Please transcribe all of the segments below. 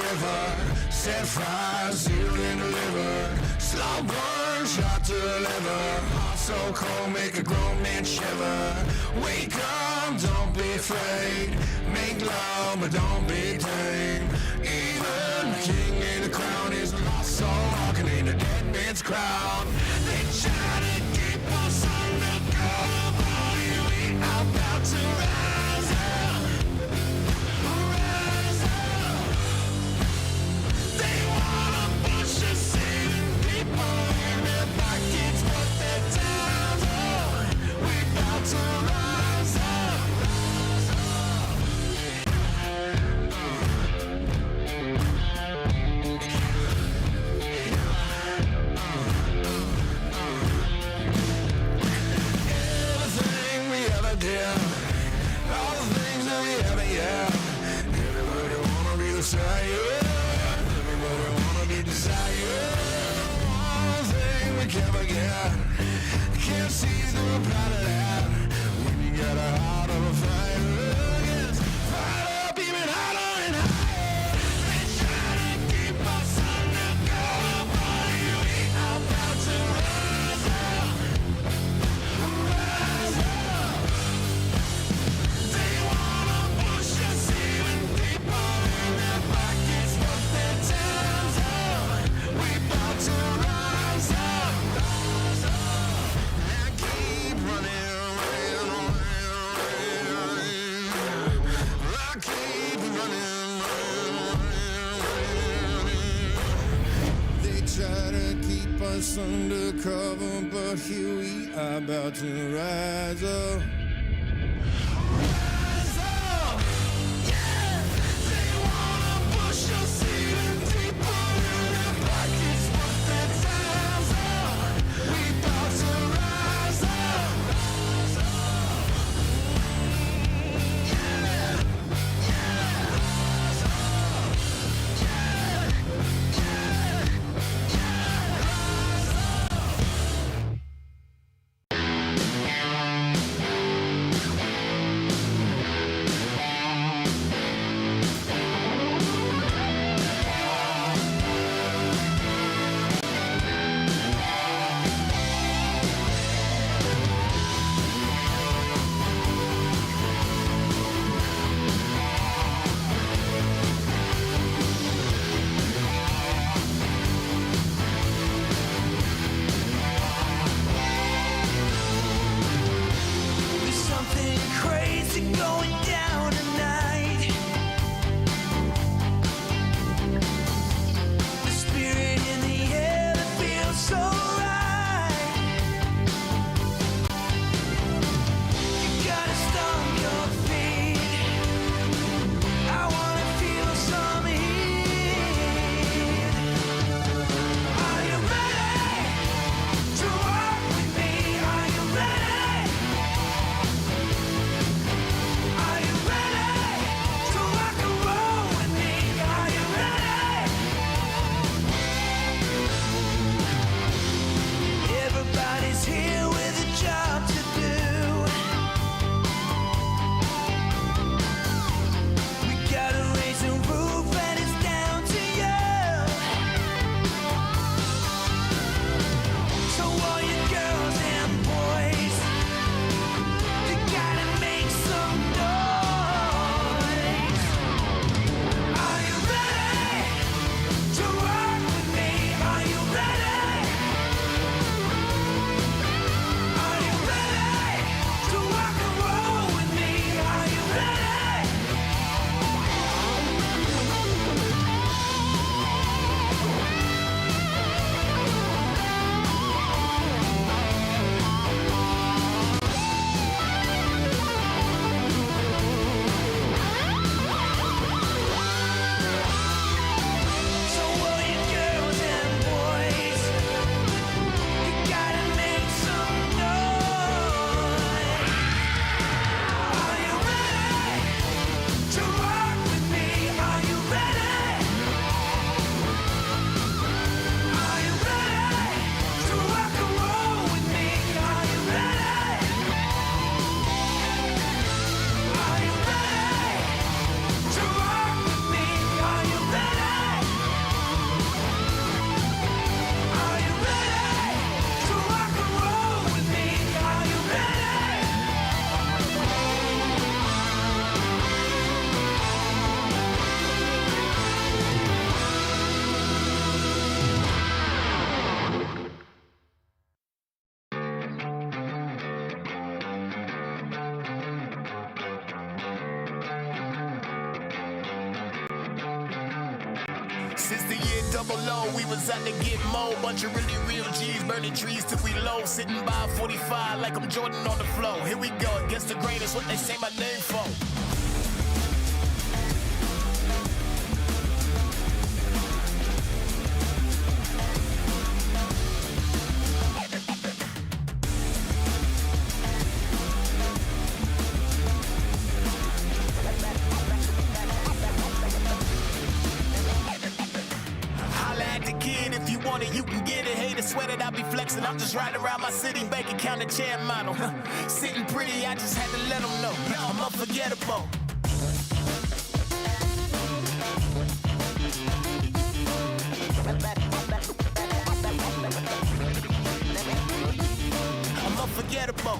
river, set fire, sealed and delivered. Slow burn, shot to the liver. Heart so cold, make a grown man shiver. Wake up, don't be afraid. Make love, but don't be tame. Even the king in the crown is a lost soul, walking in a dead man's crowd. They try to keep us undercover, but we are about to rise up. Rise up. They wanna push us saving people in their pockets, but their time's up. We about to rise up. Everything we ever did, all the things that we ever had. Everybody wanna be the same. Everybody wanna be desired. One thing we can't forget, can't see through a blind light. When you got a heart of a fire, yes, fire up even harder and higher. They try to keep us undercover, but we are about to rise up. Rise up. They wanna push us even deeper in their pockets, but their time's up. We about to rise up. Rise up. I keep running, running, running, running. I keep running, running, running, running. They try to keep us undercover, but here we are about to rise up. Rise up! Yeah! They wanna push us even deeper in their pockets, but their time's up. We about to rise up. Rise up! Yeah! Yeah! Rise up! Yeah! Yeah! Yeah! Rise up! double O, we was out to get more. Bunch of really real G's, burning trees till we low. Sitting by 45 like I'm Jordan on the floor. Here we go, against the greatest, what they say my name for. You can get it, hate it, sweat it, I'll be flexing. I'm just riding around my city, bank account and chair model. Sitting pretty, I just had to let them know I'm unforgettable. I'm unforgettable.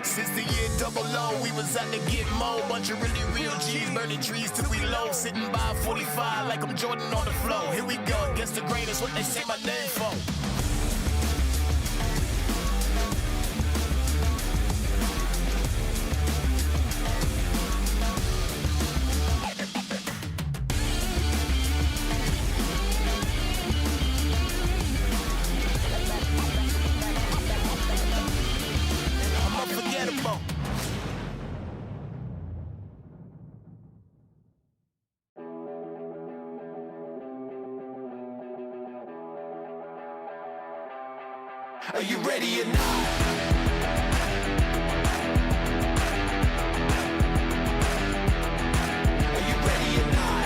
Since the year double O, we was out to get more. Bunch of really real G's, burning trees till we low. Sitting by 45 like I'm Jordan on the floor. Here we go, against the greatest, what they say my name for. Are you ready or not? Are you ready or not?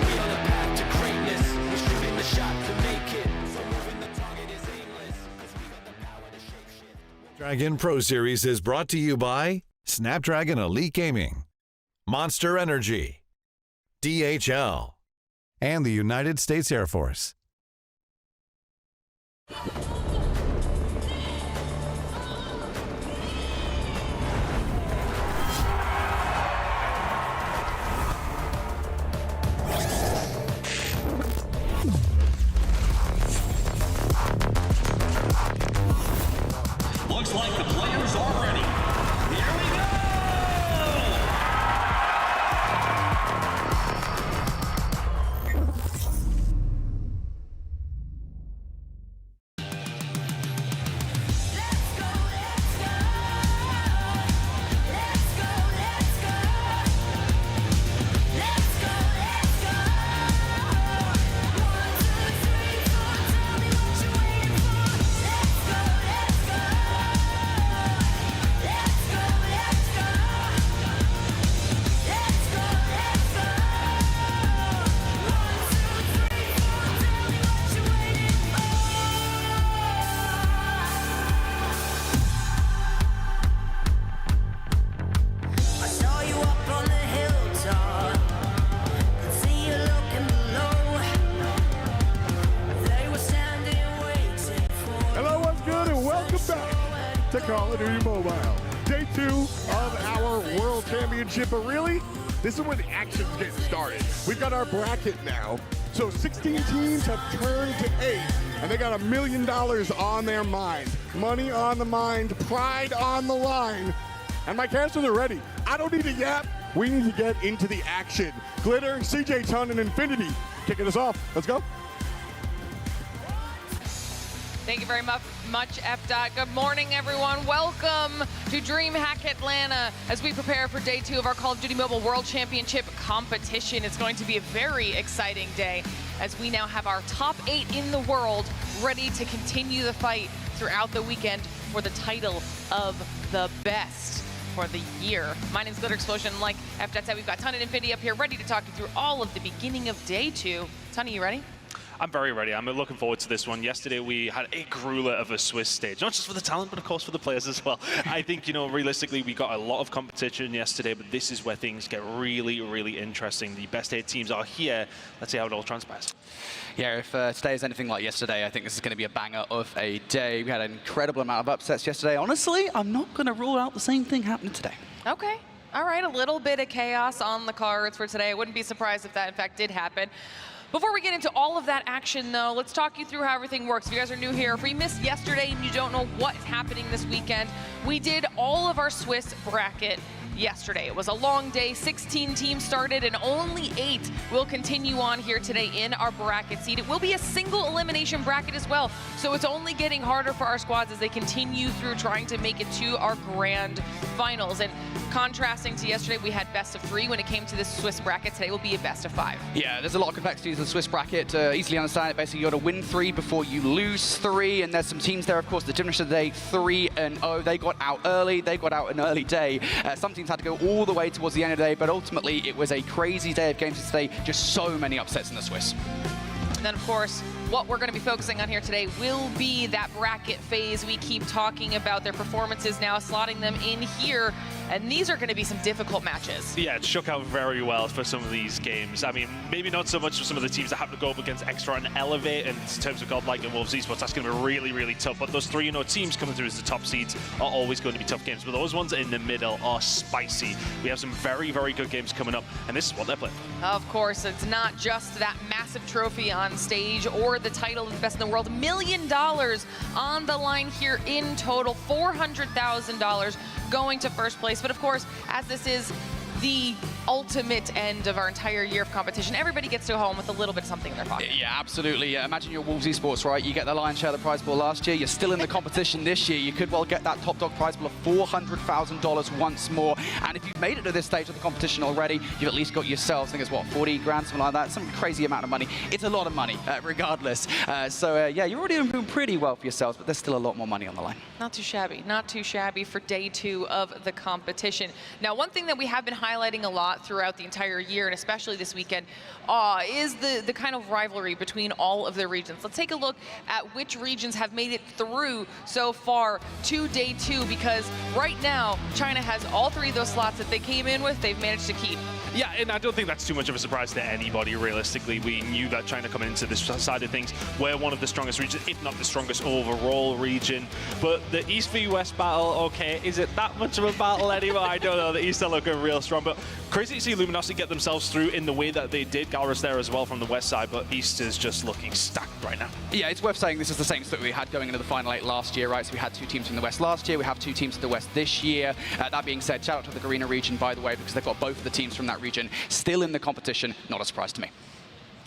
We on a path to greatness. We're shooting the shot to make it. So moving the target is aimless. 'Cause we got the power to shape shift. Dragon Pro Series is brought to you by Snapdragon Elite Gaming, Monster Energy, DHL, and the United States Air Force. Looks like the players are ready. Here we go! to Call of Duty Mobile. Day 2 of our World Championship, but really, this is where the action's getting started. We've got our bracket now, so 16 teams have turned to 8, and they got $1 million on their mind. Money on the mind, pride on the line, and my casters are ready. I don't need a yap. We need to get into the action. Glitter, CJ Ton, and Infinity kicking us off. Let's go. Thank you very much, F. Good morning, everyone. Welcome to DreamHack Atlanta as we prepare for day 2 of our Call of Duty Mobile World Championship competition. It's going to be a very exciting day as we now have our top 8 in the world ready to continue the fight throughout the weekend for the title of the best for the year. My name's Glitter Explosion. Like F. said, we've got Ton and Infinity up here ready to talk you through all of the beginning of day 2. Ton, are you ready? I'm very ready. I'm looking forward to this one. Yesterday we had a grueler of a Swiss stage, not just for the talent, but of course for the players as well. I think, realistically, we got a lot of competition yesterday, but this is where things get really, really interesting. The best 8 teams are here. Let's see how it all transpires. Yeah, if today is anything like yesterday, I think this is going to be a banger of a day. We had an incredible amount of upsets yesterday. Honestly, I'm not going to rule out the same thing happening today. Okay. All right, a little bit of chaos on the cards for today. I wouldn't be surprised if that, in fact, did happen. Before we get into all of that action, though, let's talk you through how everything works. If you guys are new here, if we missed yesterday and you don't know what's happening this weekend, we did all of our Swiss bracket yesterday. It was a long day. 16 teams started, and only 8 will continue on here today in our bracket seed. It will be a single elimination bracket as well, so it's only getting harder for our squads as they continue through trying to make it to our grand finals. And contrasting to yesterday, we had best of 3 when it came to this Swiss bracket. Today will be a best of 5. Yeah, there's a lot of complexity to the Swiss bracket. Easily understand it. Basically, you got to win 3 before you lose 3, and there's some teams there, of course, the finish of the day 3-0. They got out early. They got out an early day. Some teams had to go all the way towards the end of the day, but ultimately it was a crazy day of games today. Just so many upsets in the Swiss. And then, of course, what we're going to be focusing on here today will be that bracket phase we keep talking about, their performances now, slotting them in here. And these are going to be some difficult matches. Yeah, it shook out very well for some of these games. I mean, maybe not so much for some of the teams that have to go up against Extra and Elevate. And in terms of Godlike and Wolves Esports, that's going to be really, really tough. But those 3-0 teams coming through as the top seeds are always going to be tough games. But those ones in the middle are spicy. We have some very, very good games coming up, and this is what they're playing. Of course, it's not just that massive trophy on stage or the title of Best in the World. $1 million on the line here in total. $400,000 going to first place. But of course, as this is the ultimate end of our entire year of competition, everybody gets to go home with a little bit of something in their pocket. Yeah, absolutely. Yeah, imagine you're Wolves Esports, right? You get the lion's share of the prize pool last year. You're still in the competition this year. You could well get that top dog prize pool of $400,000 once more. And if you've made it to this stage of the competition already, you've at least got yourselves, I think it's what, 40 grand, something like that. Some crazy amount of money. It's a lot of money, regardless. So yeah, you're already doing pretty well for yourselves, but there's still a lot more money on the line. Not too shabby. Not too shabby for day 2 of the competition. Now, one thing that we have been highlighting a lot throughout the entire year, and especially this weekend, is the kind of rivalry between all of the regions. Let's take a look at which regions have made it through so far to day 2, because right now, China has all 3 of those slots that they came in with, they've managed to keep. Yeah, and I don't think that's too much of a surprise to anybody, realistically. We knew that China coming into this side of things, we're one of the strongest regions, if not the strongest overall region. But the East v West battle, okay, is it that much of a battle anymore? I don't know. The East are looking real strong, but crazy to see Luminosity get themselves through in the way that they did. Galrus there as well from the West side, but East is just looking stacked right now. Yeah, it's worth saying this is the same split we had going into the Final 8 last year, right? So we had 2 teams from the West last year, we have 2 teams from the West this year. That being said, shout out to the Garena region, by the way, because they've got both of the teams from that region still in the competition. Not a surprise to me.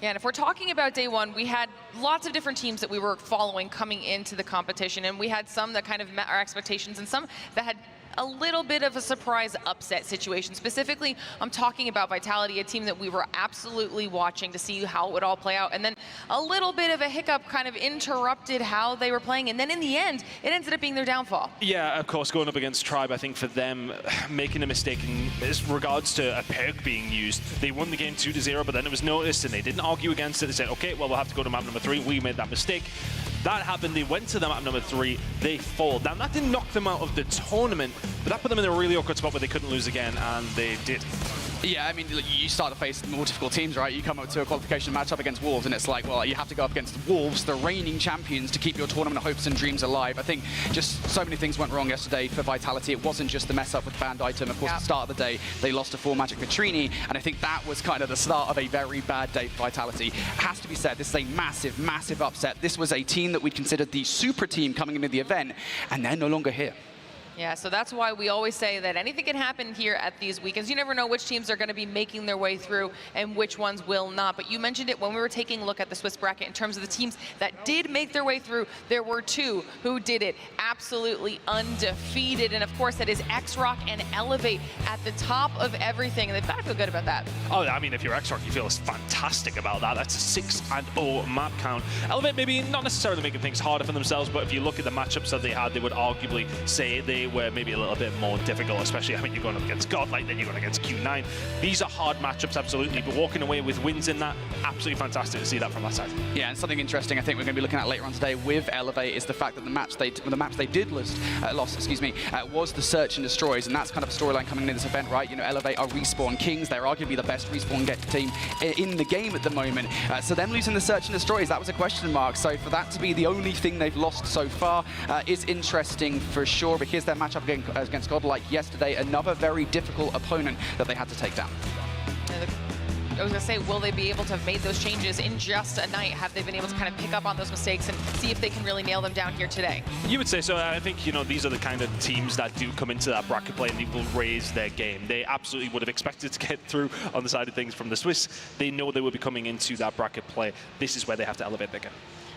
Yeah, and if we're talking about day 1, we had lots of different teams that we were following coming into the competition, and we had some that kind of met our expectations and some that had a little bit of a surprise upset situation. Specifically, I'm talking about Vitality, a team that we were absolutely watching to see how it would all play out. And then a little bit of a hiccup kind of interrupted how they were playing. And then in the end, it ended up being their downfall. Yeah, of course, going up against Tribe, I think for them, making a mistake in regards to a perk being used, they won the game 2-0, but then it was noticed and they didn't argue against it. They said, okay, well, we'll have to go to map number 3. We made that mistake. That happened, they went to the map number 3, they fall. Now, that didn't knock them out of the tournament, but that put them in a really awkward spot where they couldn't lose again, and they did. Yeah, I mean, you start to face more difficult teams, right? You come up to a qualification matchup against Wolves, and it's like, well, you have to go up against Wolves, the reigning champions, to keep your tournament hopes and dreams alive. I think just so many things went wrong yesterday for Vitality. It wasn't just the mess up with the banned item. Of course, at the start of the day, they lost to 4 Magic Vitrini, and I think that was kind of the start of a very bad day for Vitality. It has to be said, this is a massive, massive upset. This was a team that we considered the super team coming into the event, and they're no longer here. Yeah, so that's why we always say that anything can happen here at these weekends. You never know which teams are going to be making their way through and which ones will not. But you mentioned it when we were taking a look at the Swiss bracket in terms of the teams that did make their way through. There were 2 who did it absolutely undefeated. And of course, that is X-Rock and Elevate at the top of everything. And they've got to feel good about that. Oh, I mean, if you're X-Rock, you feel fantastic about that. That's a 6-0 map count. Elevate maybe not necessarily making things harder for themselves, but if you look at the matchups that they had, they would arguably say they were maybe a little bit more difficult, especially, I mean, you're going up against Godlike, then you're going against Q9. These are hard matchups, absolutely, but walking away with wins in that, absolutely fantastic to see that from that side. Yeah, and something interesting I think we're going to be looking at later on today with Elevate is the fact that the match they did lost, was the Search and Destroys, and that's kind of a storyline coming into this event, right? You know, Elevate are Respawn Kings. They're arguably the best Respawn team in the game at the moment. So them losing the Search and Destroys, that was a question mark. So for that to be the only thing they've lost so far is interesting for sure. But here's their matchup against Godlike yesterday, another very difficult opponent that they had to take down. I was going to say, will they be able to have made those changes in just a night? Have they been able to kind of pick up on those mistakes and see if they can really nail them down here today? You would say so. I think, you know, these are the kind of teams that do come into that bracket play and they will raise their game. They absolutely would have expected to get through on the side of things from the Swiss. They know they will be coming into that bracket play. This is where they have to elevate their game.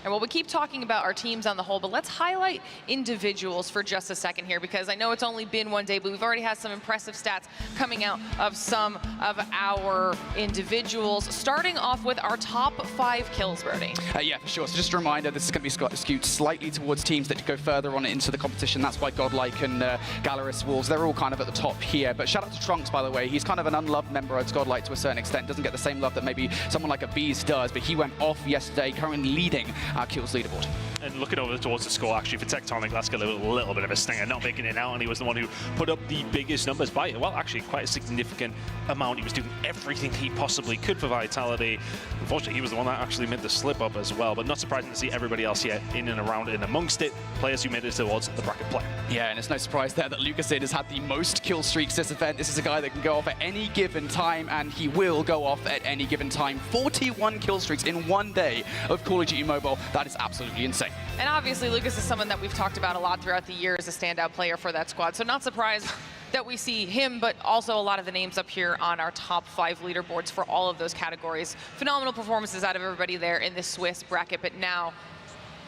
And well, we keep talking about our teams on the whole, but let's highlight individuals for just a second here, because I know it's only been one day, but we've already had some impressive stats coming out of some of our individuals, starting off with our top 5 kills, Brody. Yeah, for sure. So just a reminder, this is going to be skewed slightly towards teams that go further on into the competition. That's why Godlike and Galaris Wolves, they're all kind of at the top here. But shout out to Trunks, by the way. He's kind of an unloved member of Godlike to a certain extent. Doesn't get the same love that maybe someone like Abiz does, but he went off yesterday, currently leading our kills leaderboard. And looking over towards the score, actually, for Tectonic, that's got a little bit of a stinger, not making it out, and he was the one who put up the biggest numbers by, well, actually, quite a significant amount. He was doing everything he possibly could for Vitality. Unfortunately, he was the one that actually made the slip up as well, but not surprising to see everybody else here in and around and amongst it, players who made it towards the bracket play. Yeah, and it's no surprise there that Lucasid has had the most kill streaks this event. This is a guy that can go off at any given time, and he will go off at any given time. 41 kill streaks in one day of Call of Duty Mobile. That is absolutely insane. And obviously, Lucas is someone that we've talked about a lot throughout the year as a standout player for that squad. So not surprised that we see him, but also a lot of the names up here on our top 5 leaderboards for all of those categories. Phenomenal performances out of everybody there in the Swiss bracket, but now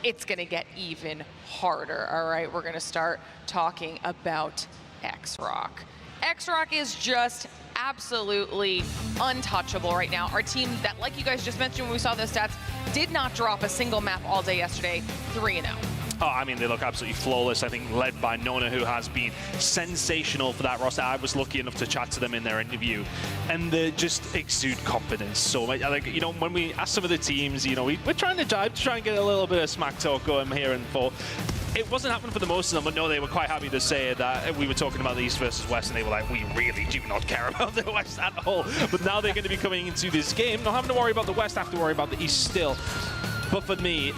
it's going to get even harder. All right, we're going to start talking about X-Rock. X-Rock is just absolutely untouchable right now. Our team that, like you guys just mentioned when we saw those stats, did not drop a single map all day yesterday, 3-0. Oh, I mean, they look absolutely flawless. I think led by Nona, who has been sensational for that roster. I was lucky enough to chat to them in their interview, and they just exude confidence so much. Like, you know, when we ask some of the teams, you know, we're trying to jive to try and get a little bit of smack talk going here and forth. It wasn't happening for the most of them, but no, they were quite happy to say that we were talking about the East versus West, and they were like, we really do not care about the West at all. But now they're going to be coming into this game, not having to worry about the West, have to worry about the East still. But for me,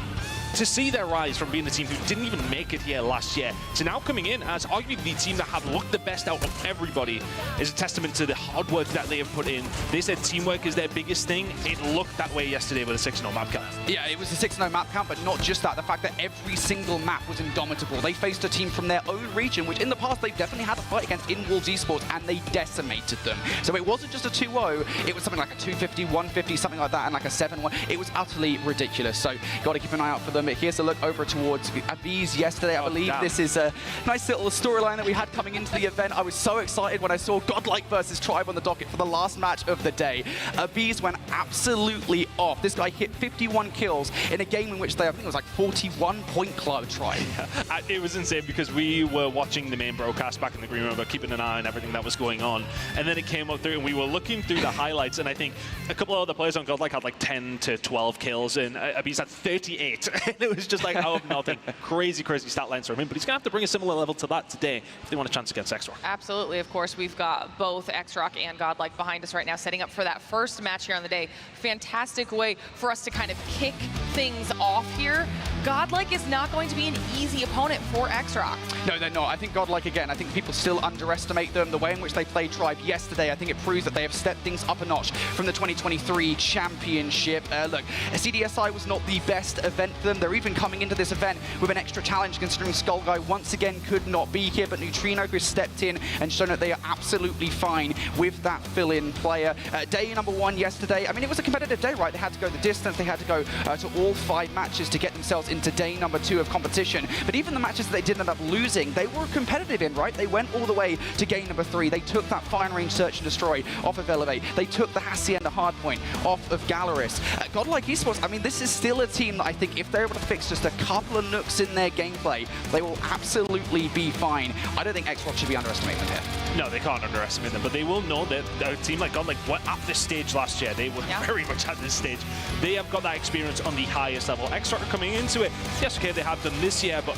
to see their rise from being the team who didn't even make it here last year to now coming in as arguably the team that have looked the best out of everybody is a testament to the hard work that they have put in. They said teamwork is their biggest thing. It looked that way yesterday with a 6-0 map count. Yeah, it was a 6-0 map count, but not just that. The fact that every single map was indomitable. They faced a team from their own region, which in the past they've definitely had to fight against in Wolves Esports, and they decimated them. So it wasn't just a 2-0, it was something like a 250, 150, something like that, and like a 7-1. It was utterly ridiculous. So got to keep an eye out for them. Here's a look over towards Abiz yesterday. I believe this is a nice little storyline that we had coming into the event. I was so excited when I saw Godlike versus Tribe on the docket for the last match of the day. Abiz went absolutely off. This guy hit 51 kills in a game in which they, I think it was like 41-point club Tribe. Yeah, it was insane because we were watching the main broadcast back in the green room, but keeping an eye on everything that was going on. And then it came up through and we were looking through the highlights, and I think a couple of other players on Godlike had like 10 to 12 kills, and Abiz had 38. And it was just like out of nothing. Crazy stat lines from him, but he's going to have to bring a similar level to that today if they want a chance against X-Rock. Absolutely. Of course, we've got both X-Rock and Godlike behind us right now, setting up for that first match here on the day. Fantastic way for us to kind of kick things off here. Godlike is not going to be an easy opponent for X-Rock. No, they're not. I think Godlike, again, I think people still underestimate them. The way in which they played Tribe yesterday, I think it proves that they have stepped things up a notch from the 2023 championship. Look, CDSI was not the best event for them. They're even coming into this event with an extra challenge, considering Skullguy once again could not be here, but Neutrino has stepped in and shown that they are absolutely fine with that fill-in player. Day number 1 yesterday, I mean, it was a competitive day, right? They had to go the distance, they had to go to all 5 matches to get themselves into day number 2 of competition. But even the matches that they did end up losing, they were competitive in, right? They went all the way to game number 3. They took that fine range search and destroy off of Elevate. They took the Hacienda hardpoint off of Galaris. Godlike Esports, I mean, this is still a team that I think if they're able to fix just a couple of nooks in their gameplay, they will absolutely be fine. I don't think X-Rock should be underestimating them here. No, they can't underestimate them, but they will know that a team like God, like what at this stage last year, they were very much at this stage. They have got that experience on the highest level. X-Rock are coming into it. Yes, okay, they have done this year, but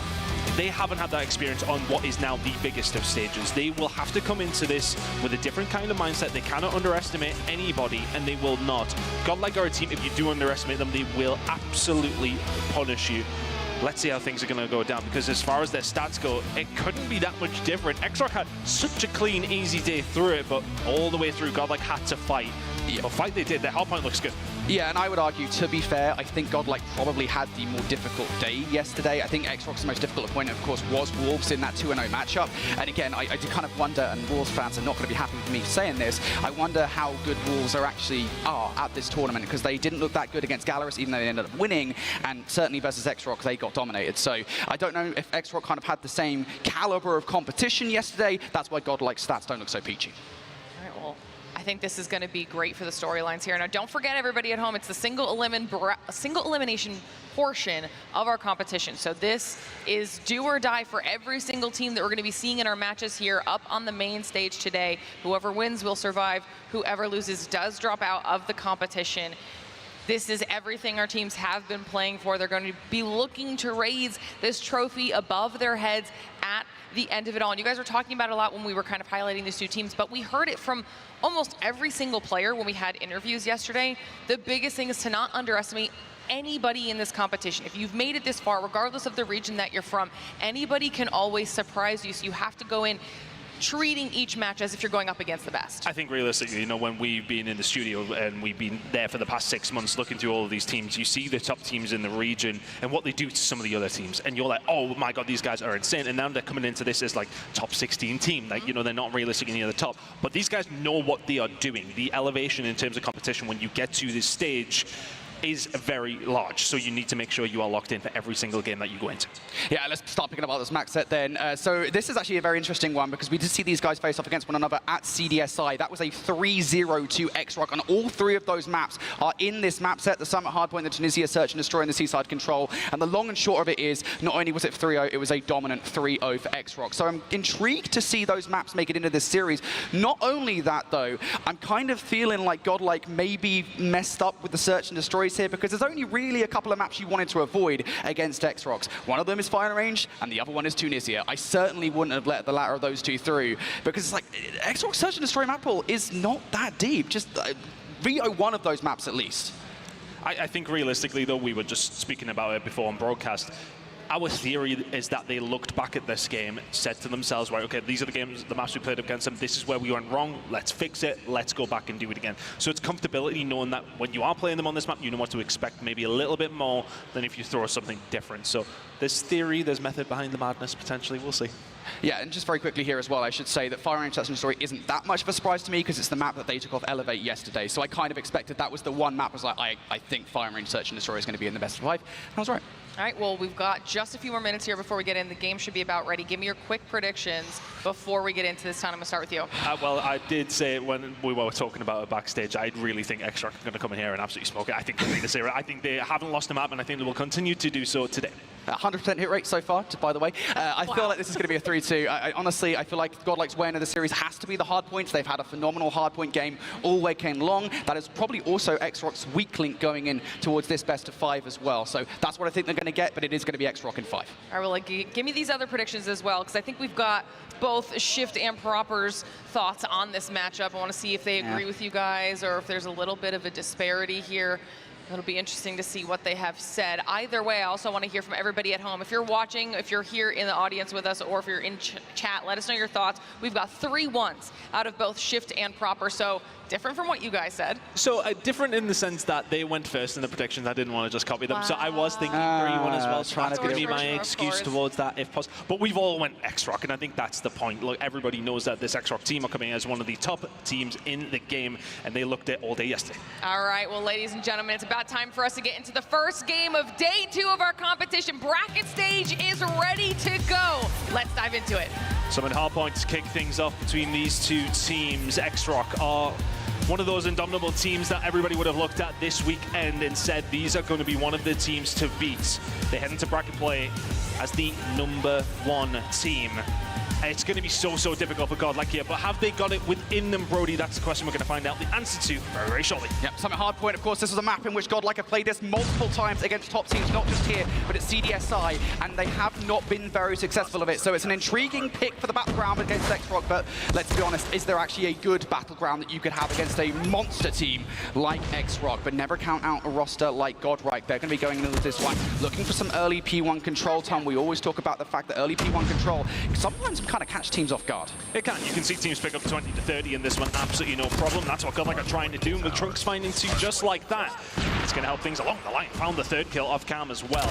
they haven't had that experience on what is now the biggest of stages. They will have to come into this with a different kind of mindset. They cannot underestimate anybody, and they will not. Godlike are a team, if you do underestimate them, they will absolutely punish you. Let's see how things are going to go down, because as far as their stats go, it couldn't be that much different. X-Rock had such a clean, easy day through it, but all the way through, Godlike had to fight. But fight they did. Their hardpoint looks good. Yeah, and I would argue, to be fair, I think Godlike probably had the more difficult day yesterday. I think X-Rock's most difficult opponent, of course, was Wolves in that 2-0 matchup. And again, I do kind of wonder, and Wolves fans are not going to be happy with me saying this, I wonder how good Wolves are at this tournament, because they didn't look that good against Galaris, even though they ended up winning, and certainly versus X-Rock, they got dominated. So I don't know if X-Rock kind of had the same caliber of competition yesterday. That's why Godlike's stats don't look so peachy. All right, well, I think this is going to be great for the storylines here. Now, don't forget, everybody at home, it's the single elimination portion of our competition. So this is do or die for every single team that we're going to be seeing in our matches here up on the main stage today. Whoever wins will survive. Whoever loses does drop out of the competition. This is everything our teams have been playing for. They're going to be looking to raise this trophy above their heads at the end of it all. And you guys were talking about it a lot when we were kind of highlighting these two teams, but we heard it from almost every single player when we had interviews yesterday. The biggest thing is to not underestimate anybody in this competition. If you've made it this far, regardless of the region that you're from, anybody can always surprise you. So you have to go in treating each match as if you're going up against the best. I think realistically, you know, when we've been in the studio and we've been there for the past 6 months looking through all of these teams, you see the top teams in the region and what they do to some of the other teams. And you're like, oh my God, these guys are insane. And now they're coming into this as like top 16 team. Like, you know, they're not realistic near the top. But these guys know what they are doing. The elevation in terms of competition when you get to this stage is very large, so you need to make sure you are locked in for every single game that you go into. Yeah, let's start picking up this match set then. So this is actually a very interesting one, because we did see these guys face off against one another at CDSI. That was a 3-0 to X-Rock, and all three of those maps are in this map set: the Summit Hardpoint, the Tunisia Search and Destroy, and the Seaside Control. And the long and short of it is, not only was it 3-0, it was a dominant 3-0 for X-Rock. So I'm intrigued to see those maps make it into this series. Not only that, though, I'm kind of feeling like Godlike maybe messed up with the Search and Destroy here, because there's only really a couple of maps you wanted to avoid against X-Rocks. One of them is Fire Range, and the other one is Tunisia. I certainly wouldn't have let the latter of those two through, because it's like, X-Rocks Search and Destroy map pool is not that deep. Just veto one of those maps at least. I think realistically, though, we were just speaking about it before on broadcast. Our theory is that they looked back at this game, said to themselves, right, okay, these are the games, the maps we played against them, this is where we went wrong, let's fix it, let's go back and do it again. So it's comfortability knowing that when you are playing them on this map, you know what to expect, maybe a little bit more than if you throw something different. So there's theory, there's method behind the madness, potentially, we'll see. Yeah, and just very quickly here as well, I should say that Fire Range Search and Destroy isn't that much of a surprise to me, because it's the map that they took off Elevate yesterday. So I kind of expected that was the one map. I was like, I think Fire Range Search and Destroy is going to be in the best of 5. And I was right. All right, well, we've got just a few more minutes here before we get in. The game should be about ready. Give me your quick predictions before we get into this time. I'm going to start with you. Well, I did say when we were talking about it backstage, I really think X-Rock are going to come in here and absolutely smoke it. I think they'll be the series. I think they haven't lost a map, and I think they will continue to do so today. 100% hit rate so far, by the way. I feel like this is going to be a 3-2. Honestly, I feel like Godlike's way into the series has to be the hard points. They've had a phenomenal hard point game all weekend long. That is probably also X-Rock's weak link going in towards this best of 5 as well. So that's what I think they're going to get, but it is going to be X-Rock in 5. All right, well, give me these other predictions as well, because I think we've got both Shift and Proper's thoughts on this matchup. I want to see if they agree with you guys or if there's a little bit of a disparity here. It'll be interesting to see what they have said. Either way, I also want to hear from everybody at home. If you're watching, if you're here in the audience with us, or if you're in chat, let us know your thoughts. We've got 3 1s out of both Shift and Proper, so different from what you guys said. So different in the sense that they went first in the predictions. I didn't want to just copy them. So I was thinking 3-1 as well. So that's going to be my excuse towards that, if possible. But we've all went X-Rock, and I think that's the point. Look, everybody knows that this X-Rock team are coming as one of the top teams in the game, and they looked at all day yesterday. All right, well, ladies and gentlemen, it's about time for us to get into the first game of day 2 of our competition. Bracket stage is ready to go. Let's dive into it. Summit Hardpoint to kick things off between these two teams. X-Rock are one of those indomitable teams that everybody would have looked at this weekend and said these are going to be one of the teams to beat. They head into bracket play as the #1 team. It's going to be so difficult for Godlike here, but have they got it within them, Brody? That's the question we're going to find out the answer to very shortly. Yep, Summit Hardpoint, of course, this was a map in which Godlike have played this multiple times against top teams, not just here, but at CDSI, and they have not been very successful of it. So it's an intriguing pick for the battleground against X-Rock, but let's be honest, is there actually a good battleground that you could have against a monster team like X-Rock? But never count out a roster like Godlike. They're going to be going into this one looking for some early P1 control time. We always talk about the fact that early P1 control sometimes kind of catch teams off guard. It can. You can see teams pick up 20 to 30 in this one, absolutely no problem. That's what Godlike are trying to do, and with Trunks finding two just like that, it's going to help things along the line. Found the third kill off cam as well.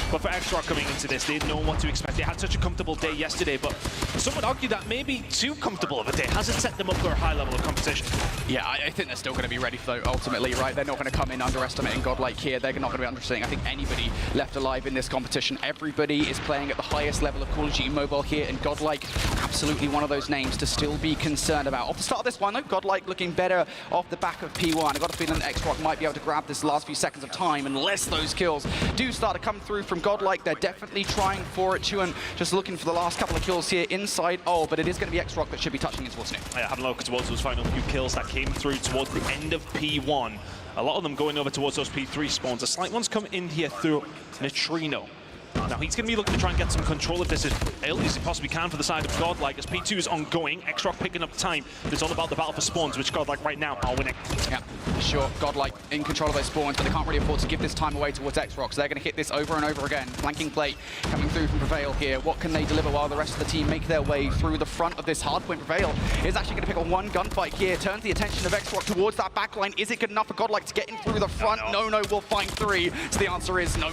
But for X-Rock coming into this, they know what to expect. They had such a comfortable day yesterday, but some would argue that maybe too comfortable of a day hasn't set them up for a high level of competition. Yeah, I think they're still going to be ready though, ultimately, right? They're not going to come in underestimating Godlike here. They're not going to be underestimating, I think, anybody left alive in this competition. Everybody is playing at the highest level of Call of Duty Mobile here, and Godlike, absolutely one of those names to still be concerned about. Off the start of this one, though, Godlike looking better off the back of P1. I got a feeling that X-Rock might be able to grab this last few seconds of time unless those kills do start to come through from Godlike. They're definitely trying for it, and just looking for the last couple of kills here inside. Oh, but it is going to be X-Rock that should be touching in towards Snoop. Yeah, having a look towards those final few kills that came through towards the end of P1. A lot of them going over towards those P3 spawns. A slight one's come in here through Neutrino. Now he's going to be looking to try and get some control of this as early as he possibly can for the side of Godlike, as P2 is ongoing. X-Rock picking up time. It's all about the battle for spawns, which Godlike right now are winning. Yeah, sure. Godlike in control of those spawns, but they can't really afford to give this time away towards X-Rock, so they're going to hit this over and over again. Flanking plate coming through from Prevail here. What can they deliver while the rest of the team make their way through the front of this hardpoint? Prevail is actually going to pick up one gunfight here, turns the attention of X-Rock towards that backline. Is it good enough for Godlike to get in through the front? No, we'll find three. So the answer is no.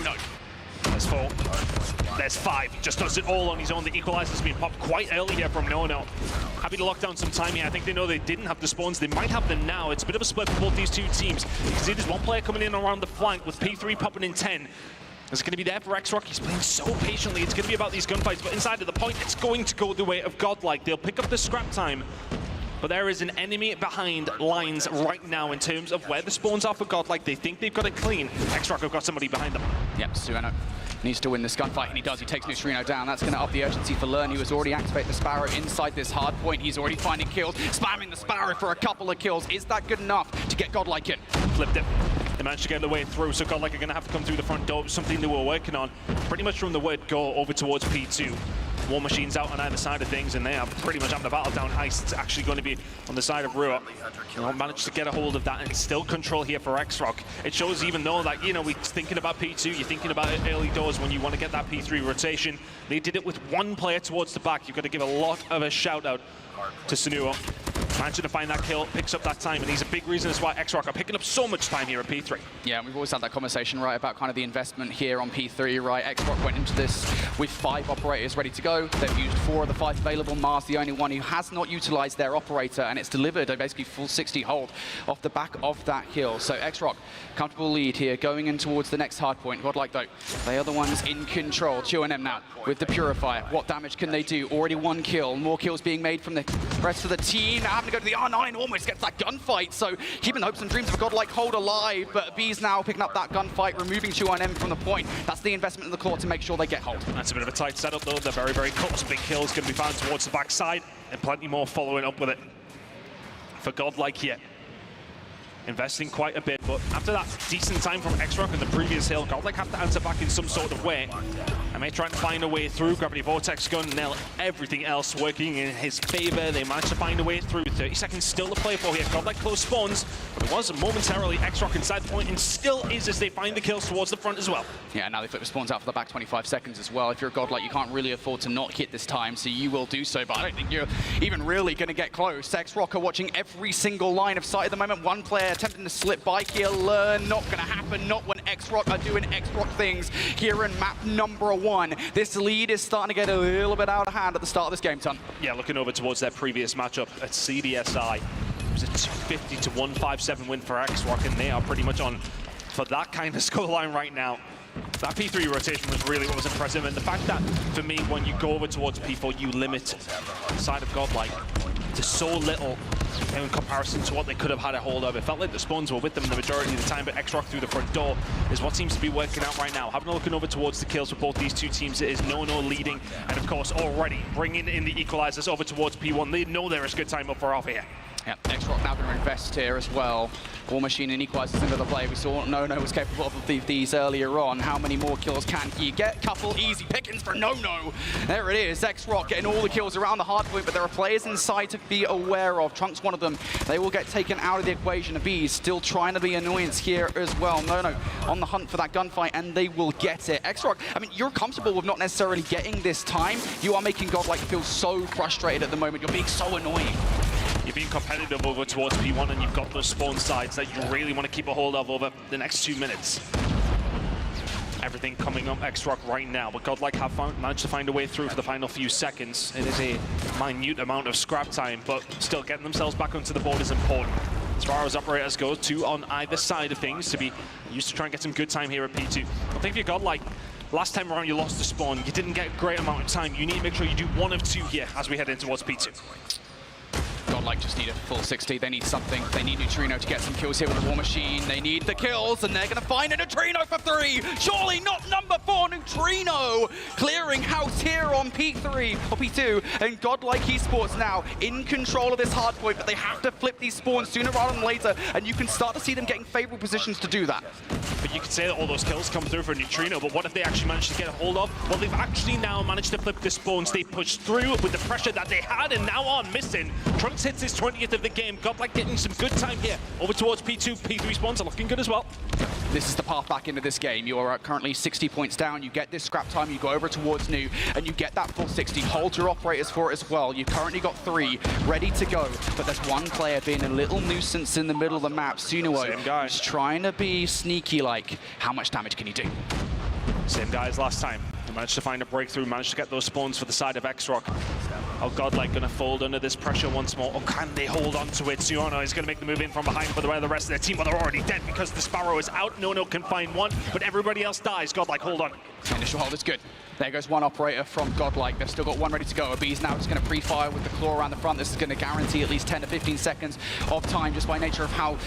There's 4. There's 5. Just does it all on his own. The equalizer's been popped quite early here from No. Happy to lock down some time here. I think they know they didn't have the spawns. They might have them now. It's a bit of a split for both these two teams. You can see there's one player coming in around the flank with P3 popping in 10. It's going to be there for X-Rock. He's playing so patiently. It's going to be about these gunfights, but inside of the point, it's going to go the way of Godlike. They'll pick up the scrap time. But there is an enemy behind lines right now in terms of where the spawns are for Godlike. They think they've got it clean. X-Rock have got somebody behind them. Yep, Sueno needs to win this gunfight, and he does. He takes Neutrino down. That's going to up the urgency for Learn, who has already activated the Sparrow inside this hard point. He's already finding kills, spamming the Sparrow for a couple of kills. Is that good enough to get Godlike in? Flipped it. They managed to get the way through, so Godlike are going to have to come through the front door. Something they were working on pretty much from the word go over towards P2. War Machine's out on either side of things, and they are pretty much having the battle down ice. It's actually going to be on the side of Rua. They'll manage to get a hold of that and still control here for X-Rock. It shows even though that, we're thinking about P2, you're thinking about it early doors when you want to get that P3 rotation. They did it with one player towards the back. You've got to give a lot of a shout out to Sunuo. Managing to find that kill, picks up that time, and he's a big reason as why X-Rock are picking up so much time here at P3. Yeah, we've always had that conversation, right, about kind of the investment here on P3, right? X-Rock went into this with 5 operators ready to go. They've used 4 of the 5 available. Mars, the only one who has not utilized their operator, and it's delivered a basically full 60 hold off the back of that kill. So X-Rock, comfortable lead here, going in towards the next hard point. Godlike, though, they are the ones in control. QNM now with the Purifier. What damage can they do? Already 1 kill. More kills being made from the rest of the team. Now having to go to the R9, almost gets that gunfight. So keeping the hopes and dreams of a Godlike hold alive, but B's now picking up that gunfight, removing 2-1M from the point. That's the investment in the claw to make sure they get hold. That's a bit of a tight setup, though. They're very, very close. Big kills going to be found towards the backside, and plenty more following up with it for Godlike here. Investing quite a bit, but after that decent time from X-Rock in the previous hill, Godlike have to answer back in some sort of way. And they're trying to find a way through. Gravity Vortex gun, now everything else working in his favor. They managed to find a way through. 30 seconds still to play for here. Godlike close spawns, but it was momentarily X-Rock inside the point, and still is as they find the kills towards the front as well. Yeah, now they flip the spawns out for the back 25 seconds as well. If you're a Godlike, you can't really afford to not hit this time, so you will do so, but I don't think you're even really going to get close. X-Rock are watching every single line of sight at the moment. One player attempting to slip by here. Learn, not going to happen, not when X-Rock are doing X-Rock things here in map number 1. This lead is starting to get a little bit out of hand at the start of this game, Ton. Yeah, looking over towards their previous matchup at CDSI. It was a 250 to 157 win for X-Rock, and they are pretty much on for that kind of scoreline right now. That P3 rotation was really what was impressive, and the fact that, for me, when you go over towards P4, you limit the side of Godlike to so little in comparison to what they could have had a hold of. It felt like the spawns were with them the majority of the time, but X-Rock through the front door is what seems to be working out right now. Having a look over towards the kills for both these two teams, it is No leading, and of course already bringing in the equalizers over towards P1. They know there is good time up for off here. Yeah, X-Rock now going to invest here as well. War Machine and equalizers into the play. We saw No was capable of these earlier on. How many more kills can he get? Couple easy pickings for No. There it is. X-Rock getting all the kills around the hard point, but there are players inside to be aware of. Trunks one of them. They will get taken out of the equation. Bees still trying to be annoyance here as well. No on the hunt for that gunfight, and they will get it. X-Rock, I mean, you're comfortable with not necessarily getting this time. You are making Godlike feel so frustrated at the moment. You're being so annoying. You're being competitive over towards P1, and you've got those spawn sides that you really want to keep a hold of over the next 2 minutes. Everything coming up X-Rock right now, but Godlike have managed to find a way through for the final few seconds. It is a minute amount of scrap time, but still getting themselves back onto the board is important. As far as operators go, 2 on either side of things to be used to try and get some good time here at P2. I think if you Godlike, last time around you lost the spawn, you didn't get a great amount of time. You need to make sure you do 1 of 2 here as we head in towards P2. Godlike just need a full 60. They need something. They need Neutrino to get some kills here with the War Machine. They need the kills, and they're going to find a Neutrino for 3. Surely not number 4 Neutrino. Clearing house here on P3 or P2, and Godlike Esports now in control of this hard point, but they have to flip these spawns sooner rather than later, and you can start to see them getting favorable positions to do that. But you could say that all those kills come through for Neutrino, but what if they actually managed to get a hold of? Well, they've actually now managed to flip the spawns. They pushed through with the pressure that they had, and now are missing. Trunks hits his 20th of the game. Godlike getting some good time here. Over towards P2, P3 spawns are looking good as well. This is the path back into this game. You are currently 60 points down. You get this scrap time, you go over towards New, and you get that full 60. Hold your operators for it as well. You've currently got 3 ready to go, but there's one player being a little nuisance in the middle of the map. Sunuo is trying to be sneaky like, how much damage can he do? Same guy as last time. He managed to find a breakthrough, managed to get those spawns for the side of X-Rock. Oh, Godlike going to fold under this pressure once more. Oh, can they hold on to it? Suono is going to make the move in from behind for the rest of their team, but they're already dead because the Sparrow is out. No can find one, but everybody else dies. Godlike, hold on. Initial hold is good. There goes one operator from Godlike. They've still got 1 ready to go. Bees now just going to pre-fire with the claw around the front. This is going to guarantee at least 10 to 15 seconds of time just by nature of how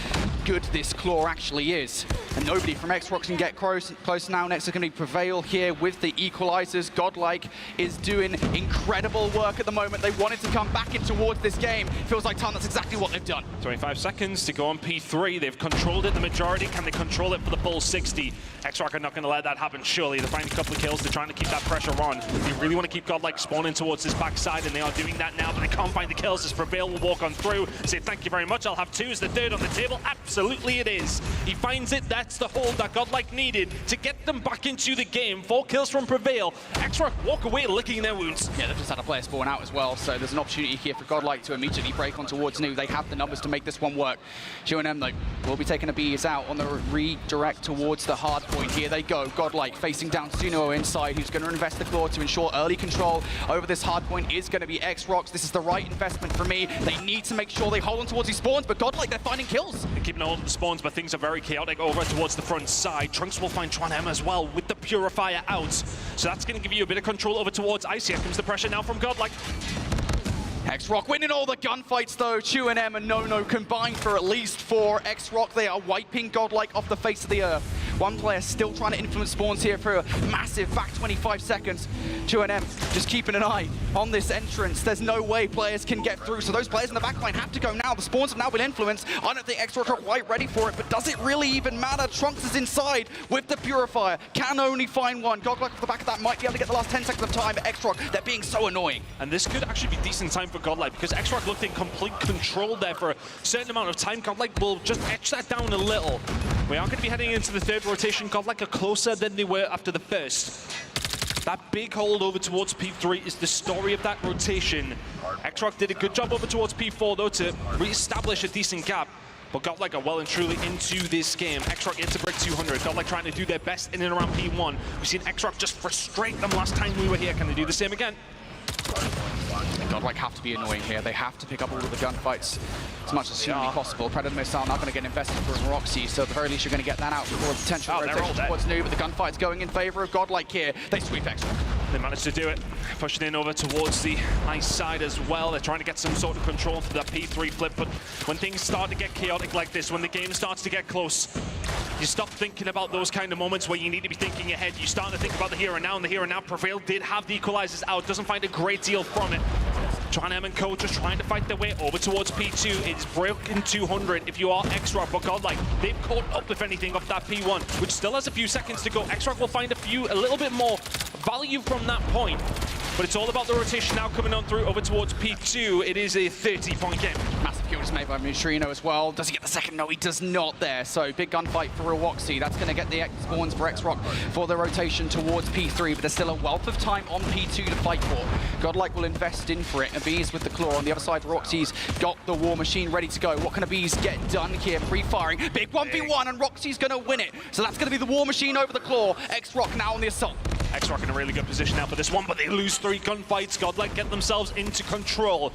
good this claw actually is. And nobody from X-Rock can get close now. Next is going to be Prevail here with the equalizers. Godlike is doing incredible work at the moment. They wanted to come back in towards this game. Feels like time. That's exactly what they've done. 25 seconds to go on P3. They've controlled it the majority. Can they control it for the full 60? X-Rock are not going to let that happen, surely. They're finding a couple of kills. They're trying to keep that pressure on. They really want to keep Godlike spawning towards his backside, and they are doing that now, but they can't find the kills as Prevail will walk on through. Say, thank you very much. I'll have 2 as the 3rd on the table. Absolutely it is. He finds it. That's the hold that Godlike needed to get them back into the game. 4 kills from Prevail. X-Rock walk away licking their wounds. Yeah, they've just had a player spawn out as well, so there's an opportunity here for Godlike to immediately break on towards New. They have the numbers to make this one work. G&M, though, will be taking a bees out on the redirect towards the hard point. Here they go. Godlike facing down Sunuo inside, who's going to invest the claw to ensure early control over this hard point is going to be X-Rocks. This is the right investment for me. They need to make sure they hold on towards these spawns, but Godlike, they're finding kills. They're keeping hold of the spawns, but things are very chaotic over towards the front side. Trunks will find Twan M as well with the Purifier out. So that's going to give you a bit of control over towards Ice. Here comes the pressure now from Godlike. X-Rock winning all the gunfights though. Chu&M and No combined for at least 4. X-Rock, they are wiping Godlike off the face of the earth. One player still trying to influence spawns here for a massive back 25 seconds. Chu&M just keeping an eye on this entrance. There's no way players can get through, so those players in the backline have to go now. The spawns have now been influenced. I don't think X-Rock are quite ready for it, but does it really even matter? Trunks is inside with the Purifier. Can only find one. Godlike off the back of that might be able to get the last 10 seconds of time, but X-Rock, they're being so annoying. And this could actually be decent time for Godlike, because X-Rock looked in complete control there for a certain amount of time. Godlike will just etch that down a little. We are going to be heading into the 3rd rotation. Godlike are closer than they were after the 1st. That big hold over towards P3 is the story of that rotation. X-Rock did a good job over towards P4 though to re-establish a decent gap. But Godlike are well and truly into this game. X-Rock gets to break 200. Godlike trying to do their best in and around P1. We've seen X-Rock just frustrate them last time we were here. Can they do the same again? Godlike have to be annoying here. They have to pick up all of the gunfights as much as humanly possible. Predator Missile not going to get invested for Roxy, so at the very least you're going to get that out before a potential rotation towards New, but the gunfight's going in favor of Godlike here. They sweep X-Rock. They managed to do it, pushing in over towards the ice side as well. They're trying to get some sort of control for that P3 flip, but when things start to get chaotic like this, when the game starts to get close, you stop thinking about those kind of moments where you need to be thinking ahead. You start to think about the here and now, and the here and now prevail. Did have the equalizers out, doesn't find a great deal from it. Trying and Co just trying to fight their way over towards P2. It's broken 200 if you are X-Rock, but Godlike, they've caught up, if anything, off that P1, which still has a few seconds to go. X-Rock will find a little bit more value from that point, but it's all about the rotation now coming on through over towards P2. It is a 30-point game. Massive kill just made by Neutrino as well. Does he get the second? No, he does not there. So big gunfight for Roxy. That's going to get the spawns for X-Rock for the rotation towards P3, but there's still a wealth of time on P2 to fight for. Godlike will invest in for it. Abiz with the claw. On the other side, Roxy's got the War Machine ready to go. What can Abiz get done here? Pre-firing. Big 1v1, and Roxy's going to win it. So that's going to be the War Machine over the claw. X-Rock now on the assault. X-Rock in a really good position now for this one, but they lose 3 gunfights. Godlike get themselves into control.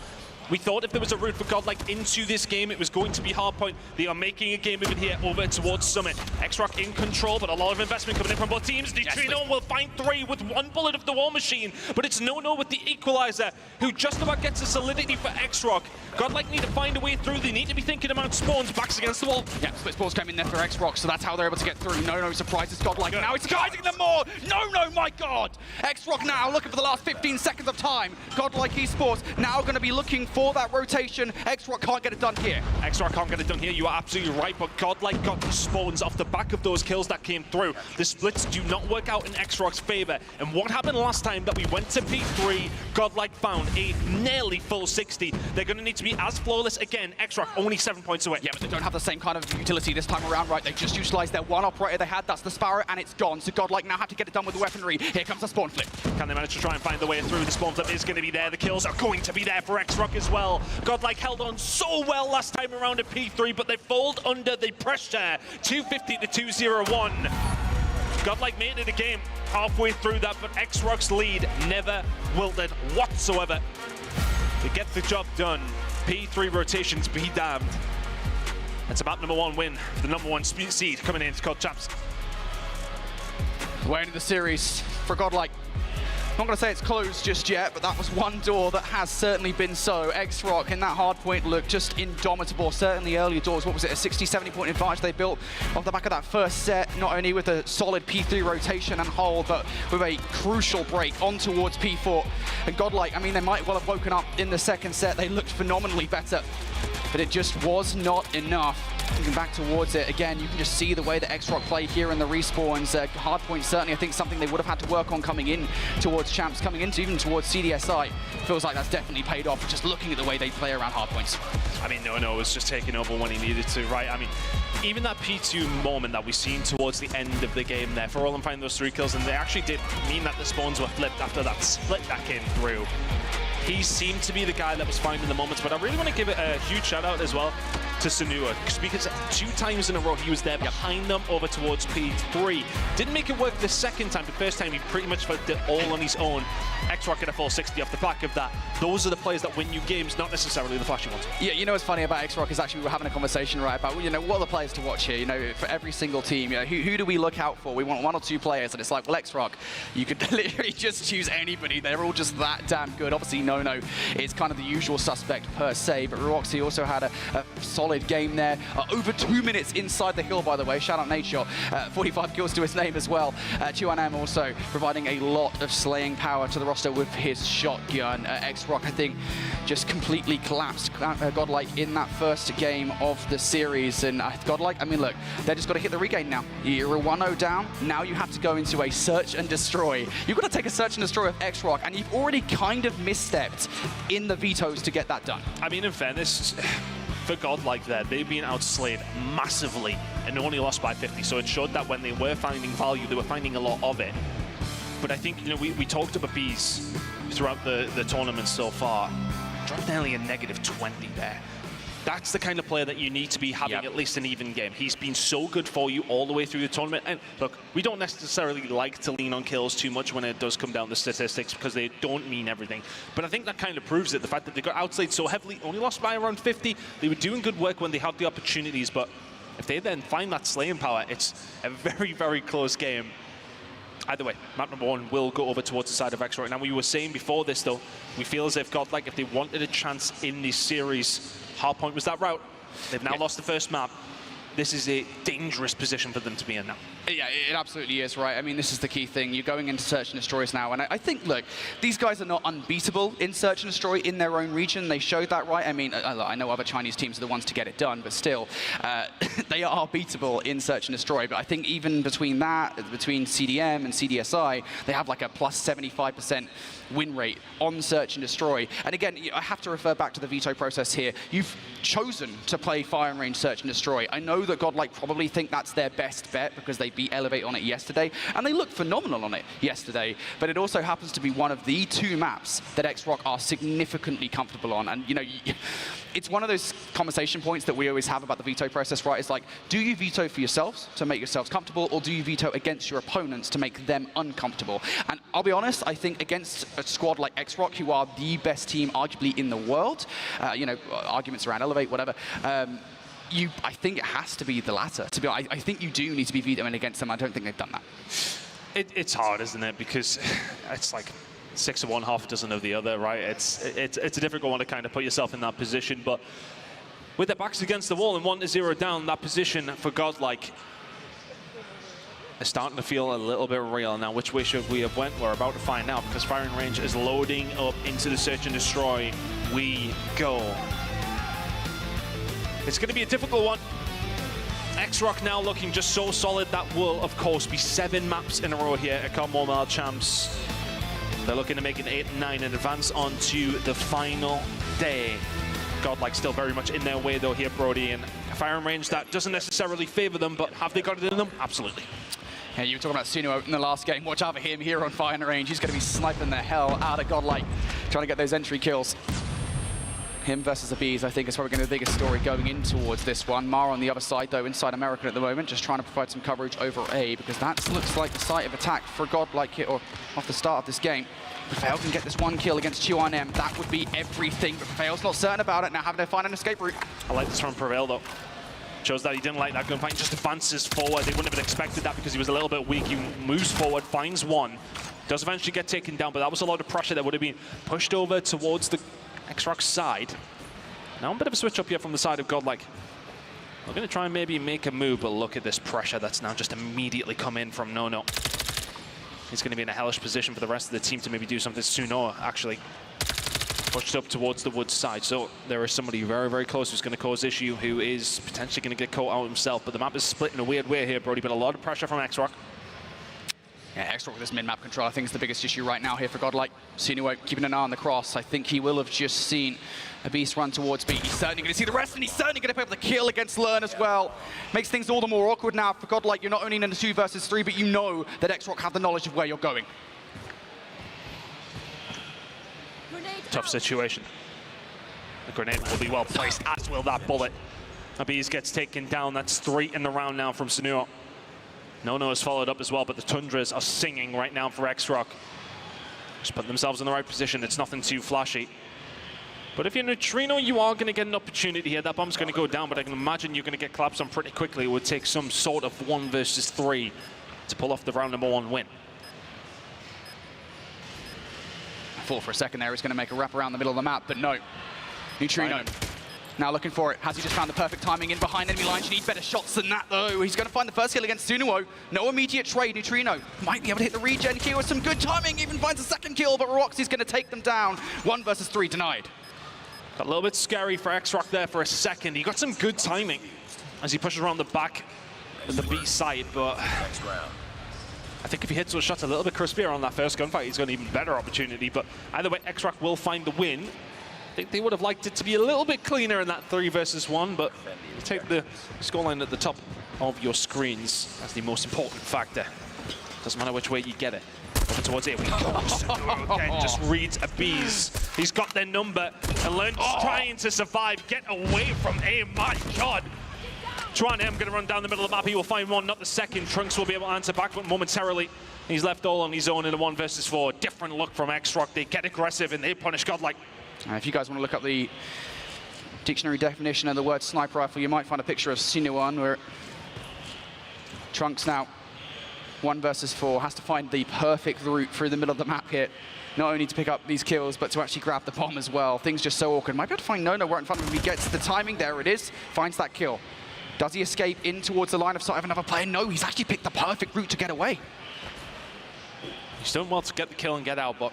We thought if there was a route for Godlike into this game, it was going to be Hardpoint. They are making a game of it here over towards Summit. X-Rock in control, but a lot of investment coming in from both teams. Neutrino will find 3 with 1 bullet of the War Machine, but it's no-no with the Equalizer, who just about gets a solidity for X-Rock. Godlike need to find a way through. They need to be thinking about spawns. Backs against the wall. Yeah, split spawns came in there for X-Rock, so that's how they're able to get through. No surprises, Godlike. Now he's guiding them more. No, my God. X-Rock now looking for the last 15 seconds of time. Godlike Esports now going to be looking for that rotation. X-Rock can't get it done here. X-Rock can't get it done here. You are absolutely right, but Godlike got the spawns off the back of those kills that came through. The splits do not work out in X-Rock's favor. And what happened last time that we went to P3, Godlike found a nearly full 60. They're going to need to be as flawless again. X-Rock only 7 points away. Yeah, but they don't have the same kind of utility this time around, right? They just utilized their one operator they had. That's the Sparrow, and it's gone. So Godlike now have to get it done with the weaponry. Here comes the spawn flip. Can they manage to try and find the way through? The spawn flip is going to be there. The kills are going to be there for X-Rock as well. Godlike held on so well last time around at P3, but they fold under the pressure. 250 to 201. Godlike made it a game halfway through that, but X-Rock's lead never wilted whatsoever. They get the job done. P3 rotations be damned. It's about #1 win for the #1 seed coming in. It's called Chaps. Way into the series for Godlike. I'm not going to say it's closed just yet, but that was one door that has certainly been so. X-Rock in that hardpoint look just indomitable. Certainly earlier doors, what was it, a 60-70 point advantage they built off the back of that first set, not only with a solid P3 rotation and hold, but with a crucial break on towards P4. And Godlike, I mean, they might well have woken up in the second set. They looked phenomenally better, but it just was not enough. Looking back towards it again, you can just see the way that X-Rock play here in the respawns. Hardpoint certainly, I think, something they would have had to work on coming in towards Champs, coming into even towards CDSI. Feels like that's definitely paid off, just looking at the way they play around hardpoints. I mean, no was just taking over when he needed to, right? I mean, even that P2 moment that we seen towards the end of the game there, for all and finding those 3 kills, and they actually did mean that the spawns were flipped after that split that came through. He seemed to be the guy that was finding the moments, but I really want to give it a huge shout out as well to Sanua, because 2 times in a row he was there behind them over towards P3. Didn't make it work the second time. The first time he pretty much flipped it all on his own. X-Rock get a full 60 off the back of that. Those are the players that win you games, not necessarily the flashy ones. Yeah, you know what's funny about X-Rock is actually we were having a conversation, right, about, you know, what are the players to watch here? You know, for every single team, you know, who do we look out for? We want 1 or 2 players, and it's like, well, X-Rock, you could literally just choose anybody. They're all just that damn good. Obviously, No is kind of the usual suspect per se, but Roxy also had a solid game there. Over 2 minutes inside the hill, by the way. Shout out Nate Shot. 45 kills to his name as well. Chuanam also providing a lot of slaying power to the roster with his shotgun. X-Rock, I think, just completely collapsed Godlike in that first game of the series. And Godlike, I mean, look, they just got to hit the regain now. You're a 1-0 down. Now you have to go into a search and destroy. You've got to take a search and destroy of X-Rock, and you've already kind of misstepped in the vetoes to get that done. I mean, in fairness, for Godlike there, they've been outslayed massively and only lost by 50, so it showed that when they were finding value, they were finding a lot of it. But I think, you know, we talked about Bees throughout the tournament so far. Dropped nearly a -20 there. That's the kind of player that you need to be having at least an even game. He's been so good for you all the way through the tournament. And look, we don't necessarily like to lean on kills too much when it does come down to statistics because they don't mean everything. But I think that kind of proves it. The fact that they got outplayed so heavily, only lost by around 50. They were doing good work when they had the opportunities, but if they then find that slaying power, it's a very, very close game. Either way, map number 1 will go over towards the side of X-Rock. Now, we were saying before this, though, we feel as if Godlike, if they wanted a chance in this series, Hardpoint was that route. They've now lost the first map. This is a dangerous position for them to be in now. Yeah, it absolutely is, right? I mean, this is the key thing. You're going into Search and Destroys now, and I think, look, these guys are not unbeatable in Search and Destroy in their own region. They showed that, right? I mean, I know other Chinese teams are the ones to get it done, but still, they are beatable in Search and Destroy. But I think even between that, between CDM and CDSI, they have like a plus 75% win rate on Search and Destroy. And again, I have to refer back to the veto process here. You've chosen to play Fire and Range Search and Destroy. I know that Godlike probably think that's their best bet because they beat Elevate on it yesterday, and they looked phenomenal on it yesterday, but it also happens to be one of the 2 maps that X-Rock are significantly comfortable on. And, you know, it's one of those conversation points that we always have about the veto process, right? It's like, do you veto for yourselves to make yourselves comfortable, or do you veto against your opponents to make them uncomfortable? And I'll be honest, I think against a squad like X-Rock, who are the best team arguably in the world, you know, arguments around Elevate, whatever, I think it has to be the latter. To be honest, I think you do need to be vetoing against them. I don't think they've done that. It's hard, isn't it? Because it's like 6 of one, half a dozen of the other, right? It's a difficult one to kind of put yourself in that position. But with their backs against the wall and 1-0 down, that position for Godlike is starting to feel a little bit real. Now, which way should we have went? We're about to find out, because Firing Range is loading up into the Search and Destroy. We go. It's going to be a difficult one. X-Rock now looking just so solid. That will, of course, be 7 maps in a row here at Commonwealth Champs. They're looking to make an 8 and 9 and advance on to the final day. Godlike still very much in their way, though, here, Brody. And Firing Range, that doesn't necessarily favor them, but have they got it in them? Absolutely. Yeah, you were talking about Sunuo in the last game. Watch out for him here on Fire and Range. He's going to be sniping the hell out of Godlike, trying to get those entry kills. Him versus the Bees, I think, is probably going to be the biggest story going in towards this one. Mara on the other side, though, inside American at the moment, just trying to provide some coverage over A, because that looks like the site of attack for Godlike here, or off the start of this game. If Fail can get this 1 kill against Chuan-M, that would be everything, but Fail's not certain about it, now having to find an escape route. I like this from Prevail, though. Shows that he didn't like that gunfight, he just advances forward. They wouldn't have expected that because he was a little bit weak. He moves forward, finds one, does eventually get taken down, but that was a lot of pressure that would have been pushed over towards the X-Rock side. Now a bit of a switch up here from the side of Godlike. We're going to try and maybe make a move, but look at this pressure that's now just immediately come in from Nono. He's going to be in a hellish position for the rest of the team to maybe do something. Sunoa actually pushed up towards the woods side. So there is somebody very, very close who's going to cause issue, who is potentially going to get caught out himself. But the map is split in a weird way here, Brody, but a lot of pressure from X-Rock. Yeah, X-Rock with this mid-map control, I think, is the biggest issue right now here for Godlike. Sinuo keeping an eye on the cross. I think he will have just seen a Beast run towards B. He's certainly going to see the rest, and he's certainly going to be able to kill against Learn as well. Makes things all the more awkward now for Godlike. You're not only in a 2 versus 3, but you know that X-Rock have the knowledge of where you're going. Tough situation. The grenade will be well placed, as will that bullet. Abiz gets taken down. That's 3 in the round now from Sunuo. Nono has followed up as well, but the Tundras are singing right now for X-Rock. Just put themselves in the right position. It's nothing too flashy. But if you're Neutrino, you are going to get an opportunity here. That bomb's going to go down, but I can imagine you're going to get collapsed on pretty quickly. It would take some sort of 1 versus 3 to pull off the round number 1 win. I thought for a second there he's going to make a wrap around the middle of the map, but no. Neutrino. Now looking for it. Has he just found the perfect timing in behind enemy lines? You need better shots than that, though. He's going to find the first kill against Sunuo. No immediate trade. Neutrino might be able to hit the regen kill with some good timing. Even finds a second kill, but Roxy's going to take them down. 1 versus 3 denied. Got a little bit scary for X-Rock there for a second. He got some good timing as he pushes around the back of the B side, but I think if he hits those shots a little bit crispier on that first gunfight, he's got an even better opportunity. But either way, X-Rock will find the win. I think they would have liked it to be a little bit cleaner in that 3 versus 1, but you take the scoreline at the top of your screens as the most important factor. Doesn't matter which way you get it. Coming towards it. Again, just reads a bees. He's got their number and learns trying to survive. Get away from him, my God. Tron M going to run down the middle of the map. He will find one, not the second. Trunks will be able to answer back, but momentarily he's left all on his own in a 1 versus 4. Different look from X-Rock. They get aggressive and they punish Godlike. If you guys want to look up the dictionary definition of the word sniper rifle, you might find a picture of Sinuan where Trunks now 1 versus 4 has to find the perfect route through the middle of the map here. Not only to pick up these kills, but to actually grab the bomb as well. Things just so awkward. Might be able to find Nono right in front of him. He gets the timing. There it is. Finds that kill. Does he escape in towards the line of sight of another player? No, he's actually picked the perfect route to get away. He's done well to get the kill and get out, but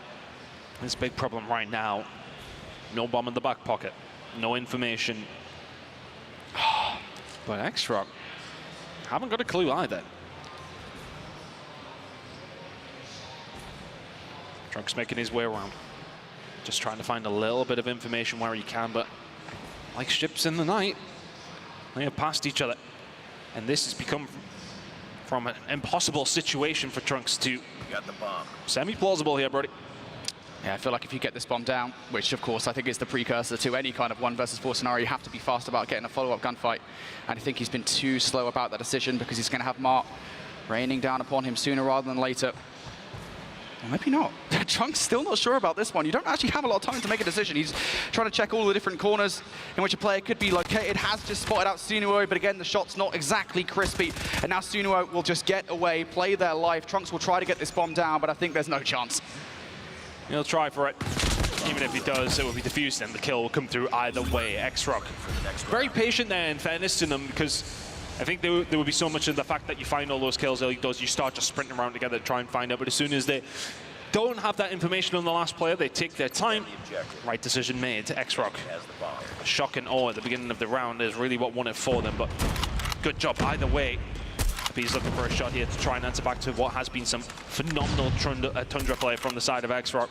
there's a big problem right now. No bomb in the back pocket. No information. But X-Rock haven't got a clue either. Trunks making his way around. Just trying to find a little bit of information where he can, but like ships in the night, they have passed each other. And this has become from an impossible situation for Trunks to semi-plausible here, Brody. Yeah, I feel like if you get this bomb down, which of course I think is the precursor to any kind of 1 versus 4 scenario, you have to be fast about getting a follow-up gunfight. And I think he's been too slow about that decision because he's going to have Mark raining down upon him sooner rather than later. Or maybe not. Trunks still not sure about this one. You don't actually have a lot of time to make a decision. He's trying to check all the different corners in which a player could be located. Has just spotted out Sunuo, but again, the shot's not exactly crispy. And now Sunuo will just get away, play their life. Trunks will try to get this bomb down, but I think there's no chance. He'll try for it. Even if he does, it will be diffused and the kill will come through either way. X-Rock very patient there, in fairness to them, because I think there would be so much of the fact that you find all those kills early does, you start just sprinting around together to try and find out. But as soon as they don't have that information on the last player, they take their time. Right decision made. X-Rock. Shock and awe at the beginning of the round is really what won it for them, but good job either way. He's looking for a shot here to try and answer back to what has been some phenomenal Tundra play from the side of X-Rock.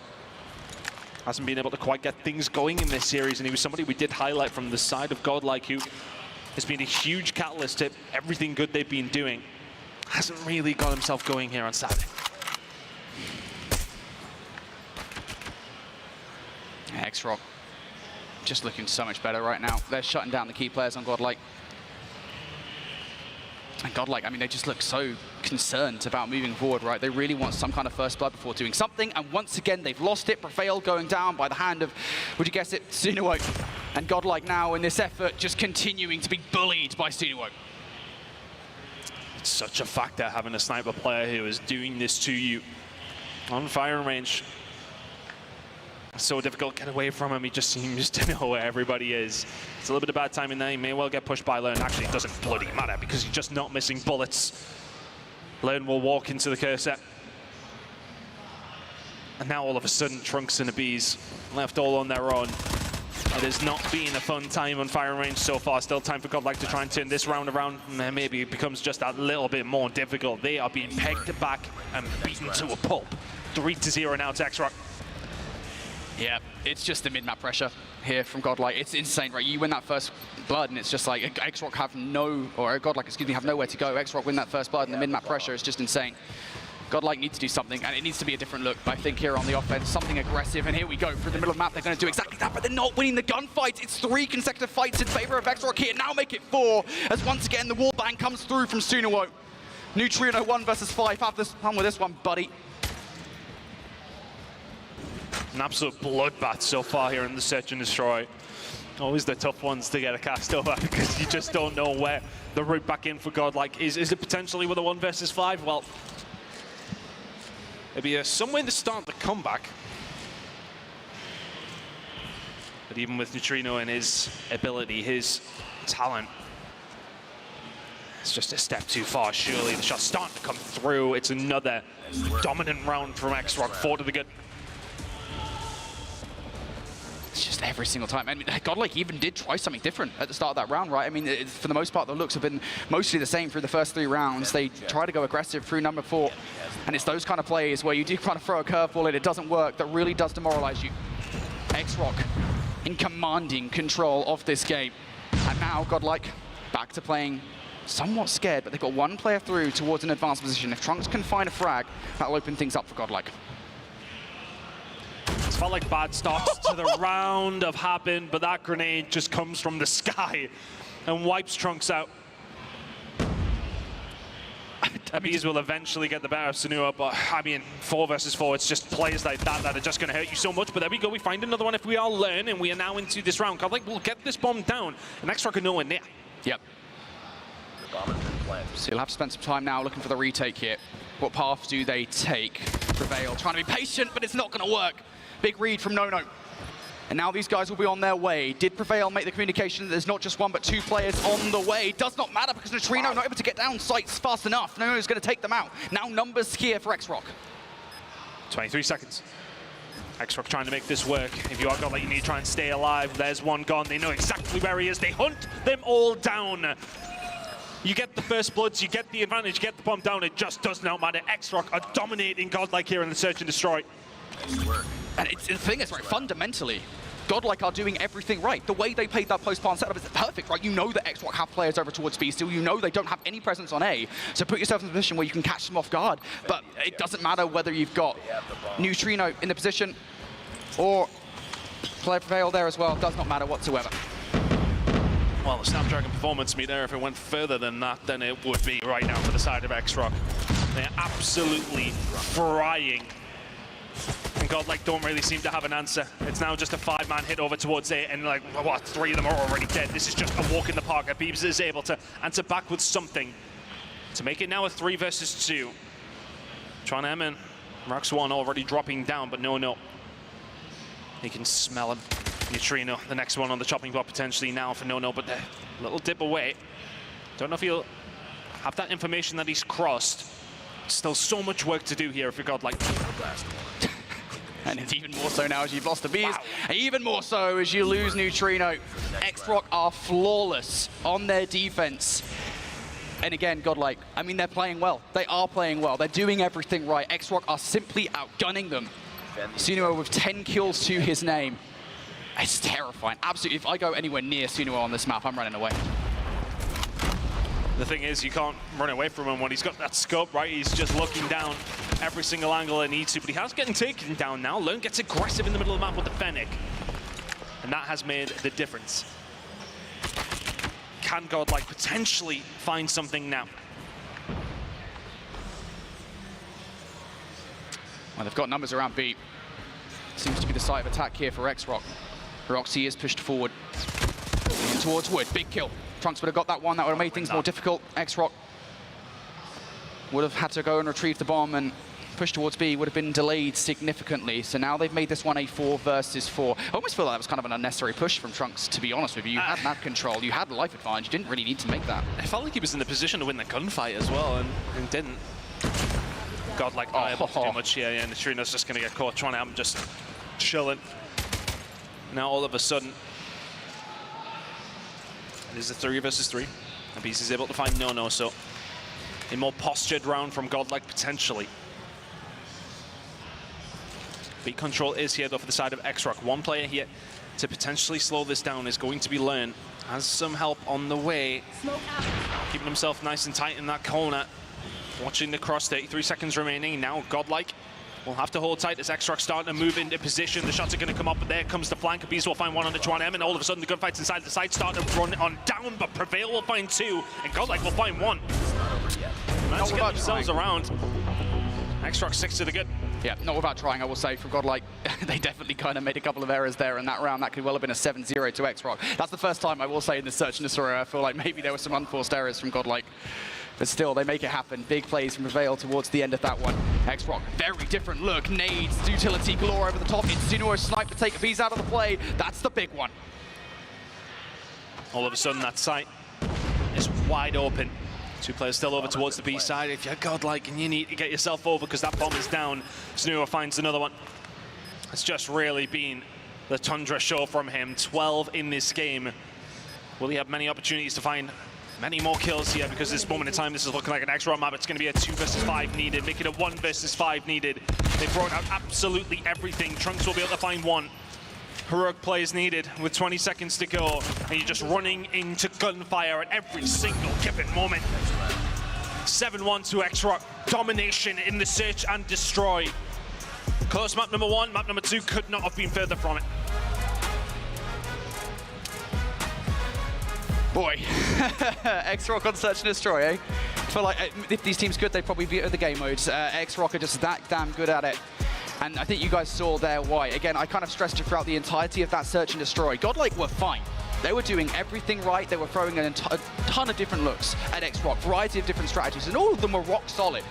Hasn't been able to quite get things going in this series, and he was somebody we did highlight from the side of Godlike, who has been a huge catalyst to everything good they've been doing. Hasn't really got himself going here on Saturday. X-Rock just looking so much better right now. They're shutting down the key players on Godlike. And Godlike, I mean, they just look so concerned about moving forward, right? They really want some kind of first blood before doing something. And once again, they've lost it. Prevail going down by the hand of, would you guess it, Sunuo. And Godlike now in this effort just continuing to be bullied by Sunuo. It's such a factor having a sniper player who is doing this to you on firing range. It's so difficult to get away from him. He just seems to know where everybody is. It's a little bit of bad timing there. He may well get pushed by Learn. Actually, it doesn't bloody matter because he's just not missing bullets. Learn will walk into the cursor. And now all of a sudden, Trunks and the Bees left all on their own. It has not been a fun time on firing range so far. Still time for Godlike to try and turn this round around. And maybe it becomes just a little bit more difficult. They are being pegged back and beaten to a pulp. 3-0 now to X-Rock. Yeah, it's just the mid-map pressure here from Godlike. It's insane, right? You win that first blood, and it's just like X-Rock have no, or Godlike, excuse me, have nowhere to go. X-Rock win that first blood, and the mid-map pressure is just insane. Godlike needs to do something, and it needs to be a different look, I think, here on the offense. Something aggressive, and here we go. Through the middle of the map, they're going to do exactly that, but they're not winning the gunfight. It's 3 consecutive fights in favor of X-Rock here. Now make it 4, as once again, the wall bang comes through from Sunuo. Neutrino 1 versus 5. Have this fun with this one, buddy. An absolute bloodbath so far here in the Search and Destroy. Always the tough ones to get a cast over because you just don't know where the route back in for Godlike is. Is it potentially with a 1 versus 5? Well, it'd be some way to start the comeback. But even with Neutrino and his ability, his talent, it's just a step too far, surely. The shot's starting to come through. It's another dominant round from X-Rock, 4 to the good. It's just every single time. I mean, Godlike even did try something different at the start of that round, right? I mean, for the most part, the looks have been mostly the same through the first 3 rounds. They try to go aggressive through number 4, and it's those kind of plays where you do kind of throw a curveball and it doesn't work that really does demoralize you. X-Rock in commanding control of this game. And now Godlike back to playing somewhat scared, but they've got one player through towards an advanced position. If Trunks can find a frag, that'll open things up for Godlike. It's felt like bad starts to the round have happened, but that grenade just comes from the sky and wipes Trunks out. Bees will eventually get the better of Sunua, but I mean, 4 versus 4, it's just players like that that are just going to hurt you so much. But there we go, we find another one if we all learn, and we are now into this round. Godlike will get this bomb down, and X-Rock are nowhere near. Yep. So you'll have to spend some time now looking for the retake here. What path do they take? Prevail, trying to be patient, but it's not going to work. Big read from Nono. And now these guys will be on their way. Did Prevail make the communication that there's not just 1 but 2 players on the way? Does not matter because Neutrino not able to get down sites fast enough. Nono's going to take them out. Now numbers here for X-Rock. 23 seconds. X-Rock trying to make this work. If you are Godlike, you need to try and stay alive. There's one gone. They know exactly where he is. They hunt them all down. You get the first bloods, you get the advantage, you get the bomb down. It just does not matter. X-Rock are dominating Godlike here in the search and destroy. And the thing is, right, fundamentally, Godlike are doing everything right. The way they played that post-plan setup is perfect, right? You know that X-Rock have players over towards B still. You know they don't have any presence on A. So put yourself in a position where you can catch them off guard. But it doesn't matter whether you've got Neutrino in the position or player Prevail there as well. It does not matter whatsoever. Well, the Snapdragon performance meter, if it went further than that, then it would be right now for the side of X-Rock. They're absolutely frying. And Godlike don't really seem to have an answer. It's now just a 5-man hit over towards A, and like, what, 3 of them are already dead. This is just a walk in the park. Abibs is able to answer back with something to make it now a 3 versus 2. Tron M and Rox1 already dropping down, but no. He can smell him. Neutrino, the next one on the chopping block potentially now for No, but a little dip away. Don't know if he'll have that information that he's crossed. Still so much work to do here if you're Godlike. And it's even more so now as you've lost the Bees. Wow. Even more so as you lose Neutrino. X-Rock are flawless on their defense. And again, Godlike, I mean, they're playing well. They are playing well. They're doing everything right. X-Rock are simply outgunning them. Sunua with 10 kills to his name. It's terrifying. Absolutely. If I go anywhere near Sunua on this map, I'm running away. The thing is, you can't run away from him when he's got that scope, right? He's just looking down every single angle he needs to, but he has getting taken down now. Lone gets aggressive in the middle of the map with the Fennec, and that has made the difference. Can Godlike potentially find something now? Well, they've got numbers around B. Seems to be the site of attack here for X-Rock. Roxy is pushed forward towards Wood. Big kill. Trunks would have got that one. That would have made things more difficult. X-Rock would have had to go and retrieve the bomb, and push towards B would have been delayed significantly. So now they've made this one a 4 versus 4. I almost feel like that was kind of an unnecessary push from Trunks, to be honest with you. You had map control, you had life advantage, you didn't really need to make that. I felt like he was in the position to win the gunfight as well, and didn't. Godlike not able to do much here, and Neutrino's just going to get caught trying to just chilling. Now all of a sudden, it is a 3 versus 3. And Beast is able to find No, so a more postured round from Godlike potentially. Beat control is here though for the side of X-Rock. One player here to potentially slow this down is going to be Learn. Has some help on the way. Keeping himself nice and tight in that corner. Watching the cross, 33 seconds remaining. Now Godlike will have to hold tight as X-Rock starting to move into position. The shots are going to come up, but there comes the flank. Beast will find one on the Chuan M, and all of a sudden the gunfight's inside the site start to run on down, but Prevail will find 2, and Godlike will find 1. Let's get themselves around. X-Rock 6 to the good. Yeah, not without trying, I will say, for Godlike. They definitely kind of made a couple of errors there in that round. That could well have been a 7-0 to X-Rock. That's the first time, I will say, in the search and destroy, I feel like maybe there were some unforced errors from Godlike. But still, they make it happen. Big plays from Prevail towards the end of that one. X-Rock, very different look. Nades, utility galore over the top. It's Sunuo's snipe to take Bees out of the play. That's the big one. All of a sudden, that site is wide open. 2 players still over towards the B side. If you're Godlike and you need to get yourself over because that bomb is down, Sunuo finds another one. It's just really been the Tundra show from him. 12 in this game. Will he have many opportunities to find many more kills here, because this moment in time, this is looking like an X-Rock map. It's going to be a 2 versus 5 needed, make it a 1 versus 5 needed. They brought out absolutely everything. Trunks will be able to find 1. Heroic plays needed with 20 seconds to go, and you're just running into gunfire at every single given moment. 7-1 to X-Rock. Domination in the search and destroy. Close map number 1, map number 2 could not have been further from it. Boy, X-Rock on Search and Destroy, eh? I feel like if these teams could, they'd probably be at the game modes. X-Rock are just that damn good at it. And I think you guys saw there why. Again, I kind of stressed it throughout the entirety of that Search and Destroy. Godlike were fine. They were doing everything right. They were throwing a ton of different looks at X-Rock, variety of different strategies, and all of them were rock solid.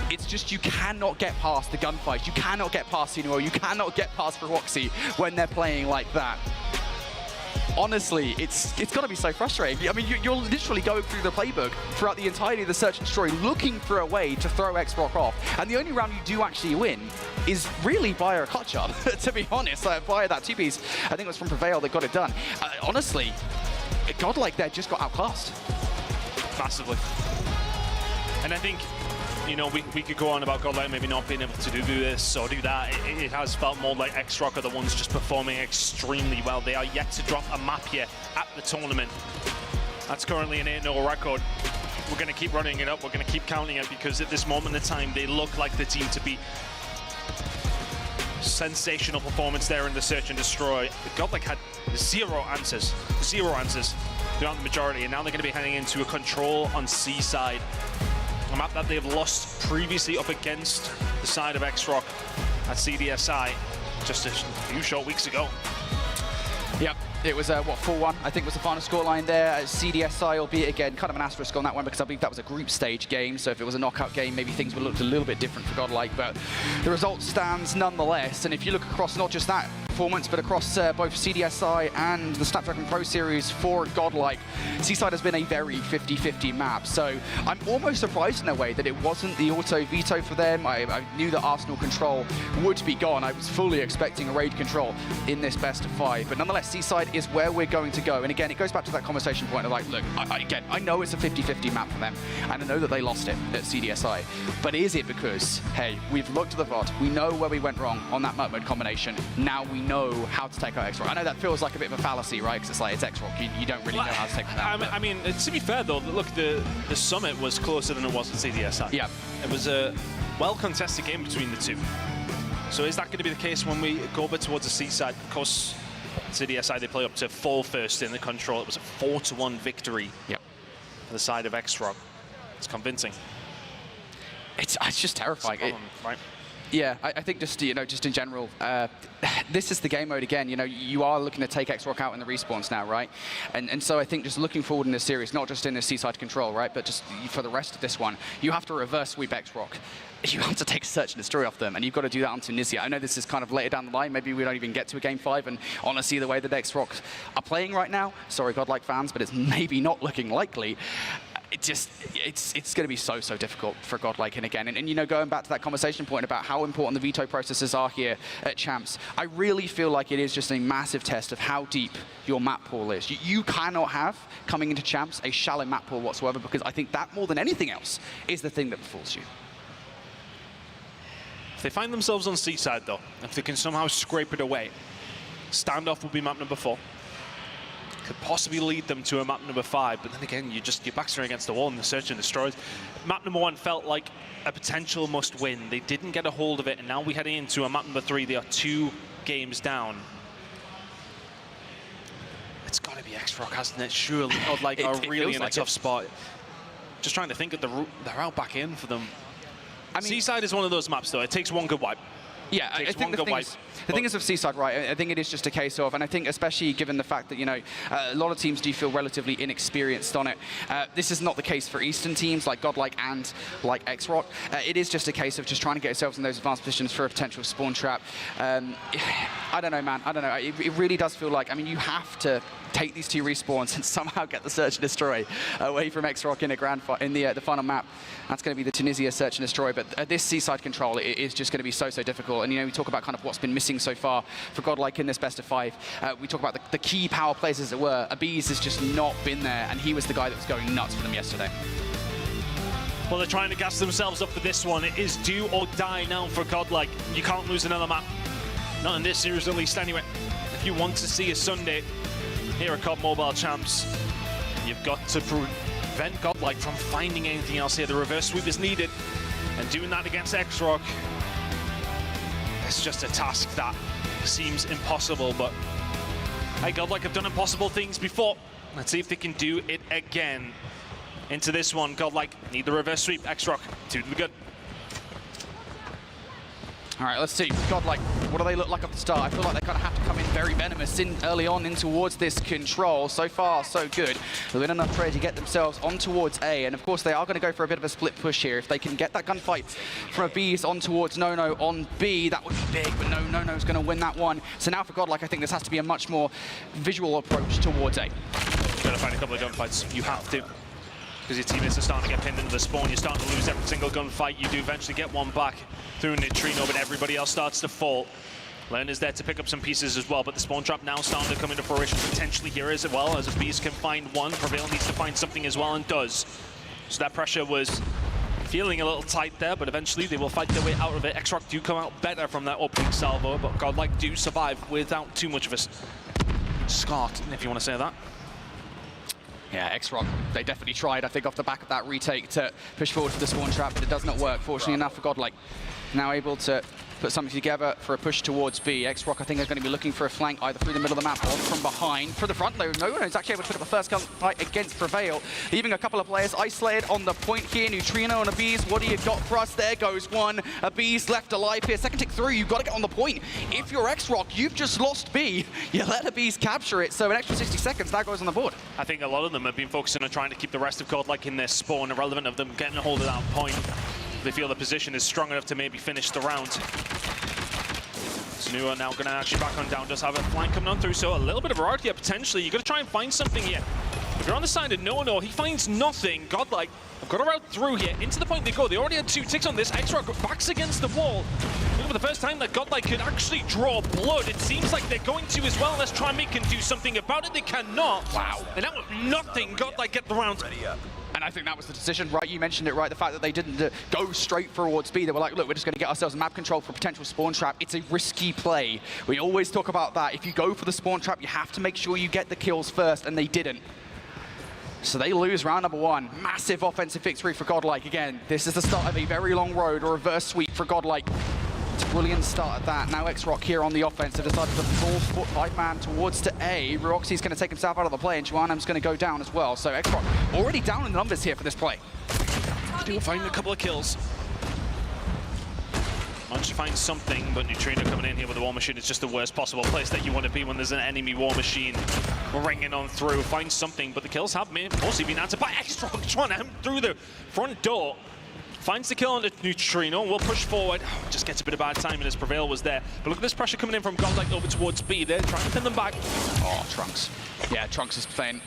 It's just you cannot get past the gunfights. You cannot get past Sinuo. You cannot get past Roxy when they're playing like that. Honestly, it's got to be so frustrating. I mean, you're literally going through the playbook throughout the entirety of the Search and Destroy, looking for a way to throw X-Rock off. And the only round you do actually win is really via a clutch up, to be honest, via that two-piece. I think it was from Prevail that got it done. Honestly, Godlike there just got outclassed. Massively. And I think, you know, we could go on about Godlike maybe not being able to do this or do that. It has felt more like X-Rock are the ones just performing extremely well. They are yet to drop a map here at the tournament. That's currently an 8-0 record. We're going to keep running it up. We're going to keep counting it because at this moment in time, they look like the team to be sensational performance there in the Search and Destroy. Godlike had zero answers throughout the majority, and now they're going to be heading into a control on Seaside. A map that they've lost previously up against the side of X-Rock at CDSI just a few short weeks ago. Yep, it was, what, 4-1, I think was the final scoreline there at CDSI, albeit again, kind of an asterisk on that one because I believe that was a group stage game, so if it was a knockout game, maybe things would have looked a little bit different for Godlike, but the result stands nonetheless, and if you look across not just that performance, but across both CDSI and the Snapdragon Pro Series for Godlike, Seaside has been a very 50-50 map, so I'm almost surprised in a way that it wasn't the auto veto for them. I knew that Arsenal control would be gone. I was fully expecting a raid control in this best of 5, but nonetheless, Seaside is where we're going to go, and again, it goes back to that conversation point of like, look, I know it's a 50-50 map for them, and I know that they lost it at CDSI, but is it because, hey, we've looked at the VOD, we know where we went wrong on that map mode combination, now we know how to take out X-Rock. I know that feels like a bit of a fallacy, right? Because it's like, it's X-Rock. You don't really know how to take them out. I mean, to be fair, though, look, the Summit was closer than it was at CDSI. Yeah. It was a well-contested game between the two. So is that going to be the case when we go over towards the Seaside? Of course, CDSI, they play up to 4 first in the control. It was a 4-1 victory for the side of X-Rock. It's convincing. It's just terrifying. Right? Yeah, I think just, you know, just in general, this is the game mode again. You know, you are looking to take X-Rock out in the respawns now, right? And so I think just looking forward in this series, not just in the Seaside control, right, but just for the rest of this one, you have to reverse sweep X-Rock. You have to take a Search and Destroy off them, and you've got to do that on Tunisia. I know this is kind of later down the line. Maybe we don't even get to a Game 5, and honestly, the way that X-Rock are playing right now, sorry, Godlike fans, but it's maybe not looking likely. It's going to be so difficult for Godlike. And again, and you know, going back to that conversation point about how important the veto processes are here at Champs, I really feel like it is just a massive test of how deep your map pool is. You cannot have, coming into Champs, a shallow map pool whatsoever, because I think that, more than anything else, is the thing that befalls you. If they find themselves on Seaside, though, if they can somehow scrape it away, standoff will be map number 4. Could possibly lead them to a map number 5, but then again, your backs are against the wall and the Search and Destroys. Map number 1 felt like a potential must-win. They didn't get a hold of it, and now we're heading into a map number 3. They are 2 games down. It's got to be X-Rock, hasn't it? Surely, Godlike are really in a tough spot. Just trying to think of the route back in for them. I mean, Seaside is one of those maps, though. It takes one good wipe. Yeah, I think the thing is with Seaside, right, I think it is just a case of, and I think especially given the fact that, you know, a lot of teams do feel relatively inexperienced on it. This is not the case for Eastern teams like Godlike and like X-Rock. It is just a case of just trying to get yourselves in those advanced positions for a potential spawn trap. I don't know, man. I don't know. It really does feel like, I mean, you have to take these 2 respawns and somehow get the Search and Destroy away from X-Rock in the final map. That's going to be the Tunisia Search and Destroy. But this Seaside control, it is just going to be so difficult. And, you know, we talk about kind of what's been missing so far for Godlike in this best of 5. We talk about the key power plays, as it were. Abiz has just not been there, and he was the guy that was going nuts for them yesterday. Well, they're trying to gas themselves up for this one. It is do or die now for Godlike. You can't lose another map. Not in this series, at least, anyway. if you want to see a Sunday here at COD Mobile Champs, you've got to prevent Godlike from finding anything else here. The reverse sweep is needed, and doing that against X-Rock, it's just a task that seems impossible, but hey, Godlike have done impossible things before. Let's see if they can do it again. Into this one, Godlike need the reverse sweep. X-Rock to the good. All right, let's see. Godlike, what do they look like at the start? I feel like they kind of have to come in very venomous early on in towards this control. So far, so good. They've been enough trade to get themselves on towards A, and of course they are going to go for a bit of a split push here. If they can get that gunfight from a B's on towards Nono on B, that would be big, but no, Nono's going to win that one. So now for Godlike, I think this has to be a much more visual approach towards A. Gotta find a couple of gunfights. You have to. Because your teammates are starting to get pinned into the spawn. You're starting to lose every single gunfight. You do eventually get one back through Neutrino, but everybody else starts to fall. Len is there to pick up some pieces as well, but the spawn trap now starting to come into fruition potentially here as well, as Beast can find one. Prevail needs to find something as well, and does. So that pressure was feeling a little tight there, but eventually they will fight their way out of it. X-Rock do come out better from that opening salvo, but Godlike do survive without too much of a scar, if you want to say that. Yeah, X-Rock, they definitely tried, I think, off the back of that retake to push forward for the spawn trap, but it does not work, fortunately enough for Godlike. Now able to put something together for a push towards B. X-Rock, I think, is going to be looking for a flank either through the middle of the map or from behind. For the front, though, no one is actually able to pick up the first fight against Prevail, leaving a couple of players isolated on the point here. Neutrino and a Bees, what do you got for us? There goes one. A Bees left alive here. Second tick through, you've got to get on the point. If you're X-Rock, you've just lost B. You let a Bees capture it, so an extra 60 seconds, that goes on the board. I think a lot of them have been focusing on trying to keep the rest of Godlike in their spawn, irrelevant of them getting a hold of that point. They feel the position is strong enough to maybe finish the round. Snua now going to actually back on down, does have a flank coming on through, so a little bit of variety here potentially. You've got to try and find something here. If you're on the side of Nono, he finds nothing. Godlike have got a route through here. Into the point they go. They already had 2 ticks on this. X-Rock backs against the wall. For the first time that Godlike could actually draw blood. It seems like they're going to as well. Let's try and make and do something about it. They cannot. Wow. And that was nothing. Godlike get the round. And I think that was the decision, right? You mentioned it, right? The fact that they didn't go straight towards B. They were like, look, we're just going to get ourselves map control for potential spawn trap. It's a risky play. We always talk about that. If you go for the spawn trap, you have to make sure you get the kills first, and they didn't. So they lose round number 1. Massive offensive victory for Godlike. Again, this is the start of a very long road, or reverse sweep for Godlike. It's a brilliant start at that. Now X-Rock here on the offense. They've decided to full 5-man towards to A. Roxy's going to take himself out of the play, and Juanam's going to go down as well. So X-Rock already down in the numbers here for this play. Still finding a couple of kills. Managed to find something, but Neutrino coming in here with the War Machine is just the worst possible place that you want to be when there's an enemy War Machine ringing on through. Find something, but the kills have mostly been answered by X-Rock. Juanam through the front door. Finds the kill on the Neutrino, we'll push forward. Just gets a bit of bad timing as Prevail was there. But look at this pressure coming in from Godlike over towards B. They're trying to pin them back. Oh, Trunks. Yeah, Trunks is playing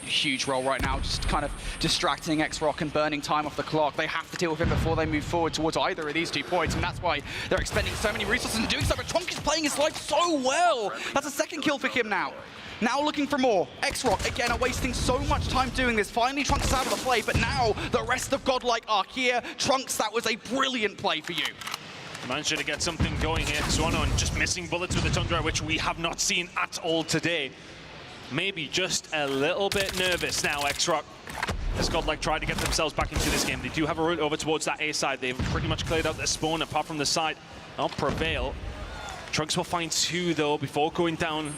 a huge role right now, just kind of distracting X-Rock and burning time off the clock. They have to deal with him before they move forward towards either of these 2 points, and that's why they're expending so many resources and doing so. But Trunks is playing his life so well. That's a 2nd kill for him now. Now looking for more. X-Rock, again, are wasting so much time doing this. Finally, Trunks is out of the play, but now the rest of Godlike are here. Trunks, that was a brilliant play for you. Managed to get something going here. Swanon just missing bullets with the Tundra, which we have not seen at all today. Maybe just a little bit nervous now, X-Rock. As Godlike tried to get themselves back into this game. They do have a route over towards that A side. They've pretty much cleared out their spawn, apart from the side. I'll Prevail. Trunks will find 2, though, before going down.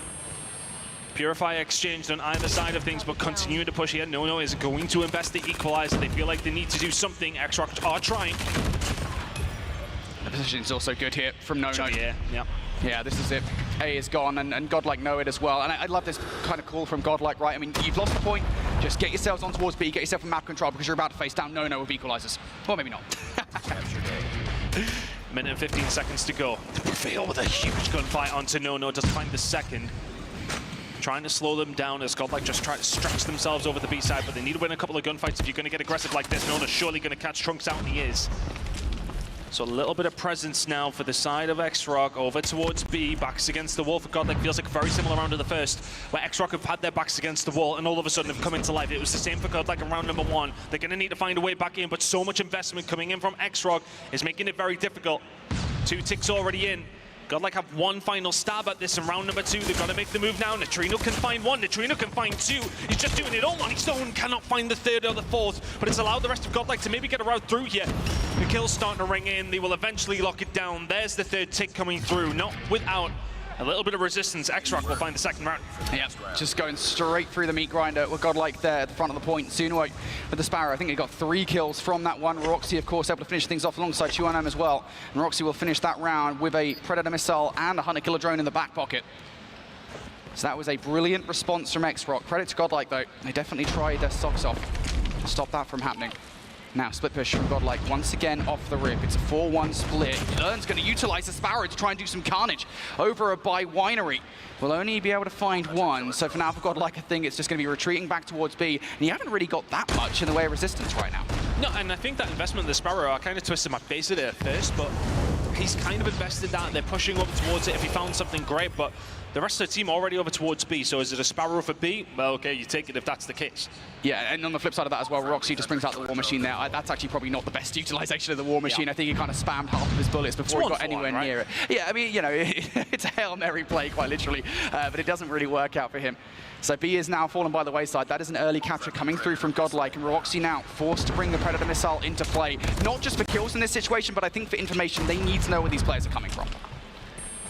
Purify exchanged on either side of things, but continuing to push here. Nono is going to invest the equalizer. They feel like they need to do something. X-Rock are trying. The position is also good here from Nono. Yeah. Yeah, this is it. A is gone, and Godlike know it as well. And I love this kind of call from Godlike, right? I mean, you've lost the point. Just get yourselves on towards B, get yourself a map control, because you're about to face down Nono with equalizers. Or maybe not. Minute and 15 seconds to go. Prevail with a huge gunfight onto Nono. Doesn't find the second. Trying to slow them down as Godlike just try to stretch themselves over the B side, but they need to win a couple of gunfights if you're going to get aggressive like this. Nono's surely going to catch Trunks out, and he is. So a little bit of presence now for the side of X-Rock over towards B. Backs against the wall for Godlike. Feels like a very similar round to the first, where X-Rock have had their backs against the wall and all of a sudden have come into life. It was the same for Godlike in round number 1. They're going to need to find a way back in, but so much investment coming in from X-Rock is making it very difficult. 2 ticks already in. Godlike have one final stab at this in round number 2. They've got to make the move now. Neutrino can find one. Neutrino can find two. He's just doing it all on his own. Cannot find the third or the fourth, but it's allowed the rest of Godlike to maybe get a route through here. The kill's starting to ring in. They will eventually lock it down. There's the third tick coming through. Not without a little bit of resistance. X-Rock will find the second round. Yeah, just going straight through the meat grinder with Godlike there at the front of the point. Sunuo with the Sparrow. I think he got 3 kills from that one. Roxy, of course, able to finish things off alongside Chuanam as well. And Roxy will finish that round with a Predator missile and a Hunter Killer drone in the back pocket. So that was a brilliant response from X-Rock. Credit to Godlike, though. They definitely tried their socks off to stop that from happening. Now, split push from Godlike once again off the rip. It's a 4-1 split. Learn's going to utilize the Sparrow to try and do some carnage over by Winery. Will only be able to find one. So for now, for Godlike, I think it's just going to be retreating back towards B. And you haven't really got that much in the way of resistance right now. No, and I think that investment in the Sparrow, I kind of twisted my face at it at first, but he's kind of invested that. They're pushing over towards it if he found something great, but the rest of the team already over towards B. So is it a Sparrow for B? Well, okay, you take it if that's the case. Yeah, and on the flip side of that as well, Roxy just brings out the War Machine there. That's actually probably not the best utilization of the War Machine. I think he kind of spammed half of his bullets before he got anywhere near it. Yeah, I mean, you know, it's a Hail Mary play, quite literally, but it doesn't really work out for him. So B is now fallen by the wayside. That is an early capture coming through from Godlike, and Roxy now forced to bring the Predator missile into play. Not just for kills in this situation, but I think for information. They need to know where these players are coming from.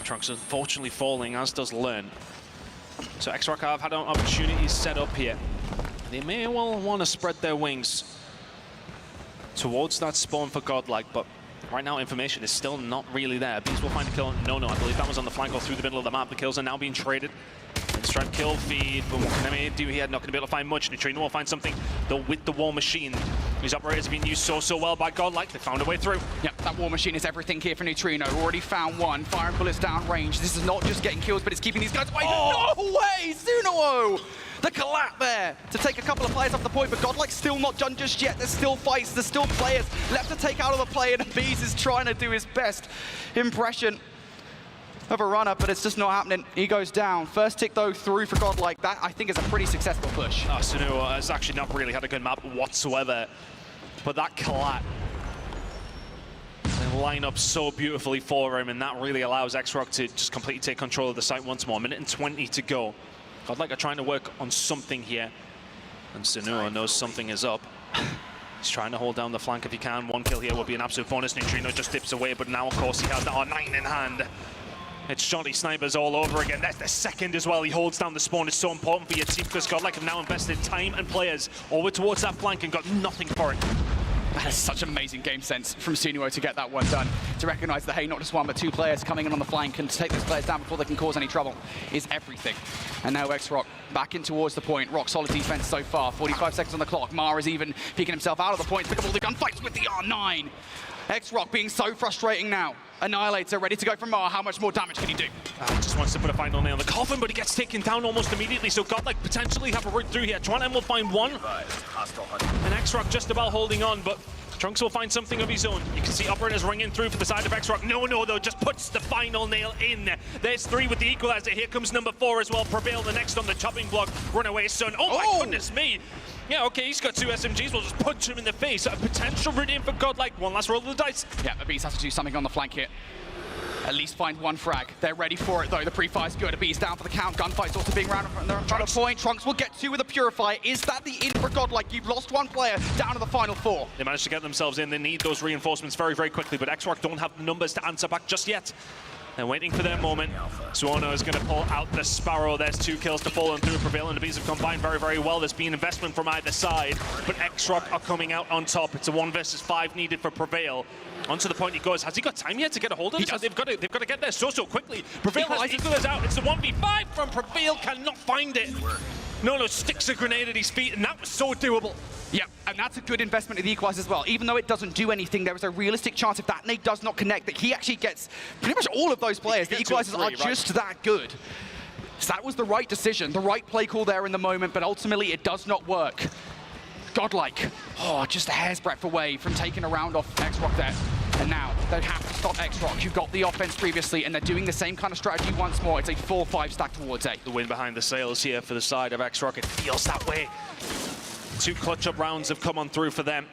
Trunks unfortunately falling, as does Learn. So X-Rock have had opportunities set up here. They may well want to spread their wings towards that spawn for Godlike, but right now information is still not really there. Beast will find a kill. No, I believe that was on the flank or through the middle of the map. The kills are now being traded. Let's try and kill feed, but what can I do here? Not going to be able to find much. Neutrino will find something, though, with the War Machine. These operators have been used so well by Godlike. They found a way through. Yep, that War Machine is everything here for Neutrino. Already found one. Firing bullets down range. This is not just getting kills, but it's keeping these guys away. Oh! No way! Sunuo! The collapse there to take a couple of players off the point, but Godlike's still not done just yet. There's still fights. There's still players left to take out of the play, and Bees is trying to do his best impression of a runner, but it's just not happening. He goes down. First tick, though, through for Godlike. That, I think, is a pretty successful push. Sunuo has actually not really had a good map whatsoever, but that collat, they line up so beautifully for him, and that really allows X-Rock to just completely take control of the site once more. 1:20 to go. Godlike are trying to work on something here, and Sunuo knows something is up. He's trying to hold down the flank if he can. One kill here will be an absolute bonus. Neutrino just dips away, but now, of course, he has the R9 in hand. It's Shoddy Snipers all over again. That's the second as well. He holds down the spawn. It's so important for your team because Godlike have now invested time and players over towards that flank and got nothing for it. That is such amazing game sense from Sunuo to get that one done. To recognize that, hey, not just one, but 2 players coming in on the flank and to take those players down before they can cause any trouble is everything. And now X-Rock back in towards the point. Rock solid defense so far. 45 seconds on the clock. Mara's even peeking himself out of the point. Pick up all the gunfights with the R9. X-Rock being so frustrating now. Annihilator ready to go from Mara. How much more damage can he do? Just wants to put a final nail in the coffin, but he gets taken down almost immediately. So Godlike potentially have a route through here. Chuanam will find one. And X-Rock just about holding on, but Trunks will find something of his own. You can see operators ringing through for the side of X-Rock. No, though, just puts the final nail in. There's 3 with the equalizer. Here comes number 4 as well. Prevail the next on the chopping block. Runaway Sun. Oh my goodness me. Yeah, okay, he's got 2 SMGs. We'll just punch him in the face. A potential route in for Godlike. One last roll of the dice. Yeah, the Beast has to do something on the flank here. At least find one frag. They're ready for it, though. The pre-fire's good. A Beast down for the count. Gunfight's also being rounded from the front of point. Trunks will get 2 with a Purifier. Is that the in for Godlike? You've lost 1 player down to the final 4. They managed to get themselves in. They need those reinforcements very, very quickly, but X-Rock don't have the numbers to answer back just yet. They're waiting for their moment. Suono is going to pull out the Sparrow. There's 2 kills to fall through. Prevail and the Bees have combined very, very well. There's been investment from either side, but X-Rock are coming out on top. It's a 1 versus 5 needed for Prevail. Onto the point he goes. Has he got time yet to get a hold of it? They've got to get there so quickly. Prevail has equalized out. It's the 1v5 from Prevail. Cannot find it. No, sticks a grenade at his feet, and that was so doable. Yeah, and that's a good investment in the equalizer as well. Even though it doesn't do anything, there is a realistic chance if that nade does not connect that he actually gets pretty much all of those players. The equalizers are just that good. So that was the right decision, the right play call there in the moment, but ultimately it does not work. Godlike, just a hair's breadth away from taking a round off X-Rock there. And now they have to stop X-Rock. You've got the offense previously, and they're doing the same kind of strategy once more. It's a 4-5 stack towards A. The wind behind the sails here for the side of X-Rock. It feels that way. 2 clutch-up rounds have come on through for them.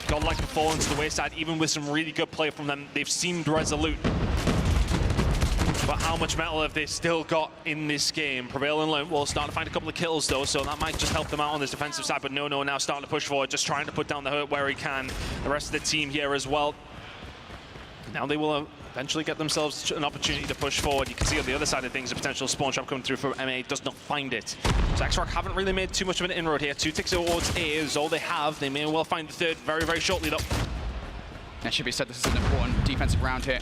Godlike have fallen to the wayside, even with some really good play from them. They've seemed resolute. But how much metal have they still got in this game? Prevail and Lone will start to find a couple of kills though, so that might just help them out on this defensive side. But No now starting to push forward, just trying to put down the hurt where he can. The rest of the team here as well. Now they will eventually get themselves an opportunity to push forward. You can see on the other side of things, a potential spawn trap coming through from MA, does not find it. So X-Rock haven't really made too much of an inroad here. 2 ticks towards A is all they have. They may well find the third very, very shortly though. It should be said this is an important defensive round here.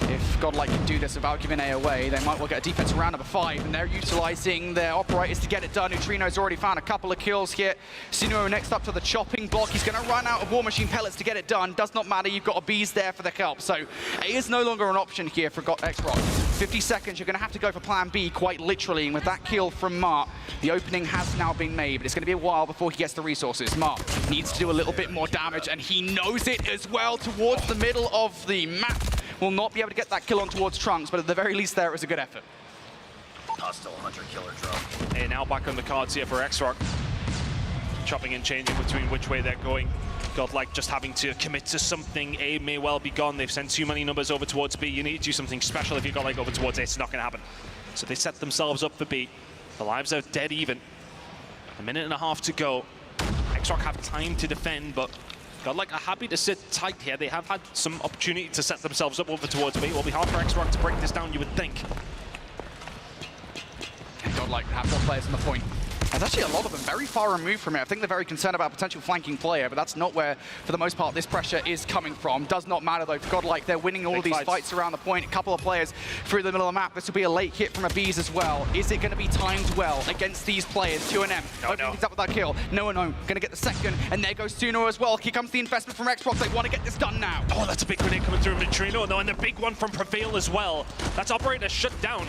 If Godlike can do this without giving A away, they might well get a defensive round number 5, and they're utilizing their operators to get it done. Neutrino's already found a couple of kills here. Sinuo next up to the chopping block. He's going to run out of War Machine pellets to get it done. Does not matter, you've got a Bees there for the help. So A is no longer an option here for X-Rock. 50 seconds, you're going to have to go for plan B, quite literally. And with that kill from Mart, the opening has now been made, but it's going to be a while before he gets the resources. Mart needs to do a little bit more damage, and he knows it as well towards the middle of the map. Will not be able to get that kill on towards Trunks, but at the very least there, it was a good effort. Hostile hunter killer drone. And now back on the cards here for X-Rock. Chopping and changing between which way they're going. Godlike just having to commit to something. A may well be gone. They've sent too many numbers over towards B. You need to do something special if you Godlike over towards A. It's not going to happen. So they set themselves up for B. The lives are dead even. A minute and a half to go. X-Rock have time to defend, but Godlike are happy to sit tight here. They have had some opportunity to set themselves up over towards B. It will be hard for X-Rock to break this down, you would think. Godlike have more players on the point. There's actually a lot of them very far removed from it. I think they're very concerned about potential flanking player, but that's not where, for the most part, this pressure is coming from. Does not matter, though, for Godlike. They're winning all of these fights around the point. A couple of players through the middle of the map. This will be a late hit from a Bees as well. Is it going to be timed well against these players? 2NM opening things up with that kill. No. Going to get the second, and there goes Suno as well. Here comes the investment from Xbox. They want to get this done now. Oh, that's a big grenade coming through from Neutrino, though, and the big one from Prevail as well. That's operator shut down.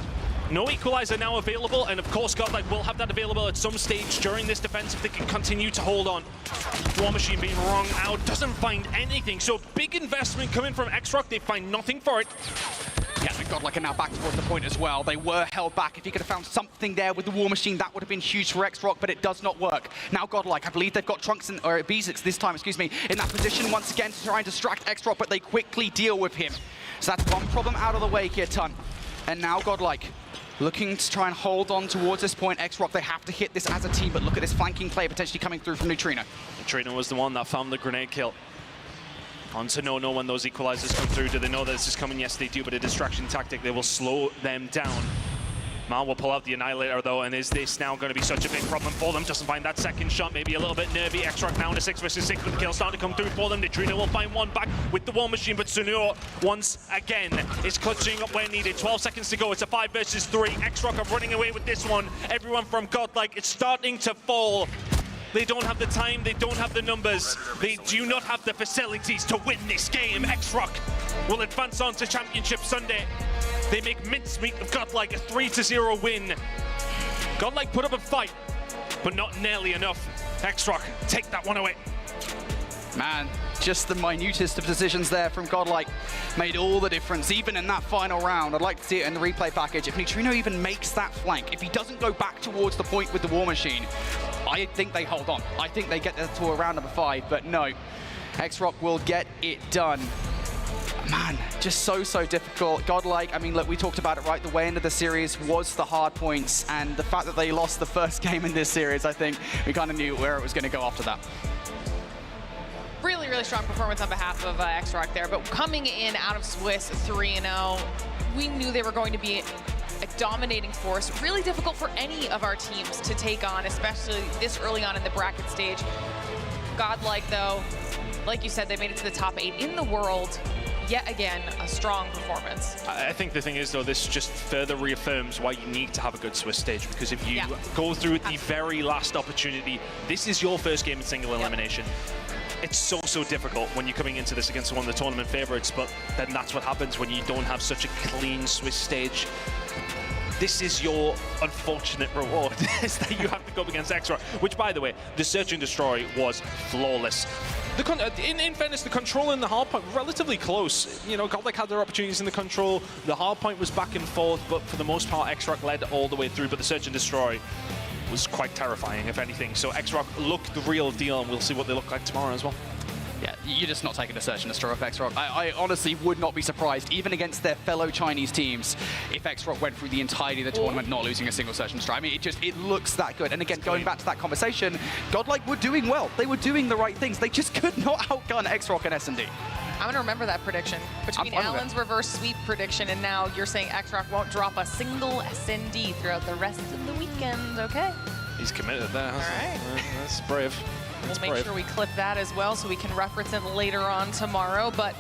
No equalizer now available, and of course Godlike will have that available at some stage during this defense if they can continue to hold on. War Machine being wrung out, doesn't find anything. So big investment coming from X-Rock, they find nothing for it. Yeah, and Godlike are now back towards the point as well. They were held back. If he could have found something there with the War Machine, that would have been huge for X-Rock, but it does not work. Now Godlike, I believe they've got Trunks or B6 this time, excuse me, in that position once again to try and distract X-Rock, but they quickly deal with him. So that's one problem out of the way here, Ton. And now Godlike looking to try and hold on towards this point. X-Rock, they have to hit this as a team, but look at this flanking play potentially coming through from Neutrino. Neutrino was the one that found the grenade kill. On to No when those equalizers come through. Do they know that this is coming? Yes, they do, but a distraction tactic. They will slow them down. Mal will pull out the Annihilator, though, and is this now going to be such a big problem for them? Doesn't find that second shot, maybe a little bit nervy. X-Rock now in a 6 versus 6 with the kill starting to come through for them. Neutrino will find one back with the War Machine, but Sunuo once again is clutching up where needed. 12 seconds to go. It's a 5 versus 3. X-Rock are running away with this one. Everyone from Godlike, it's starting to fall. They don't have the time, they don't have the numbers, they do not have the facilities to win this game. X-Rock will advance on to Championship Sunday. They make mincemeat of Godlike, a 3-0 win. Godlike put up a fight, but not nearly enough. X-Rock take that one away. Man, just the minutest of decisions there from Godlike made all the difference, even in that final round. I'd like to see it in the replay package. If Neutrino even makes that flank, if he doesn't go back towards the point with the War Machine, I think they hold on. I think they get to a round number 5, but no. X-Rock will get it done. Man, just so difficult. Godlike, I mean, look, we talked about it, right? The way into the series was the hard points, and the fact that they lost the first game in this series, I think we kind of knew where it was going to go after that. Really strong performance on behalf of X-Rock there, but coming in out of Swiss 3-0, we knew they were going to be a dominating force. Really difficult for any of our teams to take on, especially this early on in the bracket stage. Godlike, though, like you said, they made it to the top 8 in the world. Yet again, a strong performance. I think the thing is, though, this just further reaffirms why you need to have a good Swiss stage, because if you go through the very last opportunity, this is your first game in single elimination. It's so difficult when you're coming into this against one of the tournament favorites, but then that's what happens when you don't have such a clean Swiss stage. This is your unfortunate reward, is that you have to go up against X-Rock, which, by the way, the Search and Destroy was flawless. In fairness, the control and the hard point were relatively close. You know, Godlike had their opportunities in the control. The hard point was back and forth, but for the most part, X-Rock led all the way through, but the Search and Destroy was quite terrifying, if anything. So X-Rock looked the real deal, and we'll see what they look like tomorrow as well. Yeah, you're just not taking a search and destroy of X-Rock. I honestly would not be surprised, even against their fellow Chinese teams, if X-Rock went through the entirety of the tournament not losing a single search and destroy. I mean, it looks that good. And again, going back to that conversation, Godlike were doing well. They were doing the right things. They just could not outgun X-Rock and S&D. I'm going to remember that prediction. Between Alan's reverse sweep prediction and now you're saying X-Rock won't drop a single SND throughout the rest of the weekend, okay? He's committed there, hasn't All right. he? That's brave. We'll make sure we clip that as well so we can reference it later on tomorrow. But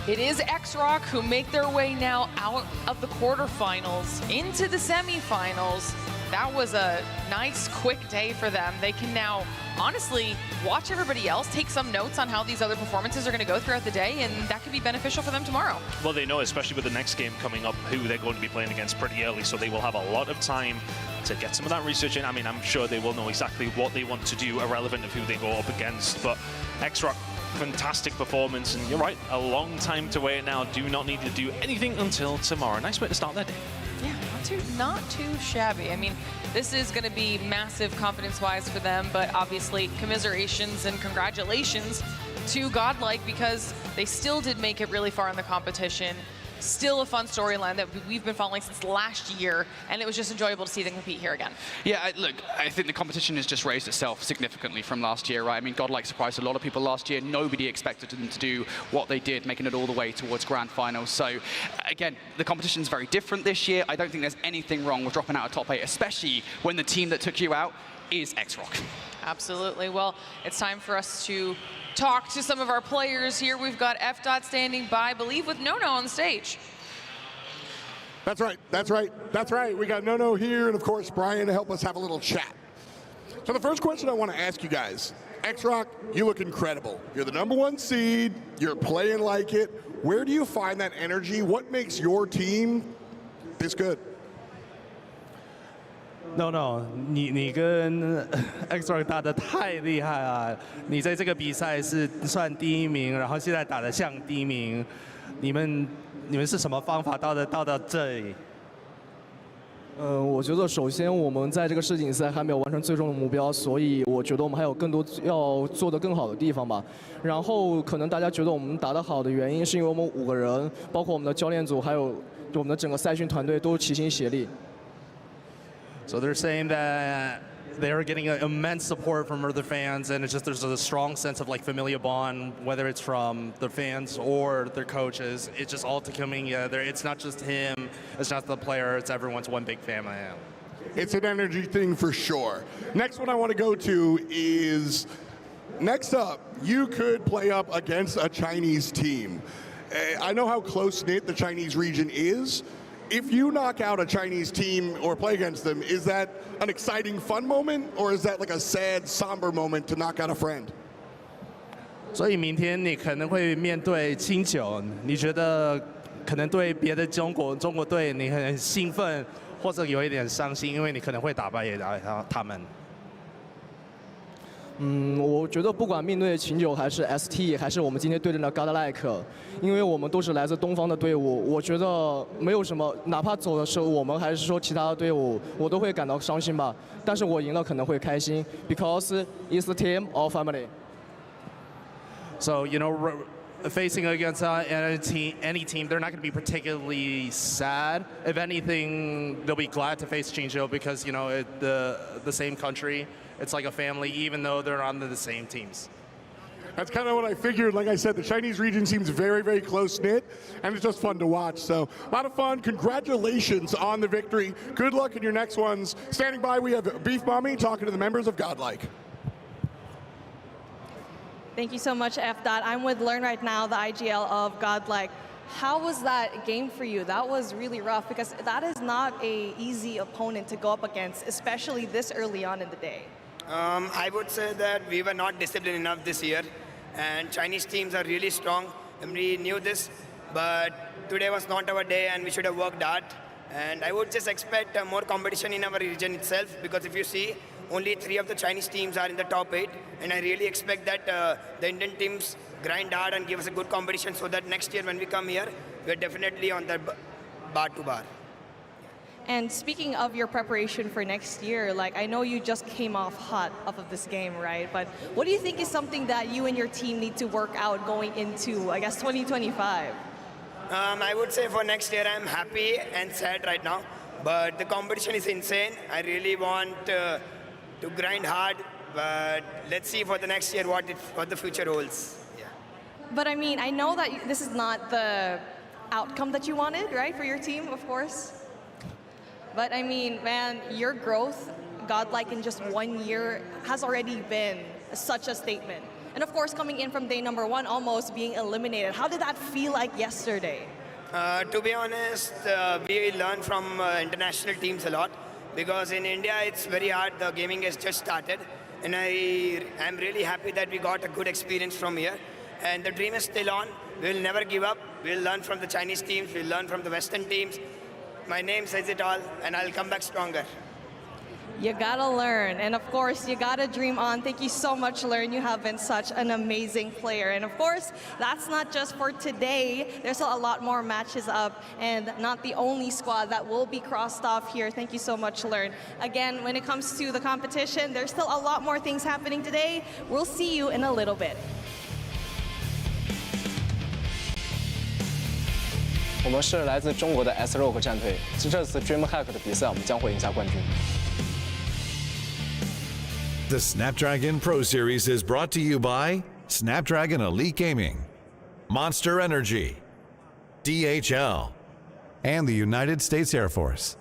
it is X-Rock who make their way now out of the quarterfinals into the semifinals. That was a nice, quick day for them. They can now, honestly, watch everybody else, take some notes on how these other performances are going to go throughout the day, and that could be beneficial for them tomorrow. Well, they know, especially with the next game coming up, who they're going to be playing against pretty early, so they will have a lot of time to get some of that research in. I mean, I'm sure they will know exactly what they want to do, irrelevant of who they go up against. But X-Rock, fantastic performance, and you're right, a long time to wait now. Do not need to do anything until tomorrow. Nice way to start their day. Yeah, not too shabby. I mean, this is going to be massive confidence-wise for them, but obviously commiserations and congratulations to Godlike because they still did make it really far in the competition. Still a fun storyline that we've been following since last year, and it was just enjoyable to see them compete here again. Yeah, look, I think the competition has just raised itself significantly from last year, right? I mean, Godlike surprised a lot of people last year. Nobody expected them to do what they did, making it all the way towards grand finals. So, again, the competition's very different this year. I don't think there's anything wrong with dropping out of top 8, especially when the team that took you out is X-Rock. Absolutely. Well, it's time for us to talk to some of our players here. We've got F. standing by, I believe, with Nono on the stage. That's right. We got Nono here, and of course, Brian to help us have a little chat. So the first question I want to ask you guys, X-Rock, you look incredible. You're the #1 seed. You're playing like it. Where do you find that energy? What makes your team this good? No， 你跟 X-Rock 打得太厉害了，你在这个比赛是算第1名，然后现在打得像第1名，你们是什么方法到这里？我觉得首先我们在这个世锦赛还没有完成最终的目标，所以我觉得我们还有更多要做得更好的地方吧。然后可能大家觉得我们打得好的原因是因为我们5个人，包括我们的教练组，还有我们的整个赛训团队都齐心协力。So they're saying that they're getting immense support from other fans, and it's just there's a strong sense of like familial bond, whether it's from the fans or their coaches. It's just all coming together. It's not just him, it's not the player, it's everyone's one big family. It's an energy thing for sure. Next one I want to go to is, next up, you could play up against a Chinese team. I know how close-knit the Chinese region is. If you knock out a Chinese team or play against them, is that an exciting, fun moment, or is that like a sad, somber moment to knock out a friend? 所以明天你可能会面对清酒，你觉得可能对别的中国队你很兴奋，或者有一点伤心，因为你可能会打败他们。我觉得不管面对秦九还是 ST， 还是我们今天对阵的 Godlike， 因为我们都是来自东方的队伍，我觉得没有什么，哪怕走的时候我们还是说其他的队伍，我都会感到伤心吧。但是我赢了可能会开心 ，because it's a team or family. So facing against any team, they're not going to be particularly sad. If anything, they'll be glad to face Qingzhou because the same country. It's like a family, even though they're on the same teams. That's kind of what I figured. Like I said, the Chinese region seems very, very close-knit, and it's just fun to watch. So a lot of fun. Congratulations on the victory. Good luck in your next ones. Standing by, we have Beef Mommy talking to the members of Godlike. Thank you so much, F. I'm with Learn right now, the IGL of Godlike. How was that game for you? That was really rough because that is not an easy opponent to go up against, especially this early on in the day. I would say that we were not disciplined enough this year, and Chinese teams are really strong, and we knew this, but today was not our day, and we should have worked hard. And I would just expect more competition in our region itself, because if you see, only 3 of the Chinese teams are in the top 8, and I really expect that the Indian teams grind hard and give us a good competition so that next year when we come here, we're definitely on the bar to bar. And speaking of your preparation for next year, like I know you just came off hot off of this game, right? But what do you think is something that you and your team need to work out going into, I guess, 2025? I would say for next year, I'm happy and sad right now. But the competition is insane. I really want to grind hard. But let's see for the next year what the future holds. Yeah. But I mean, I know that this is not the outcome that you wanted, right, for your team, of course. But I mean, man, your growth, godlike in just 1 year, has already been such a statement. And of course, coming in from day number 1, almost being eliminated. How did that feel like yesterday? To be honest, we learn from international teams a lot because in India it's very hard. The gaming has just started, and I'm really happy that we got a good experience from here. And the dream is still on. We'll never give up. We'll learn from the Chinese teams. We'll learn from the Western teams. My name says it all, and I'll come back stronger. You gotta learn, and of course, you gotta dream on. Thank you so much, Learn. You have been such an amazing player. And of course, that's not just for today. There's still a lot more matches up, and not the only squad that will be crossed off here. Thank you so much, Learn. Again, when it comes to the competition, there's still a lot more things happening today. We'll see you in a little bit. 我们是来自中国的 S-Rock 战队，这次 DreamHack 的比赛，我们将会赢下冠军。 The Snapdragon Pro Series is brought to you by Snapdragon Elite Gaming, Monster Energy, DHL, and the United States Air Force.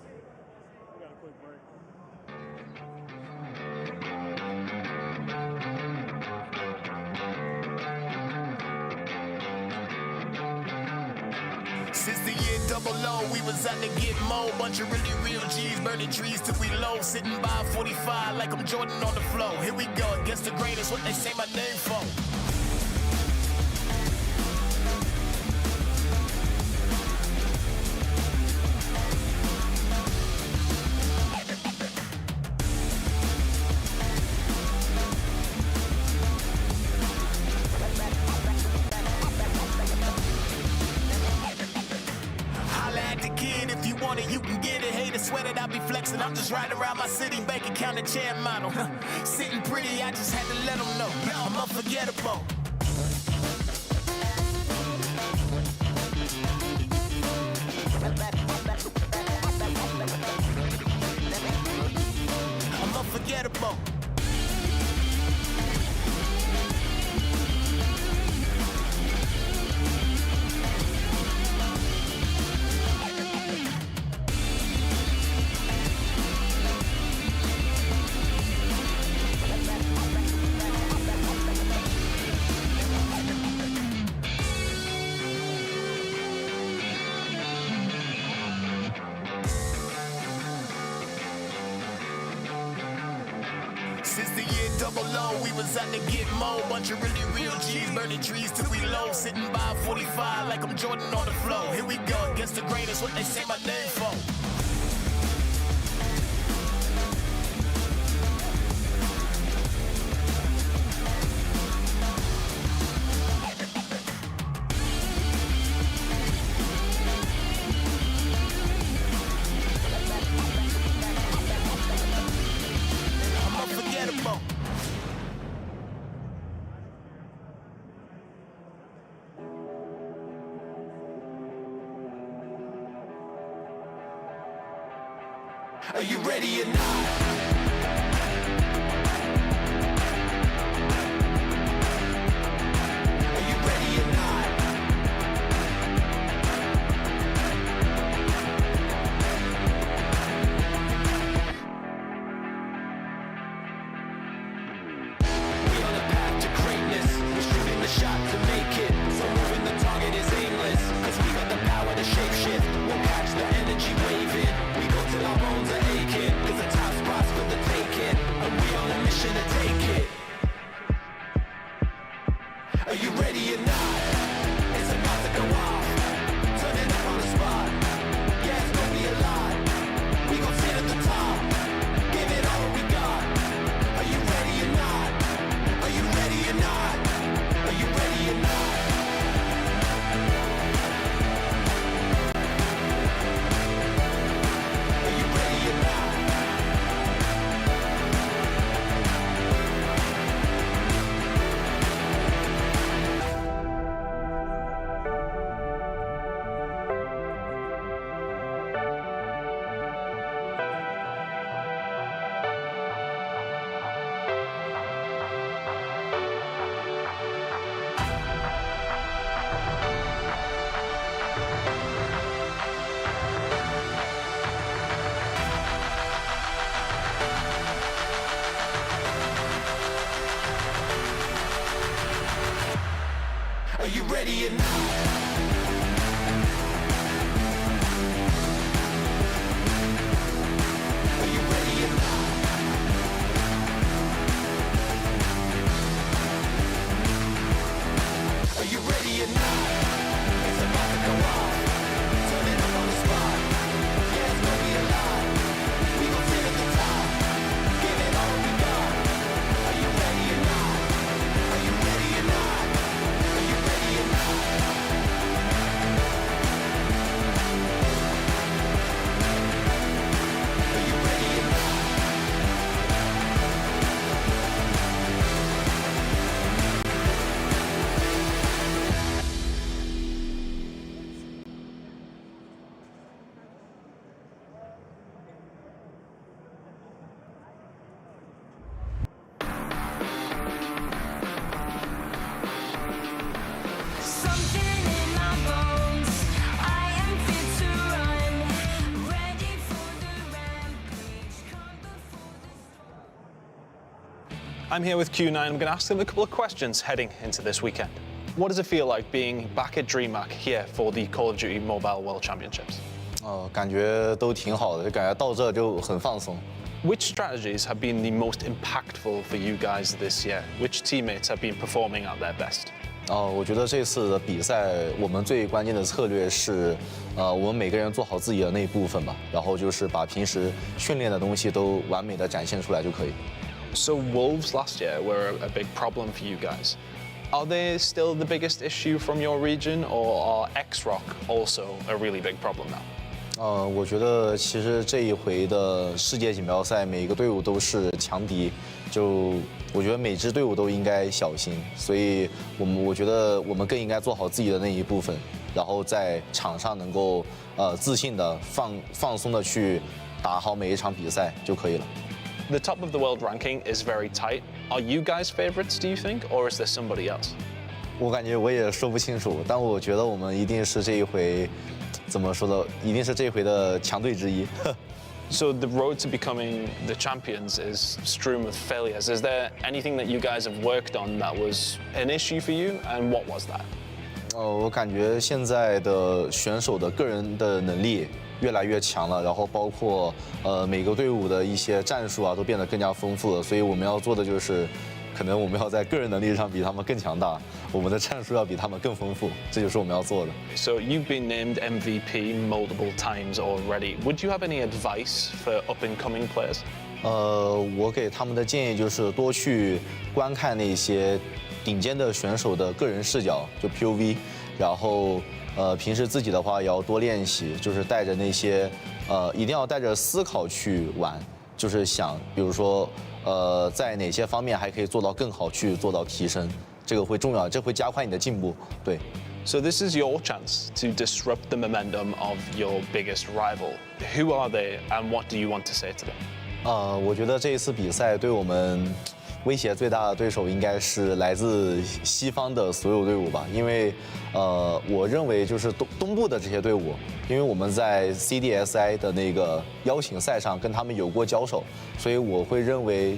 Since the year double O, we was out to get more. Bunch of really real G's, burning trees till we low. Sitting by 45 like I'm Jordan on the floor. Here we go, against the grain is what they say my name for. You can get it, hate it, sweat it, I'll be flexing. I'm just riding around my city, bank account and chair model. Sitting pretty, I just had to let them know I'm unforgettable. I'm unforgettable. Since the year double O, we was out to get more. Bunch of really real G's, burning trees till we low. Sitting by 45 like I'm Jordan on the floor. Here we go, against the grain is what they say my name for. Are you ready or not? Are you ready or not? We on a path to greatness. We're shooting the shot to make it. So moving the target is aimless. Cause we got the power to shape shift. We'll catch the energy waving. We go till our bones are aching. Cause the top spot's for the taking. And we on a mission to take it. Are you ready or not? It's about to go off. Turning up on the spot. Yeah, it's gonna be a lot. We gon' sit at the top. Give it all we got. Are you ready or not? Are you ready or not? Are you ready or not? ready or not? Are you ready or not? Are you ready or not? It's about to go off. Turn it up on the spot. Yeah, it's gonna be a lot. We gon' sit at the top. Give it all we got. Are you ready or not? Are you ready or not? Are you ready or not? Are you ready or not? Something in my bones. I am fit to run, ready for the rampage. Come before the I'm here with Q9. I'm going to ask them a couple of questions heading into this weekend. What does it feel like being back at DreamHack here for the Call of Duty Mobile World Championships? 感觉都挺好的，就感觉到这就很放松。 Which strategies have been the most impactful for you guys this year? Which teammates have been performing at their best? 我觉得这次的比赛，我们最关键的策略是，我们每个人做好自己的那一部分吧，然后就是把平时训练的东西都完美的展现出来就可以。 So Wolves last year were a big problem for you guys. Are they still the biggest issue from your region, or are X-Rock also a really big problem now? 我觉得其实这一回的世界锦标赛，每一个队伍都是强敌，就我觉得每支队伍都应该小心，所以我觉得我们更应该做好自己的那一部分，然后在场上能够自信的放松的去打好每一场比赛就可以了。 The top of the world ranking is very tight. Are you guys favorites, do you think, or is there somebody else? 我感觉我也说不清楚，但我觉得我们一定是这一回，怎么说呢？一定是这一回的强队之一。 So the road to becoming the champions is strewn with failures. Is there anything that you guys have worked on that was an issue for you, and what was that? 我感觉现在的选手的个人的能力越来越强了，然后包括每个队伍的一些战术啊都变得更加丰富了，所以我们要做的就是，可能我们要在个人能力上比他们更强大，我们的战术要比他们更丰富，这就是我们要做的。 So you've been named MVP multiple times already. Would you have any advice for up-and-coming players? 我给他们的建议就是多去观看那些顶尖的选手的个人视角，就 POV， 然后平时自己的话也要多练习，就是带着那些一定要带着思考去玩，就是想，比如说在哪些方面还可以做到更好，去做到提升，这个会重要，这会加快你的进步，对。 So this is your chance to disrupt the momentum of your biggest rival. Who are they, and what do you want to say to them? 我觉得这一次比赛对我们威胁最大的对手应该是来自西方的所有队伍吧，因为我认为就是东部的这些队伍，因为我们在 CDSI 的那个邀请赛上跟他们有过交手，所以我会认为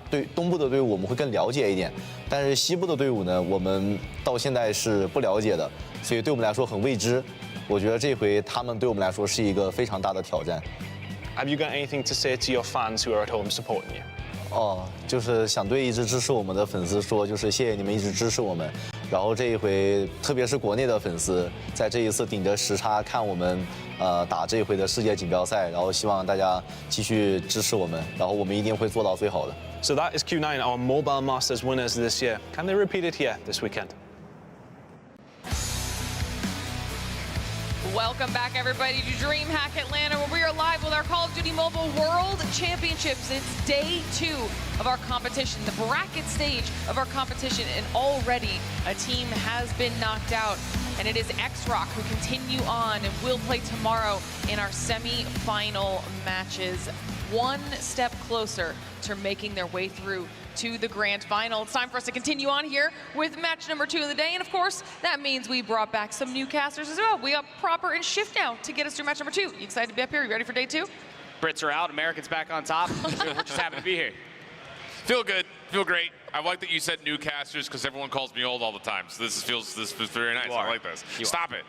对东部的队伍我们会更了解一点，但是西部的队伍呢，我们到现在是不了解的，所以对我们来说很未知。我觉得这回他们对我们来说是一个非常大的挑战。 Have you got anything to say to your fans who are at home supporting you? 就是想对一直支持我们的粉丝说，就是谢谢你们一直支持我们。然后这一回，特别是国内的粉丝，在这一次顶着时差看我们打这一回的世界锦标赛，然后希望大家继续支持我们，然后我们一定会做到最好的。So that is Q9, our Mobile Masters winners this year. Can they repeat it here this weekend? Welcome back, everybody, to DreamHack Atlanta, where we are live with our Call of Duty Mobile World Championships. It's day 2 of our competition, the bracket stage of our competition, and already a team has been knocked out, and it is X-Rock who continue on and will play tomorrow in our semi-final matches, one step closer to making their way through to the grand final. It's time for us to continue on here with match number 2 of the day. And of course, that means we brought back some new casters as well. We got Proper and Shift now to get us through match number 2. You excited to be up here? You ready for day 2? Brits are out, Americans back on top. We're just happy to be here. Feel good. Feel great. I like that you said newcasters because everyone calls me old all the time. So this feels very nice. I like this. Stop it.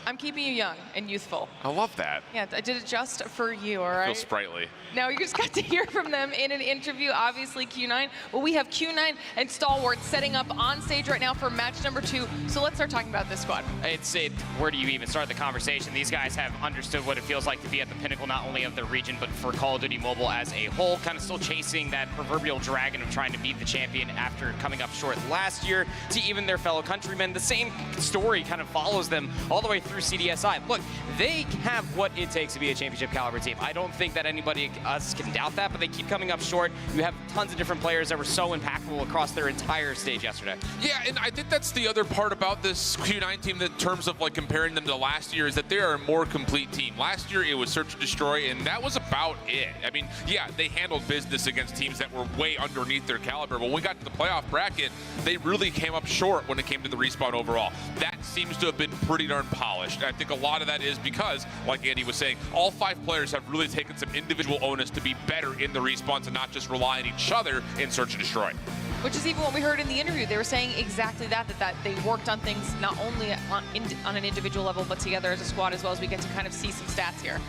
I'm keeping you young and youthful. I love that. Yeah, I did it just for you, all right? Feel sprightly. Now, you just got to hear from them in an interview, obviously Q9. Well, we have Q9 and Stalwart setting up on stage right now for match number 2. So let's start talking about this squad. Where do you even start the conversation? These guys have understood what it feels like to be at the pinnacle, not only of their region, but for Call of Duty Mobile as a whole. Kind of still chasing that proverbial dragon of trying to beat the champion after coming up short last year to even their fellow countrymen. The same story kind of follows them all the way through CDSI. Look, they have what it takes to be a championship caliber team. I don't think that anybody us can doubt that, but they keep coming up short. You have tons of different players that were so impactful across their entire stage yesterday. Yeah, and I think that's the other part about this Q9 team in terms of like comparing them to last year is that they are a more complete team. Last year it was search and destroy, and that was about it. I mean, yeah, they handled business against teams that were way underneath their caliber. When we got to the playoff bracket, they really came up short when it came to the respawn overall. That seems to have been pretty darn polished. I think a lot of that is because, like Andy was saying, all 5 players have really taken some individual onus to be better in the respawns and not just rely on each other in search and destroy. Which is even what we heard in the interview. They were saying exactly that they worked on things not only on an individual level, but together as a squad as well, as we get to kind of see some stats here.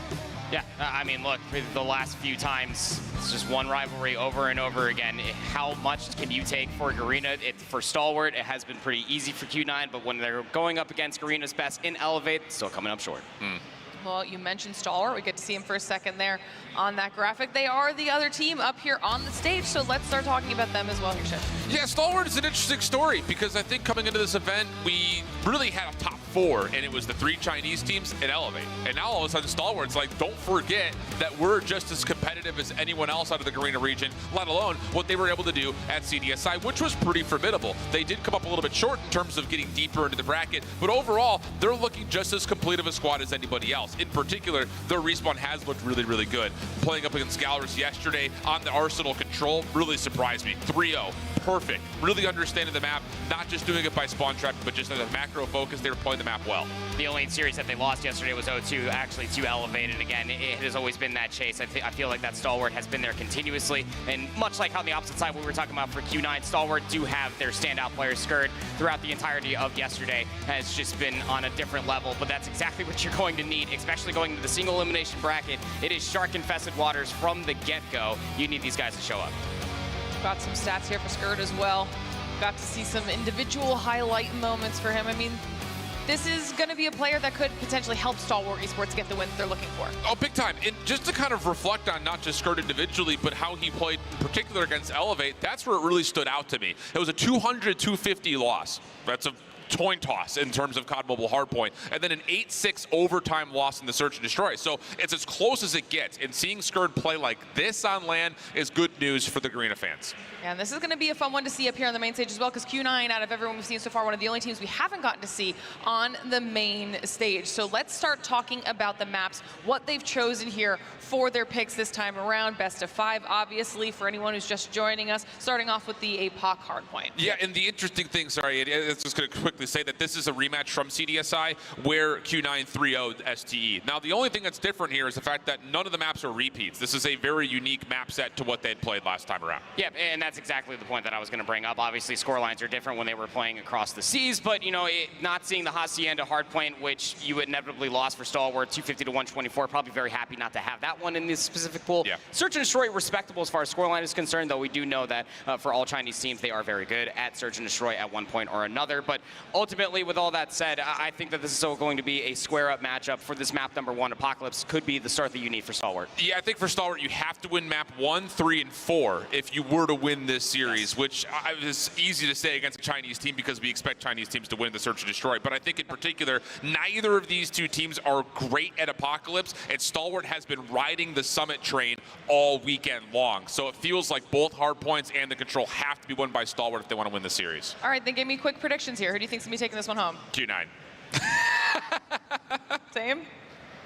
Yeah, I mean, look, the last few times, it's just one rivalry over and over again. How much can you take for Garena? For Stalwart, it has been pretty easy for Q9, but when they're going up against Garena's best in Elevate, still coming up short. Well, you mentioned Stalwart. We get to see him for a second there on that graphic. They are the other team up here on the stage, so let's start talking about them as well here, Chef. Yeah, Stalwart is an interesting story because I think coming into this event, we really had a top 4, and it was the 3 Chinese teams and Elevate. And now all of a sudden, Stalwart's like, don't forget that we're just as competitive as anyone else out of the Garena region, let alone what they were able to do at CDSI, which was pretty formidable. They did come up a little bit short in terms of getting deeper into the bracket, but overall, they're looking just as complete of a squad as anybody else. In particular, their respawn has looked really, really good. Playing up against Galrus yesterday on the Arsenal control really surprised me. 3-0, perfect. Really understanding the map, not just doing it by spawn trapping, but just as a macro focus, they were playing the map well. The only series that they lost yesterday was 0-2, actually to Elevated again. It has always been that chase. I feel like that Stalwart has been there continuously, and much like on the opposite side, what we were talking about for Q9, Stalwart do have their standout player, Skurd, throughout the entirety of yesterday, has just been on a different level, but that's exactly what you're going to need, especially going into the single elimination bracket. It is shark-infested waters from the get-go. You need these guys to show up. Got some stats here for Skurd as well. Got to see some individual highlight moments for him. I mean, this is going to be a player that could potentially help Stalwart Esports get the win that they're looking for. Oh, big time. And just to kind of reflect on not just Skurd individually, but how he played in particular against Elevate, that's where it really stood out to me. It was a 200-250 loss. That's a coin toss in terms of COD Mobile Hardpoint, and then an 8-6 overtime loss in the Search and Destroy. So it's as close as it gets, and seeing Skurd play like this on LAN is good news for the Garena fans. Yeah, and this is going to be a fun one to see up here on the main stage as well, because Q9, out of everyone we've seen so far, one of the only teams we haven't gotten to see on the main stage. So let's start talking about the maps, what they've chosen here for their picks this time around. Best of 5, obviously, for anyone who's just joining us, starting off with the APOC hardpoint. Yeah, and the interesting thing, sorry, it's just going to quickly say that this is a rematch from CDSI where Q9 3-0'd STE. Now, the only thing that's different here is the fact that none of the maps are repeats. This is a very unique map set to what they had played last time around. Yeah, and that's exactly the point that I was going to bring up. Obviously, scorelines are different when they were playing across the seas, but, you know, not seeing the Hacienda hardpoint, which you inevitably lost for Stalwart, 250 to 124, probably very happy not to have that one in this specific pool. Yeah. Search and Destroy, respectable as far as scoreline is concerned, though we do know that for all Chinese teams, they are very good at Search and Destroy at one point or another. But ultimately, with all that said, I think that this is still going to be a square-up matchup for this map number 1. Apocalypse could be the start that you need for Stalwart. Yeah, I think for Stalwart, you have to win map 1, 3, and 4 if you were to win this series, which is easy to say against a Chinese team because we expect Chinese teams to win the Search and Destroy. But I think in particular, neither of these two teams are great at Apocalypse, and Stalwart has been riding the Summit train all weekend long. So it feels like both hardpoints and the control have to be won by Stalwart if they want to win the series. All right, then give me quick predictions here. Who do you think's going to be taking this one home? Q9. Same?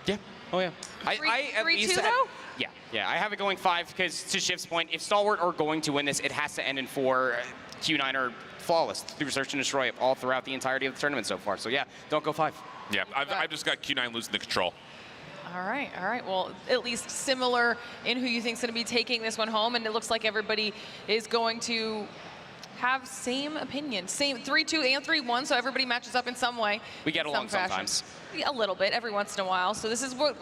Yeah. Oh, yeah. 3-2, though? Yeah. I have it going 5 because, to Shift's point, if Stalwart are going to win this, it has to end in 4. Q9 are flawless through Search and Destroy all throughout the entirety of the tournament so far. So, yeah, don't go 5. Yeah, I've just got Q9 losing the control. All right. Well, at least similar in who you think is going to be taking this one home, and it looks like everybody is going to have same opinion, same 3-2 and 3-1, so everybody matches up in some way. We get along sometimes. A little bit, every once in a while. So this is what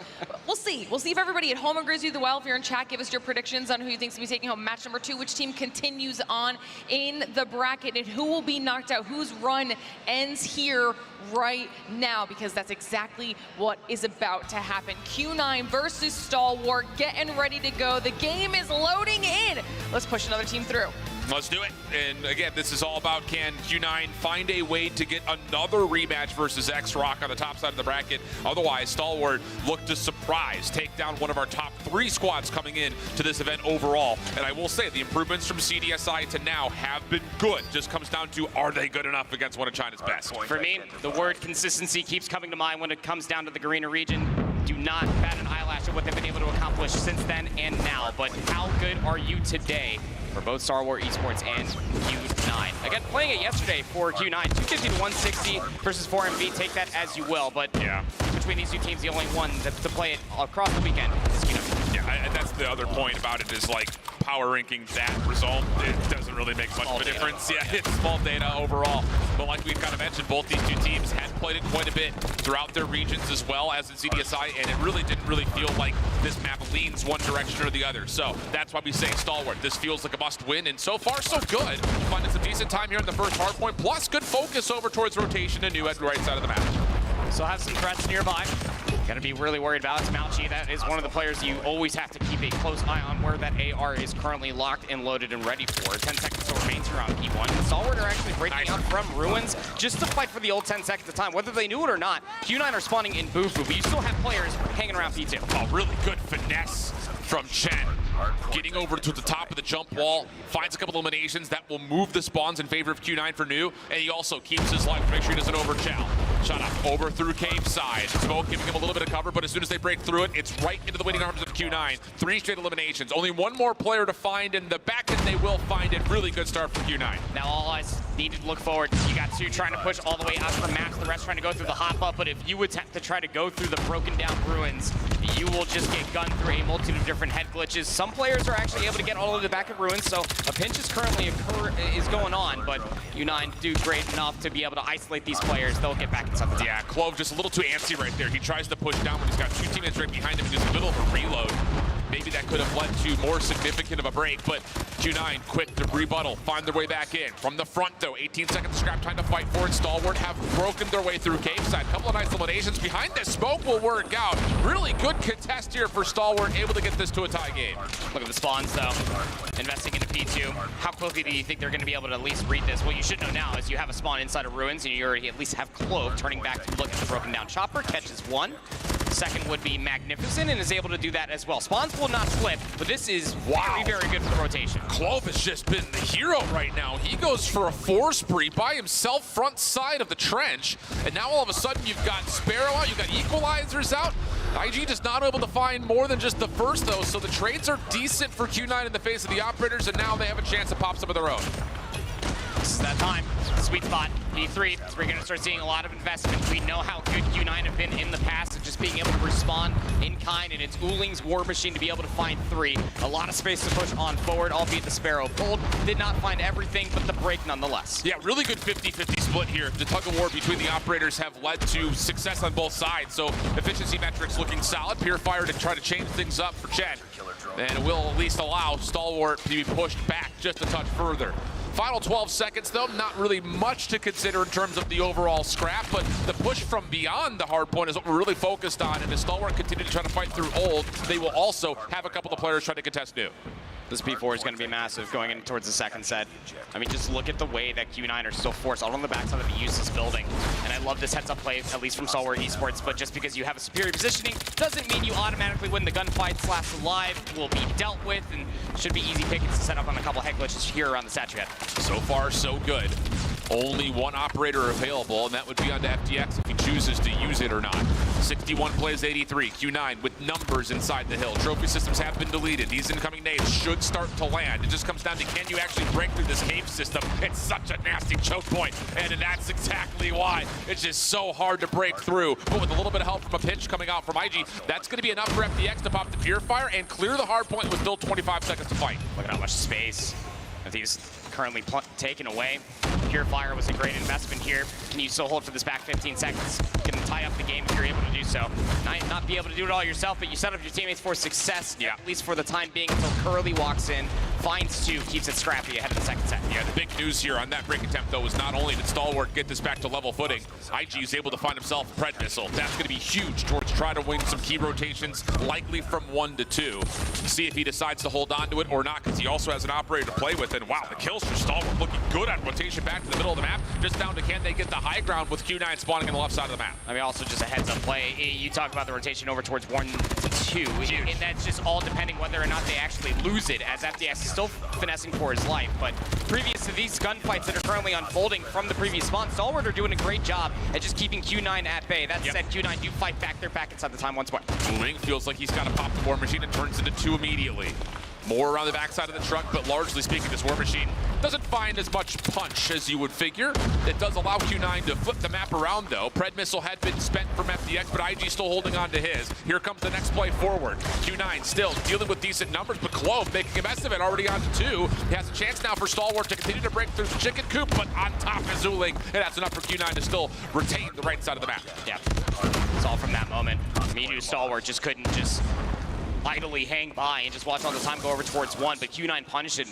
we'll see. We'll see if everybody at home agrees with you well. If you're in chat, give us your predictions on who you think's going to be taking home match number 2, which team continues on in the bracket, and who will be knocked out, whose run ends here right now, because that's exactly what is about to happen. Q9 versus Stalwart, getting ready to go. The game is loading in. Let's push another team through. Let's do it. And again, this is all about, can Q9 find a way to get another rematch versus X-Rock on the top side of the bracket? Otherwise, Stalwart look to surprise, take down one of our top 3 squads coming in to this event overall. And I will say, the improvements from CDSI to now have been good. Just comes down to, are they good enough against one of China's best? For me, the word consistency keeps coming to mind when it comes down to the Garena region. Do not bat an eyelash at what they've been able to accomplish since then and now. But how good are you today for both Stalwart Esports and Q9? Again, playing it yesterday for Q9, 250 to 160 versus 4MV. Take that as you will. But yeah, between these two teams, the only one to play it across the weekend is Q9. Yeah, and that's the other point about it is, like, power ranking that result, it doesn't really make much of a difference. Yeah, it's small data overall. But like we've kind of mentioned, both these two teams had played it quite a bit throughout their regions as well as in CDSI, and it really didn't feel like this map leans one direction or the other. So that's why we say Stalwart. This feels like a must win, and so far so good. Finding some decent time here in the first hardpoint, plus good focus over towards rotation and new at the right side of the map. So have some threats nearby. Gonna be really worried about Mouchi. That is one of the players you always have to keep a close eye on where that AR is currently locked and loaded and ready for. 10 seconds still remains here on P1. Stalwart are actually breaking out from Ruins just to fight for the old 10 seconds of time. Whether they knew it or not, Q9 are spawning in Bufu, but you still have players hanging around P2. Oh, really good finesse from Chen. Getting over to the top of the jump wall, finds a couple eliminations that will move the spawns in favor of Q9 for new, and he also keeps his life to make sure he doesn't overchow. Shot up over through cave side. Smoke giving him a little bit of cover, but as soon as they break through it, it's right into the waiting arms of Q9. 3 straight eliminations. Only one more player to find in the back, and they will find it. Really good start for Q9. Now all eyes need to look forward. You got 2 trying to push all the way out to the maps, the rest trying to go through the hop up, but if you attempt to try to go through the broken down ruins, you will just get gunned through a multitude of different head glitches. Some players are actually able to get all of the back of ruins, so a pinch is currently going on, but Q9 do great enough to be able to isolate these players. They'll get back inside the top. Yeah, Clove just a little too antsy right there. He tries to push down when he's got 2 teammates right behind him and just a middle of a reload. Maybe that could have led to more significant of a break, but Q9 quick to rebuttal, find their way back in. From the front, though, 18 seconds of scrap time to fight for it. Stalwart have broken their way through cave side. Couple of nice eliminations behind this. Smoke will work out. Really good contest here for Stalwart, able to get this to a tie game. Look at the spawns, though. Investing into P2. How quickly do you think they're going to be able to at least read this? What you should know now is you have a spawn inside of ruins, and you already at least have Clove turning back to look at the broken down chopper. Catches 1. Second would be Magnificent, and is able to do that as well. Spawns will not flip, but this is very, very good for the rotation. Clove has just been the hero right now. He goes for a 4 spree by himself, front side of the trench, and now all of a sudden you've got Sparrow out, you've got Equalizers out. IG just not able to find more than just the first, though, so the trades are decent for Q9 in the face of the operators, and now they have a chance to pop some of their own. This is that time. Sweet spot. P3. So we're going to start seeing a lot of investment. We know how good Q9 have been in the past of just being able to respond in kind, and it's Ooling's War Machine to be able to find 3. A lot of space to push on forward, albeit the Sparrow pulled. Did not find everything, but the break nonetheless. Yeah, really good 50-50 split here. The tug-of-war between the operators have led to success on both sides, so efficiency metrics looking solid. Purifier to try to change things up for Chen, and it will at least allow Stalwart to be pushed back just a touch further. Final 12 seconds, though, not really much to consider in terms of the overall scrap, but the push from beyond the hard point is what we're really focused on, and as Stalwart continue to try to fight through old, they will also have a couple of players try to contest new. This P4 is going to be massive going in towards the second set. I mean, just look at the way that Q9 are still forced out on the backside of the useless building. And I love this heads-up play, at least from Stalwart Esports, but just because you have a superior positioning doesn't mean you automatically win the gunfight. /alive will be dealt with, and should be easy pickings to set up on a couple head glitches here around the statue head. So far, so good. Only one operator available, and that would be onto FDX if he chooses to use it or not. 61 plays 83. Q9 with numbers inside the hill. Trophy systems have been deleted. These incoming nades should start to land. It just comes down to, can you actually break through this cave system? It's such a nasty choke point, and that's exactly why. It's just so hard to break through. But with a little bit of help from a pinch coming out from IG, that's going to be enough for FDX to pop the Purifier and clear the hard point with still 25 seconds to fight. Look at how much space that he's currently taken away. Purifier was a great investment here. Can you still hold for this back 15 seconds? Can tie up the game if you're able to do so. Not be able to do it all yourself, but you set up your teammates for success, at least for the time being, until Curly walks in, finds two, keeps it scrappy ahead of the second set. Yeah, the big news here on that break attempt, though, is not only did Stalwart get this back to level footing, IG is able to find himself a Pred Missile. That's going to be huge towards trying to win some key rotations, likely from 1 to 2. See if he decides to hold on to it or not, because he also has an operator to play with. And wow, the kills for Stalwart looking good on rotation back to the middle of the map. Just down to, can they get the high ground with Q9 spawning on the left side of the map. I mean, also just a heads up play. You talk about the rotation over towards 1 to 2, and that's just all depending whether or not they actually lose it, as FDX is still finessing for his life. But previous to these gunfights that are currently unfolding from the previous spawn, Stalwart are doing a great job at just keeping Q9 at bay. That said, Q9 do fight back. They're back inside the time once more. Moving feels like he's got to pop the War Machine and turns into 2 immediately. More around the backside of the truck, but largely speaking, this War Machine doesn't find as much punch as you would figure. It does allow Q9 to flip the map around, though. Pred Missile had been spent from FDX, but IG still holding on to his. Here comes the next play forward. Q9 still dealing with decent numbers, but Clove making a mess of it, already on to 2. He has a chance now for Stalwart to continue to break through the chicken coop, but on top is Zuling, and that's enough for Q9 to still retain the right side of the map. Yeah, it's all from that moment. Minu Stalwart just couldn't just idly hang by and just watch all the time go over towards 1, but Q9 punished it.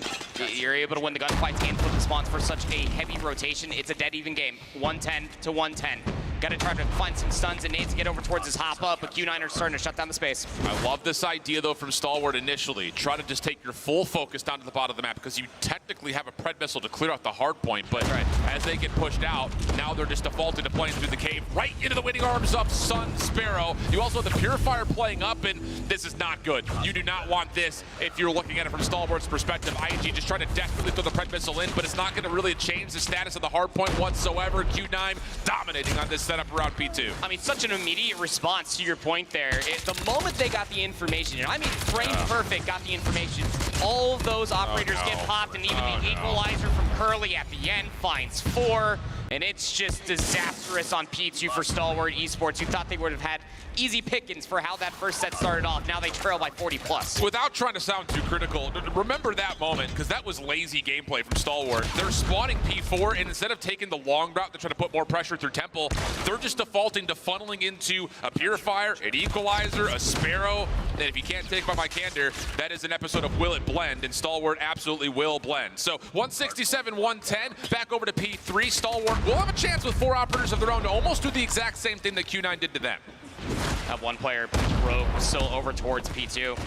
You're able to win the gunfights and flip the spawns for such a heavy rotation. It's a dead even game, 110 to 110. Got to try to find some stuns and nades to get over towards his hop up, but Q9 are starting to shut down the space. I love this idea, though, from Stalwart initially. Try to just take your full focus down to the bottom of the map, because you technically have a Pred Missile to clear out the hard point, but as they get pushed out, now they're just defaulting to playing through the cave right into the winning arms of Sun Sparrow. You also have the Purifier playing up, and this is not good. You do not want this if you're looking at it from Stalwart's perspective. IG just trying to desperately throw the Pred Missile in, but it's not going to really change the status of the hard point whatsoever. Q9 dominating on this setup around P2. I mean, such an immediate response to your point there. The moment they got the information, and I mean frame perfect got the information, all of those operators get popped, and even the equalizer from Curly at the end finds 4, and it's just disastrous on P2 for Stalwart Esports, who thought they would have had easy pickings for how that first set started off. Now they trail by 40 plus. Without trying to sound too critical, remember that moment, because that was lazy gameplay from Stalwart. They're spawning P4, and instead of taking the long route to try to put more pressure through Temple, they're just defaulting to funneling into a Purifier, an Equalizer, a Sparrow, and if you can't take by my candor, that is an episode of Will It Blend, and Stalwart absolutely will blend. So 167, 110, back over to P3. Stalwart will have a chance with 4 operators of their own to almost do the exact same thing that Q9 did to them. That one player, Rogue, still over towards P2.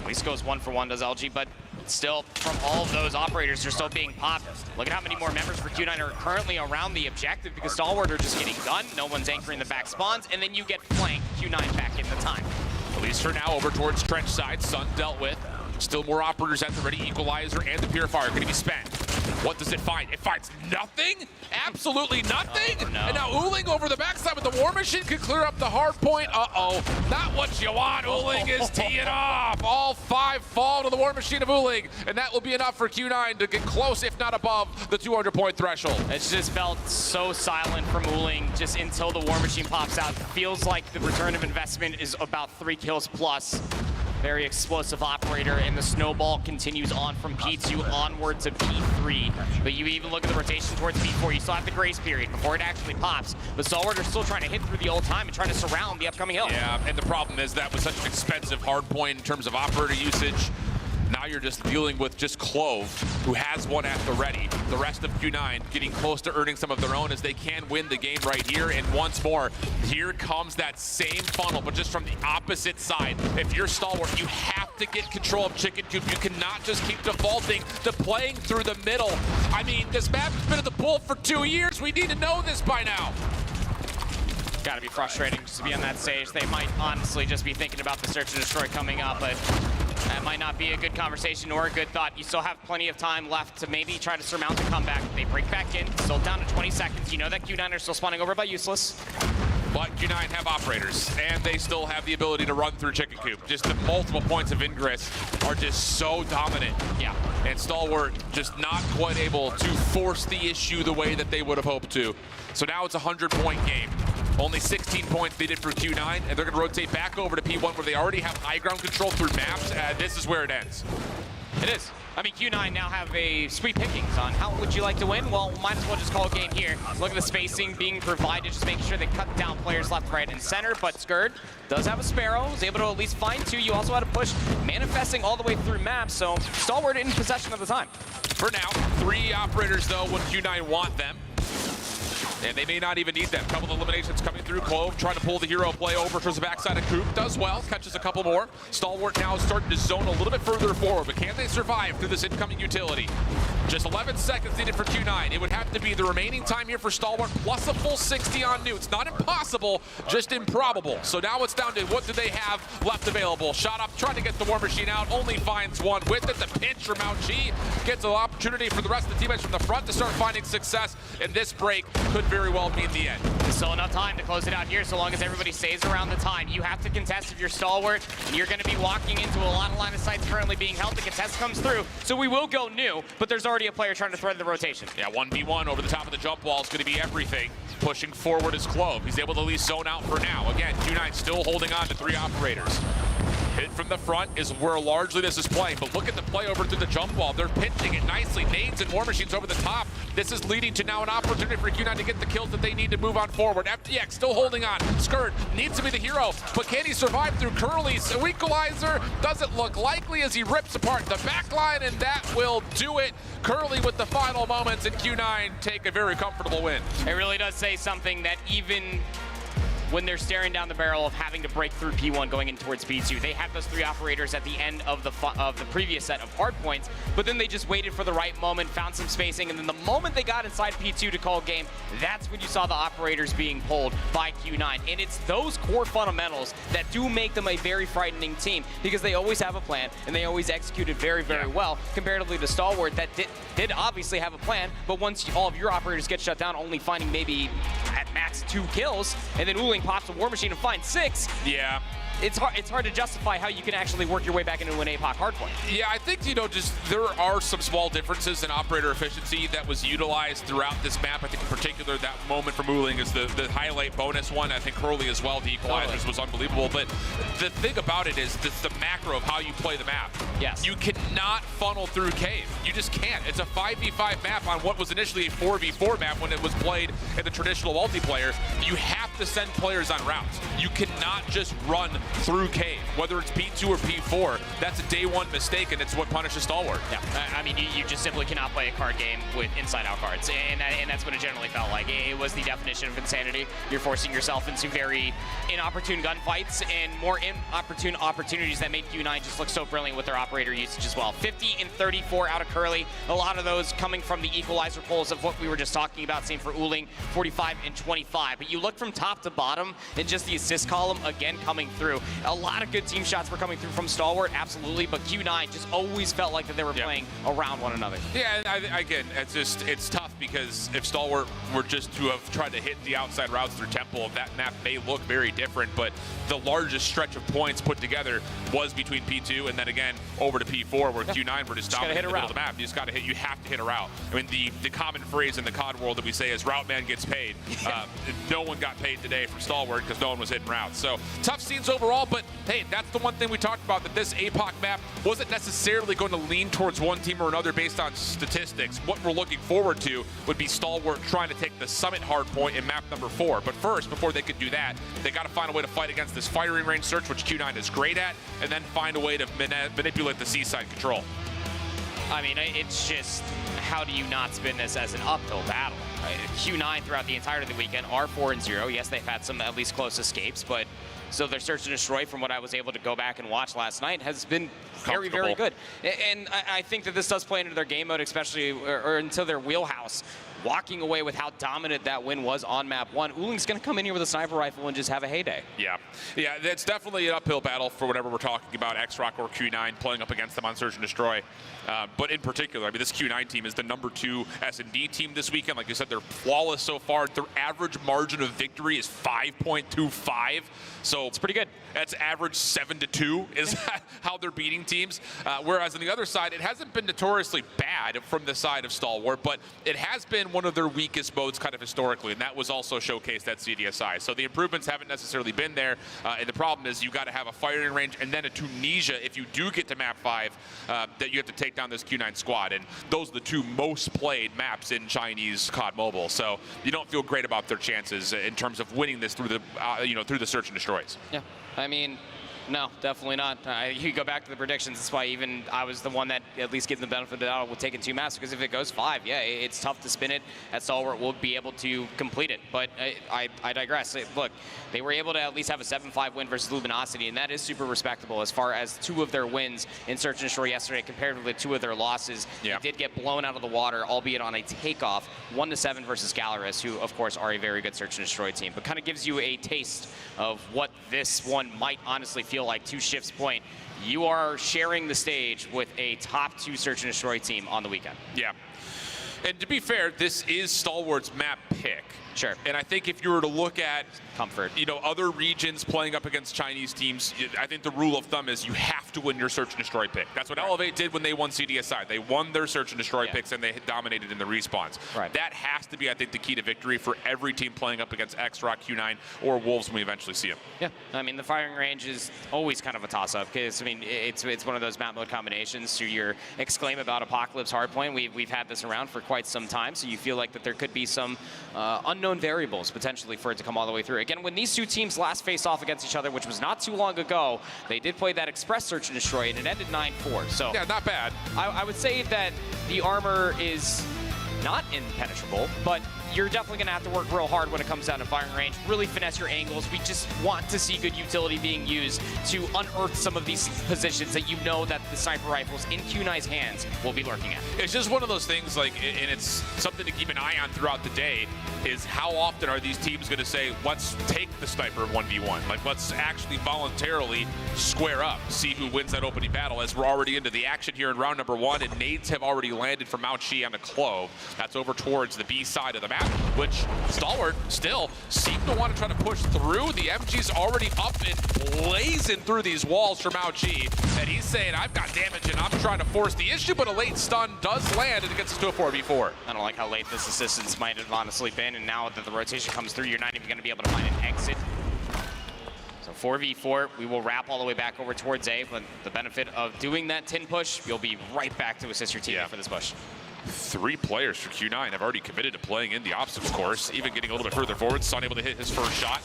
At least goes 1 for 1, does LG, but still, from all of those operators, they're still being popped. Look at how many more members for Q9 are currently around the objective, because Stalwart are just getting gunned, no one's anchoring the back spawns, and then you get flanked, Q9 back in the time. At least for now, over towards trench side, Sun dealt with. Still more operators at the ready. Equalizer and the Purifier going to be spent. What does it find? It finds nothing? Absolutely nothing? Oh, no. And now Uling over the backside with the War Machine could clear up the hard point. Uh-oh. Not what you want. Uling is teeing off. All 5 fall to the War Machine of Uling. And that will be enough for Q9 to get close, if not above, the 200-point threshold. It's just felt so silent from Uling just until the War Machine pops out. Feels like the return of investment is about 3 kills plus. Very explosive operator, and the snowball continues on from P2 onward to P3. But you even look at the rotation towards P4, you still have the grace period before it actually pops. But Stalwart are still trying to hit through the old time and trying to surround the upcoming hill. Yeah, and the problem is that was such an expensive hard point in terms of operator usage. Now you're just dealing with just Clove, who has one at the ready. The rest of Q9 getting close to earning some of their own as they can win the game right here. And once more, here comes that same funnel, but just from the opposite side. If you're Stalwart, you have to get control of Chicken Coop. You cannot just keep defaulting to playing through the middle. I mean, this map has been at the pool for 2 years. We need to know this by now. Got to be frustrating just to be on that stage. They might honestly just be thinking about the search and destroy coming up, but That might not be a good conversation or a good thought. You still have plenty of time left to maybe try to surmount the comeback. They break back in, still down to 20 seconds. You know that Q9 are still spawning over by Useless. But Q9 have operators, and they still have the ability to run through Chicken Coop. Just the multiple points of ingress are just so dominant. Yeah. And Stalwart just not quite able to force the issue the way that they would have hoped to. So now it's a 100-point game. Only 16 points needed for Q9, and they're going to rotate back over to P1 where they already have high ground control through maps. This is where it ends. It is. I mean, Q9 now have a sweet pickings on how would you like to win? Well, might as well just call a game here. Look at the spacing being provided, just making sure they cut down players left, right, and center. But Skurd does have a Sparrow, is able to at least find two. You also had a push manifesting all the way through maps, so Stalwart in possession of the time. For now, 3 operators, though, when Q9 want them. And they may not even need them. Couple of eliminations coming through. Clove trying to pull the hero play over towards the backside of Coop. Does well, catches a couple more. Stalwart now starting to zone a little bit further forward, but can they survive through this incoming utility? Just 11 seconds needed for Q9. It would have to be the remaining time here for Stalwart plus a full 60 on Newts. Not impossible, just improbable. So now it's down to what do they have left available. Shot up, trying to get the War Machine out, only finds one with it. The pinch from Mount Chi gets an opportunity for the rest of the teammates from the front to start finding success, and this break could very well mean the end. There's still enough time to close it out here so long as everybody stays around the time. You have to contest if you're Stalwart, and you're going to be walking into a lot of line of sights currently being held. The contest comes through, so we will go new, but there's already a player trying to thread the rotation. Yeah, 1v1 over the top of the jump wall is going to be everything. Pushing forward is Clove. He's able to at least zone out for now. Again, Q9 still holding on to 3 operators. Hit from the front is where largely this is playing, but look at the play over through the jump wall. They're pinching it nicely. Nades and War Machines over the top. This is leading to now an opportunity for Q9 to get the kills that they need to move on forward. FTX still holding on. Skurd needs to be the hero, but can he survive through Curly's equalizer? Doesn't look likely as he rips apart the back line, and that will do it. Curly with the final moments, and Q9 take a very comfortable win. It really does say something that even when they're staring down the barrel of having to break through P1 going in towards P2. They had those 3 operators at the end of the previous set of hard points, but then they just waited for the right moment, found some spacing, and then the moment they got inside P2 to call game, that's when you saw the operators being pulled by Q9. And it's those core fundamentals that do make them a very frightening team, because they always have a plan, and they always execute it very, very well, comparatively to Stalwart that did obviously have a plan, but once all of your operators get shut down, only finding maybe at max 2 kills, and then Uling pops a War Machine and finds 6. Yeah. It's hard to justify how you can actually work your way back into an APOC hardpoint. Yeah, I think, just there are some small differences in operator efficiency that was utilized throughout this map. I think in particular that moment from Uling is the highlight bonus one. I think Curly as well, the equalizers was unbelievable. But the thing about it is the macro of how you play the map. Yes. You cannot funnel through cave. You just can't. It's a 5v5 map on what was initially a 4v4 map when it was played in the traditional multiplayer. You have to send players on routes. You cannot just run through cave, whether it's P2 or P4. That's a day 1 mistake, and it's what punishes Stalwart. Yeah, I mean, you just simply cannot play a card game with inside-out cards, and that's what it generally felt like. It was the definition of insanity. You're forcing yourself into very inopportune gunfights and more inopportune opportunities that made Q9 just look so brilliant with their operator usage as well. 50 and 34 out of Curly. A lot of those coming from the equalizer pulls of what we were just talking about. Same for Uling, 45 and 25. But you look from top to bottom, and just the assist column again coming through. A lot of good team shots were coming through from Stalwart, absolutely, but Q9 just always felt like that they were playing around one another. Yeah, again, it's tough because if Stalwart were just to have tried to hit the outside routes through Temple, that map may look very different, but the largest stretch of points put together was between P2 and then again over to P4 where Q9 were just dominating the middle of the map. You just gotta hit, you have to hit a route. I mean, the common phrase in the COD world that we say is route man gets paid. No one got paid today from Stalwart because no one was hitting routes. So tough scenes overall, but hey, that's the one thing we talked about, that this APOC map wasn't necessarily going to lean towards one team or another based on statistics. What we're looking forward to would be Stalwart trying to take the Summit hardpoint in map number 4. But first, before they could do that, they got to find a way to fight against this firing range search, which Q9 is great at, and then find a way to manipulate the seaside control. I mean, it's just, how do you not spin this as an uphill battle? Q9 throughout the entirety of the weekend are 4-0. Yes, they've had some at least close escapes, but so their search and destroy, from what I was able to go back and watch last night, has been very, very good. And I think that this does play into their game mode, especially or into their wheelhouse. walking away with how dominant that win was on map 1. Uling's going to come in here with a sniper rifle and just have a heyday. Yeah, that's definitely an uphill battle for whatever we're talking about, X-Rock or Q9 playing up against them on Search and Destroy. But in particular, I mean, this Q9 team is the #2 S&D team this weekend. Like you said, they're flawless so far. Their average margin of victory is 5.25. So it's pretty good. That's average 7-2 is how they're beating teams. Whereas on the other side, it hasn't been notoriously bad from the side of Stalwart, but it has been one of their weakest modes kind of historically, and that was also showcased at CDSI. So the improvements haven't necessarily been there, and the problem is you got to have a firing range and then a Tunisia if you do get to map 5 that you have to take down this Q9 squad, and those are the 2 most played maps in Chinese COD Mobile. So you don't feel great about their chances in terms of winning this through the through the Search and Destroys. Yeah, I mean, no, definitely not. You go back to the predictions. That's why even I was the one that at least given the benefit of the doubt with taking 2 maps, because if it goes 5, yeah, it's tough to spin it. At Stalwart will be able to complete it. But I digress. Look, they were able to at least have a 7-5 win versus Luminosity, and that is super respectable as far as 2 of their wins in Search and Destroy yesterday compared to the 2 of their losses. Yeah. They did get blown out of the water, albeit on a takeoff, 1-7 versus Galaris, who of course are a very good Search and Destroy team. But kind of gives you a taste of what this one might honestly feel like. To Shift's point, you are sharing the stage with a top 2 Search and Destroy team on the weekend. Yeah. And to be fair, this is Stalwart's map pick. Sure. And I think if you were to look at comfort, other regions playing up against Chinese teams, I think the rule of thumb is you have to win your Search and Destroy pick. That's what Elevate did when they won CDSI. They won their Search and Destroy picks and they dominated in the respawns. Right. That has to be, I think, the key to victory for every team playing up against X-Rock, Q9, or Wolves when we eventually see them. Yeah, I mean, the firing range is always kind of a toss-up because, I mean, it's one of those map mode combinations. To your exclaim about Apocalypse Hardpoint, we've had this around for quite some time, so you feel like that there could be some unknown variables potentially for it to come all the way through. Again, when these 2 teams last faced off against each other, which was not too long ago, they did play that Express Search and Destroy, and it ended 9-4. So yeah, not bad. I would say that the armor is not impenetrable, but you're definitely going to have to work real hard when it comes down to firing range, really finesse your angles. We just want to see good utility being used to unearth some of these positions that you know that the sniper rifles in Q9's hands will be lurking at. It's just one of those things, like, and it's something to keep an eye on throughout the day, is how often are these teams going to say, let's take the sniper 1v1? Like, let's actually voluntarily square up, see who wins that opening battle, as we're already into the action here in round number 1, and nades have already landed from Mount Chi on the Clove. That's over towards the B side of the map, which Stalwart still seem to want to try to push through. The MG's already up and blazing through these walls from Mount Chi, and he's saying, I've got damage and I'm trying to force the issue, but a late stun does land and it gets us to a 4v4. I don't like how late this assistance might have honestly been, and now that the rotation comes through, you're not even going to be able to find an exit. So 4v4, we will wrap all the way back over towards A, but the benefit of doing that tin push, you'll be right back to assist your teammate for this push. 3 players for Q9 have already committed to playing in the obstacles course, even getting a little bit further forward. Sun able to hit his first shot.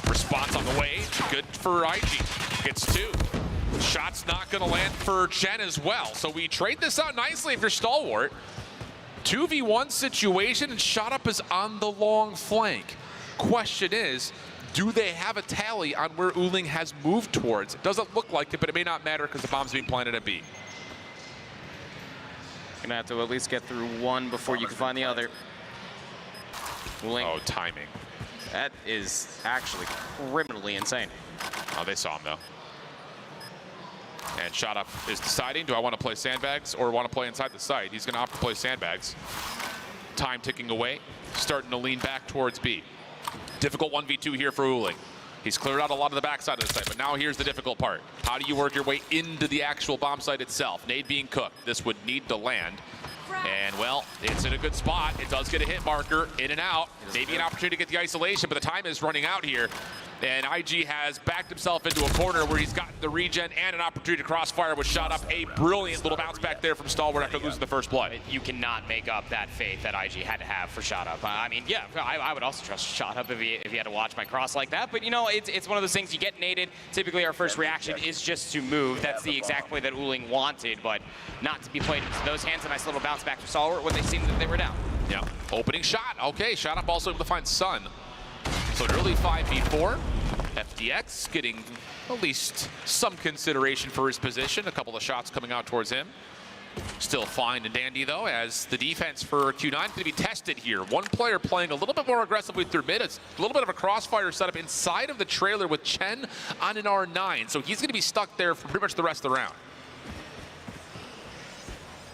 Response on the way, good for IG. Gets 2. Shot's not gonna land for Chen as well. So we trade this out nicely if you're Stalwart. 2v1 situation, and Shot Up is on the long flank. Question is, do they have a tally on where Uling has moved towards? It doesn't look like it, but it may not matter because the bomb's being planted at B. Gonna have to at least get through 1 before you can find the other. Uling. Oh, timing. That is actually criminally insane. Oh, they saw him though. And Shot Up is deciding, do I want to play sandbags or want to play inside the site? He's going to opt to play sandbags. Time ticking away, starting to lean back towards B. Difficult 1v2 here for Uling. He's cleared out a lot of the backside of the site, but now here's the difficult part. How do you work your way into the actual bomb site itself? Nade being cooked. This would need to land. And, well, it's in a good spot. It does get a hit marker, in and out. Maybe an opportunity to get the isolation, but the time is running out here. And IG has backed himself into a corner where he's gotten the regen and an opportunity to crossfire with Shot Up. A brilliant little bounce back there from Stalwart after losing the first blood. You cannot make up that faith that IG had to have for Shot Up. I mean, yeah, I would also trust Shot Up if he had to watch my cross like that. But, you know, it's one of those things, you get naded. Typically, our first reaction is just to move. That's the exact play that Uling wanted, but not to be played into those hands. A nice little bounce back to Stalwart when they seemed that they were down. Yeah, opening shot. Okay, Shot Up also able to find Sun. So an early 5v4. FDX getting at least some consideration for his position. A couple of shots coming out towards him. Still fine and dandy, though, as the defense for Q9 is going to be tested here. One player playing a little bit more aggressively through mid. It's a little bit of a crossfire setup inside of the trailer with Chen on an R9. So he's going to be stuck there for pretty much the rest of the round.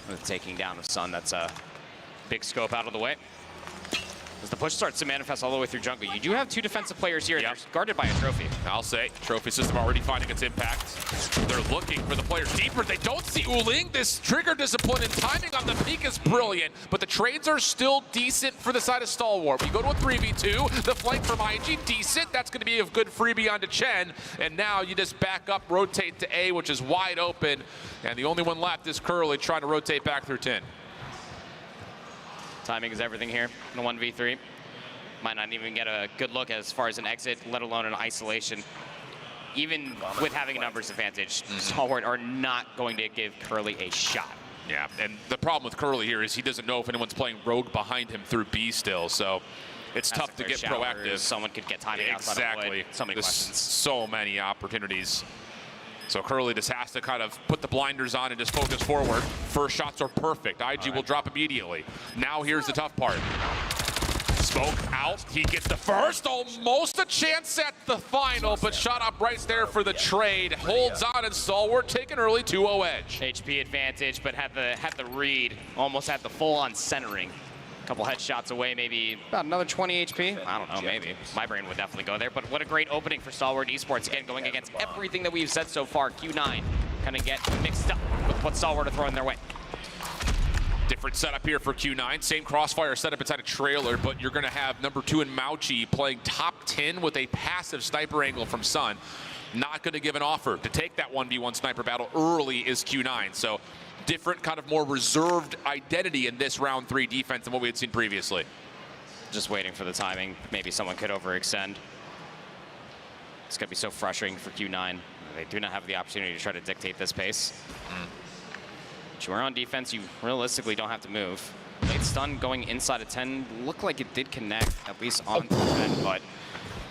With taking down of Sun, that's a big scope out of the way. As the push starts to manifest all the way through jungle, you do have two defensive players here. They're guarded by a trophy. I'll say, trophy system already finding its impact. They're looking for the players deeper. They don't see Uling. This trigger discipline and timing on the peak is brilliant, but the trades are still decent for the side of Stalwart. You go to a 3v2, the flank from IG, decent. That's going to be a good freebie onto Chen, and now you just back up, rotate to A, which is wide open, and the only one left is Curly trying to rotate back through 10. Timing is everything here in a 1v3. Might not even get a good look as far as an exit, let alone an isolation. Even with having a numbers advantage, Stalwart are not going to give Curly a shot. Yeah, and the problem with Curly here is he doesn't know if anyone's playing rogue behind him through B still, so it's tough to get proactive. Someone could get timing outside of the wood. So many questions. So many opportunities. So Curly just has to kind of put the blinders on and just focus forward. First shots are perfect. IG will drop immediately. Now here's the tough part. Smoke out. He gets the first. Almost a chance at the final, but shot up right there for the trade. Holds on, and Stalwart taking early 2-0 edge. HP advantage, but had the read. Almost had the full-on centering. A couple headshots away, maybe about another 20 HP. I don't know, maybe. My brain would definitely go there, but what a great opening for Stalwart Esports. Again, going against everything that we've said so far. Q9 kind of get mixed up with what Stalwart are throwing their way. Different setup here for Q9. Same crossfire setup inside a trailer, but you're going to have number 2 and Mauchi playing top 10 with a passive sniper angle from Sun. Not going to give an offer to take that 1v1 sniper battle early is Q9. So different kind of more reserved identity in this round 3 defense than what we had seen previously. Just waiting for the timing. Maybe someone could overextend. It's going to be so frustrating for Q9. They do not have the opportunity to try to dictate this pace. But you are on defense, you realistically don't have to move. Late stun going inside of 10. Looked like it did connect, at least on 10, but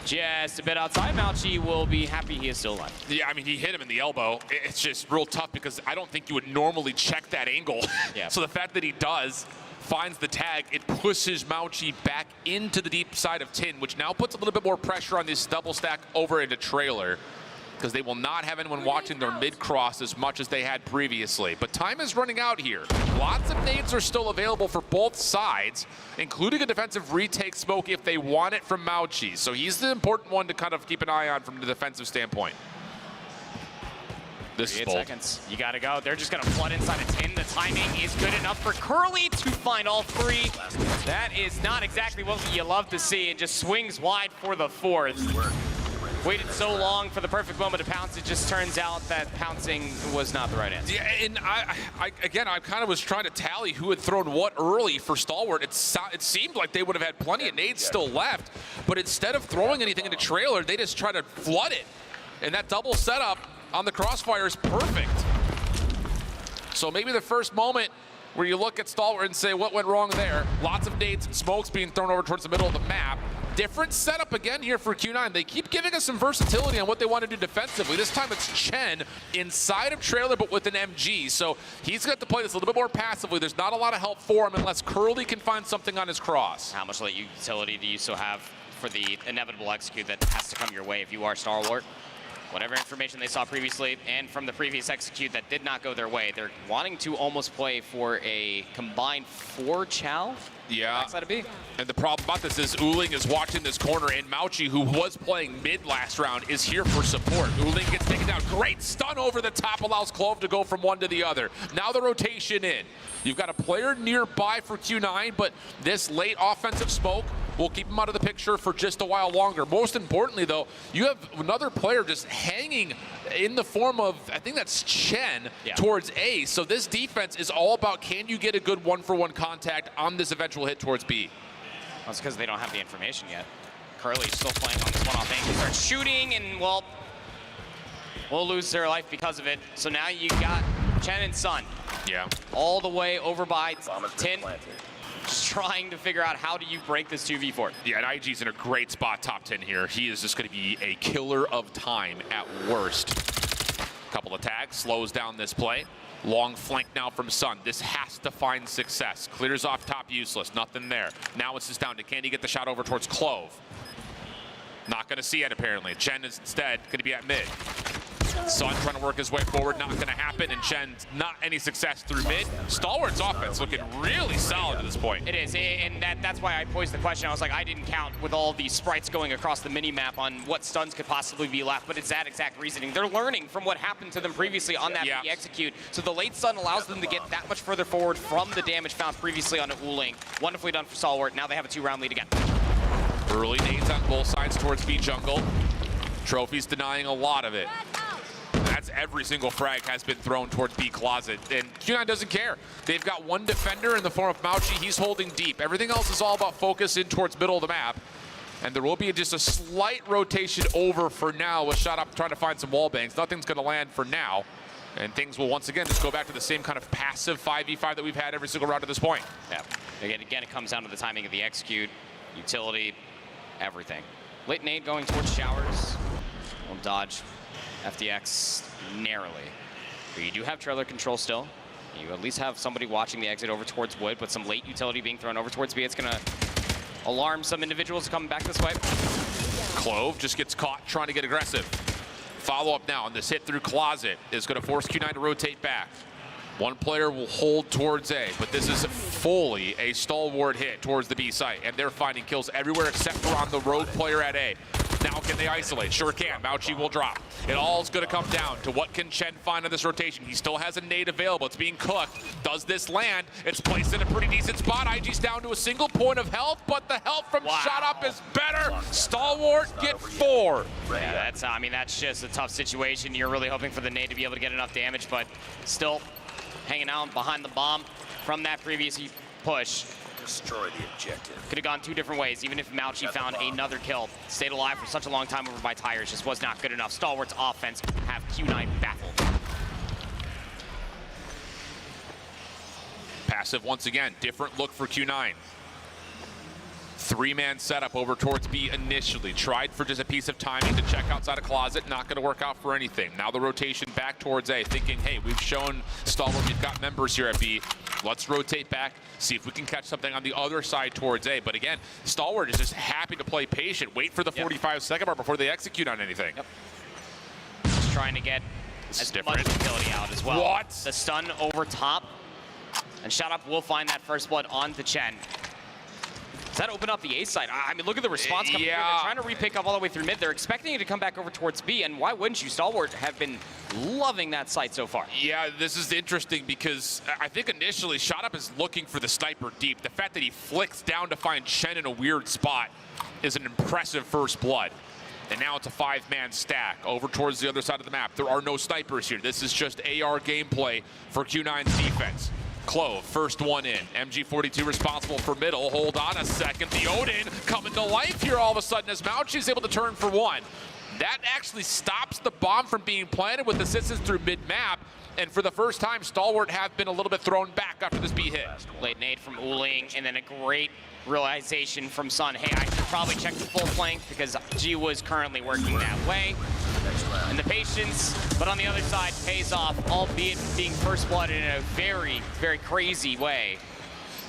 just a bit outside. Mauchi will be happy he is still alive. Yeah, I mean, he hit him in the elbow. It's just real tough because I don't think you would normally check that angle. Yeah. So the fact that he does, finds the tag, it pushes Mauchi back into the deep side of 10, which now puts a little bit more pressure on this double stack over into trailer, because they will not have anyone watching their mid-cross as much as they had previously. But time is running out here. Lots of nades are still available for both sides, including a defensive retake smoke if they want it from Mauchi. So he's the important one to kind of keep an eye on from the defensive standpoint. This is bold. 38 seconds. You got to go. They're just going to flood inside of 10. The timing is good enough for Curly to find all 3. That is not exactly what you love to see. It just swings wide for the 4th. Waited so long for the perfect moment to pounce. It just turns out that pouncing was not the right answer. Yeah, and I kind of was trying to tally who had thrown what early for Stalwart. It seemed like they would have had plenty of nades still left, but instead of throwing anything into trailer, they just try to flood it. And that double setup on the crossfire is perfect. So maybe the first moment where you look at Stalwart and say, what went wrong there? Lots of nades and smokes being thrown over towards the middle of the map. Different setup again here for Q9. They keep giving us some versatility on what they want to do defensively. This time it's Chen inside of trailer, but with an MG. So he's got to play this a little bit more passively. There's not a lot of help for him unless Curly can find something on his cross. How much late utility do you still have for the inevitable execute that has to come your way if you are Stalwart? Whatever information they saw previously and from the previous execute that did not go their way, they're wanting to almost play for a combined 4 Chow. Yeah, backside of B. And the problem about this is Uling is watching this corner, and Mauchi, who was playing mid last round, is here for support. Uling gets taken down. Great stun over the top, allows Clove to go from one to the other. Now the rotation in. You've got a player nearby for Q9, but this late offensive smoke will keep him out of the picture for just a while longer. Most importantly, though, you have another player just hanging in the form of, I think that's Chen, towards A. So this defense is all about, can you get a good one-for-one contact on this eventual hit towards B? Well, it's because they don't have the information yet. Curly's still playing on this one-off angle. He starts shooting, and, well, we'll lose their life because of it. So now you got Chen and Sun. Yeah. All the way over by 10. Just trying to figure out how do you break this 2v4. Yeah, and IG's in a great spot, top 10 here. He is just going to be a killer of time at worst. Couple of tags, slows down this play. Long flank now from Sun. This has to find success. Clears off top, useless. Nothing there. Now it's just down to can he get the shot over towards Clove. Not going to see it, apparently. Chen is instead going to be at mid. Sun trying to work his way forward, not going to happen, and Chen not any success through mid. Stalwart's offense looking really solid at this point. It is, and that's why I posed the question. I was like, I didn't count with all these sprites going across the mini-map on what stuns could possibly be left, but it's that exact reasoning. They're learning from what happened to them previously on that execute, so the late stun allows them to get that much further forward from the damage found previously on Uling. Wonderfully done for Stalwart. Now they have a 2-round lead again. Early nades on both sides towards B jungle. Trophy's denying a lot of it. That's every single frag has been thrown towards B closet, and Q9 doesn't care. They've got one defender in the form of Mauchi. He's holding deep. Everything else is all about focus in towards middle of the map, and there will be just a slight rotation over for now with Shot Up trying to find some wall bangs. Nothing's going to land for now, and things will once again just go back to the same kind of passive 5v5 that we've had every single round to this point. Yeah. Again, it comes down to the timing of the execute, utility, everything. Late nade going towards showers. Will dodge FDX narrowly. But you do have trailer control still. You at least have somebody watching the exit over towards wood, but some late utility being thrown over towards B. It's going to alarm some individuals coming back this way. Clove just gets caught trying to get aggressive. Follow up now on this hit through closet is going to force Q9 to rotate back. One player will hold towards A, but this is fully a stalwart hit towards the B site, and they're finding kills everywhere except for on the rogue player at A. Now can they isolate? Sure can. Mauchi will drop. It all is going to come down to what can Chen find on this rotation. He still has a nade available. It's being cooked. Does this land? It's placed in a pretty decent spot. IG's down to a single point of health, but the help from Shot Up is better. Stalwart get 4. Yeah, that's just a tough situation. You're really hoping for the nade to be able to get enough damage, but still hanging out behind the bomb from that previous push. Destroy the objective. Could have gone 2 different ways, even if Mauchi found another kill. Stayed alive for such a long time over by Tires, just was not good enough. Stalwart's offense have Q9 baffled. Passive once again, different look for Q9. 3-man setup over towards B initially. Tried for just a piece of timing to check outside a closet. Not going to work out for anything. Now the rotation back towards A, thinking, hey, we've shown Stalwart we've got members here at B. Let's rotate back, see if we can catch something on the other side towards A. But again, Stalwart is just happy to play patient. Wait for the 45-second mark before they execute on anything. Just trying to get as much utility out as well. What? The stun over top. And Shot Up will find that first blood onto Chen. Does that open up the A side? I mean, look at the response coming through. They're trying to re-pick up all the way through mid. They're expecting it to come back over towards B, and why wouldn't you? Stalwart have been loving that site so far. Yeah, this is interesting because I think initially Shot Up is looking for the sniper deep. The fact that he flicks down to find Chen in a weird spot is an impressive first blood. And now it's a 5-man stack over towards the other side of the map. There are no snipers here. This is just AR gameplay for Q9's defense. Clove, first one in. MG42 responsible for middle. Hold on a second. The Odin coming to life here all of a sudden as Mauchi's able to turn for 1. That actually stops the bomb from being planted with assistance through mid-map. And for the first time, Stalwart have been a little bit thrown back after this B hit. Late nade from Uling, and then a great realization from Sun. Hey, I should probably check the full flank because G was currently working that way. And the patience, but on the other side, pays off, albeit being first blooded in a very, very crazy way.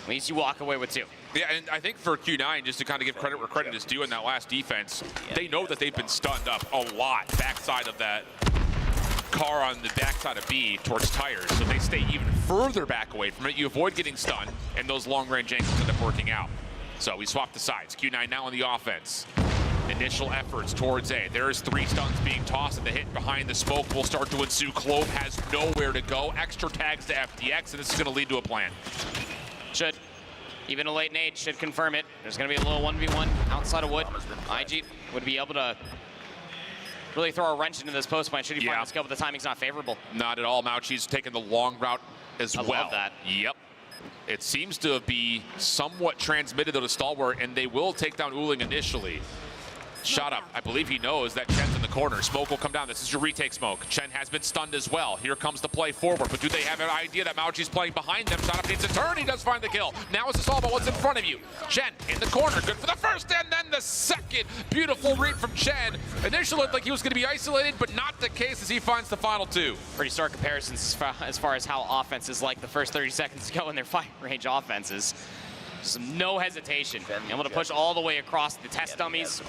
At least you walk away with 2. Yeah, and I think for Q9, just to kind of give credit where credit is due in that last defense, they know that they've been stunned up a lot backside of that car on the backside of B towards Tires, so they stay even further back away from it. You avoid getting stunned, and those long-range angles end up working out. So we swap the sides. Q9 now on the offense. Initial efforts towards A. There's 3 stuns being tossed, and the hit behind the smoke will start to ensue. Clove has nowhere to go. Extra tags to FDX, and this is going to lead to a plan. Should. Even a late nade should confirm it. There's going to be a little 1v1 outside of wood. IG would be able to really throw a wrench into this post plan should he find this kill, but the timing's not favorable. Not at all. Mauchi's taking the long route as well. I love that. Yep. It seems to be somewhat transmitted to Stalwart, and they will take down Uling initially. Shot up. I believe he knows that Chen's in the corner. Smoke will come down. This is your retake Smoke. Chen has been stunned as well. Here comes the play forward, but do they have an idea that Maoji's playing behind them? Shot up needs a turn. He does find the kill. Now it's just all about what's in front of you. Chen in the corner. Good for the first and then the second. Beautiful read from Chen. Initially looked like he was going to be isolated, but not the case as he finds the final two. Pretty stark comparisons as far as how offense is like the first 30 seconds ago in their fighting range offenses. Just no hesitation. Able to push all the way across the test dummies.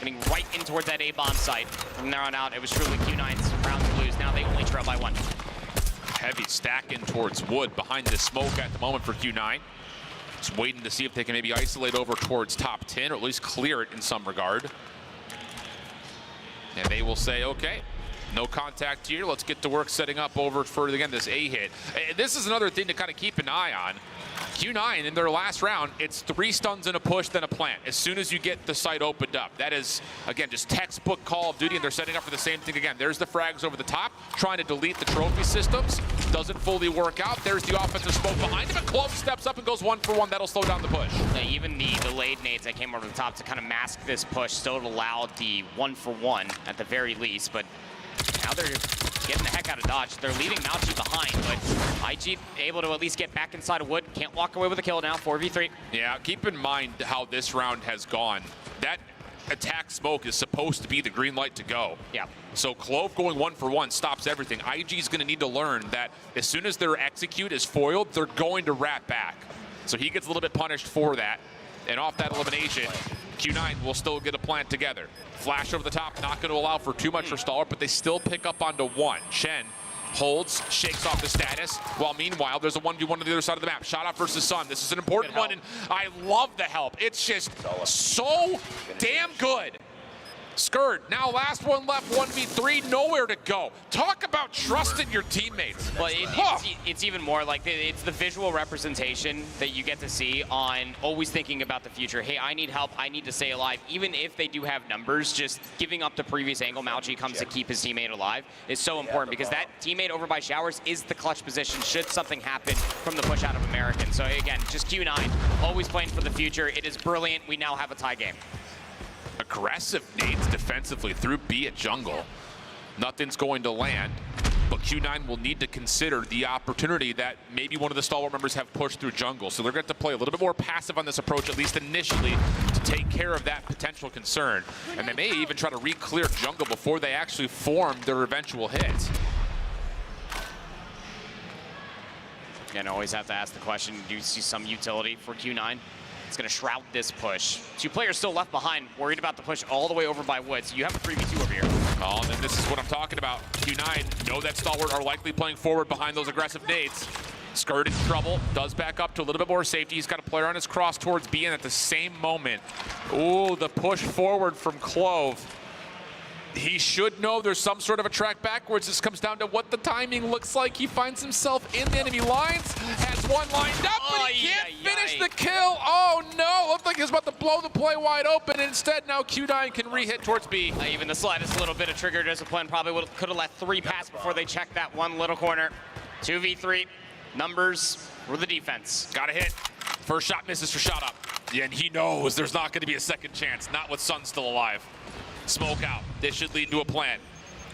Getting right in towards that A-bomb site. From there on out, it was truly Q9's round to lose. Now they only trail by 1. Heavy stacking towards Wood behind the smoke at the moment for Q9. Just waiting to see if they can maybe isolate over towards top 10 or at least clear it in some regard. And they will say, okay, no contact here. Let's get to work setting up over for, again, this A hit. And this is another thing to kind of keep an eye on. Q9 in their last round, it's 3 stuns and a push, then a plant. As soon as you get the site opened up, that is, again, just textbook Call of Duty, and they're setting up for the same thing again. There's the frags over the top, trying to delete the trophy systems. Doesn't fully work out. There's the offensive smoke behind him, and Clove steps up and goes 1 for 1. That'll slow down the push. Even the delayed nades that came over the top to kind of mask this push still allowed the 1 for 1 at the very least, but now they're getting the heck out of dodge. They're leaving Maoji behind, but IG able to at least get back inside of Wood. Can't walk away with a kill now, 4v3. Yeah, keep in mind how this round has gone. That attack smoke is supposed to be the green light to go. Yeah. So Clove going 1 for 1 stops everything. IG is going to need to learn that as soon as their execute is foiled, they're going to wrap back. So he gets a little bit punished for that. And off that elimination, Q9 will still get a plant together. Flash over the top, not going to allow for too much for Stalwart, but they still pick up onto 1. Chen holds, shakes off the status, while meanwhile there's a 1v1 to the other side of the map. Shot out versus Sun. This is an important one, and I love the help. It's just so damn good. Skirt, now last one left, 1v3, nowhere to go. Talk about trusting your teammates. Well, it's even more like it's the visual representation that you get to see on always thinking about the future. Hey, I need help, I need to stay alive. Even if they do have numbers, just giving up the previous angle Maoji comes to keep his teammate alive is so important, because that teammate over by Showers is the clutch position should something happen from the push out of American. So again, just Q9, always playing for the future. It is brilliant. We now have a tie game. Aggressive nades defensively through B at jungle. Nothing's going to land, but Q9 will need to consider the opportunity that maybe one of the Stalwart members have pushed through jungle. So they're going to have to play a little bit more passive on this approach, at least initially, to take care of that potential concern. And they may even try to re-clear jungle before they actually form their eventual hit. Again, always have to ask the question, do you see some utility for Q9? It's going to shroud this push. 2 players still left behind, worried about the push all the way over by Wood. So you have a 3v2 over here. Oh, and then this is what I'm talking about. Q9 know that Stalwart are likely playing forward behind those aggressive nades. Skirt in trouble, does back up to a little bit more safety. He's got a player on his cross towards B, and at the same moment, ooh, the push forward from Clove. He should know there's some sort of a track backwards. This comes down to what the timing looks like. He finds himself in the enemy lines, has 1 lined up, but he can't finish the kill. Oh no, looked like he was about to blow the play wide open. And instead now Q9 can re-hit towards B. Even the slightest little bit of trigger discipline probably could have let 3 pass before they checked that one little corner. 2v3, numbers for the defense. Got a hit. First shot misses for shot up. Yeah, and he knows there's not going to be a second chance, not with Sun still alive. Smoke out. This should lead to a plant.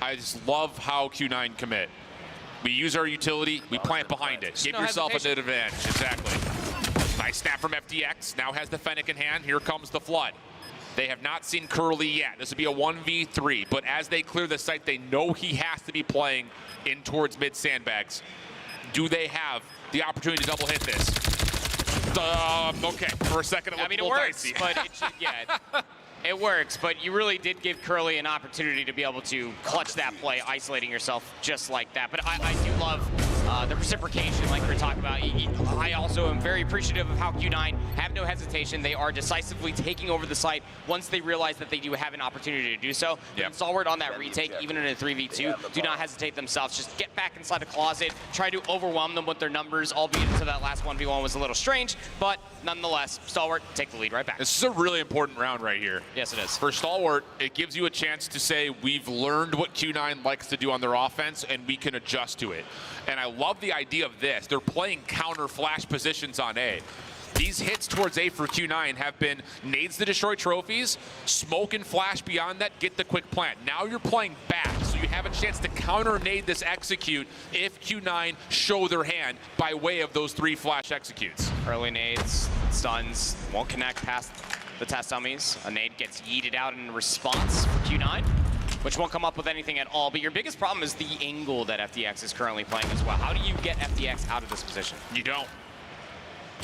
I just love how Q9 commit. We use our utility, we plant behind it. Give yourself an advantage. Exactly. Nice snap from FDX. Now has the Fennec in hand. Here comes the Flood. They have not seen Curly yet. This would be a 1v3, but as they clear the site, they know he has to be playing in towards mid sandbags. Do they have the opportunity to double hit this? Okay, for a second it looked a little dicey. But it works, but you really did give Curly an opportunity to be able to clutch that play, isolating yourself just like that. But I do love the reciprocation, like we were talking about. I also am very appreciative of how Q9 have no hesitation. They are decisively taking over the site once they realize that they do have an opportunity to do so. Yep. Stalwart on that retake, even in a 3v2, do not hesitate themselves. Just get back inside the closet, try to overwhelm them with their numbers, albeit until that last 1v1 was a little strange, but nonetheless, Stalwart take the lead right back. This is a really important round right here. Yes, it is. For Stalwart, it gives you a chance to say, we've learned what Q9 likes to do on their offense, and we can adjust to it. And I love the idea of this. They're playing counter flash positions on A. These hits towards A for Q9 have been nades to destroy trophies, smoke and flash beyond that, get the quick plant. Now you're playing back, so you have a chance to counter nade this execute if Q9 show their hand by way of those 3 flash executes. Early nades, stuns, won't connect past the test dummies. A nade gets yeeted out in response for Q9, which won't come up with anything at all. But your biggest problem is the angle that FDX is currently playing as well. How do you get FDX out of this position? You don't.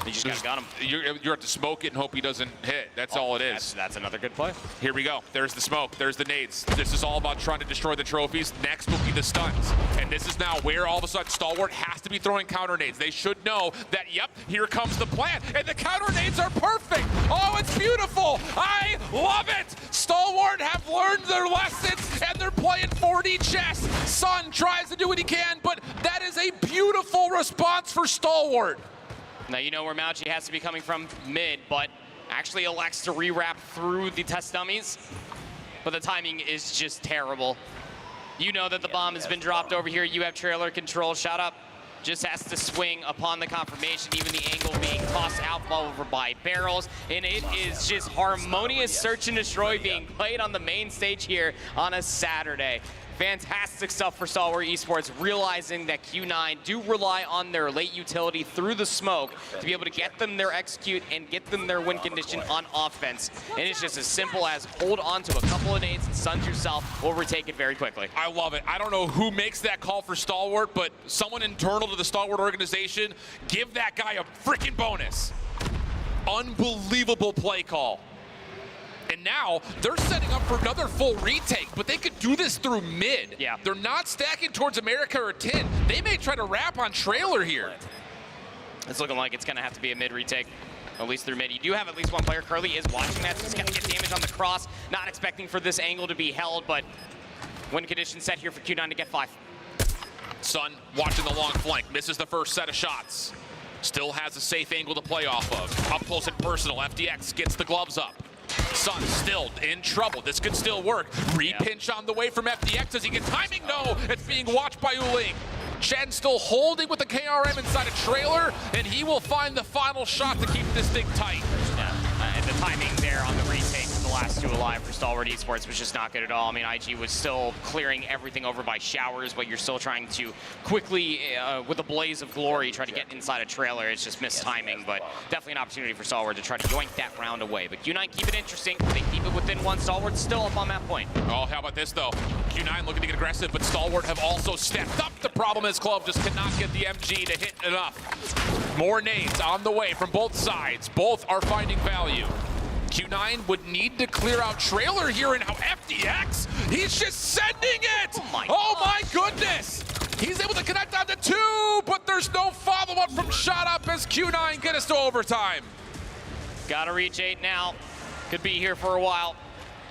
You just gotta gun him. You have to smoke it and hope he doesn't hit. That's all it is. That's another good play. Here we go. There's the smoke. There's the nades. This is all about trying to destroy the trophies. Next will be the stuns. And this is now where all of a sudden Stalwart has to be throwing counter nades. They should know that, yep, here comes the plan. And the counter nades are perfect. Oh, it's beautiful. I love it. Stalwart have learned their lessons and they're playing 4D chess. Sun tries to do what he can, but that is a beautiful response for Stalwart. Now you know where Mauchi has to be coming from, mid, but actually elects to re-wrap through the test dummies. But the timing is just terrible. You know that the bomb has been dropped over here. You have trailer control. Shot up. Just has to swing upon the confirmation, even the angle being tossed out over by barrels. And it is just harmonious search and destroy being played on the main stage here on a Saturday. Fantastic stuff for Stalwart Esports, realizing that Q9 do rely on their late utility through the smoke to be able to get them their execute and get them their win condition on offense. And it's just as simple as hold on to a couple of nades and stuns yourself, overtake it very quickly. I love it. I don't know who makes that call for Stalwart, but someone internal to the Stalwart organization, give that guy a freaking bonus. Unbelievable play call. And now they're setting up for another full retake, but they could do this through mid. Yeah. They're not stacking towards America or Tin. They may try to wrap on trailer here. It's looking like it's going to have to be a mid retake, at least through mid. You do have at least one player. Curly is watching that. He's going to get damage on the cross. Not expecting for this angle to be held, but win condition set here for Q9 to get 5. Sun watching the long flank. Misses the first set of shots. Still has a safe angle to play off of. Up close and personal. FDX gets the gloves up. Sun still in trouble. This could still work. Re-pinch on the way from FDX. Does he get timing? No, it's being watched by Uling. Chen still holding with the KRM inside a trailer, and he will find the final shot to keep this thing tight. And the timing there on the retake from the last 2 alive for Stalwart Esports was just not good at all. I mean, IG was still clearing everything over by showers, but you're still trying to quickly, with a blaze of glory, try to get inside a trailer. It's just missed timing, but definitely an opportunity for Stalwart to try to yoink that round away. But Q9 keep it interesting. They keep it within 1. Stalwart's still up on that point. Oh, how about this, though? Q9 looking to get aggressive, but Stalwart have also stepped up. The problem is Clove just cannot get the MG to hit enough. More nades on the way from both sides. Both are finding value. Q9 would need to clear out trailer here, and how FDX, he's just sending it! Oh my goodness! He's able to connect down to 2, but there's no follow-up from shot up as Q9 get us to overtime. Gotta reach 8 now. Could be here for a while.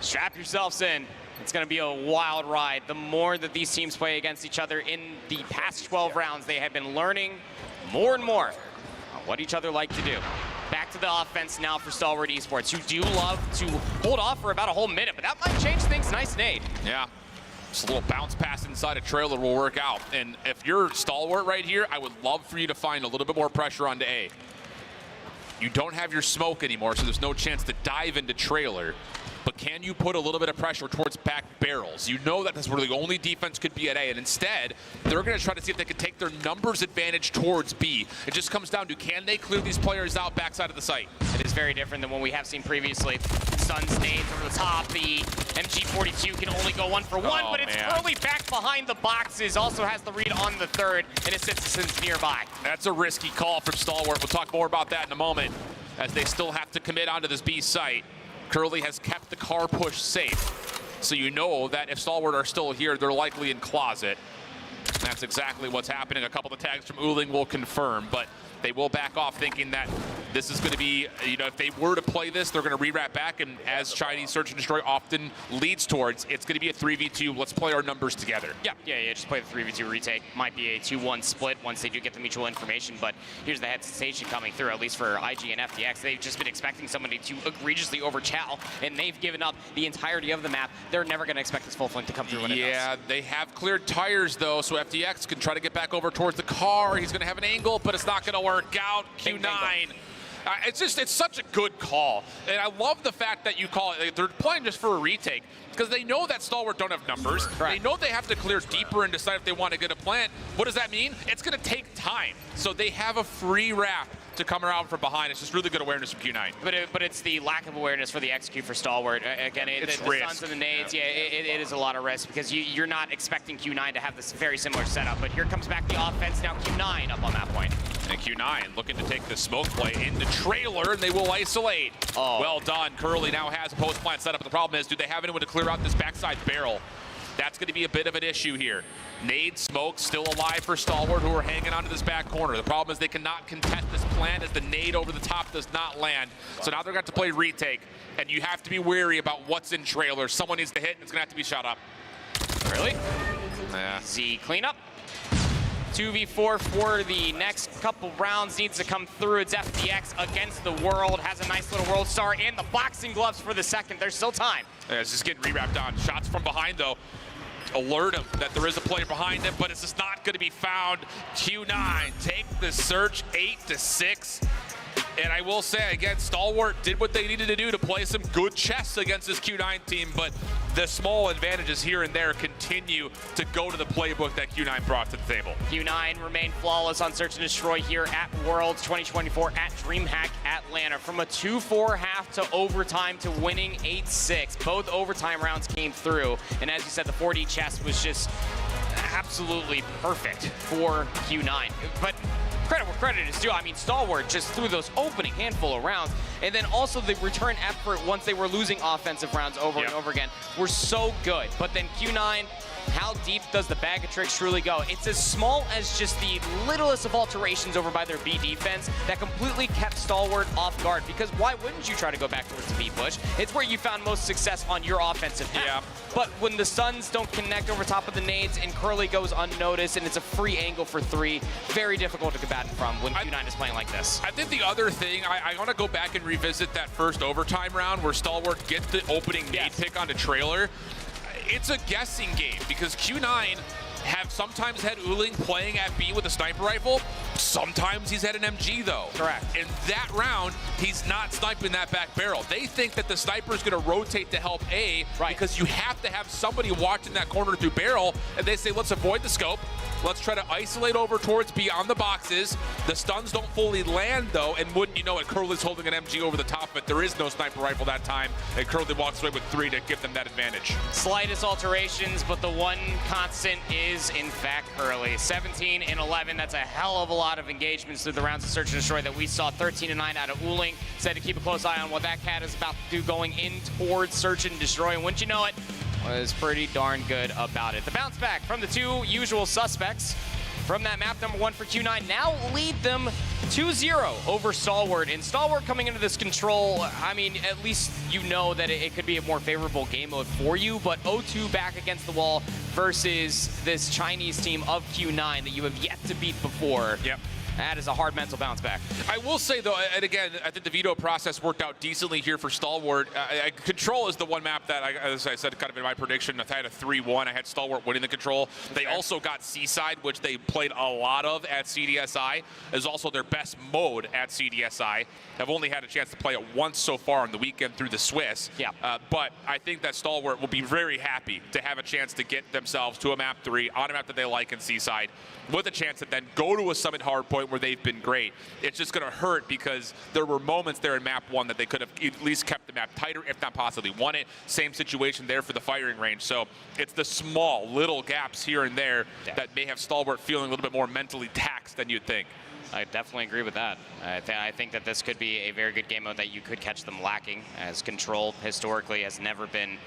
Strap yourselves in. It's going to be a wild ride. The more that these teams play against each other in the past 12 rounds, they have been learning more and more on what each other like to do. Back to the offense now for Stalwart Esports, who do love to hold off for about a whole minute, but that might change things. Nice nade. Yeah. Just a little bounce pass inside a trailer will work out. And if you're Stalwart right here, I would love for you to find a little bit more pressure onto A. You don't have your smoke anymore, so there's no chance to dive into trailer. But can you put a little bit of pressure towards back barrels? You know that that's where the only defense could be at A, and instead, they're going to try to see if they can take their numbers advantage towards B. It just comes down to, can they clear these players out backside of the site? It is very different than what we have seen previously. Suns nades over the top. The MG42 can only go 1 for 1, but it's Curly back behind the boxes. Also has the read on the 3rd, and Citizens nearby. That's a risky call from Stalwart. We'll talk more about that in a moment, as they still have to commit onto this B site. Curly has kept the car push safe, so you know that if Stalwart are still here, they're likely in closet. That's exactly what's happening. A couple of tags from Uling will confirm, but they will back off thinking that this is going to be, you know, if they were to play this, they're going to re-wrap back, and as Chinese Search and Destroy often leads towards, it's going to be a 3v2. Let's play our numbers together. Yeah, just play the 3v2 retake. Might be a 2-1 split once they do get the mutual information, but here's the hesitation coming through, at least for IG and FDX. They've just been expecting somebody to egregiously overchow, and they've given up the entirety of the map. They're never going to expect this full flank to come through when it does. Yeah, they have cleared tires, though, so FDX can try to get back over towards the car. He's going to have an angle, but it's not going to work out. Q9 It's such a good call. And I love the fact that you call it, they're playing just for a retake. Because they know that Stalwart don't have numbers. They know they have to clear deeper and decide if they want to get a plant. What does that mean? It's going to take time. So they have a free wrap to come around from behind. It's just really good awareness from Q9. But it's the lack of awareness for the execute for Stalwart. Again, the Suns and the nades, it is a lot of risk because you're not expecting Q9 to have this very similar setup. But here comes back the offense. Now Q9 up on that point. And Q9 looking to take the smoke play in the trailer, and they will isolate. Well done. Curly now has a post plant setup. The problem is, do they have anyone to clear out this backside barrel? That's going to be a bit of an issue here. Nade Smoke still alive for Stalwart, who are hanging onto this back corner. The problem is they cannot contest this plant as the nade over the top does not land. So now they're going to play retake, and you have to be wary about what's in trailer. Someone needs to hit, and it's going to have to be shot up. Really? Yeah. Z cleanup. 2v4 for the next couple rounds needs to come through. It's FDX against the world. Has a nice little world star in the boxing gloves for the second. There's still time. Yeah, it's just getting rewrapped on. Shots from behind, though. Alert him that there is a player behind him, but it's just not going to be found. Q9 take the search 8-6. And I will say, again, Stalwart did what they needed to do to play some good chess against this Q9 team, but the small advantages here and there continue to go to the playbook that Q9 brought to the table. Q9 remained flawless on Search and Destroy here at Worlds 2024 at DreamHack Atlanta. From a 2-4 half to overtime to winning 8-6. Both overtime rounds came through. And as you said, the 4D chess was just absolutely perfect for Q9. But credit where credit is due. I mean, Stalwart just threw those opening handful of rounds, and then also the return effort once they were losing offensive rounds over and over again were so good. But then Q9, how deep does the bag of tricks truly go? It's as small as just the littlest of alterations over by their B defense that completely kept Stalwart off guard, because why wouldn't you try to go back towards the B push? It's where you found most success on your offensive half. But when the Suns don't connect over top of the nades and Curly goes unnoticed and it's a free angle for three, very difficult to combat from when Q9 is playing like this. I think the other thing, I want to go back and revisit that first overtime round where Stalwart gets the opening nade pick onto trailer. It's a guessing game because Q9 have sometimes had Uling playing at B with a sniper rifle. Sometimes he's had an MG, though. Correct. In that round, he's not sniping that back barrel. They think that the sniper is going to rotate to help A because you have to have somebody watching that corner through barrel, and they say, let's avoid the scope. Let's try to isolate over towards B on the boxes. The stuns don't fully land, though, and wouldn't you know it, Curly's holding an MG over the top of it. There is no sniper rifle that time, and Curly walks away with 3 to give them that advantage. Slightest alterations, but the one constant is, in fact, Curly. 17 and 11, that's a hell of a lot of engagements through the rounds of Search and Destroy that we saw. 13 and 9 out of Uling. Said to keep a close eye on what that cat is about to do going in towards Search and Destroy, and wouldn't you know it, was pretty darn good about it. The bounce back from the two usual suspects from that map number 1 for Q9 now lead them 2-0 over Stalwart. And Stalwart coming into this control, I mean, at least you know that it could be a more favorable game mode for you, but 0-2 back against the wall versus this Chinese team of Q9 that you have yet to beat before. Yep. That is a hard mental bounce back. I will say, though, and again, I think the veto process worked out decently here for Stalwart. Control is the one map that, as I said, kind of in my prediction, I had a 3-1. I had Stalwart winning the Control. They also got Seaside, which they played a lot of at CDSI, is also their best mode at CDSI. I've only had a chance to play it once so far on the weekend through the Swiss. Yeah. But I think that Stalwart will be very happy to have a chance to get themselves to a map 3 on a map that they like in Seaside, with a chance to then go to a Summit hardpoint where they've been great. It's just going to hurt because there were moments there in map 1 that they could have at least kept the map tighter, if not possibly won it. Same situation there for the firing range. So it's the small little gaps here and there that may have Stalwart feeling a little bit more mentally taxed than you'd think. I definitely agree with that. I think that this could be a very good game mode that you could catch them lacking, as Control historically has never been,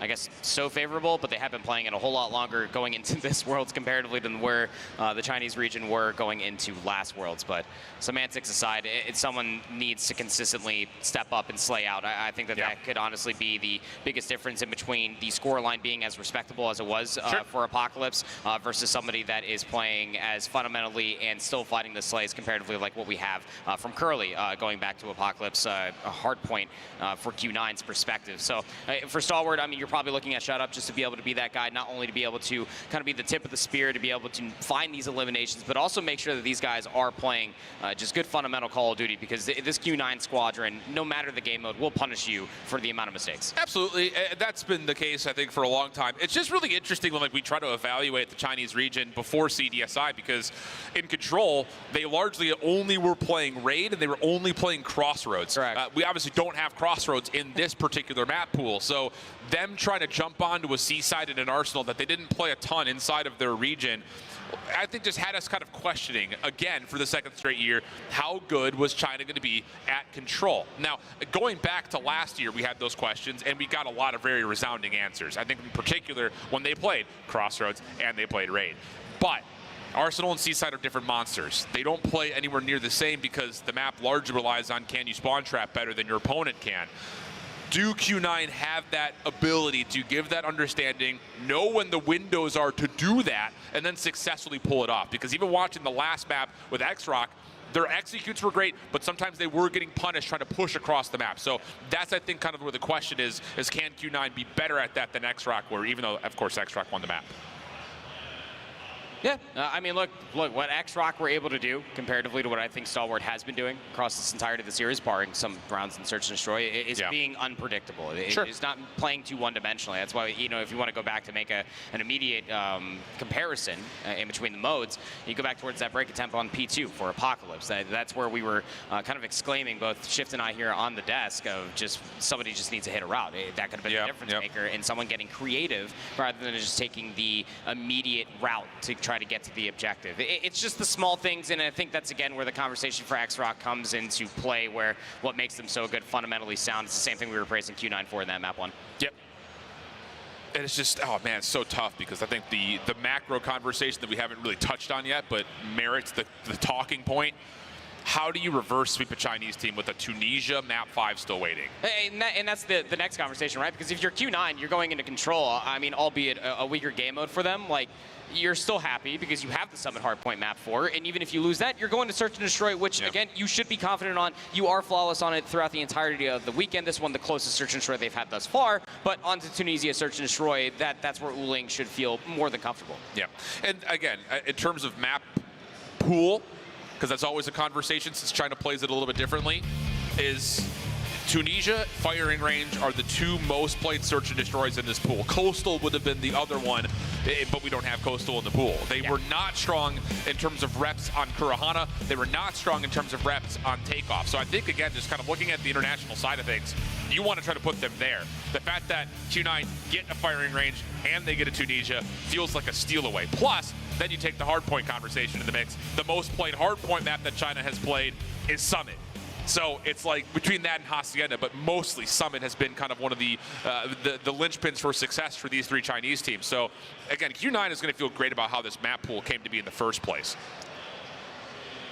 I guess, so favorable, but they have been playing it a whole lot longer going into this Worlds comparatively than where the Chinese region were going into last Worlds. But semantics aside, someone needs to consistently step up and slay out. I think that that could honestly be the biggest difference in between the scoreline being as respectable as it was for Apocalypse versus somebody that is playing as fundamentally and still fighting the slays comparatively like what we have from Curly going back to Apocalypse, a hard point for Q9's perspective. So for Stalwart, I mean, you're you're probably looking at Shut Up just to be able to be that guy, not only to be able to kind of be the tip of the spear, to be able to find these eliminations, but also make sure that these guys are playing just good fundamental Call of Duty, because this Q9 squadron, no matter the game mode, will punish you for the amount of mistakes. Absolutely. That's been the case, I think, for a long time. It's just really interesting when we try to evaluate the Chinese region before CDSI, because in Control, they largely only were playing Raid and they were only playing Crossroads. We obviously don't have Crossroads in this particular map pool, so them trying to jump onto a Seaside and an Arsenal that they didn't play a ton inside of their region, I think just had us kind of questioning, again, for the second straight year, how good was China going to be at Control? Now, going back to last year, we had those questions, and we got a lot of very resounding answers. I think in particular when they played Crossroads and they played Raid. But Arsenal and Seaside are different monsters. They don't play anywhere near the same because the map largely relies on, can you spawn trap better than your opponent can? Do Q9 have that ability to give that understanding, know when the windows are to do that, and then successfully pull it off? Because even watching the last map with X-Rock, their executes were great, but sometimes they were getting punished trying to push across the map. So that's, I think, kind of where the question is can Q9 be better at that than X-Rock, where even though, of course, X-Rock won the map? Yeah, I mean, look, what X-Rock were able to do comparatively to what I think Stalwart has been doing across this entirety of the series, barring some rounds in Search and Destroy, is being unpredictable. It's not playing too one-dimensionally. That's why, you know, if you want to go back to make an immediate comparison in between the modes, you go back towards that break of tempo on P2 for Apocalypse. That's where we were kind of exclaiming, both Shift and I here on the desk, of just somebody just needs to hit a route. That could have been the difference maker, and someone getting creative rather than just taking the immediate route to try to get to the objective. It's just the small things, and I think that's, again, where the conversation for X-Rock comes into play, where what makes them so good, fundamentally sound. It's the same thing we were praising Q9 for in that map one. Yep. And it's just, oh man, it's so tough, because I think the macro conversation that we haven't really touched on yet, but merits the talking point. How do you reverse sweep a Chinese team with a Tunisia map 5 still waiting? And that's the next conversation, right? Because if you're Q9, you're going into Control, I mean, albeit a weaker game mode for them, like, you're still happy because you have the Summit Hardpoint map 4, and even if you lose that, you're going to Search and Destroy, which, again, you should be confident on. You are flawless on it throughout the entirety of the weekend. This one, the closest Search and Destroy they've had thus far, but onto Tunisia Search and Destroy, that's where Wuling should feel more than comfortable. Yeah, and again, in terms of map pool, because that's always a conversation since China plays it a little bit differently, is Tunisia, Firing Range are the two most played Search and Destroys in this pool. Coastal would have been the other one, but we don't have Coastal in the pool. They were not strong in terms of reps on Kurahana. They were not strong in terms of reps on Takeoff. So I think, again, just kind of looking at the international side of things, you want to try to put them there. The fact that Q9 get a Firing Range and they get a Tunisia feels like a steal away. Plus, then you take the hardpoint conversation in the mix. The most played hardpoint map that China has played is Summit. So it's like between that and Hacienda, but mostly Summit has been kind of one of the linchpins for success for these three Chinese teams. So again, Q9 is going to feel great about how this map pool came to be in the first place.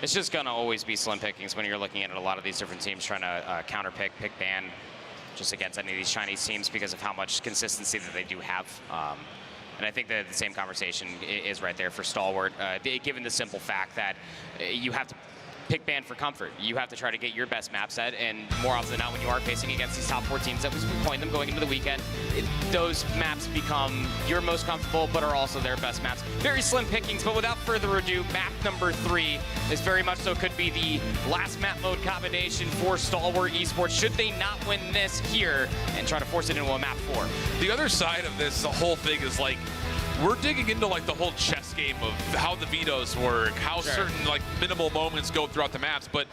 It's just going to always be slim pickings when you're looking at a lot of these different teams trying to counterpick, pick ban just against any of these Chinese teams because of how much consistency that they do have. And I think that the same conversation is right there for Stalwart, given the simple fact that you have to pick ban for comfort. You have to try to get your best map set, and more often than not, when you are facing against these top 4 teams that was playing them going into the weekend, those maps become your most comfortable, but are also their best maps. Very slim pickings, but without further ado, map number 3 is very much so could be the last map mode combination for Stalwart Esports, should they not win this here and try to force it into a map 4. The other side of this, the whole thing is like, we're digging into like the whole chess game of how the vetoes work, how certain like minimal moments go throughout the maps, but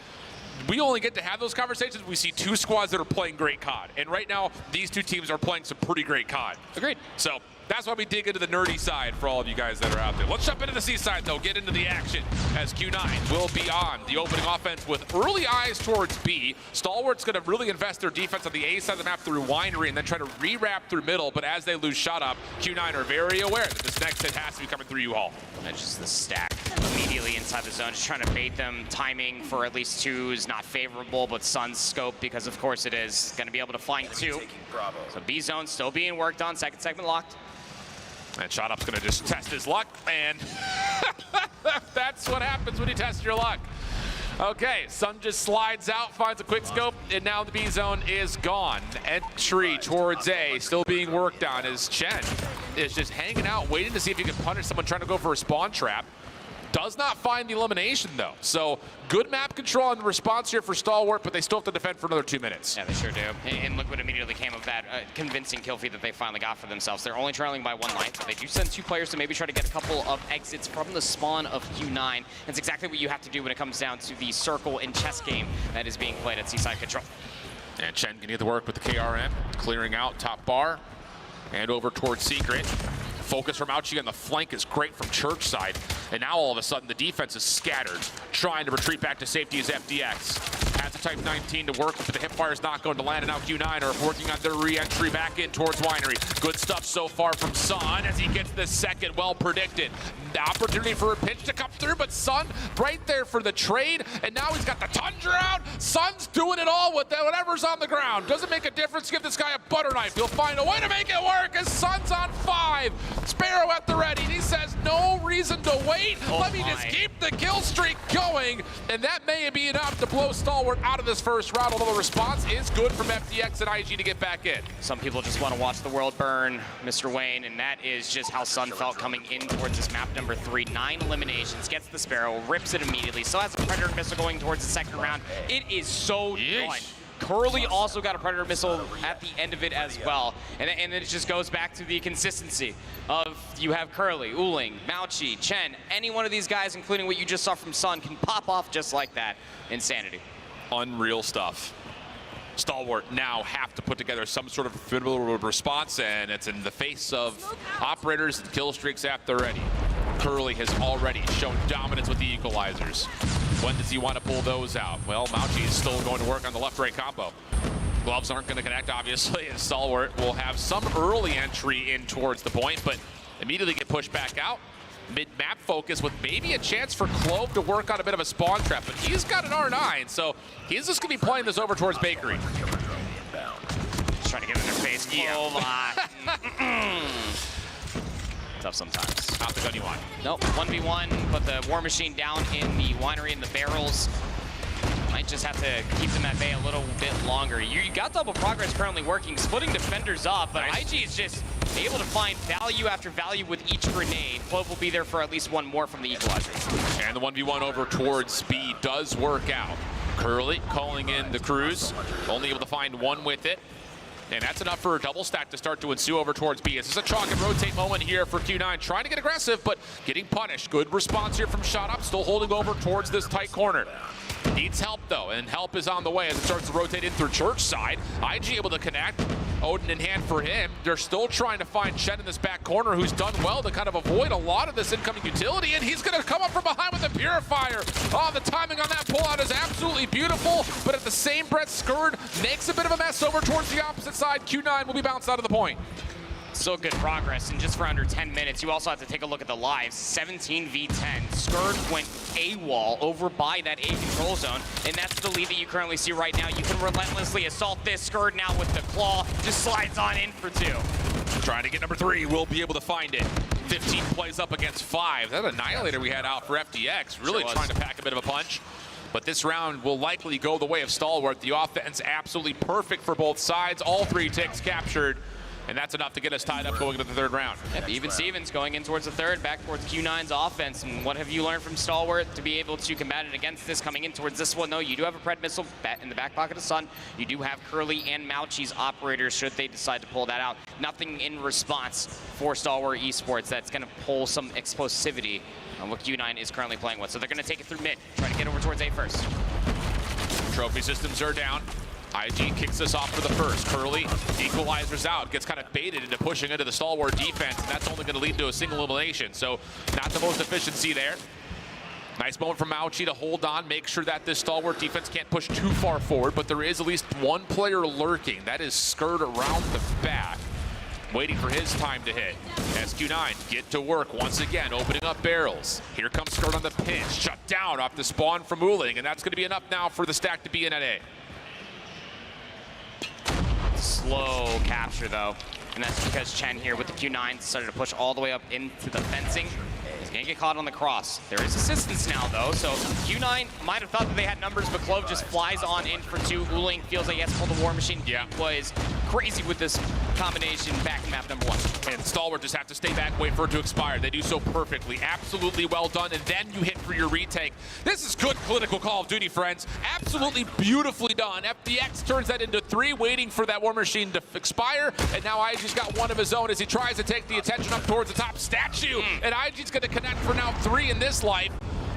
we only get to have those conversations when we see 2 squads that are playing great COD. And right now, these 2 teams are playing some pretty great COD. Agreed. So that's why we dig into the nerdy side for all of you guys that are out there. Let's jump into the C side, though, get into the action as Q9 will be on the opening offense with early eyes towards B. Stalwart's going to really invest their defense on the A side of the map through Winery and then try to re-wrap through middle, but as they lose shot up, Q9 are very aware that this next hit has to be coming through U-Haul. And just the stack immediately inside the zone, just trying to bait them. Timing for at least 2 is not favorable, but Sun's scope, because of course it is, going to be able to find 2. So B zone still being worked on, second segment locked. And Shot Up's going to just test his luck, and that's what happens when you test your luck. Okay, Sun just slides out, finds a quick scope, and now the B zone is gone. Entry towards A still being worked on as Chen is just hanging out, waiting to see if he can punish someone trying to go for a spawn trap. Does not find the elimination, though. So good map control and response here for Stalwart, but they still have to defend for another 2 minutes. Yeah, they sure do. And look what immediately came of that convincing kill feed that they finally got for themselves. They're only trailing by 1 life, but they do send 2 players to maybe try to get a couple of exits from the spawn of Q9. That's exactly what you have to do when it comes down to the circle and chess game that is being played at Seaside Control. And Chen can get to work with the KRM, clearing out top bar and over towards Secret. Focus from Ouchie on the flank is great from Church side. And now all of a sudden the defense is scattered, trying to retreat back to safety as FDX. Has a Type 19 to work with, but the hipfire's not going to land, and now Q9 are working on their re-entry back in towards Winery. Good stuff so far from Sun as he gets the second, well predicted. The opportunity for a pitch to come through, but Sun right there for the trade, and now he's got the Tundra out. Sun's doing it all with whatever's on the ground. Doesn't make a difference, give this guy a butter knife. He'll find a way to make it work as Sun's on 5. Sparrow at the ready, and he says no reason to wait. Let me just keep the kill streak going, and that may be enough to blow Stalwart out of this first round, although the response is good from FDX and IG to get back in. Some people just want to watch the world burn, Mr. Wayne, and that is just how Sun felt coming in towards this map number 3. 9 eliminations, gets the Sparrow, rips it immediately, still has a Predator missile going towards the second round. It is so done. Curly also got a Predator missile at the end of it as well. And it just goes back to the consistency of you have Curly, Uling, Mauchi, Chen, any one of these guys, including what you just saw from Sun, can pop off just like that. Insanity. Unreal stuff. Stalwart now have to put together some sort of formidable response, and it's in the face of operators and kill streaks at the ready. Curly has already shown dominance with the equalizers. When does he want to pull those out? Well, Mauchi is still going to work on the left-right combo. Gloves aren't going to connect, obviously, and Stalwart will have some early entry in towards the point, but immediately get pushed back out. Mid-map focus with maybe a chance for Clove to work on a bit of a spawn trap, but he's got an R9, so he's just going to be playing this over towards Bakery. Just trying to get in their face. Yeah. Tough sometimes. Not the gun you want. Nope, 1v1, but the War Machine down in the Winery and the barrels. Might just have to keep them at bay a little bit longer. You got double progress currently working, splitting defenders up, but nice. IG is just able to find value after value with each grenade. Clove will be there for at least one more from the equalizers. And the 1v1 over towards B does work out. Curly calling in the cruise, only able to find one with it. And that's enough for a double stack to start to ensue over towards B. This is a chalk and rotate moment here for Q9, trying to get aggressive, but getting punished. Good response here from Shot Up, still holding over towards this tight corner. Needs help though, and help is on the way as it starts to rotate in through Church side. IG able to connect, Odin in hand for him. They're still trying to find Chen in this back corner, who's done well to kind of avoid a lot of this incoming utility, and he's gonna come up from behind with a Purifier. Oh, the timing on that pullout is absolutely beautiful, but at the same breath, Skurd makes a bit of a mess over towards the opposite side. Q9 will be bounced out of the point. Still good progress, and just for under 10 minutes, you also have to take a look at the lives. 17 v 10. Skurd went AWOL over by that A control zone, and that's the lead that you currently see right now. You can relentlessly assault this. Skurd now with the claw just slides on in for 2. Trying to get number 3, will be able to find it. 15 plays up against 5. That Annihilator we had out for FDX, really trying to pack a bit of a punch. But this round will likely go the way of Stalwart. The offense absolutely perfect for both sides. All 3 ticks captured. And that's enough to get us tied up going into the third round. Yep, even Stevens going in towards the third, back towards Q9's offense. And what have you learned from Stalwart to be able to combat it against this coming in towards this one? No, you do have a Pred missile in the back pocket of Sun. You do have Curly and Mauchi's operators should they decide to pull that out. Nothing in response for Stalwart Esports that's going to pull some explosivity on what Q9 is currently playing with. So they're going to take it through mid, try to get over towards A first. Trophy systems are down. IG kicks us off for the first. Curly equalizers out, gets kind of baited into pushing into the Stalwart defense, and that's only going to lead to a single elimination. So not the most efficiency there. Nice moment from Mauchi to hold on, make sure that this Stalwart defense can't push too far forward, but there is at least one player lurking. That is Skurd around the back, waiting for his time to hit. SQ9 get to work once again, opening up barrels. Here comes Skurd on the pinch, shut down off the spawn from Uling, and that's going to be enough now for the stack to be in at A. Slow capture though, and that's because Chen here with the Q9 started to push all the way up into the fencing. Gonna get caught on the cross. There is assistance now, though, so Q9 might have thought that they had numbers, but Clove just flies on in for 2. Uling feels like he has to pull the War Machine. Yeah. He was crazy with this combination back in map number 1. And Stalwart just have to stay back, wait for it to expire. They do so perfectly. Absolutely well done, and then you hit for your retake. This is good clinical Call of Duty, friends. Absolutely beautifully done. FDX turns that into 3, waiting for that War Machine to expire, and now IG's got one of his own as he tries to take the attention up towards the top statue, and IG's going to connect for now 3 in this life.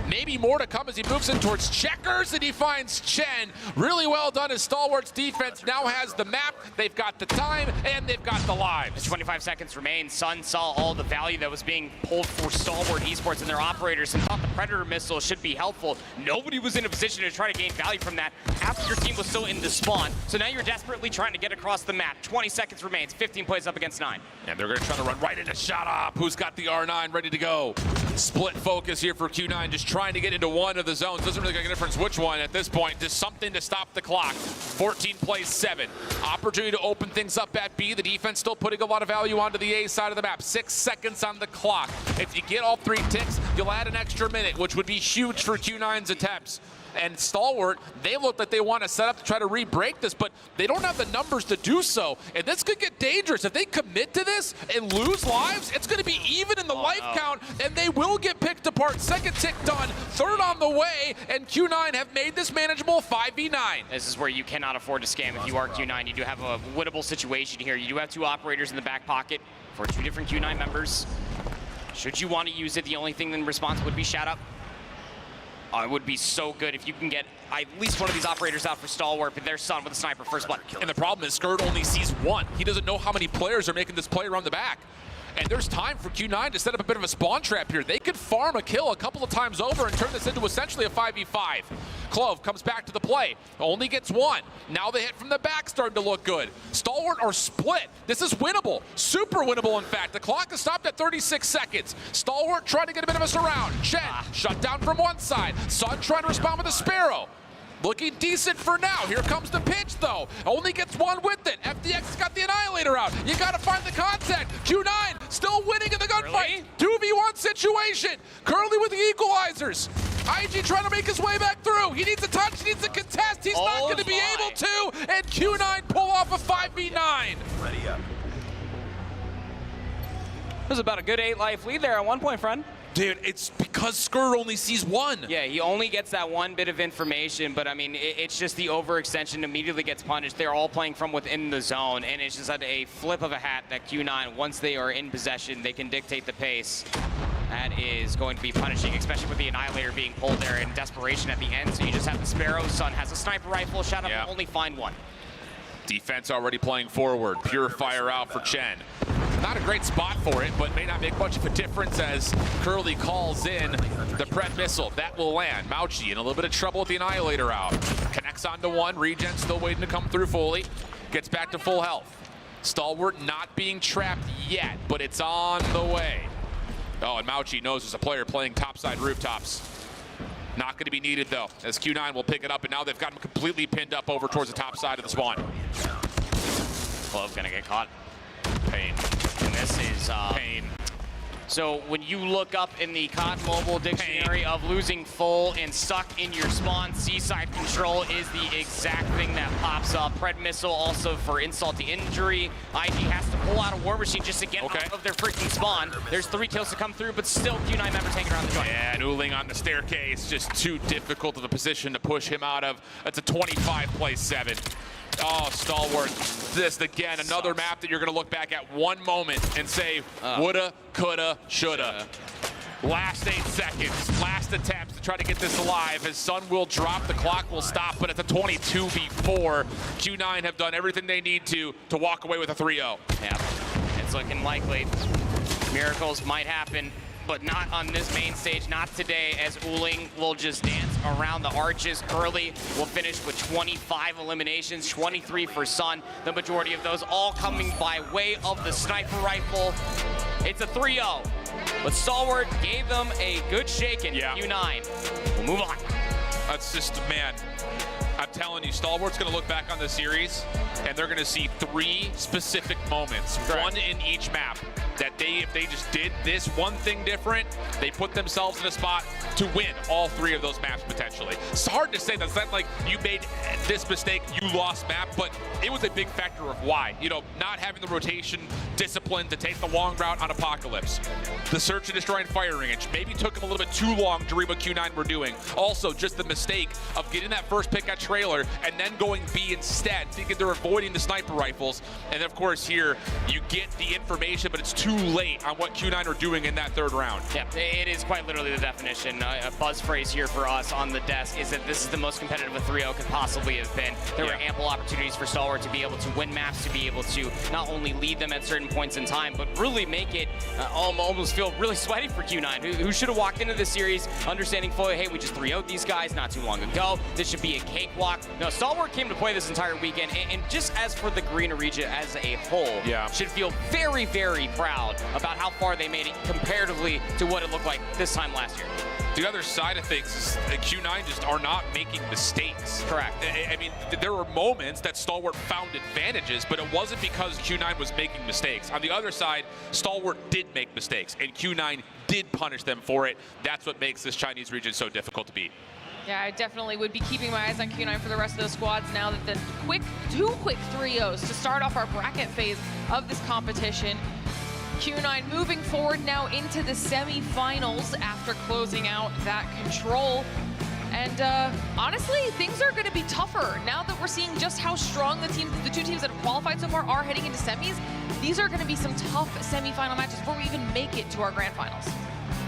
Maybe more to come as he moves in towards checkers, and he finds Chen. Really well done as Stalwart's defense now has the map, they've got the time, and they've got the lives. 25 seconds remain. Sun saw all the value that was being pulled for Stalwart Esports and their operators and thought the Predator missile should be helpful. Nobody was in a position to try to gain value from that after your team was still in the spawn. So now you're desperately trying to get across the map. 20 seconds remains, 15 plays up against 9. And they're going to try to run right into Shot Up. Who's got the R9 ready to go? Split focus here for Q9, just trying to get into one of the zones. Doesn't really make a difference which one at this point. Just something to stop the clock. 14 plays 7. Opportunity to open things up at B. The defense still putting a lot of value onto the A side of the map. 6 seconds on the clock. If you get all 3 ticks, you'll add an extra minute, which would be huge for Q9's attempts. And Stalwart, they look like they want to set up to try to re-break this, but they don't have the numbers to do so. And this could get dangerous. If they commit to this and lose lives, it's going to be even in the life count, and they will get picked apart. 2nd tick done, 3rd on the way, and Q9 have made this manageable 5v9. This is where you cannot afford to scam if you are Q9. You do have a winnable situation here. You do have 2 operators in the back pocket for 2 different Q9 members. Should you want to use it, the only thing in response would be shout up. It would be so good if you can get at least one of these operators out for Stalwart, but there's Sun with a sniper, first blood. And the problem is Skird only sees 1. He doesn't know how many players are making this play around the back. And there's time for Q9 to set up a bit of a spawn trap here. They could farm a kill a couple of times over and turn this into essentially a 5v5. Clove comes back to the play, only gets 1. Now the hit from the back starting to look good. Stalwart are split. This is winnable, super winnable in fact. The clock is stopped at 36 seconds. Stalwart trying to get a bit of a surround. Chen shut down from one side. Sun trying to respond with a Sparrow. Looking decent for now. Here comes the pitch, though. Only gets 1 with it. FDX got the Annihilator out. You got to find the contact. Q9 still winning in the gunfight. 2v1 situation. Curly with the equalizers. IG trying to make his way back through. He needs a touch. He needs a contest. He's not going to be able to. And Q9 pull off a 5v9. Ready up. It was about a good 8 life lead there at one point, friend. Dude, it's because Skird only sees 1. Yeah, he only gets that 1 bit of information, but I mean, it's just the overextension immediately gets punished. They're all playing from within the zone, and it's just at a flip of a hat that Q9, once they are in possession, they can dictate the pace. That is going to be punishing, especially with the Annihilator being pulled there in desperation at the end, so you just have the Sparrow. Sun has a sniper rifle, shot up, and only find 1. Defense already playing forward. Purifier out for Chen. Not a great spot for it, but may not make much of a difference as Curly calls in the Pred missile. That will land. Mauchi in a little bit of trouble with the Annihilator out. Connects onto 1. Regen still waiting to come through fully. Gets back to full health. Stalwart not being trapped yet, but it's on the way. Oh, and Mauchi knows there's a player playing topside rooftops. Not going to be needed, though, as Q9 will pick it up, and now they've got him completely pinned up over towards the top side of the spawn. Clove gonna get caught. Pain. And this is Pain. So when you look up in the COD Mobile dictionary of losing full and stuck in your spawn, seaside control is the exact thing that pops up. Pred missile also for insult to injury. IG has to pull out a War Machine just to get out of their freaking spawn. There's 3 kills to come through, but still Q9 members hanging around the joint. Yeah, and Uling on the staircase, just too difficult of a position to push him out of. That's a 25 play 7. Oh, Stalwart. This, again, another map that you're going to look back at one moment and say, woulda, coulda, shoulda. Last 8 seconds, last attempts to try to get this alive. As Sun will drop, the clock will stop, but it's a 22v4. Q9 have done everything they need to walk away with a 3-0. Yeah, it's looking likely. Miracles might happen, but not on this main stage, not today, as Uling will just dance around the arches. Curly will finish with 25 eliminations, 23 for Sun. The majority of those all coming by way of the sniper rifle. It's a 3-0, but Stalwart gave them a good shaking. Q9 will move on. That's just, man, I'm telling you, Stalwart's going to look back on the series, and they're going to see 3 specific moments, one in each map, that if they just did this one thing different, they put themselves in a spot to win all 3 of those maps potentially. It's hard to say. That's not like you made this mistake, you lost map, but it was a big factor of why. You know, not having the rotation discipline to take the long route on Apocalypse. The search and destroy and firing it maybe took them a little bit too long to read what Q9 were doing. Also, just the mistake of getting that first pick at trailer and then going B instead, thinking they're avoiding the sniper rifles. And of course here, you get the information, but it's too late on what Q9 are doing in that 3rd round. Yeah, it is quite literally the definition. A buzz phrase here for us on the desk is that this is the most competitive a 3-0 could possibly have been. There were ample opportunities for Stalwart to be able to win maps, to be able to not only lead them at certain points in time, but really make it almost feel really sweaty for Q9, who should have walked into this series understanding fully, hey, we just 3-0'd these guys not too long ago. This should be a cakewalk. No, Stalwart came to play this entire weekend, and just as for the Green region as a whole, should feel very, very proud about how far they made it comparatively to what it looked like this time last year. The other side of things is that Q9 just are not making mistakes. Correct. I mean, there were moments that Stalwart found advantages, but it wasn't because Q9 was making mistakes. On the other side, Stalwart did make mistakes, and Q9 did punish them for it. That's what makes this Chinese region so difficult to beat. Yeah, I definitely would be keeping my eyes on Q9 for the rest of those squads now that the two quick 3-0s to start off our bracket phase of this competition. Q9 moving forward now into the semifinals after closing out that control. And honestly, things are going to be tougher now that we're seeing just how strong the two teams that have qualified so far are heading into semis. These are going to be some tough semifinal matches before we even make it to our grand finals.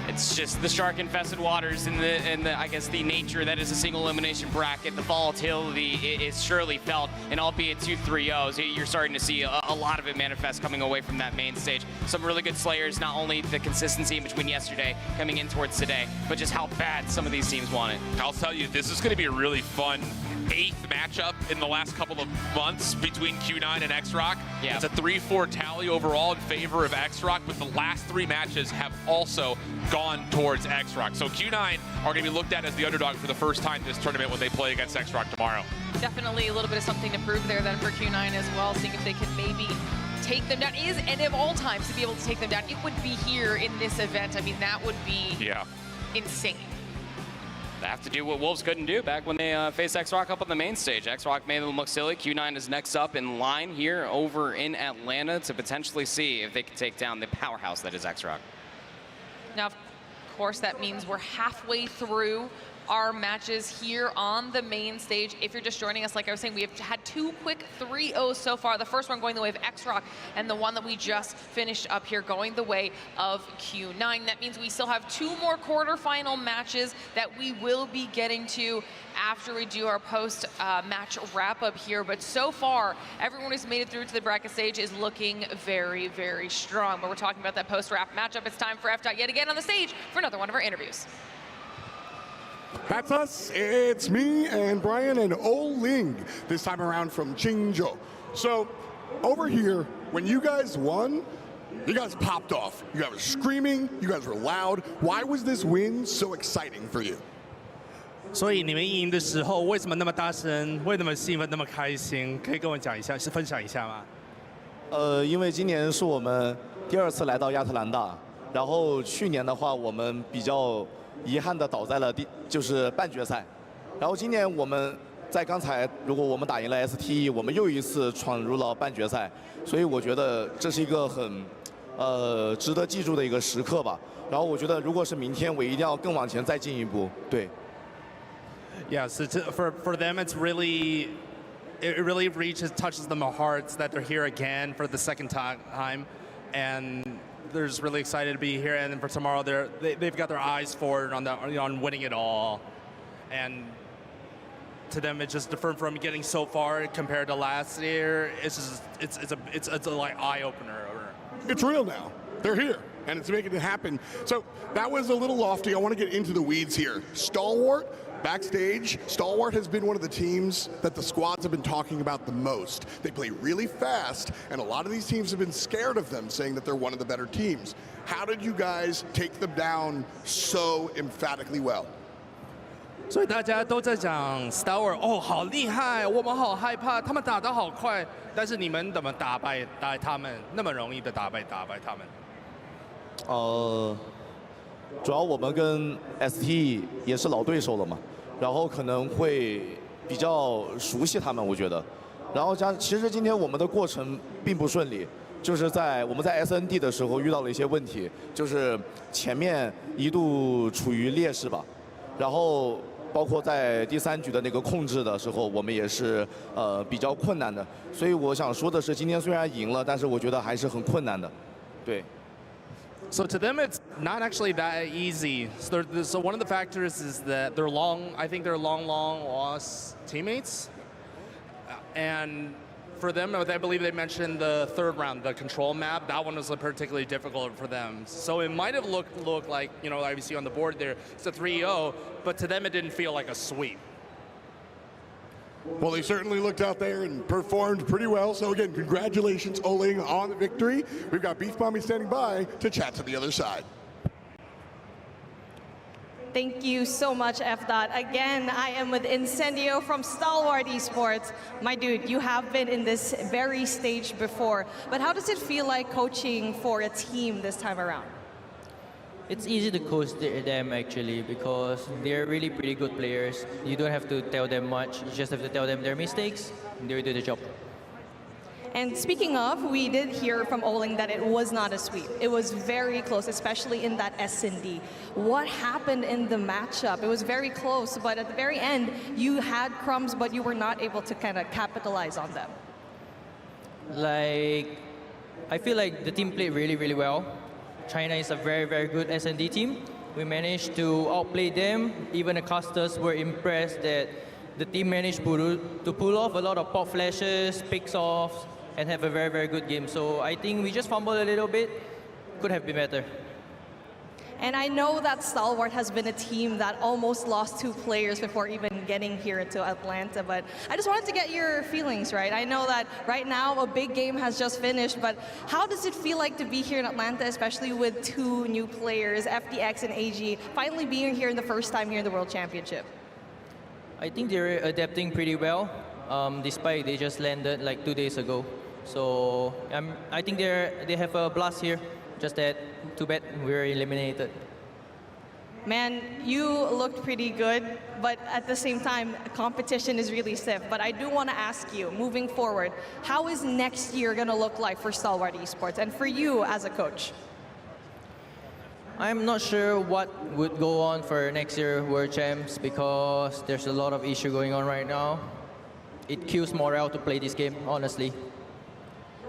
It's just the shark-infested waters and the I guess the nature that is a single elimination bracket. The volatility is surely felt, and albeit 2 3-0s, you're starting to see a lot of it manifest coming away from that main stage. Some really good slayers, not only the consistency in between yesterday coming in towards today, but just how bad some of these teams want it. I'll tell you, this is going to be a really fun 8th matchup in the last couple of months between Q9 and X-Rock. Yeah. It's a 3-4 tally overall in favor of X-Rock, but the last 3 matches have also gone towards X-Rock. So Q9 are going to be looked at as the underdog for the first time this tournament when they play against X-Rock tomorrow. Definitely a little bit of something to prove there then for Q9 as well, seeing if they can maybe take them down. Is and of all times to be able to take them down, it would be here in this event. I mean, that would be insane. They have to do what Wolves couldn't do back when they faced X-Rock up on the main stage. X-Rock made them look silly. Q9 is next up in line here over in Atlanta to potentially see if they can take down the powerhouse that is X-Rock. Now, of course, that means we're halfway through our matches here on the main stage. If you're just joining us, like I was saying, we have had 2 quick 3-0s so far. The first one going the way of X-Rock, and the one that we just finished up here going the way of Q9. That means we still have 2 more quarterfinal matches that we will be getting to after we do our post-match wrap-up here. But so far, everyone who's made it through to the bracket stage is looking very, very strong. But we're talking about that post-wrap matchup. It's time for FDOT yet again on the stage for another one of our interviews. That's us. It's me and Brian and Ling, this time around from Qingzhou. So over here, when you guys won, you guys popped off. You guys were screaming. You guys were loud. Why was this win so exciting for you? 所以你们赢的时候为什么那么大声？为什么兴奋那么开心？可以跟我讲一下，分享一下吗？因为今年是我们第2次来到亚特兰大，然后去年的话我们比较遗憾的倒在了就是半决赛，然后今年我们在刚才如果我们打赢了 STE， 我们又一次闯入了半决赛，所以我觉得这是一个很值得记住的一个时刻吧。然后我觉得如果是明天，我一定要更往前再进一步。对。Yes, for them it really touches them hearts that they're here again for the second time, and they're just really excited to be here. And then for tomorrow, they've got their eyes forward on winning it all, and to them it's just different from getting so far compared to last year. It's a like eye opener. It's real now. They're here, and it's making it happen. So that was a little lofty. I want to get into the weeds here. Stalwart. Backstage, Stalwart has been one of the teams that the squads have been talking about the most. They play really fast, and a lot of these teams have been scared of them, saying that they're one of the better teams. How did you guys take them down so emphatically well? 所以大家都在讲 Star 哦，好厉害，我们好害怕，他们打得好快，但是你们怎么打败他们？那么容易的打败他们？主要我们跟 ST 也是老对手了嘛，然后可能会比较熟悉他们，我觉得。然后其实今天我们的过程并不顺利，就是我们在 SND 的时候遇到了一些问题，就是前面一度处于劣势吧，然后包括在第3局的那个控制的时候，我们也是比较困难的。所以我想说的是，今天虽然赢了，但是我觉得还是很困难的，对。So to them, it's not actually that easy. So one of the factors is that they're long. I think they're long lost teammates, and for them, I believe they mentioned the 3rd round, the control map. That one was particularly difficult for them. So it might have looked like, you know, obviously on the board there, it's a 3-0, but to them it didn't feel like a sweep. Well, they certainly looked out there and performed pretty well. So again, congratulations, Oling, on the victory. We've got Beast Mommy standing by to chat to the other side. Thank you so much, F-Dot. Again, I am with Incendio from Stalwart Esports. My dude, you have been in this very stage before, but how does it feel like coaching for a team this time around? It's easy to coach them actually because they're really pretty good players. You don't have to tell them much, you just have to tell them their mistakes, and they do the job. And speaking of, we did hear from Oling that it was not a sweep. It was very close, especially in that S&D. What happened in the matchup? It was very close, but at the very end, you had crumbs, but you were not able to kind of capitalize on them. Like, I feel like the team played really, really well. China is a very, very good S&D team. We managed to outplay them. Even the casters were impressed that the team managed to pull off a lot of pop flashes, picks offs, and have a very, very good game. So I think we just fumbled a little bit. Could have been better. And I know that Stalwart has been a team that almost lost 2 players before even getting here to Atlanta, but I just wanted to get your feelings, right? I know that right now a big game has just finished, but how does it feel like to be here in Atlanta, especially with 2 new players, FDX and AG, finally being here in the first time here in the World Championship? I think they're adapting pretty well, despite they just landed like 2 days ago. So I think they have a blast here. Just that, too bad, we're eliminated. Man, you looked pretty good, but at the same time, competition is really stiff. But I do want to ask you, moving forward, how is next year going to look like for Stalwart Esports and for you as a coach? I'm not sure what would go on for next year World Champs because there's a lot of issue going on right now. It kills morale to play this game, honestly.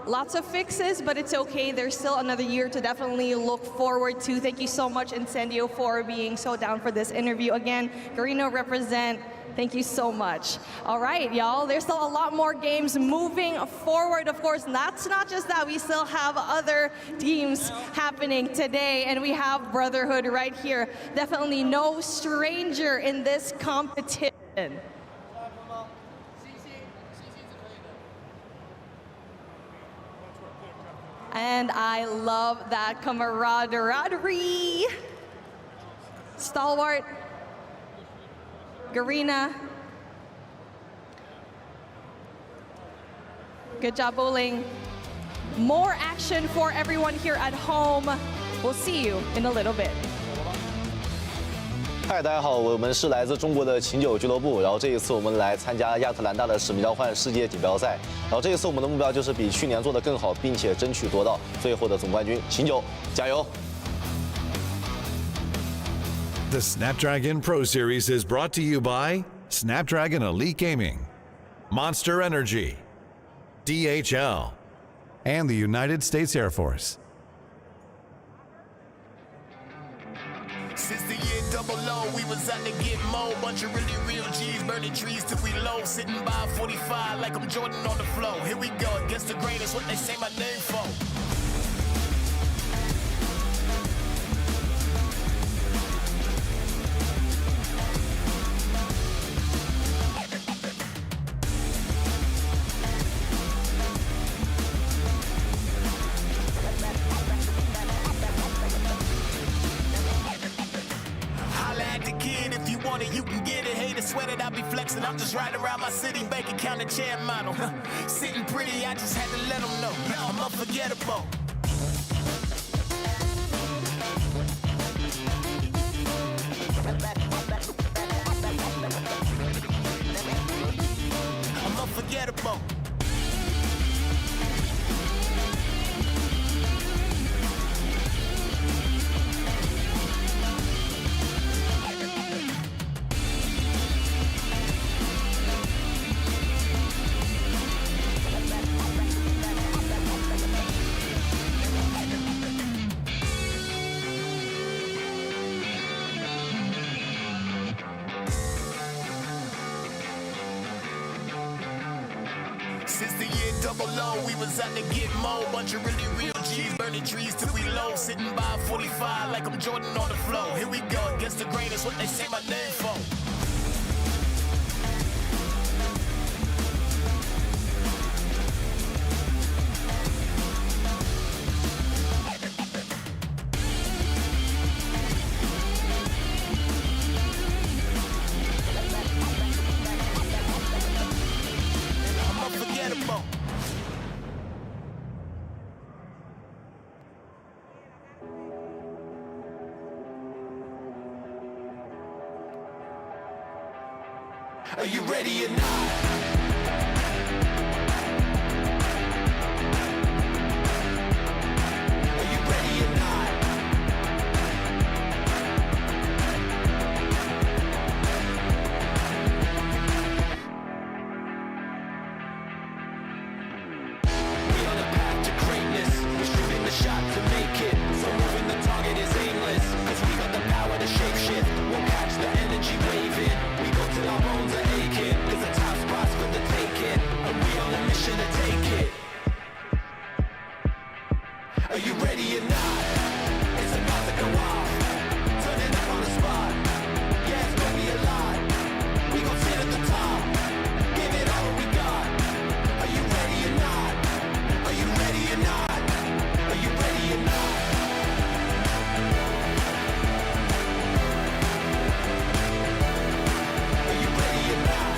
Lots of fixes, but it's okay. There's still another year to definitely look forward to. Thank you so much, Incendio, for being so down for this interview. Again, Garino represent. Thank you so much. All right, y'all, there's still a lot more games moving forward, of course. And that's not just that. We still have other teams happening today, and we have Brotherhood right here. Definitely no stranger in this competition. And I love that camaraderie. Stalwart, Garina. Good job, Oling. More action for everyone here at home. We'll see you in a little bit. 嗨，大家好，我们是来自中国的琴酒俱乐部，然后这一次我们来参加亚特兰大的使命召唤世界锦标赛，然后这一次我们的目标就是比去年做得更好，并且争取夺到最后的总冠军。琴酒，加油！ The Snapdragon Pro Series is brought to you by Snapdragon Elite Gaming, Monster Energy, DHL, and the United States Air Force. Since the year 00, we was on the get mo. Bunch of really real G's, burning trees till we low. Sitting by 45 like I'm Jordan on the floor. Here we go, against the grain, that's what they say my name for. You can get it. flexing, I'm just riding around my city, bank account a chair model. Sitting pretty, I just had to let them know. I'm unforgettable. I'm unforgettable. Since the year double low, we was out to get more. Bunch of really real G's, burning trees till we low. Sitting by 45 like I'm Jordan on the floor. Here we go, against the grain, that's what they say my name for. I'm unforgettable. Are you ready or not? Are you ready or not? We on the path to greatness. We're shooting the shot to make it. So moving the target is aimless. Cause we got the power to shape shift. We'll catch the energy waving. We go till our bones are aching. Cause the top spot's for the taking. And we on a mission to take it. Are you ready or not? It's about to go off. Turning up on the spot. Yeah, it's gonna be a lot. We gon' sit at the top. Give it all we got. Are you ready or not? Are you ready or not? Are you ready or not? Are you ready or not?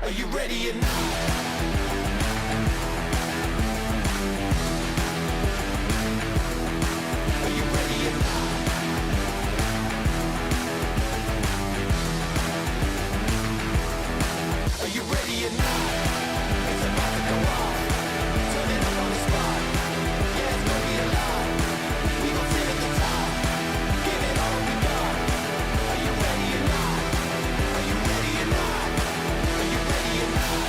Are you ready or not? Are you ready or not? Are you ready or not? It's about to go off. Turning up on the spot. Yeah, it's gonna be a lot. We gon' sit at the top. Give it all we got. Are you ready or not? Are you ready or not? Are you ready or not?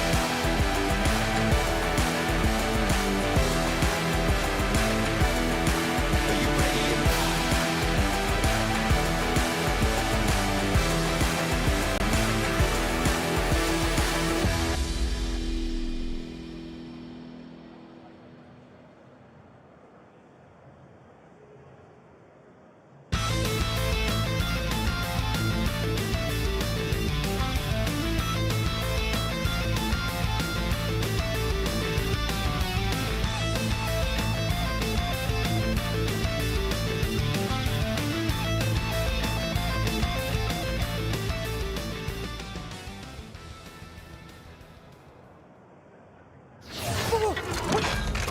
Are you ready or not?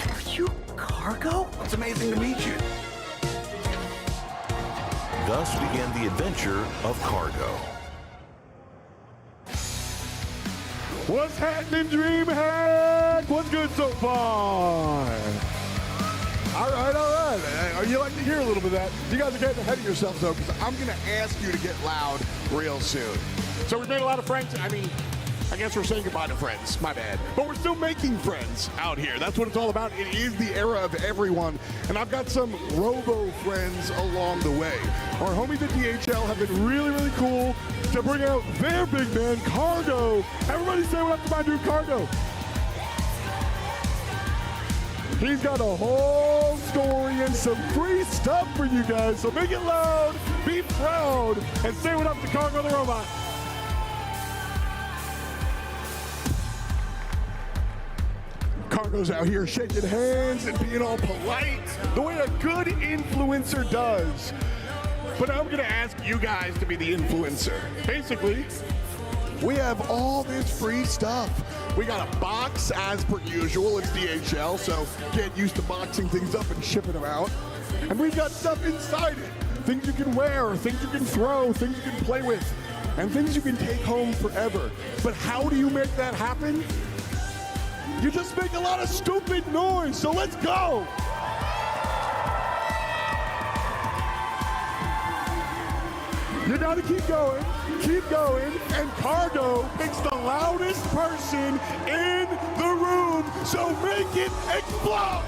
Are you Cargo? It's amazing to meet you. Thus began the adventure of Cargo. What's happening, DreamHack? What's good so far? All right, all right. You like to hear a little bit of that. You guys are getting ahead of yourselves, though, because I'm going to ask you to get loud real soon. So we've made a lot of friends. I mean, I guess we're saying goodbye to friends. My bad. But we're still making friends out here. That's what it's all about. It is the era of everyone. And I've got some robo friends along the way. Our homies at DHL have been really, really cool to bring out their big man, Cargo. Everybody say what up to my dude, Cargo. He's got a whole story and some free stuff for you guys. So make it loud, be proud, and say what up to Cargo the Robot. Cargo's out here shaking hands and being all polite, the way a good influencer does. But I'm gonna ask you guys to be the influencer. Basically, we have all this free stuff. We got a box as per usual, it's DHL, so get used to boxing things up and shipping them out. And we've got stuff inside it. Things you can wear, things you can throw, things you can play with, and things you can take home forever. But how do you make that happen? You just make a lot of stupid noise, so let's go! You gotta keep going, and Cargo picks the loudest person in the room, so make it explode!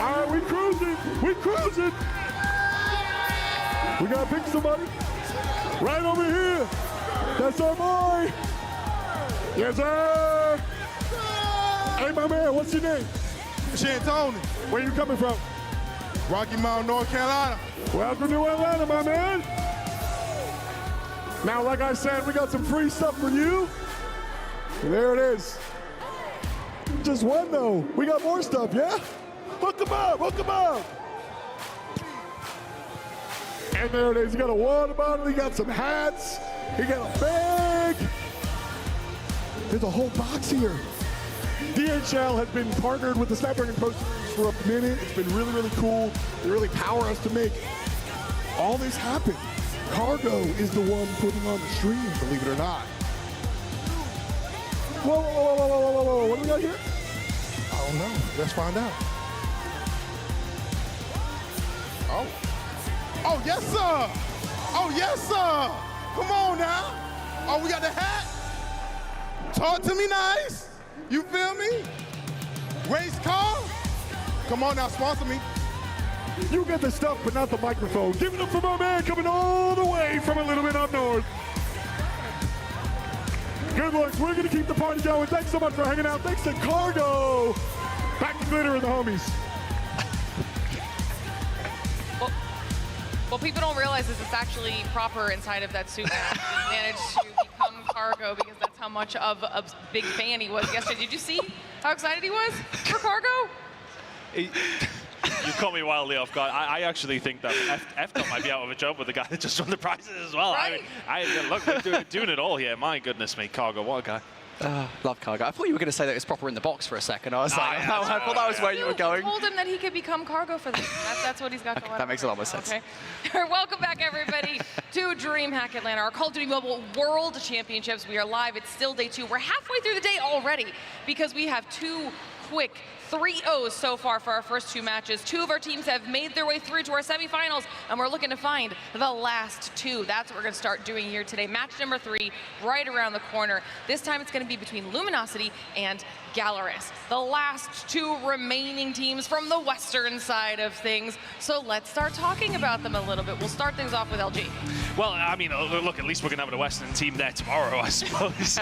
All right, we cruising! We gotta pick somebody. Right over here. That's our boy. Yes, sir. Hey, my man, what's your name? Tony. Where you coming from? Rocky Mount, North Carolina. Welcome to Atlanta, my man. Now, like I said, we got some free stuff for you. There it is. Just one, though. We got more stuff, yeah? Hook 'em up. And there it is. He got a water bottle. He got some hats. He got a bag. There's a whole box here. DHL has been partnered with the Snapdragon Pro Series for a minute. It's been really, really cool. They really power us to make all this happen. Cargo is the one putting on the stream, believe it or not. Whoa. What do we got here? I don't know. Let's find out. Oh, yes, sir. Come on now. Oh, we got the hat. Talk to me nice. You feel me? Race car. Come on now, sponsor me. You get the stuff, but not the microphone. Give it up for my man coming all the way from a little bit up north. Good looks. We're going to keep the party going. Thanks so much for hanging out. Thanks to Cargo. Back to Glitter and the homies. What people don't realize is it's actually proper inside of that suit now. He managed to become Cargo because that's how much of a big fan he was yesterday. Did you see how excited he was for Cargo? You caught me wildly off guard. I actually think that FCOT might be out of a job with the guy that just won the prizes as well. Right. Look, we're doing it all here. My goodness me, Cargo, what a guy. Love Cargo. I thought you were going to say that it's proper in the box for a second. I was like, I thought that was where you were going. I told him that he could become Cargo for them. That's what he's got going on. That makes a lot more sense. Okay. Welcome back, everybody, to DreamHack Atlanta, our Call of Duty Mobile World Championships. We are live. It's still day 2. We're halfway through the day already because we have 2 quick 3-0s so far for our first 2 matches. 2 of our teams have made their way through to our semifinals, and we're looking to find the last 2. That's what we're going to start doing here today. Match number 3, right around the corner. This time it's going to be between Luminosity and Galaris, the last 2 remaining teams from the western side of things. So let's start talking about them a little bit. We'll start things off with LG. Well, I mean, look, at least we're going to have a Western team there tomorrow, I suppose.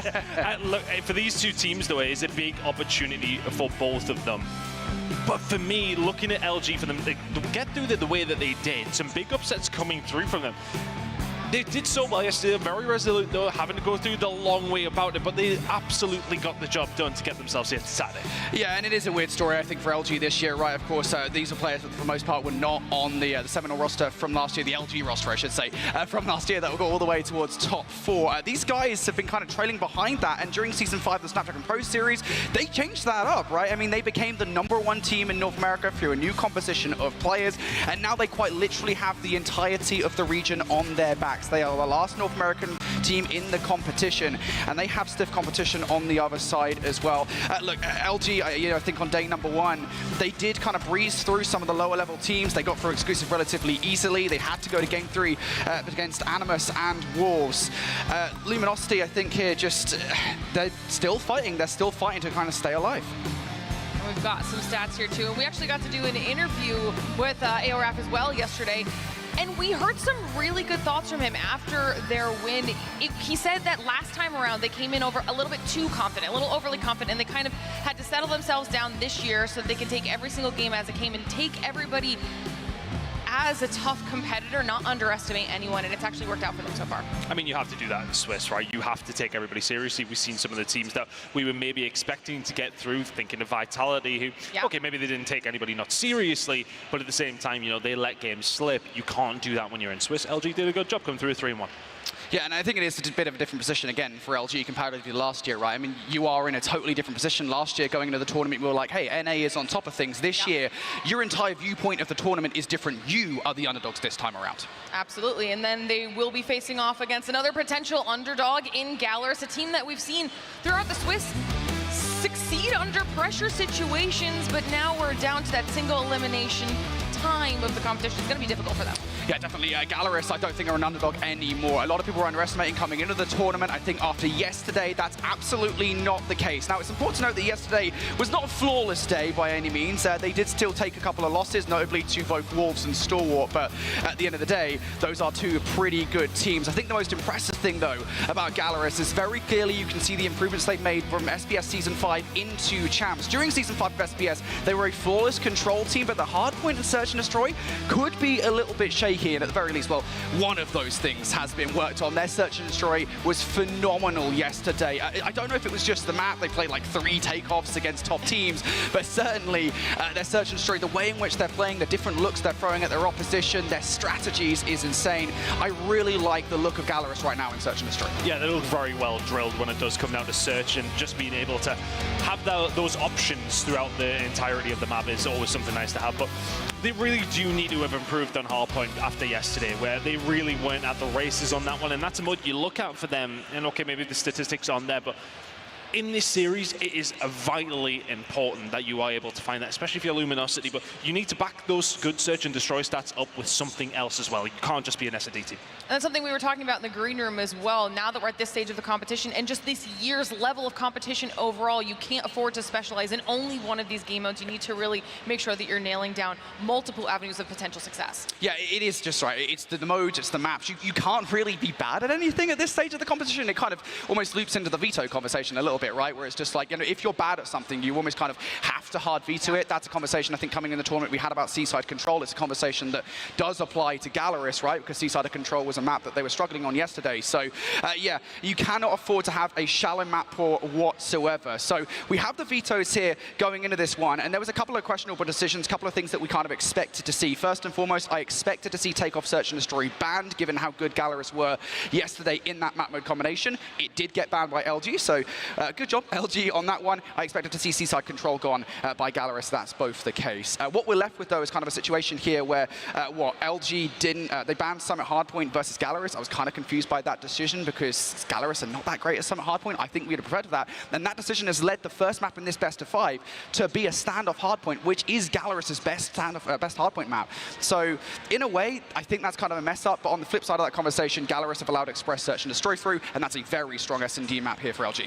Look, for these 2 teams, though, it is a big opportunity for both of them. But for me, looking at LG, for them to get through the way that they did, some big upsets coming through from them. They did so well yesterday, very resolute though, having to go through the long way about it, but they absolutely got the job done to get themselves here to Saturday. Yeah, and it is a weird story, I think, for LG this year, right? Of course, these are players that, for the most part, were not on the Seminole roster from last year, the LG roster, I should say, from last year, that will go all the way towards top 4. These guys have been kind of trailing behind that, and during Season 5 of the Snapdragon Pro Series, they changed that up, right? I mean, they became the #1 team in North America through a new composition of players, and now they quite literally have the entirety of the region on their back. Rax. They are the last North American team in the competition, and they have stiff competition on the other side as well. Look, LG, I think on day number 1, they did kind of breeze through some of the lower level teams. They got through exclusive relatively easily. They had to go to game 3 against Animus and Wolves. Luminosity, I think here, just they're still fighting. They're still fighting to kind of stay alive. And we've got some stats here too. And we actually got to do an interview with AORAF as well yesterday. And we heard some really good thoughts from him after their win. He said that last time around, they came in over a little bit too confident, a little overly confident, and they kind of had to settle themselves down this year so that they can take every single game as it came and take everybody as a tough competitor, not underestimate anyone, and it's actually worked out for them so far. I mean, you have to do that in the Swiss, right? You have to take everybody seriously. We've seen some of the teams that we were maybe expecting to get through, thinking of Vitality, who, okay, maybe they didn't take anybody not seriously, but at the same time, you know, they let games slip. You can't do that when you're in Swiss. LG did a good job coming through 3-1. Yeah, and I think it is a bit of a different position again for LG comparatively to last year, right? I mean, you are in a totally different position. Last year, going into the tournament, we were like, hey, NA is on top of things. This year, your entire viewpoint of the tournament is different. You are the underdogs this time around. Absolutely, and then they will be facing off against another potential underdog in Gallerus, a team that we've seen throughout the Swiss succeed under pressure situations, but now we're down to that single elimination time of the competition. It's going to be difficult for them. Yeah, definitely. Gallerus, I don't think are an underdog anymore. A lot of people were underestimating coming into the tournament. I think after yesterday, that's absolutely not the case. Now, it's important to note that yesterday was not a flawless day by any means. They did still take a couple of losses, notably to both Wolves and Stalwart, but at the end of the day, those are two pretty good teams. I think the most impressive thing, though, about Gallerus is very clearly you can see the improvements they've made from SBS Season 5 into Champs. During Season 5 of SBS, they were a flawless control team, but the hardpoint and Search and Destroy could be a little bit shaky, and at the very least, well, one of those things has been worked on. Their Search and Destroy was phenomenal yesterday. I don't know if it was just the map. They played like 3 takeoffs against top teams, but certainly their Search and Destroy, the way in which they're playing, the different looks they're throwing at their opposition, their strategies is insane. I really like the look of Gallerus right now in Search and Destroy. Yeah, they look very well drilled when it does come down to Search, and just being able to have those options throughout the entirety of the map is always something nice to have. But they really do need to have improved on hardpoint after yesterday, where they really weren't at the races on that one, and that's what you look out for them. And okay, maybe the statistics aren't there, but in this series, it is vitally important that you are able to find that, especially if you're Luminosity, but you need to back those good Search and Destroy stats up with something else as well. You can't just be an S&D team. And that's something we were talking about in the green room as well. Now that we're at this stage of the competition and just this year's level of competition overall, you can't afford to specialize in only one of these game modes. You need to really make sure that you're nailing down multiple avenues of potential success. Yeah, it is just right. It's the modes, it's the maps. You can't really be bad at anything at this stage of the competition. It kind of almost loops into the veto conversation a little bit, right? Where it's just like, you know, if you're bad at something, you almost kind of have to hard veto it. That's a conversation I think coming in the tournament we had about Seaside Control. It's a conversation that does apply to Gallerus, right? Because Seaside Control was a map that they were struggling on yesterday. So yeah, you cannot afford to have a shallow map pool whatsoever. So we have the vetoes here going into this one, and there was a couple of questionable decisions, a couple of things that we kind of expected to see. First and foremost, I expected to see Takeoff, Search and Destroy banned, given how good Gallerus were yesterday in that map mode combination. It did get banned by LG, so good job, LG, on that one. I expected to see Seaside Control gone by Gallerus. That's both the case. What we're left with, though, is kind of a situation here where, LG didn't, they banned Summit Hardpoint versus Gallerus. I was kind of confused by that decision because Gallerus are not that great at Summit Hardpoint. I think we'd have preferred that. And that decision has led the first map in this best of 5 to be a standoff hardpoint, which is Gallerus's best hardpoint map. So in a way, I think that's kind of a mess up. But on the flip side of that conversation, Gallerus have allowed Express, Search and Destroy through, and that's a very strong S&D map here for LG.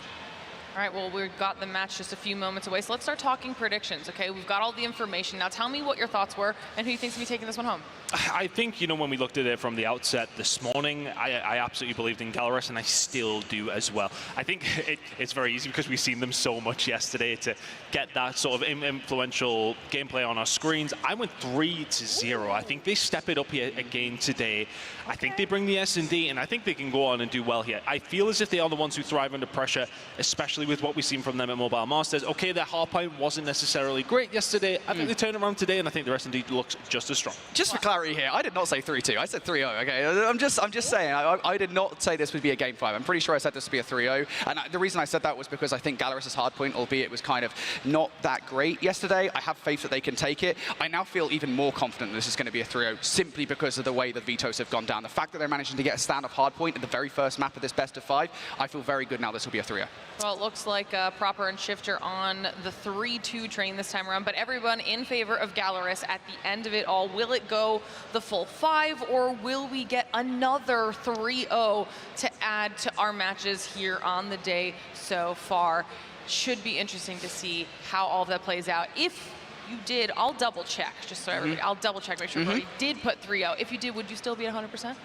All right, well, we've got the match just a few moments away, so let's start talking predictions, okay? We've got all the information. Now tell me what your thoughts were and who you think's going to be taking this one home. I think, you know, when we looked at it from the outset this morning, I absolutely believed in Gallerus, and I still do as well. I think it's very easy because we've seen them so much yesterday to get that sort of influential gameplay on our screens. I went 3-0. I think they step it up here again today. I think they bring the S&D, and I think they can go on and do well here. I feel as if they are the ones who thrive under pressure, especially especially with what we've seen from them at Mobile Masters. Okay, their hardpoint wasn't necessarily great yesterday. I think they turned around today, and I think the rest indeed looks just as strong. Just for clarity here, I did not say 3-2. I said 3-0. Okay, I'm just saying. I did not say this would be a game 5. I'm pretty sure I said this would be a 3-0. And the reason I said that was because I think Gallerus' hardpoint, albeit it was kind of not that great yesterday, I have faith that they can take it. I now feel even more confident this is going to be a 3-0 simply because of the way the Vetoes have gone down. The fact that they're managing to get a stand-up hardpoint at the very first map of this best of 5, I feel very good now this will be a 3-0. Well, it looks like Proper and Shifter on the 3-2 train this time around, but everyone in favor of Gallerus at the end of it all. Will it go the full 5, or will we get another 3-0 to add to our matches here on the day so far? Should be interesting to see how all of that plays out. If you did, I'll double check, just so everybody, I'll double check, make sure everybody did put 3-0. If you did, would you still be at 100%?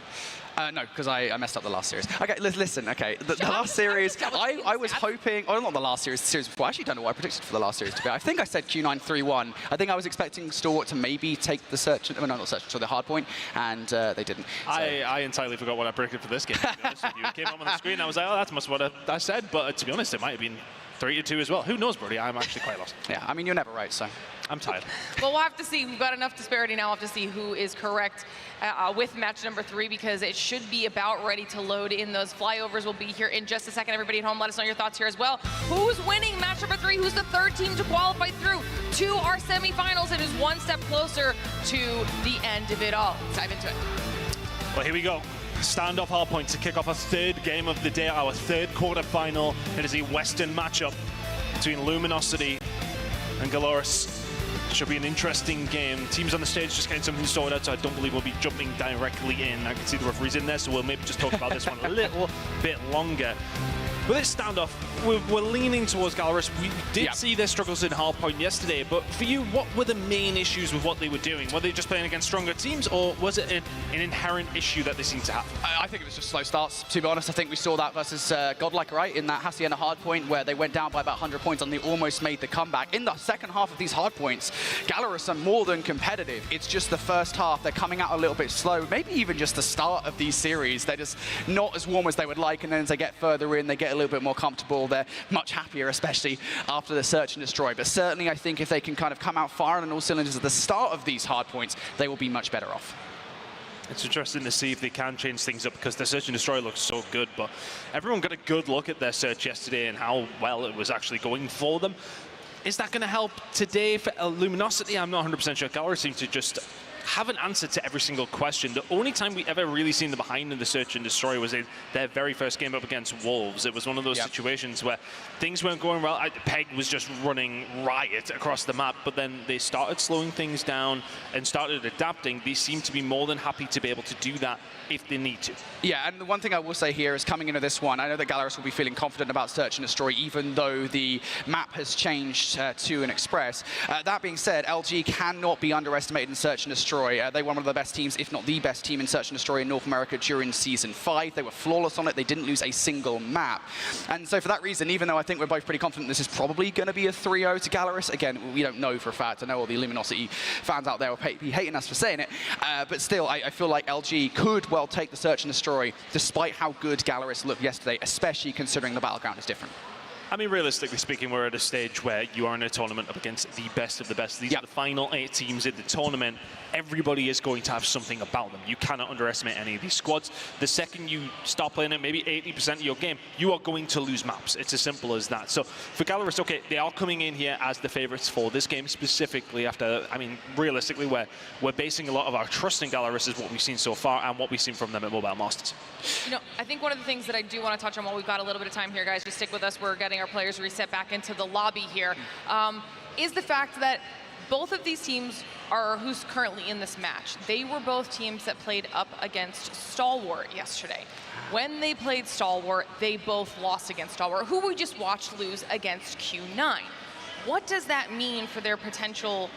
No, because I messed up the last series. Okay, listen, okay. The last series, I was hoping, oh, not the last series, the series before. I actually don't know what I predicted for the last series to be. I think I said Q9 3-1. I think I was expecting Stalwart to maybe take the search, no, not search, so the hard point, and they didn't. So. I entirely forgot what I predicted for this game, to be honest with you. It came up on the screen, and I was like, oh, that's must what I said, but to be honest, it might have been 3-2 as well. Who knows, Brody? I'm actually quite lost. Yeah, I mean, you're never right, so. I'm tired. Well, we'll have to see. We've got enough disparity now. We'll have to see who is correct with match number 3, because it should be about ready to load in. Those flyovers will be here in just a second. Everybody at home, let us know your thoughts here as well. Who's winning match number 3? Who's the 3rd team to qualify through to our semifinals and is one step closer to the end of it all? Let's dive into it. Well, here we go. Standoff hardpoint to kick off our 3rd game of the day, our 3rd quarterfinal. It is a Western matchup between Luminosity and Gallerus. Should be an interesting game. Teams on the stage just getting something sorted out, so I don't believe we'll be jumping directly in. I can see the referees in there, so we'll maybe just talk about this one a little bit longer. With this standoff, we're leaning towards Gallerus. We did see their struggles in hardpoint yesterday, but for you, what were the main issues with what they were doing? Were they just playing against stronger teams, or was it an inherent issue that they seemed to have? I think it was just slow starts, to be honest. I think we saw that versus Godlike, right, in that Hacienda hardpoint, where they went down by about 100 points and they almost made the comeback. In the second half of these hardpoints, Gallerus are more than competitive. It's just the first half. They're coming out a little bit slow, maybe even just the start of these series. They're just not as warm as they would like, and then as they get further in, they get a little bit more comfortable. They're much happier, especially after the search and destroy. But certainly, I think if they can kind of come out firing on all cylinders at the start of these hard points, they will be much better off. It's interesting to see if they can change things up, because their search and destroy looks so good, but everyone got a good look at their search yesterday and how well it was actually going for them. Is that going to help today for Luminosity? I'm not 100% sure. Gallerus seems to just have an answer to every single question. The only time we ever really seen them behind in the search and destroy was in their very first game up against Wolves. It was one of those situations where things weren't going well. Peg was just running riot across the map, but then they started slowing things down and started adapting. They seem to be more than happy to be able to do that if they need to. Yeah, and the one thing I will say here is coming into this one, I know that Gallerus will be feeling confident about search and destroy, even though the map has changed to an express. That being said, LG cannot be underestimated in search and destroy. They were one of the best teams, if not the best team in search and destroy in North America during Season 5. They were flawless on it. They didn't lose a single map. And so for that reason, even though I think we're both pretty confident this is probably going to be a 3-0 to Gallerus, again, we don't know for a fact. I know all the Luminosity fans out there will be hating us for saying it. But still, I feel like LG could well take the search and destroy, despite how good Gallerus looked yesterday, especially considering the battleground is different. I mean, realistically speaking, we're at a stage where you are in a tournament up against the best of the best. These are the final 8 teams in the tournament. Everybody is going to have something about them. You cannot underestimate any of these squads. The second you start playing at maybe 80% of your game, you are going to lose maps. It's as simple as that. So for Gallerus, okay, they are coming in here as the favorites for this game specifically after, I mean, realistically, we're basing a lot of our trust in Gallerus is what we've seen so far and what we've seen from them at Mobile Masters. You know, I think one of the things that I do want to touch on while we've got a little bit of time here, guys, just stick with us. We're getting our players reset back into the lobby here, is the fact that both of these teams are who's currently in this match. They were both teams that played up against Stalwart yesterday. When they played Stalwart, they both lost against Stalwart, who we just watched lose against Q9. What does that mean for their potential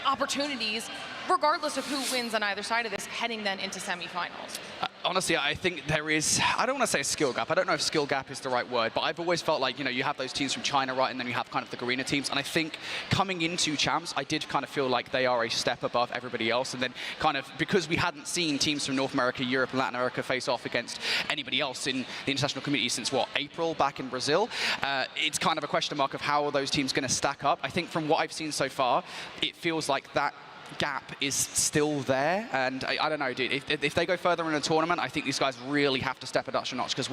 opportunities, regardless of who wins on either side of this, heading then into semifinals? honestly, I think there is, I don't want to say a skill gap. I don't know if skill gap is the right word, but I've always felt like, you have those teams from China, right, and then you have kind of the Garena teams. And I think coming into champs, I did kind of feel like they are a step above everybody else. And then kind of, because we hadn't seen teams from North America, Europe, and Latin America face off against anybody else in the international community since, what, April back in Brazil, it's kind of a question mark of how are those teams going to stack up. I think from what I've seen so far, it feels like that gap is still there, and I don't know, dude. If they go further in the tournament, I think these guys really have to step a notch, because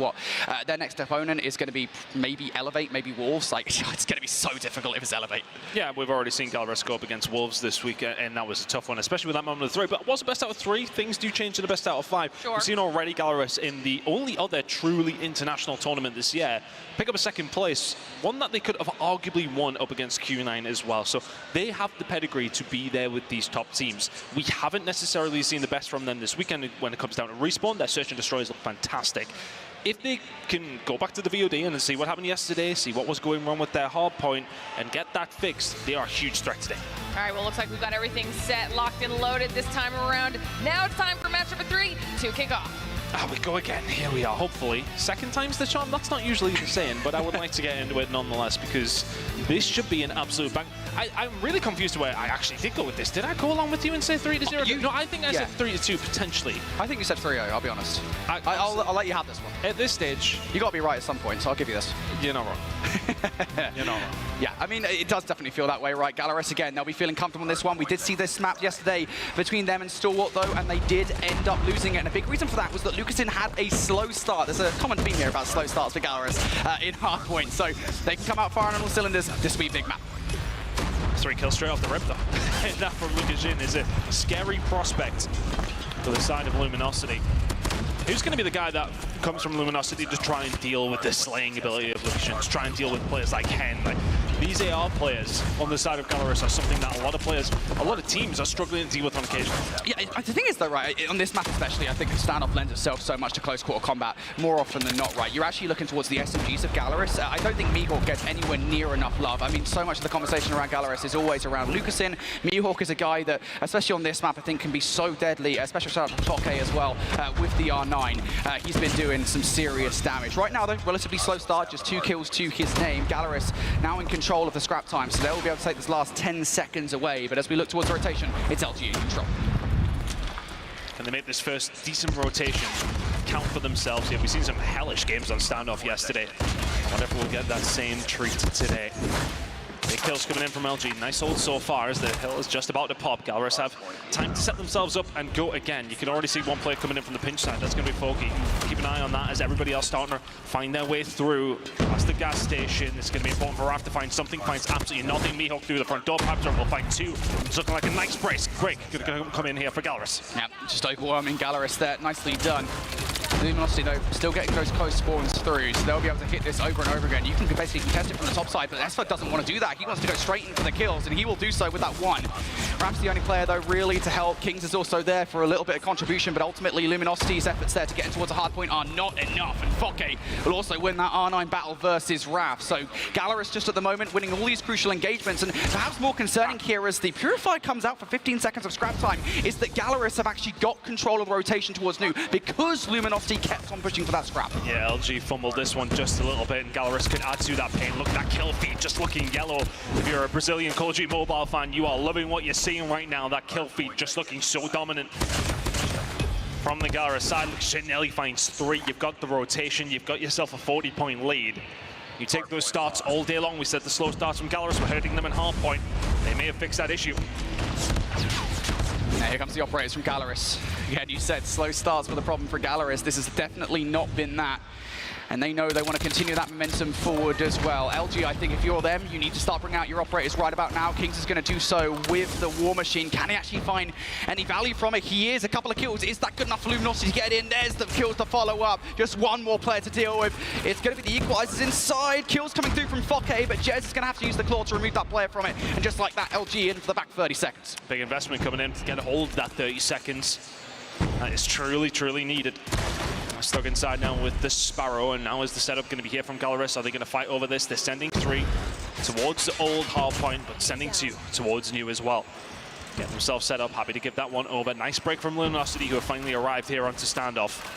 their next opponent is going to be maybe Elevate, maybe Wolves. Like, it's going to be so difficult if it's Elevate. Yeah, we've already seen Gallerist go up against Wolves this week, and that was a tough one, especially with that moment of 3. But what's the best out of 3? Things do change to the best out of 5. Sure. We've seen already Gallerist in the only other truly international tournament this year pick up a 2nd place, one that they could have arguably won up against Q9 as well. So they have the pedigree to be there with these top teams. We haven't necessarily seen the best from them this weekend when it comes down to Respawn. Their Search and Destroys look fantastic. If they can go back to the VOD and see what happened yesterday, see what was going wrong with their hard point, and get that fixed, they are a huge threat today. All right, well, looks like we've got everything set, locked and loaded this time around. Now it's time for match number 3 to kick off. We go again. Here we are, hopefully. 2nd time's the charm. That's not usually the saying, but I would like to get into it nonetheless, because this should be an absolute bang. I'm really confused where I actually did go with this. Did I go along with you and say 3-0? No, I think I said 3-2 potentially. I think you said 3-0, I'll be honest. I'll let you have this one. At this stage, you got to be right at some point, so I'll give you this. You're not wrong. You're not wrong. Yeah, I mean, it does definitely feel that way, right? Gallerist, again, they'll be feeling comfortable in this one. We did see this map yesterday between them and Stalwart, though, and they did end up losing it. And a big reason for that was that Lucasin had a slow start. There's a common theme here about slow starts for Gallerist in hardpoint. So they can come out firing on all cylinders. This will be a big map. 3 kills straight off the rip, though. And that from Lucasin is a scary prospect to the side of Luminosity. Who's going to be the guy that comes from Luminosity to try and deal with the slaying ability of Lucasin, to try and deal with players like Hen? Like, these AR players on the side of Gallerist are something that a lot of teams are struggling to deal with on occasion. Yeah, the thing is, though, right, on this map especially, I think standoff lends itself so much to close quarter combat more often than not, right? You're actually looking towards the SMGs of Gallerist. I don't think Mihawk gets anywhere near enough love. I mean, so much of the conversation around Gallerist is always around Lucasin. Mihawk is a guy that, especially on this map, I think can be so deadly, especially shout out to Toke as well, with the R9. He's been doing some serious damage. Right now, though, relatively slow start, just 2 kills to his name. Gallerist now in control of the scrap time, so they'll be able to take this last 10 seconds away. But as we look towards the rotation, it's LG in control. Can they make this first decent rotation count for themselves here? We've seen some hellish games on standoff yesterday. I wonder if we'll get that same treat today. Big kills coming in from LG. Nice hold so far as the hill is just about to pop. Gallerist have time to set themselves up and go again. You can already see one player coming in from the pinch side. That's going to be Foki. Keep an eye on that as everybody else starting to find their way through past the gas station. It's going to be important for Raph to find something. Finds absolutely nothing. Mihawk through the front door. Paptor will find 2. It's looking like a nice brace. Great. Going to come in here for Gallerist. Yeah, just overwhelming Gallerist there. Nicely done. Luminosity, though, still getting those close spawns through, so they'll be able to hit this over and over again. You can basically contest it from the top side, but Esfert doesn't want to do that. He wants to go straight in for the kills, and he will do so with that 1. Rap's the only player, though, really to help. Kings is also there for a little bit of contribution, but ultimately Luminosity's efforts there to get in towards a hard point are not enough, and Foke will also win that R9 battle versus Raph. So Gallerist just at the moment winning all these crucial engagements, and perhaps more concerning here as the Purified comes out for 15 seconds of scrap time is that Gallerist have actually got control of the rotation towards Nu because Luminosity kept on pushing for that scrap. Yeah, LG fumbled this one just a little bit, and Gallerist could add to that pain. Look at that kill feed just looking yellow. If you're a Brazilian Call of Duty Mobile fan, you are loving what you're seeing right now. That kill feed just looking so dominant. From the Gallerist side, look, Shinelli finds 3. You've got the rotation. You've got yourself a 40-point lead. You take those starts all day long. We said the slow starts from Gallerist were hurting them in hard point. They may have fixed that issue. Now here comes the operators from Gallerist. Again, you said slow starts were the problem for Gallerist. This has definitely not been that. And they know they want to continue that momentum forward as well. LG, I think if you're them, you need to start bringing out your operators right about now. Kings is going to do so with the War Machine. Can he actually find any value from it? He is. A couple of kills. Is that good enough for Luminosity to get in? There's the kills to follow up. Just one more player to deal with. It's going to be the equalizers inside. Kills coming through from Foke, but Jez is going to have to use the claw to remove that player from it. And just like that, LG in for the back 30 seconds. Big investment coming in to get a hold of that 30 seconds. That is truly, truly needed. Stuck inside now with the Sparrow, and now is the setup going to be here from Gallerist. Are they going to fight over this? They're sending 3 towards the old hard point, but sending 2 towards Nu as well. Get themselves set up, happy to give that one over. Nice break from Luminosity, who have finally arrived here onto standoff.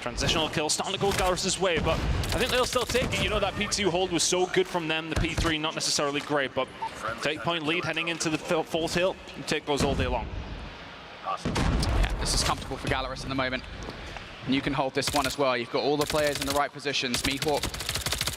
Transitional kill starting to go Gallerus' way, but I think they'll still take it. You know, that P2 hold was so good from them. The P3 not necessarily great, but 8-point lead heading into the fourth hill. You take those all day long. Yeah, this is comfortable for Gallerus at the moment. And you can hold this one as well. You've got all the players in the right positions. Mihawk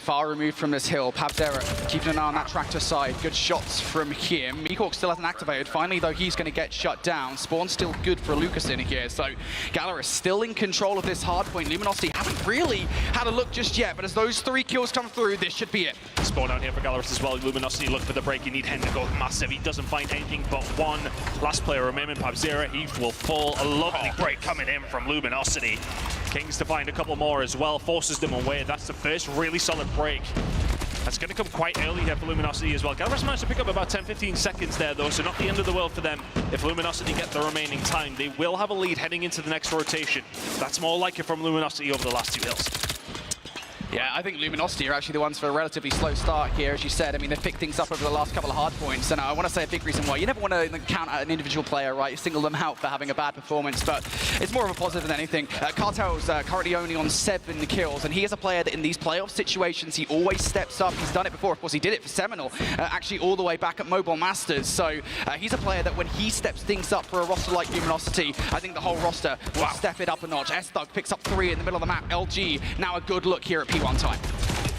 far removed from this hill. Pabzera keeping an eye on that tractor side. Good shots from him. Mihawk still hasn't activated. Finally, though, he's going to get shut down. Spawn's still good for Lucas in here. So Gallerus still in control of this hard point. Luminosity haven't really had a look just yet, but as those 3 kills come through, this should be it. Spawn out here for Gallerus as well. Luminosity look for the break. You need Hen to go massive. He doesn't find anything but one. Last player remaining, Pabzera. He will fall. A lovely break coming in from Luminosity. Kings to find a couple more as well. Forces them away. That's the first really solid break. That's going to come quite early here for Luminosity as well. Gallerus managed to pick up about 10-15 seconds there, though, so not the end of the world for them. If Luminosity get the remaining time, they will have a lead heading into the next rotation. That's more like it from Luminosity over the last 2 hills. Yeah, I think Luminosity are actually the ones for a relatively slow start here, as you said. I mean, they've picked things up over the last couple of hard points, and I want to say a big reason why. You never want to count out an individual player, right? You single them out for having a bad performance, but it's more of a positive than anything. Cartel's currently only on 7 kills, and he is a player that in these playoff situations, he always steps up. He's done it before. Of course, he did it for Seminole, actually all the way back at Mobile Masters. So he's a player that when he steps things up for a roster like Luminosity, I think the whole roster will step it up a notch. S-Thug picks up 3 in the middle of the map. LG, now a good look here at P1 time.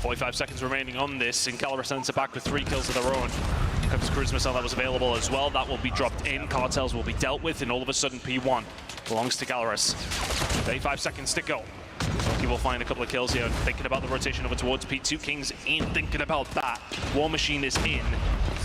45 seconds remaining on this, and Gallerus sends it back with 3 kills of their own. Comes cruise missile that was available as well. That will be dropped in. Cartels will be dealt with, and all of a sudden P1 belongs to Gallerus. 35 seconds to go. He will find a couple of kills here. Thinking about the rotation over towards P2. Kings ain't thinking about that. War Machine is in.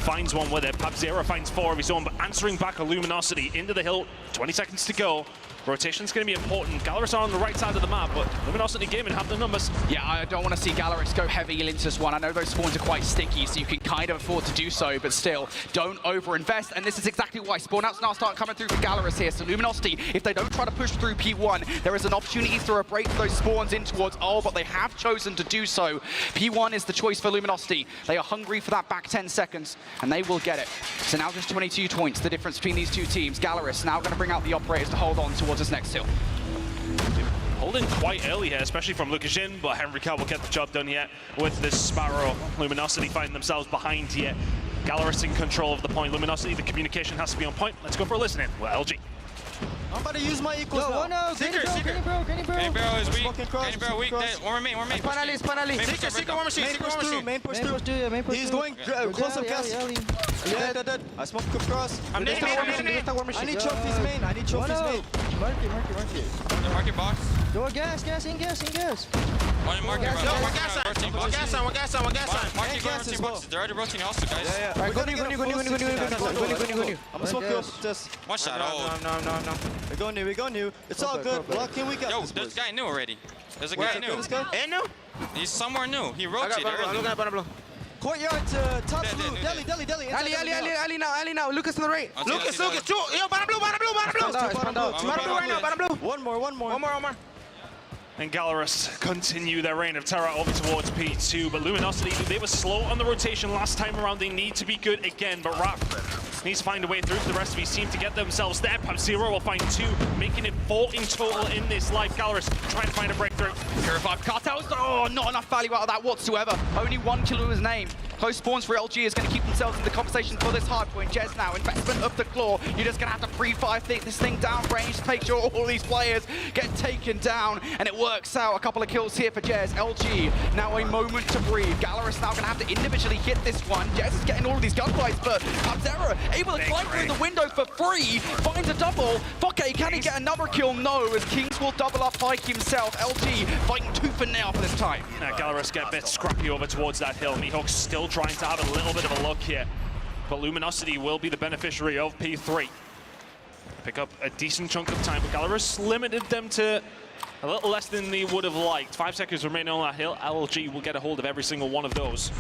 Finds one with it. Pabzera finds 4 of his own, but answering back a Luminosity into the hill. 20 seconds to go. Rotation's going to be important. Gallerus are on the right side of the map, but Luminosity game and have the numbers. Yeah, I don't want to see Gallerus go heavy into this one. I know those spawns are quite sticky, so you can kind of afford to do so, but still, don't over-invest. And this is exactly why spawn outs now start coming through for Gallerus here. So Luminosity, if they don't try to push through P1, there is an opportunity to break those spawns in towards all, but they have chosen to do so. P1 is the choice for Luminosity. They are hungry for that back 10 seconds, and they will get it. So now just 22 points, the difference between these 2 teams. Gallerus now going to bring out the operators to hold on towards this next hill. Holding quite early here, especially from Lukashin, but Henry Cow will get the job done here with this Sparrow. Luminosity find themselves behind here. Gallerus in control of the point. Luminosity, the communication has to be on point. Let's go for a listening with LG. I'm about to use my equals now. Seeker is weak. Candy bro weak. One remain. Finally. Seeker war machine. Main push through. He's going close up gas. Dead. I smoked across. I'm I need trophies main. Mark it box. Go gas. One market. One gas on. Market rotating boxes. They're already rotating hostile, guys. Alright, go new. I'm gonna smoke you. Just. One shot. No. We go new. It's all good. Blocking, we got Yo, this. there's a guy new already. There's a guy new. And new? He's somewhere new. He rotated early. Courtyard to top blue. Deli. Ali now. Lucas on the right. Lucas. Yo, bottom blue. Bottom blue. One more. And Gallerus continue their reign of terror over towards P2, but Luminosity, they were slow on the rotation last time around. They need to be good again, but Raph needs to find a way through for the rest of his team to get themselves there. Pabzera will find 2, making it 4 in total in this life. Gallerus trying to find a breakthrough. Purified Cartels, oh, not enough value out of that whatsoever. Only 1 kill with his name. Close spawns for LG is going to keep themselves in the conversation for this hard point. Jez now, investment of the claw. You're just going to have to pre-fire this thing down range to make sure all these players get taken down. And it works out. A couple of kills here for Jez. LG, now a moment to breathe. Gallerus now going to have to individually hit this one. Jez is getting all of these gunfights, but Pabzera able to climb through the window for free. Finds a double. Fokke, can he get another kill? No, as Kings will double up by himself. LG fighting tooth and nail for this time. Now Gallerus get a bit scrappy over towards that hill. Mihawk's still trying to have a little bit of a look here, but Luminosity will be the beneficiary of P3. Pick up a decent chunk of time, but Gallerus limited them to a little less than they would have liked. 5 seconds remaining on that hill. LG will get a hold of every single one of those.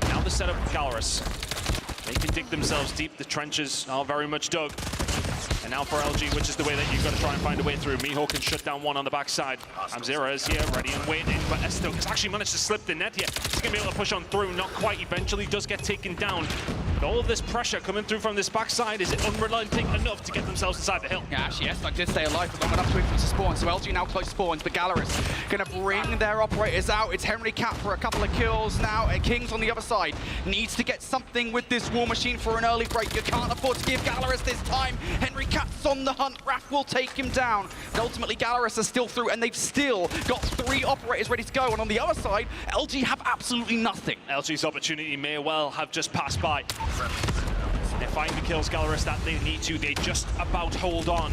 Now the setup for Gallerus. They can dig themselves deep. The trenches are very much dug. And now for LG, which is the way that you've got to try and find a way through. Mihawk can shut down one on the backside. Pabzera is here, ready and waiting, but S-Thug has actually managed to slip the net here. He's going to be able to push on through, not quite. Eventually does get taken down. With all of this pressure coming through from this backside, is it unrelenting enough to get themselves inside the hill? Yeah, actually, S-Dog did stay alive for long enough to influence the spawn, so LG now close spawns, but Gallerus going to bring their operators out. It's Henry Cat for a couple of kills now, and Kings on the other side needs to get something with this War Machine for an early break. You can't afford to give Gallerus this time. Henry Cat's on the hunt, Raph will take him down. But ultimately, Gallerus are still through, and they've still got 3 operators ready to go, and on the other side, LG have absolutely nothing. LG's opportunity may well have just passed by. They find the kills, Gallerus, that they need to. They just about hold on.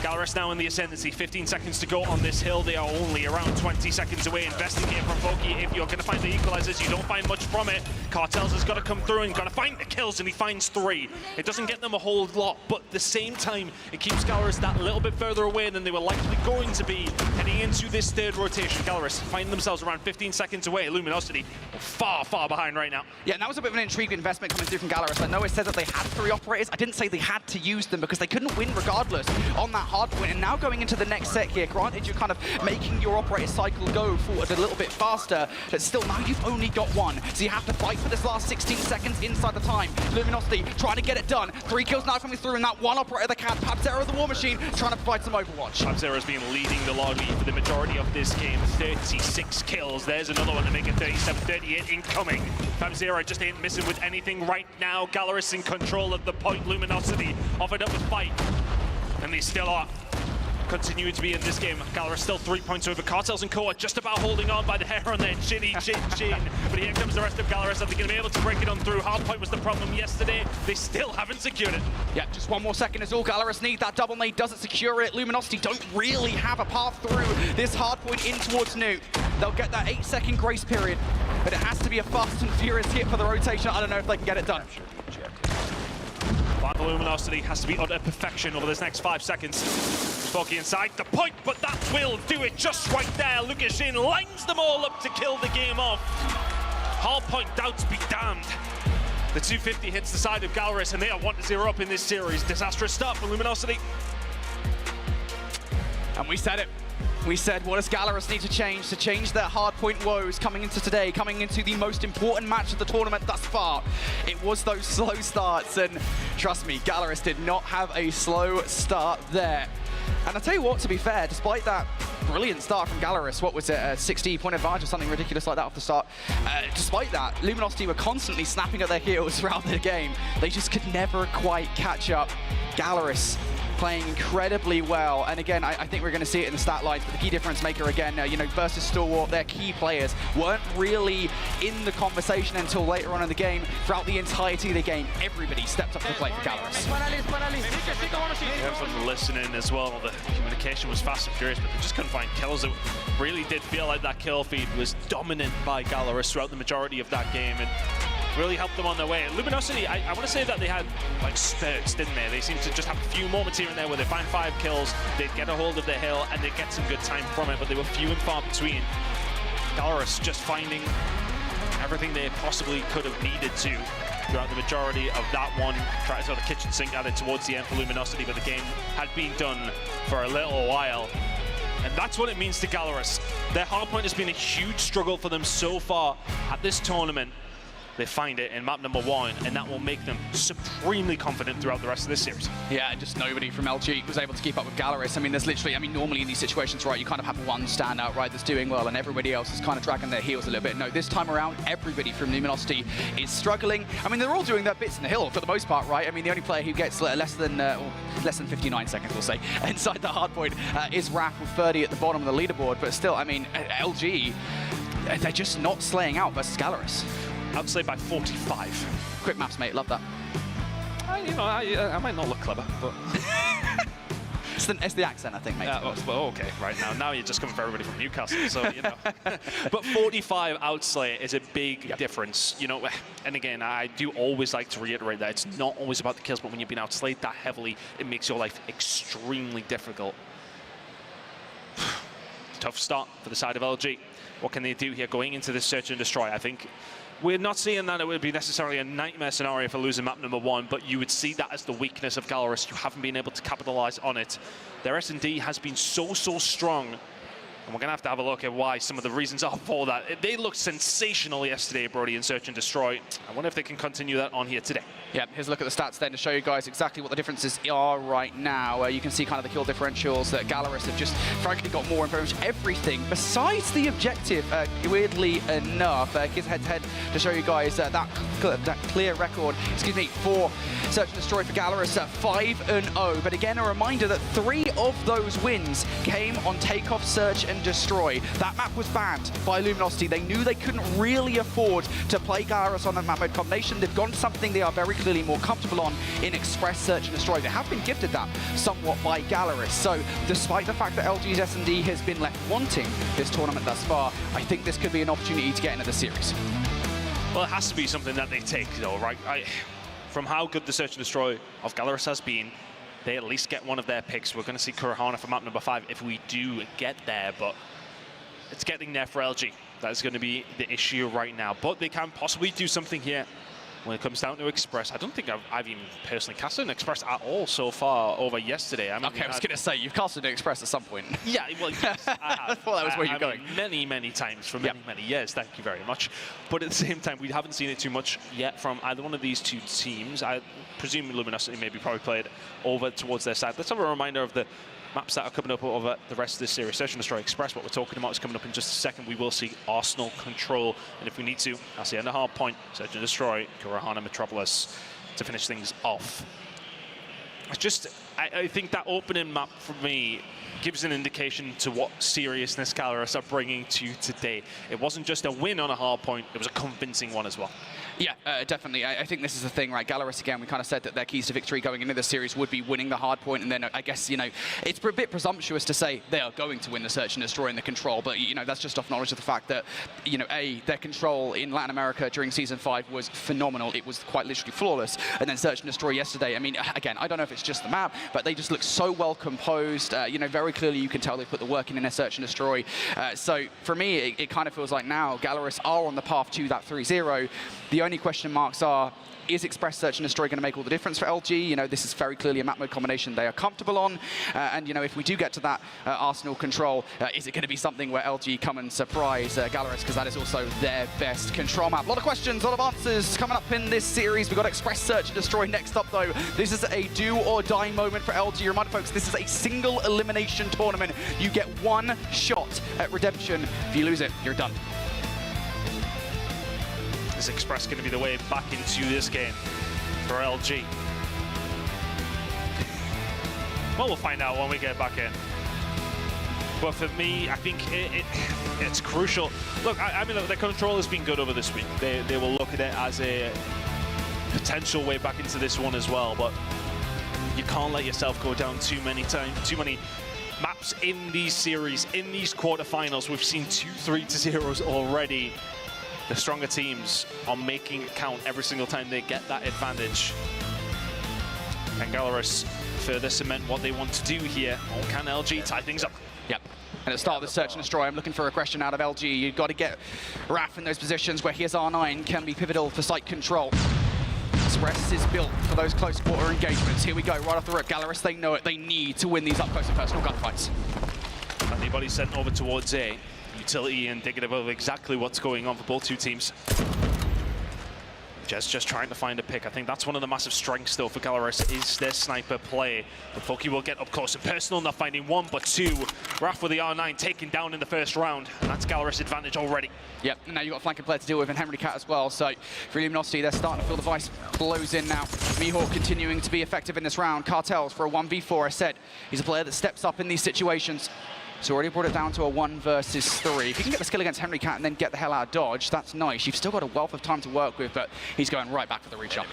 Gallerus now in the ascendancy, 15 seconds to go on this hill. They are only around 20 seconds away. Investigate from Voki. If you're going to find the equalizers, you don't find much from it. Cartels has got to come through and got to find the kills, and he finds 3. It doesn't get them a whole lot, but at the same time, it keeps Gallerus that little bit further away than they were likely going to be heading into this 3rd rotation. Gallerus find themselves around 15 seconds away. Luminosity far, far behind right now. Yeah, and that was a bit of an intriguing investment coming through from Gallerus. I know it said that they had 3 operators. I didn't say they had to use them because they couldn't win regardless on that hard point. And now going into the next set here, granted you're kind of making your operator cycle go forward a little bit faster, but still now you've only got 1. So you have to fight for this last 16 seconds inside the time. Luminosity trying to get it done. 3 kills now coming through, and that 1 operator that can. Pabzero the War Machine trying to provide some overwatch. Pabzero's been leading the lobby for the majority of this game. 36 kills. There's another one to make it 37, 38 incoming. Pabzero just ain't missing with anything right now. Gallerus in control of the point. Luminosity offered up a fight, and they still are. Continuing to be in this game. Gallerus still 3 points over. Cartels and Koa just about holding on by the hair on their chinny chin. But here comes the rest of Gallerus. Are they going to be able to break it on through? Hardpoint was the problem yesterday. They still haven't secured it. Yeah, just 1 more second is all Gallerus need. That double nade doesn't secure it. Luminosity don't really have a path through this hardpoint in towards Nuke. They'll get that 8-second grace period, but it has to be a fast and furious hit for the rotation. I don't know if they can get it done. But the Luminosity has to be utter perfection over this next 5 seconds. Spocky inside the point, but that will do it just right there. Lukashin lines them all up to kill the game off. Hardpoint doubts be damned. The 250 hits the side of Gallerus, and they are 1-0 up in this series. Disastrous start for Luminosity. And we said it. We said, what does Gallerus need to change their hardpoint woes coming into today, coming into the most important match of the tournament thus far? It was those slow starts, and trust me, Gallerus did not have a slow start there. And I'll tell you what, to be fair, despite that brilliant start from Gallerus, what was it, a 60-point advantage or something ridiculous like that off the start, despite that, Luminosity were constantly snapping at their heels throughout the game. They just could never quite catch up. Gallerus playing incredibly well, and again, I think we're going to see it in the stat lines, but the key difference maker again, you know, versus Stalwart, their key players weren't really in the conversation until later on in the game. Throughout the entirety of the game, everybody stepped up to the plate for Gallerus. Everyone listening as well, the communication was fast and furious, but they just couldn't find kills. It really did feel like that kill feed was dominant by Gallerus throughout the majority of that game, and really helped them on their way. Luminosity, I want to say that they had like spurts, didn't they? They seemed to just have a few moments here and there where they find 5 kills, they'd get a hold of the hill, and they'd get some good time from it, but they were few and far between. Gallerus just finding everything they possibly could have needed to throughout the majority of that one. Tried to sort of kitchen sink at it towards the end for Luminosity, but the game had been done for a little while. And that's what it means to Gallerus. Their hardpoint has been a huge struggle for them so far at this tournament. They find it in map number 1, and that will make them supremely confident throughout the rest of this series. Yeah, just nobody from LG was able to keep up with Gallerus. I mean, there's literally, normally in these situations, right, you kind of have one standout, right, that's doing well, and everybody else is kind of dragging their heels a little bit. No, this time around, everybody from Luminosity is struggling. I mean, they're all doing their bits in the hill for the most part, right? I mean, the only player who gets less than 59 seconds, we'll say, inside the hardpoint is Raph with 30 at the bottom of the leaderboard. But still, I mean, LG, they're just not slaying out versus Gallerus. Outslayed by 45. Quick maps, mate. Love that. I might not look clever, but it's the accent, I think, mate. Well, okay, right now you're just coming for everybody from Newcastle, so you know. But 45 outslay is a big difference, you know. And again, I do always like to reiterate that it's not always about the kills, but when you've been outslayed that heavily, it makes your life extremely difficult. Tough start for the side of LG. What can they do here going into this search and destroy? I think we're not seeing that it would be necessarily a nightmare scenario for losing map number 1, but you would see that as the weakness of Gallerus. You haven't been able to capitalize on it. Their S&D has been so strong And we're going to have a look at why some of the reasons are for that. They looked sensational yesterday, Brody, in Search and Destroy. I wonder if they can continue that on here today. Yeah, here's a look at the stats then to show you guys exactly what the differences are right now. You can see kind of the kill differentials that Gallerus have just frankly got more in pretty much everything besides the objective, weirdly enough. Here's head-to-head to show you guys that clear record, for Search and Destroy for Gallerus, 5-0. But again, a reminder that 3 of those wins came on Takeoff, Search and Destroy. That map was banned by Luminosity. They knew they couldn't really afford to play Gallerus on that map mode combination. They've gone to something they are very clearly more comfortable on in Express, Search and Destroy. They have been gifted that somewhat by Gallerus. So despite the fact that LG's S&D has been left wanting this tournament thus far, I think this could be an opportunity to get into the series. Well, it has to be something that they take, though, right? From how good the Search and Destroy of Gallerus has been, they at least get one of their picks. We're going to see Kurahana for map number 5 if we do get there, but it's getting there for LG. That's going to be the issue right now. But they can possibly do something here when it comes down to Express. I don't think I've even personally casted an Express at all so far over yesterday. I mean, okay, I was going to say, you've casted an Express at some point. Yeah, well, yes, I have. I thought that was where you're going. Many, many times for many years. Thank you very much. But at the same time, we haven't seen it too much yet from either one of these two teams. I presume Luminosity maybe probably played over towards their side. Let's have a reminder of the maps that are coming up over the rest of this series. Search and Destroy Express, what we're talking about, is coming up in just a second. We will see Arsenal Control, and if we need to, that's the end of hard point. Search and Destroy, Kurahana Metropolis to finish things off. I think that opening map for me gives an indication to what seriousness Gallerus are bringing to today. It wasn't just a win on a hard point, it was a convincing one as well. Yeah, definitely. I think this is the thing, right? Gallerus, again, we kind of said that their keys to victory going into the series would be winning the hard point, and then I guess, you know, it's a bit presumptuous to say they are going to win the Search and Destroy and the Control, but, you know, that's just off knowledge of the fact that, you know, their Control in Latin America during Season 5 was phenomenal. It was quite literally flawless. And then Search and Destroy yesterday, I mean, again, I don't know if it's just the map, but they just look so well composed. You know, very clearly you can tell they put the work in their Search and Destroy. So for me, it kind of feels like now Gallerus are on the path to that 3-0. The only question marks are, is Express, Search and Destroy going to make all the difference for LG? You know, this is very clearly a map mode combination they are comfortable on. And, you know, if we do get to that Arsenal Control, is it going to be something where LG come and surprise Gallerus? Because that is also their best control map. A lot of questions, a lot of answers coming up in this series. We've got Express, Search and Destroy next up, though. This is a do or die moment for LG. Reminder, folks, this is a single elimination tournament. You get one shot at redemption. If you lose it, you're done. Is Express going to be the way back into this game for LG? Well, we'll find out when we get back in. But for me, I think it's crucial. Look, I mean, look, the Control has been good over this week. They will look at it as a potential way back into this one as well. But you can't let yourself go down too many maps in these series, in these quarterfinals. We've seen 2 3-0s already. The stronger teams are making it count every single time they get that advantage. Can Gallerus further cement what they want to do here, or can LG tie things up? Yep. And at the start of the Search and Destroy, I'm looking for a question out of LG. You've got to get Raf in those positions where his R9 can be pivotal for site control. Express is built for those close quarter engagements. Here we go, right off the rip. Gallerus, they know it. They need to win these up-close and personal gunfights. Anybody sent over towards A. Utility indicative of exactly what's going on for both two teams. Just trying to find a pick. I think that's one of the massive strengths, though, for Gallerus is their sniper play. But Foki will get up close and personal, not finding one, but two. Raf with the R9 taken down in the first round, and that's Gallerus' advantage already. Yep, and now you've got a flanking player to deal with in Henry Cat as well. So for Luminosity, they're starting to feel the vice blows in now. Mihawk continuing to be effective in this round. Cartels for a 1v4, I said. He's a player that steps up in these situations. So already brought it down to a 1 versus 3. If you can get the skill against Henry Cat and then get the hell out of dodge, that's nice. You've still got a wealth of time to work with, but he's going right back for the reach up.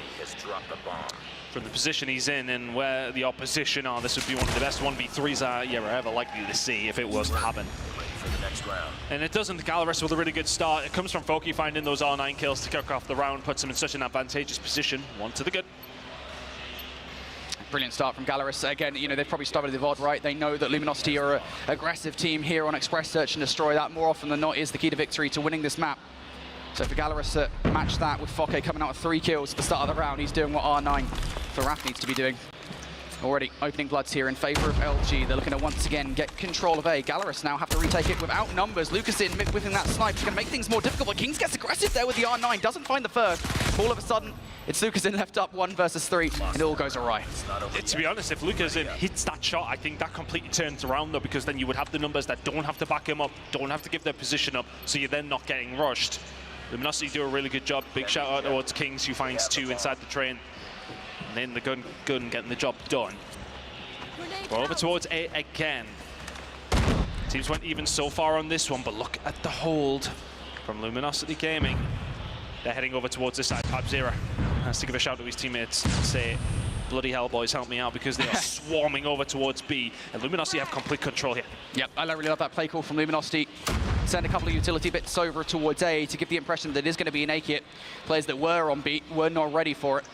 From the position he's in and where the opposition are, this would be one of the best 1v3s you're ever likely to see if it was to happen. And it doesn't. Gallerus with a really good start. It comes from Foki finding those R9 kills to kick off the round, puts him in such an advantageous position. 1 to the good. Brilliant start from Gallerus. Again, you know, they've probably started the VOD right. They know that Luminosity are an aggressive team here on Express, Search and Destroy. That more often than not is the key to victory to winning this map. So for Gallerus to match that with Foke coming out with 3 kills at the start of the round, he's doing what R9 for Raf needs to be doing. Already opening bloods here in favor of LG. They're looking to once again get control of A. Gallerus now have to retake it without numbers. Lucas in within that snipe is going to make things more difficult, but Kings gets aggressive there with the R9, doesn't find the first. All of a sudden, it's Lucas in left up 1 versus 3, and it all goes awry. To be honest, if Lucas in hits that shot, I think that completely turns around though, because then you would have the numbers that don't have to back him up, don't have to give their position up, so you're then not getting rushed. Luminosity do a really good job. Big shout out towards Kings, who finds 2 inside the train. And then the gun getting the job done. We're over towards A again. Teams went even so far on this one, but look at the hold from Luminosity Gaming. They're heading over towards this side. PabZero has to give a shout to his teammates and say, bloody hell, boys, help me out, because they are swarming over towards B, and Luminosity have complete control here. Yep, I really love that play call from Luminosity. Send a couple of utility bits over towards A to give the impression that it is going to be an A kit. Players that were on B were not ready for it.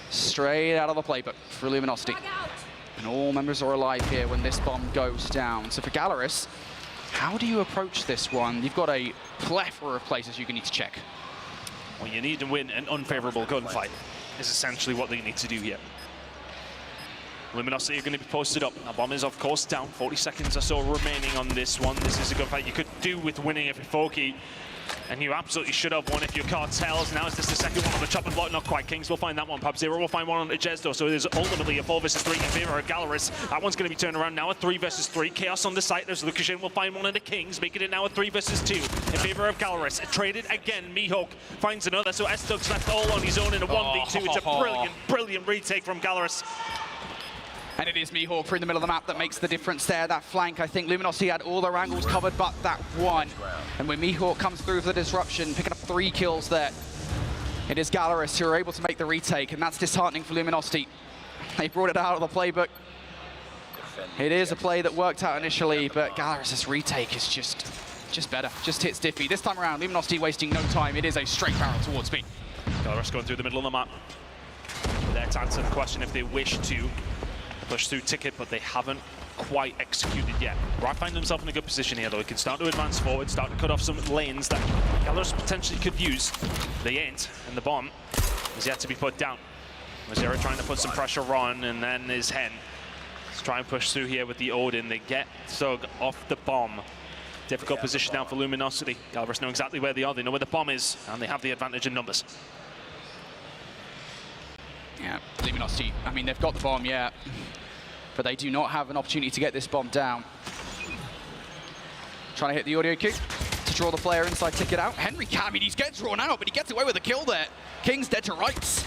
Straight out of the playbook for Luminosity. And all members are alive here when this bomb goes down. So for Gallerus, how do you approach this one? You've got a plethora of places you can need to check. Well, you need to win an unfavorable gunfight is essentially what they need to do here. Luminosity are going to be posted up. Now, bomb is, of course, down. 40 seconds or so remaining on this one. This is a gunfight you could do with winning if you're Foki. And you absolutely should have won if you're Cartels. Now is this the second one on the chopping block? Not quite. Kings will find that one. PabZero will find one on the Jez, though. So there's ultimately a 4 versus 3 in favor of Gallerus. That one's going to be turned around now. A 3 versus 3. Chaos on the site. There's Lukashin will find one of the Kings, making it now a 3 versus 2 in favor of Gallerus. Traded again. Mihawk finds another. So S-Dug's left all on his own in a 1v2. It's a brilliant retake from Gallerus. And it is Mihawk through the middle of the map that makes the difference there. That flank, I think Luminosity had all their angles covered, but that one. And when Mihawk comes through for the disruption, picking up 3 kills there, it is Gallerus who are able to make the retake, and that's disheartening for Luminosity. They brought it out of the playbook. It is a play that worked out initially, but Gallerus' retake is just better. Just hits Diffie. This time around, Luminosity wasting no time. It is a straight barrel towards B. Gallerus going through the middle of the map. There to answer the question if they wish to push through ticket, but they haven't quite executed yet. Right, find themselves in a good position here, though. He can start to advance forward, start to cut off some lanes that Gallerus potentially could use. They ain't, and the bomb is yet to be put down. Mazera trying to put some pressure on, and then is Hen. Let's try and push through here with the Odin. They get Thug off the bomb. Difficult position now for Luminosity. Gallerus know exactly where they are. They know where the bomb is, and they have the advantage in numbers. Yeah, Luminosity, I mean, they've got the bomb, yeah, but they do not have an opportunity to get this bomb down. Trying to hit the audio cue to draw the player inside ticket out. Henry Cat, I mean, he's getting drawn out, but he gets away with a kill there. King's dead to rights.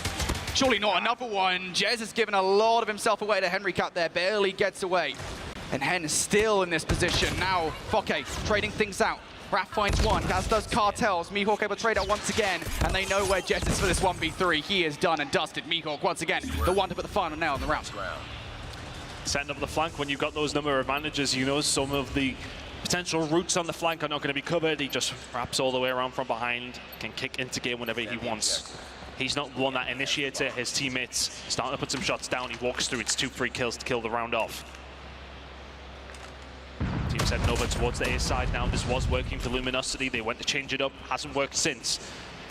Surely not another one. Jez has given a lot of himself away to Henry Cat there, barely gets away. And Hen is still in this position. Now, Foke trading things out. Raph finds one, as does Cartels. Mihawk able to trade out once again, and they know where Jess is for this 1v3. He is done and dusted. Mihawk once again, the one to put the final nail in the round. Setting up the flank when you've got those number of advantages, you know some of the potential routes on the flank are not going to be covered. He just wraps all the way around from behind, can kick into game whenever he wants. He's not the one that initiates it. His teammates starting to put some shots down. He walks through. It's 2 free kills to kill the round off. Team's heading over towards the A side now. This was working for Luminosity. They went to change it up. Hasn't worked since.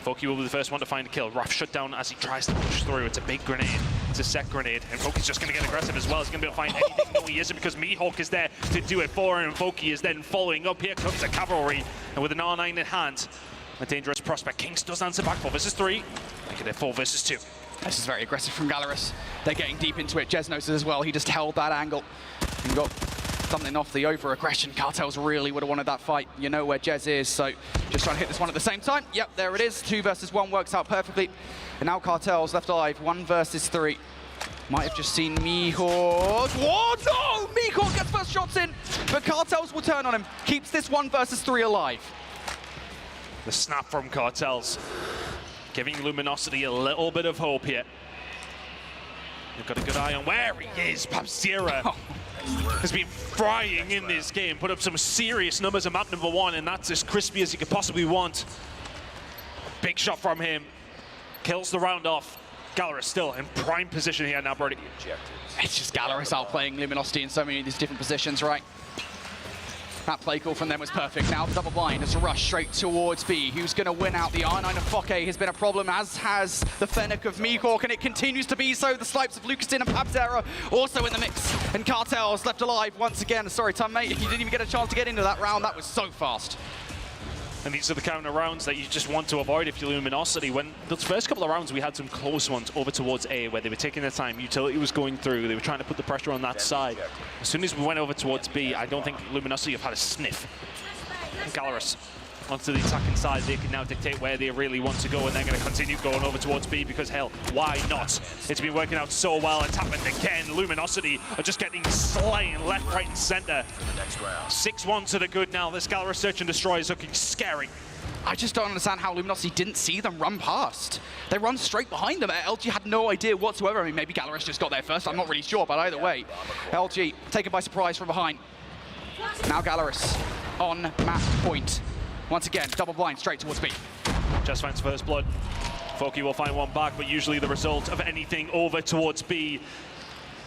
Foki will be the first one to find a kill. Raph shut down as he tries to push through. It's a big grenade. It's a set grenade. And Foki's just going to get aggressive as well. He's going to be able to find anything. No, he isn't, because Mihawk is there to do it for him. Foki is then following up. Here comes the cavalry. And with an R9 in hand, a dangerous prospect. Kings does answer back. 4 versus 3. Making it 4 versus 2. This is very aggressive from Gallerus. They're getting deep into it. Jez knows it as well. He just held that angle. And got something off the over-aggression. Cartels really would have wanted that fight. You know where Jez is, so just trying to hit this one at the same time. Yep, there it is. 2 versus 1 works out perfectly. And now Cartels left alive. 1 versus 3. Might have just seen Mihawk. What? Oh! Mihawk gets first shots in, but Cartels will turn on him. Keeps this 1 versus 3 alive. The snap from Cartels, giving Luminosity a little bit of hope here. You've got a good eye on where he is. PabZero has been frying in this game, put up some serious numbers at map number 1, and that's as crispy as you could possibly want. Big shot from him, kills the round off. Gallerus still in prime position here now, Brody. It's just Gallerus outplaying Luminosity in so many of these different positions, right? That play call from them was perfect. Now the double blind has rushed straight towards B. Who's going to win out? The R9 of Fokke has been a problem, as has the Fennec of Mihawk, and it continues to be so. The snipes of Lucastin and Pabzera also in the mix. And Cartel's left alive once again. Sorry, Tom, mate, you didn't even get a chance to get into that round. That was so fast. And these are the counter rounds that you just want to avoid if you're Luminosity. When those first couple of rounds, we had some close ones over towards A, where they were taking their time. Utility was going through. They were trying to put the pressure on that side. As soon as we went over towards B, I don't think Luminosity have had a sniff. Gallerus onto the attacking side. They can now dictate where they really want to go, and they're going to continue going over towards B because, hell, why not? It's been working out so well. It's happened again. Luminosity are just getting slain left, right, and center. 6-1 to the good now. This Gallerus Search and Destroy is looking scary. I just don't understand how Luminosity didn't see them run past. They run straight behind them. LG had no idea whatsoever. I mean, maybe Gallerus just got there first. I'm not really sure, but either way, LG taken by surprise from behind. Now Gallerus on map point. Once again, double blind straight towards B. Just finds first blood. Fokke will find one back, but usually the result of anything over towards B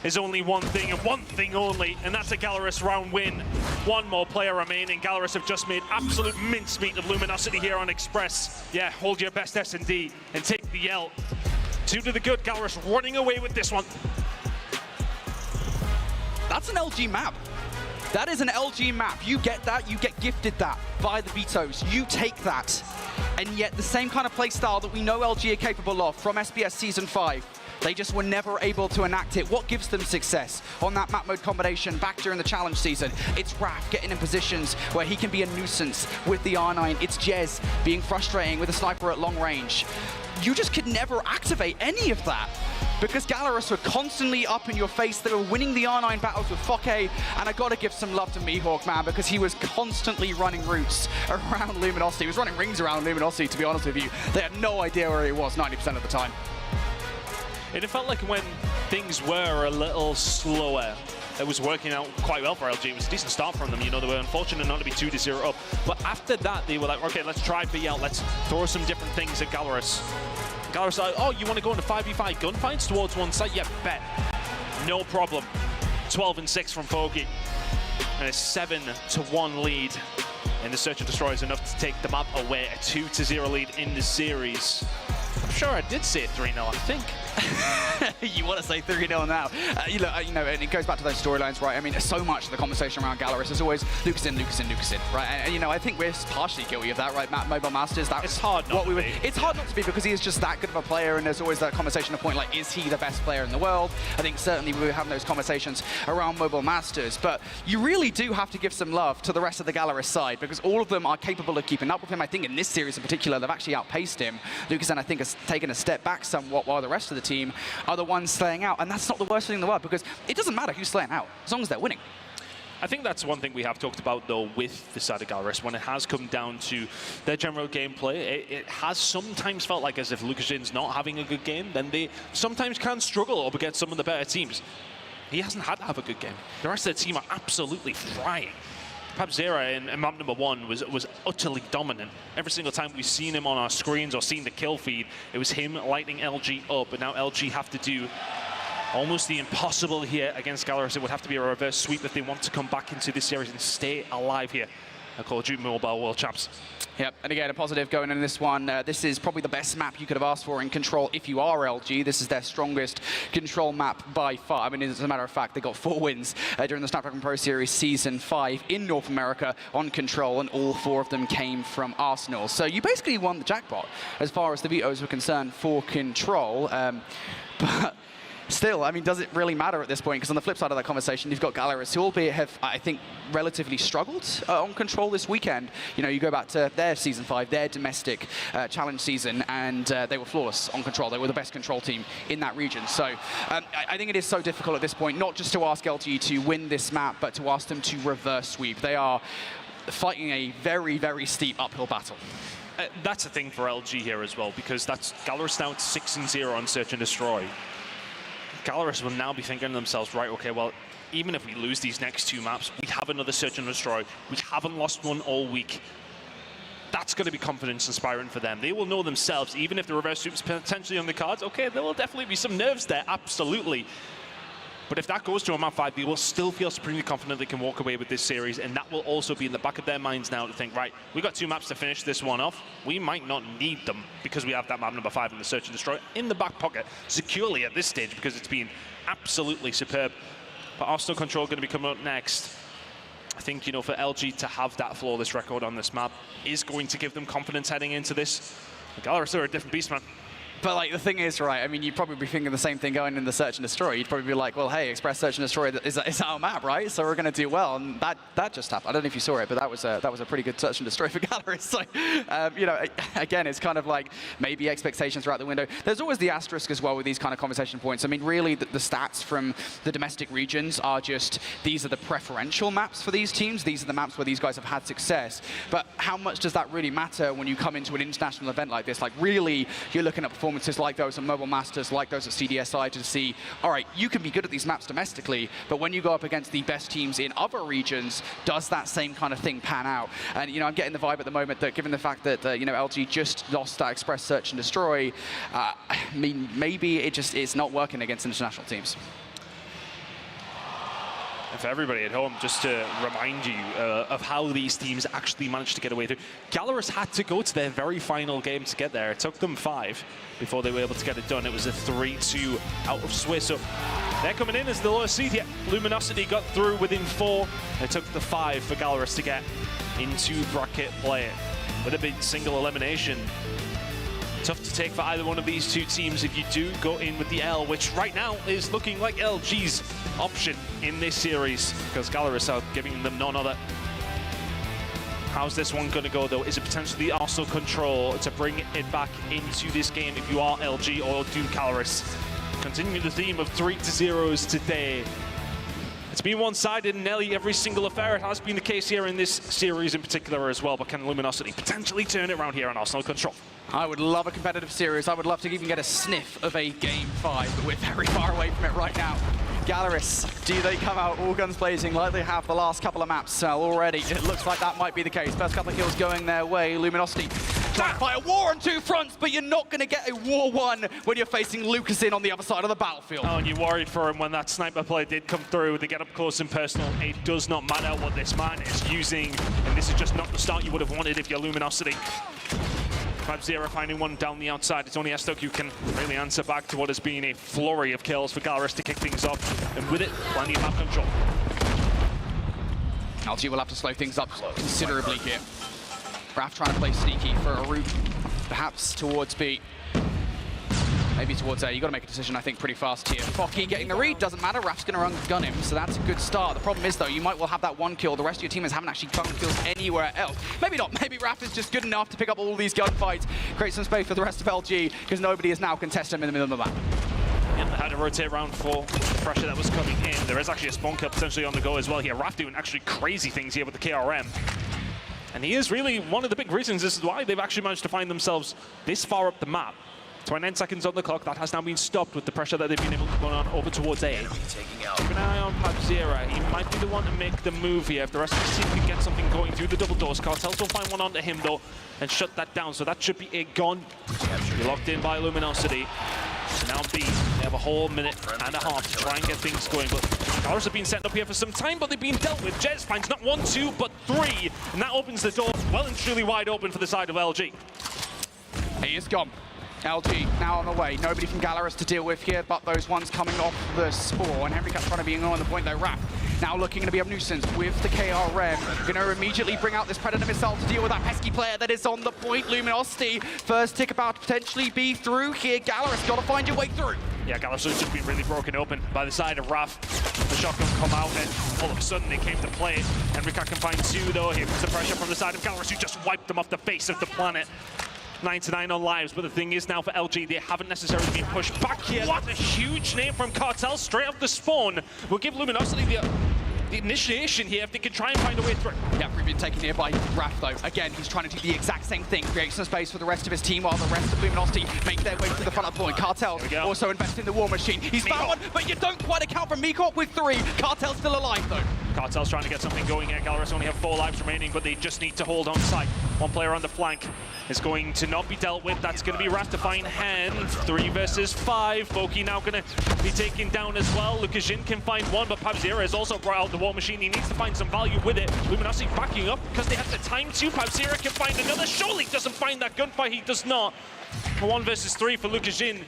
is only one thing and one thing only, and that's a Gallerus round win. One more player remaining. Gallerus have just made absolute mincemeat of Luminosity here on Express. Yeah, hold your best S&D and take the L. 2 to the good. Gallerus running away with this one. That's an LG map. That is an LG map. You get that, you get gifted that by the Vetoes. You take that. And yet the same kind of play style that we know LG are capable of from SBS Season 5, they just were never able to enact it. What gives them success on that map mode combination back during the challenge season? It's Raph getting in positions where he can be a nuisance with the R9. It's Jez being frustrating with a sniper at long range. You just could never activate any of that because Gallerus were constantly up in your face. They were winning the R9 battles with Fokke, and I gotta give some love to Mihawk, man, because he was constantly running routes around Luminosity. He was running rings around Luminosity, to be honest with you. They had no idea where he was 90% of the time. It felt like when things were a little slower, it was working out quite well for LG. It was a decent start from them. You know, they were unfortunate not to be 2-0 up. But after that, they were like, okay, let's try B out. Let's throw some different things at Gallerus. Gallerus like, oh, you want to go into 5v5 gunfights towards one side? Yeah, bet. No problem. 12-6 from Fokke. And a 7-1 lead. And the Search and Destroy is enough to take the map away. A 2-0 lead in the series. I'm sure I did say 3-0, I think. You want to say 3-0 now. You know, and it goes back to those storylines, right? I mean, so much of the conversation around Gallerus is always Lucastin, right? And you know, I think we're partially guilty of that, right? Mobile Masters, that it's hard not to be. It's hard not to be because he is just that good of a player, and there's always that conversation of point, like, is he the best player in the world? I think certainly we were having those conversations around Mobile Masters, but you really do have to give some love to the rest of the Gallerus side because all of them are capable of keeping up with him. I think in this series in particular, they've actually outpaced him. Lucastin, I think, has taken a step back somewhat while the rest of the team are the ones slaying out, and that's not the worst thing in the world because it doesn't matter who's slaying out as long as they're winning. I think that's one thing we have talked about, though, with the side of Gallerus. When it has come down to their general gameplay, it has sometimes felt like as if Lucastin's not having a good game, then they sometimes can struggle up against some of the better teams. He hasn't had to have a good game. The rest of the team are absolutely frying. Pabzera in map number 1 was utterly dominant. Every single time we've seen him on our screens or seen the kill feed, it was him lighting LG up, but now LG have to do almost the impossible here against Gallerus. It would have to be a reverse sweep if they want to come back into this series and stay alive here at Call of Duty Mobile World Champs. Yep, and again, a positive going in this one. This is probably the best map you could have asked for in Control if you are LG. This is their strongest Control map by far. I mean, as a matter of fact, they got 4 wins during the Snapdragon Pro Series Season 5 in North America on Control, and all 4 of them came from Arsenal. So you basically won the jackpot as far as the Vetoes were concerned for Control. But still, I mean, does it really matter at this point? Because on the flip side of that conversation, you've got Gallerus, who albeit have, I think, relatively struggled on Control this weekend. You know, you go back to their Season 5, their domestic challenge season, and they were flawless on Control. They were the best Control team in that region. So I think it is so difficult at this point, not just to ask LG to win this map, but to ask them to reverse sweep. They are fighting a very, very steep uphill battle. That's a thing for LG here as well, because that's Gallerus now 6-0 on Search and Destroy. Gallerus will now be thinking to themselves, right, okay, well, even if we lose these next 2 maps, we have another Search and Destroy. We haven't lost one all week. That's going to be confidence inspiring for them. They will know themselves, even if the reverse sweep's potentially on the cards, okay, there will definitely be some nerves there, absolutely. But if that goes to a map 5, they will still feel supremely confident they can walk away with this series, and that will also be in the back of their minds now to think, right, we've got 2 maps to finish this one off. We might not need them because we have that map number 5 in the Search and Destroy in the back pocket securely at this stage because it's been absolutely superb. But Arsenal Control going to be coming up next. I think, you know, for LG to have that flawless record on this map is going to give them confidence heading into this. Gallerus are a different beast, man. But like the thing is, right, I mean, you'd probably be thinking the same thing going in the Search and Destroy. You'd probably be like, well, hey, Express Search and Destroy is our map, right? So we're going to do well. And that just happened. I don't know if you saw it, but that was a pretty good Search and Destroy for Gallerus. So, you know, again, it's kind of like maybe expectations are out the window. There's always the asterisk as well with these kind of conversation points. I mean, really, the stats from the domestic regions are just, these are the preferential maps for these teams. These are the maps where these guys have had success. But how much does that really matter when you come into an international event like this? Like, really, you're looking at performances like those Mobile Masters, like those at CDSI, to see, all right, you can be good at these maps domestically, but when you go up against the best teams in other regions, does that same kind of thing pan out? And, you know, I'm getting the vibe at the moment that given the fact that, you know, LG just lost that Express Search and Destroy, I mean, maybe it's not working against international teams. And for everybody at home, just to remind you of how these teams actually managed to get away through. Gallerus had to go to their very final game to get there. It took them 5 before they were able to get it done. It was a 3-2 out of Swiss. So they're coming in as the lowest seed here. Luminosity got through within 4. It took the 5 for Gallerus to get into bracket play. With a big single elimination. Tough to take for either one of these 2 teams if you do go in with the L, which right now is looking like LG's option in this series, because Gallerus are giving them none other. How's this one going to go, though? Is it potentially Arsenal Control to bring it back into this game if you are LG, or do Gallerus continue the theme of 3-0s today? It's been one-sided in nearly every single affair. It has been the case here in this series in particular as well, but can Luminosity potentially turn it around here on Arsenal Control? I would love a competitive series. I would love to even get a sniff of a Game 5, but we're very far away from it right now. Gallerus, do they come out all guns blazing like they have the last couple of maps already? It looks like that might be the case. First couple of kills going their way. Luminosity trying to fight a war on 2 fronts, but you're not going to get a war won when you're facing Lucas in on the other side of the battlefield. Oh, and you worried for him when that sniper play did come through. They get up close and personal. It does not matter what this man is using, and this is just not the start you would have wanted if you're Luminosity. 5-0 finding one down the outside. It's only Estok who can really answer back to what has been a flurry of kills for Gallerus to kick things off. And with it, plenty of map control. LG will have to slow things up considerably here. Raf trying to play sneaky for a route, perhaps towards B. Maybe towards A. You've got to make a decision, I think, pretty fast here. Focky getting the read, doesn't matter. Raf's going to run-gun him, so that's a good start. The problem is, though, you might well have that 1 kill. The rest of your teammates haven't actually found kills anywhere else. Maybe not. Maybe Raf is just good enough to pick up all these gunfights, create some space for the rest of LG, because nobody is now contesting him in the middle of the map. And they had to rotate around for the pressure that was coming in. There is actually a spawn kill potentially on the go as well here. Raf doing actually crazy things here with the KRM. And he is really one of the big reasons this is why they've actually managed to find themselves this far up the map. 29 seconds on the clock. That has now been stopped with the pressure that they've been able to go on over towards A. Keep an eye on Pabzera. He might be the one to make the move here. If the rest of the team can get something going through the double doors, Cartels will find one onto him, though, and shut that down. So that should be a gun. Be locked in by Luminosity. So now B, they have a whole minute and a half to try and get things going. But Gallerus have been set up here for some time, but they've been dealt with. Jez finds not 1, 2, but 3. And that opens the door well and truly wide open for the side of LG. He is gone. LG now on the way. Nobody from Gallerus to deal with here, but those ones coming off the spawn. Henry Cat trying to be on the point though. Rap now looking to be a nuisance with the KRM. Going to immediately bring out this Predator missile to deal with that pesky player that is on the point. Luminosity, first tick about to potentially be through here. Gallerus got to find your way through. Yeah, Gallerus has just been really broken open by the side of Raf. The shotgun come out and all of a sudden they came to play. Henry Cat can find 2 though. Here comes the pressure from the side of Gallerus, who just wiped them off the face of the planet. 9-9 on lives, but the thing is now for LG, they haven't necessarily been pushed back here. What a huge name from Cartel straight off the spawn. We'll give Luminosity the initiation here if they can try and find a way through. Yeah, we've been taken here by Raf though. Again, he's trying to do the exact same thing, create some space for the rest of his team while the rest of Luminosity make their way to the front of the point. Cartel also invest in the war machine. He's found one, but you don't quite account for Meekorp with 3. Cartel's still alive though. Cartel's trying to get something going here. Gallerus only have 4 lives remaining, but they just need to hold on tight. One player on the flank is going to not be dealt with. That's going to be Raph to find Hand. 3 versus 5. Foki now going to be taken down as well. Lukashin can find one, but Pabzera has also brought out the War Machine. He needs to find some value with it. Luminosity backing up because they have the time to. Pabzera can find another. Surely doesn't find that gunfight. He does not. 1 versus 3 for Lukashin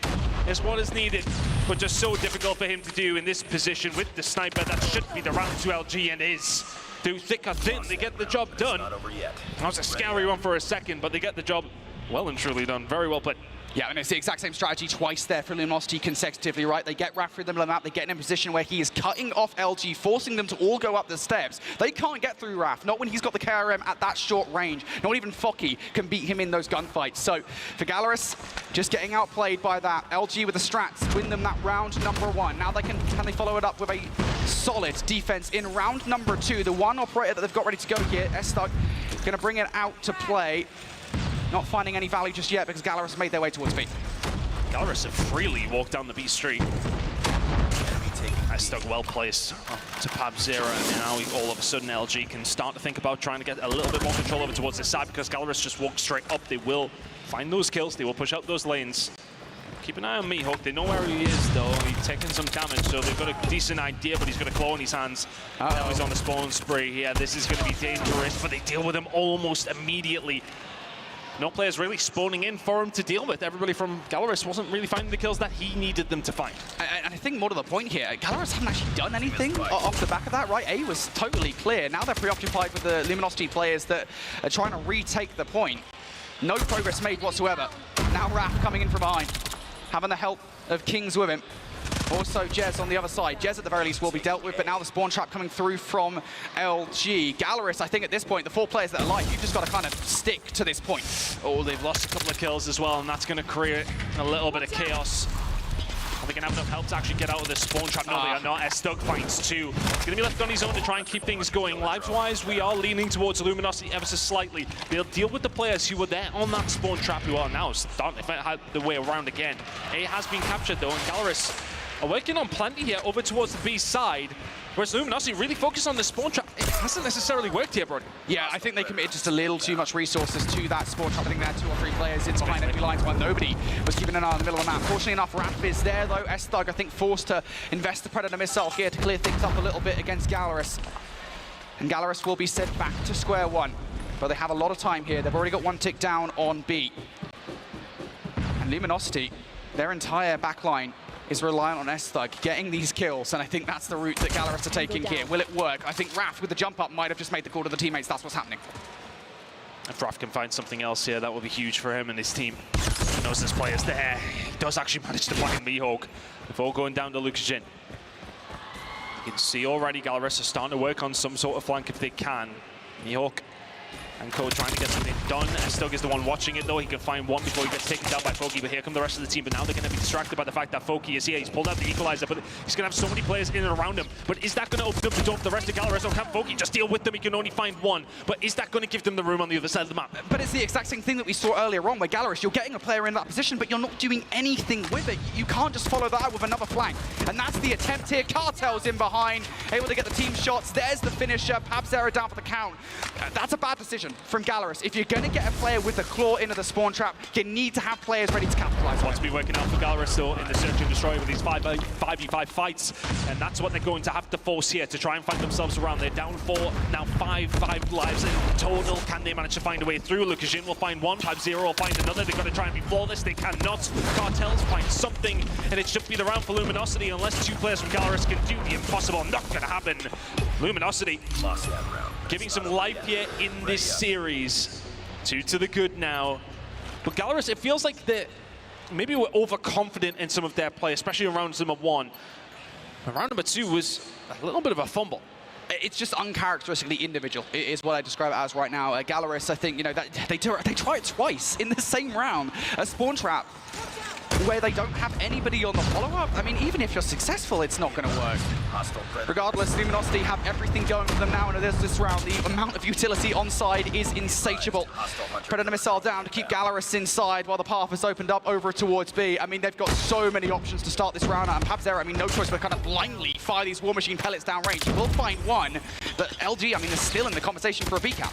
is what is needed, but just so difficult for him to do in this position with the sniper. That should be the round to LG, and is. Through thick or thin, they get the job done. That was a scary one for a second, but they get the job well and truly done. Very well played. Yeah, and it's the exact same strategy twice there for Luminosity consecutively, right? They get Raph through the middle of the map, they get in a position where he is cutting off LG, forcing them to all go up the steps. They can't get through Raph, not when he's got the KRM at that short range. Not even Foki can beat him in those gunfights. So for Gallerus, just getting outplayed by that. LG with the strats, win them that round number 1. Now they can they follow it up with a solid defense in round number 2. The one operator that they've got ready to go here, S-Thug, going to bring it out to play. Not finding any value just yet because Gallerus made their way towards B. Gallerus have freely walked down the B street. S-Thug well placed to Pabzera, and now all of a sudden LG can start to think about trying to get a little bit more control over towards this side because Gallerus just walked straight up. They will find those kills, they will push out those lanes. Keep an eye on Mihawk. They know where he is, though. He's taking some damage, so they've got a decent idea, but he's got a claw in his hands. Now he's on the spawn spree here. This is going to be dangerous, but they deal with him almost immediately. No players really spawning in for him to deal with. Everybody from Gallerus wasn't really finding the kills that he needed them to find. And I think more to the point here, Gallerus haven't actually done anything off the back of that, right? A was totally clear. Now they're preoccupied with the Luminosity players that are trying to retake the point. No progress made whatsoever. Now Raph coming in from behind, having the help of Kings with him. Also Jez on the other side. Jez at the very least will be dealt with, but now the spawn trap coming through from LG. Gallerus, I think at this point, the 4 players that are alive, you've just got to kind of stick to this point. Oh, they've lost a couple of kills as well, and that's going to create a little bit of chaos. Are they going to have enough help to actually get out of this spawn trap? No, they are not. S-Thug finds 2. He's going to be left on his own to try and keep things going. Lives-wise, we are leaning towards Luminosity ever so slightly. They'll deal with the players who were there on that spawn trap, who are now starting to find the way around again. A has been captured, though, and Gallerus are working on plenty here over towards the B side, whereas Luminosity really focused on the spawn trap. It hasn't necessarily worked here, Brody. Yeah, I think they committed just a little too much resources to that spawn trap. I think they had 2 or 3 players in behind enemy lines while nobody was keeping an eye on the middle of the map. Fortunately enough, Raph is there, though. S-Thug, I think, forced to invest the Predator missile here to clear things up a little bit against Gallerus. And Gallerus will be sent back to square 1. But they have a lot of time here. They've already got 1 tick down on B. And Luminosity, their entire backline is reliant on S-Thug getting these kills, and I think that's the route that Gallerus are taking here. Will it work? I think Raph with the jump up might have just made the call to the teammates. That's what's happening. If Raph can find something else here, that will be huge for him and his team. He knows this player's there. He does actually manage to find Mihawk before going down to Lukashin. You can see already Gallerus are starting to work on some sort of flank if they can. Mihawk and Code trying to get something done. S-Thug is the one watching it, though. He can find one before he gets taken down by Foki, but here come the rest of the team. But now they're going to be distracted by the fact that Foki is here. He's pulled out the equalizer, but he's going to have so many players in and around him. But is that going to open up the door for the rest of Gallerus? Or can Foki just deal with them? He can only find one. But is that going to give them the room on the other side of the map? But it's the exact same thing that we saw earlier on, where Gallerus, you're getting a player in that position, but you're not doing anything with it. You can't just follow that with another flank. And that's the attempt here. Cartel's in behind, able to get the team shots. There's the finisher. Pabzera down for the count. That's a bad decision from Gallerus. If you're going to get a player with a claw into the spawn trap, you need to have players ready to capitalize. Wants to be working out for Gallerus, though, in the Search and Destroy with these 5v5 fights. And that's what they're going to have to force here to try and find themselves around. They're down 4, now 5 lives in total. Can they manage to find a way through? Lukashin will find one, Pabzera will find another. They've got to try and be flawless. They cannot. Cartels find something, and it should be the round for Luminosity unless 2 players from Gallerus can do the impossible. Not going to happen. Luminosity giving some life here in this series. 2 to the good now. But Gallerus, it feels like maybe we're overconfident in some of their play, especially in round number 1. But round number 2 was a little bit of a fumble. It's just uncharacteristically individual, is what I describe it as right now. Gallerus, I think, you know, that they try it twice in the same round. A spawn trap where they don't have anybody on the follow-up. I mean, even if you're successful, it's not going to work. Regardless, Luminosity have everything going for them now, and there's this round. The amount of utility on side is insatiable. Predator missile down to keep Gallerus inside while the path has opened up over towards B. I mean, they've got so many options to start this round, and Pabs there, I mean, no choice but kind of blindly fire these War Machine pellets down range. He will find one, but LG, I mean, they're still in the conversation for a B cap.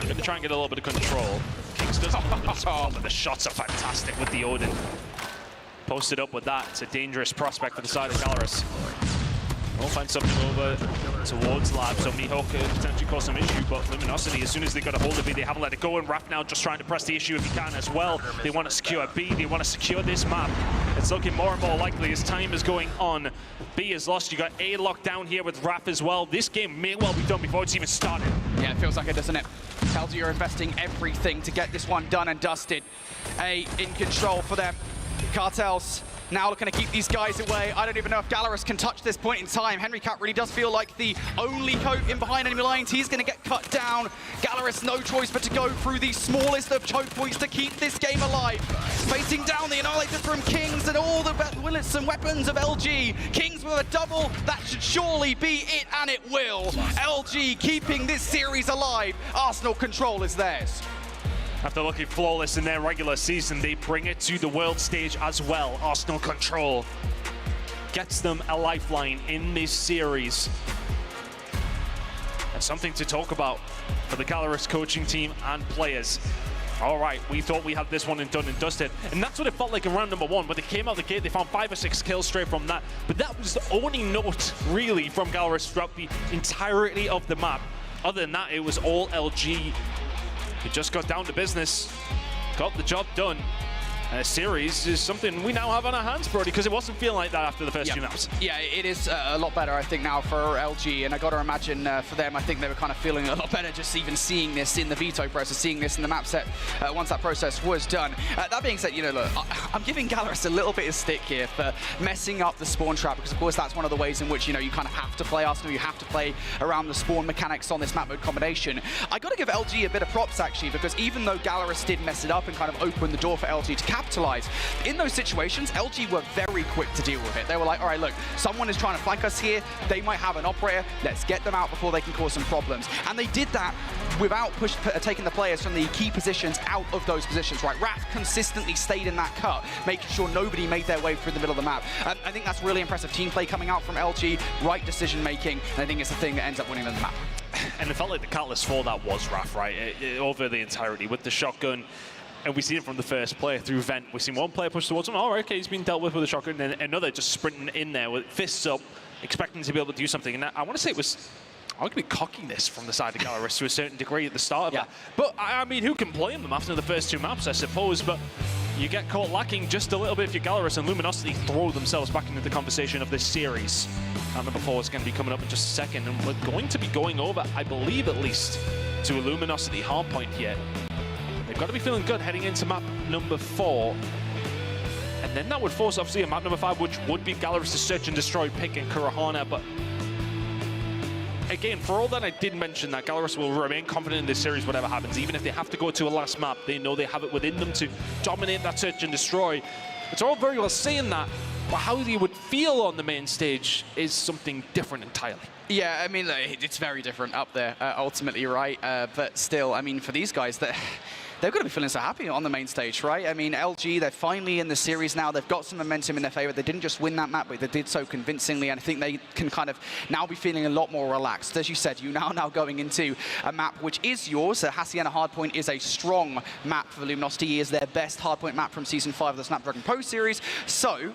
Going to try and get a little bit of control. Kings does but the shots are fantastic with the Odin. Posted up with that. It's a dangerous prospect for the side of Gallerus. We'll find something over towards Lab, so Mihawk could potentially cause some issue, but Luminosity, as soon as they got a hold of it, they haven't let it go, and Raph now just trying to press the issue if he can as well. They want to secure B, they want to secure this map. It's looking more and more likely as time is going on. B is lost, you got A locked down here with Raph as well. This game may well be done before it's even started. Yeah, it feels like it, doesn't it? Tells you you're investing everything to get this one done and dusted. A in control for them. Cartels now looking to keep these guys away. I don't even know if Gallerus can touch this point in time. Henry Cat really does feel like the only coat in behind enemy lines. He's going to get cut down. Gallerus no choice but to go through the smallest of choke points to keep this game alive. Facing down the Annihilator from Kings and all the bullets and weapons of LG. Kings with a double, that should surely be it, and it will. LG keeping this series alive. Arsenal control is theirs. After looking flawless in their regular season, they bring it to the world stage as well. Arsenal control gets them a lifeline in this series. And something to talk about for the Gallerus coaching team and players. All right, we thought we had this one done and dusted. And that's what it felt like in round number 1. When they came out the gate, they found 5 or 6 kills straight from that. But that was the only note, really, from Gallerus throughout the entirety of the map. Other than that, it was all LG. It just got down to business, got the job done. A series is something we now have on our hands, Brody, because it wasn't feeling like that after the first few maps. Yeah, it is a lot better, I think, now for LG, and I got to imagine for them, I think they were kind of feeling a lot better just even seeing this in the veto process, seeing this in the map set once that process was done. That being said, you know, look, I'm giving Gallerus a little bit of stick here for messing up the spawn trap, because of course that's one of the ways in which, you know, you kind of have to play Arsenal, you have to play around the spawn mechanics on this map mode combination. I got to give LG a bit of props, actually, because even though Gallerus did mess it up and kind of open the door for LG to capitalize, in those situations, LG were very quick to deal with it. They were like, all right, look, someone is trying to flank us here. They might have an operator. Let's get them out before they can cause some problems. And they did that without taking the players from the key positions out of those positions, right? Raph consistently stayed in that cut, making sure nobody made their way through the middle of the map. I think that's really impressive team play coming out from LG, right decision making, and I think it's the thing that ends up winning them the map. And it felt like the catalyst for that was Raph, right? Over the entirety with the shotgun. And we see it from the first player through Vent. We've seen one player push towards him. All right, okay, he's been dealt with a shotgun. And then another just sprinting in there with fists up, expecting to be able to do something. And I want to say it was arguably cockiness from the side of Gallerus to a certain degree at the start of that. But, I mean, who can blame them after the first 2 maps, I suppose? But you get caught lacking just a little bit if you're Gallerus, and Luminosity throw themselves back into the conversation of this series. Round number 4 is going to be coming up in just a second. And we're going to be going over, I believe at least, to a Luminosity hardpoint here. They've got to be feeling good heading into map number 4. And then that would force, obviously, a map number 5, which would be Gallerus' search and destroy pick and Kurahana. But again, for all that I did mention that Gallerus will remain confident in this series, whatever happens. Even if they have to go to a last map, they know they have it within them to dominate that search and destroy. It's all very well saying that, but how you would feel on the main stage is something different entirely. Yeah, I mean, it's very different up there, ultimately, right? But still, I mean, for these guys, they've got to be feeling so happy on the main stage, right? I mean, LG, they're finally in the series now. They've got some momentum in their favor. They didn't just win that map, but they did so convincingly. And I think they can kind of now be feeling a lot more relaxed. As you said, you now going into a map which is yours. Hacienda Hardpoint is a strong map for Luminosity. It is their best hardpoint map from Season 5 of the Snapdragon Pro Series. So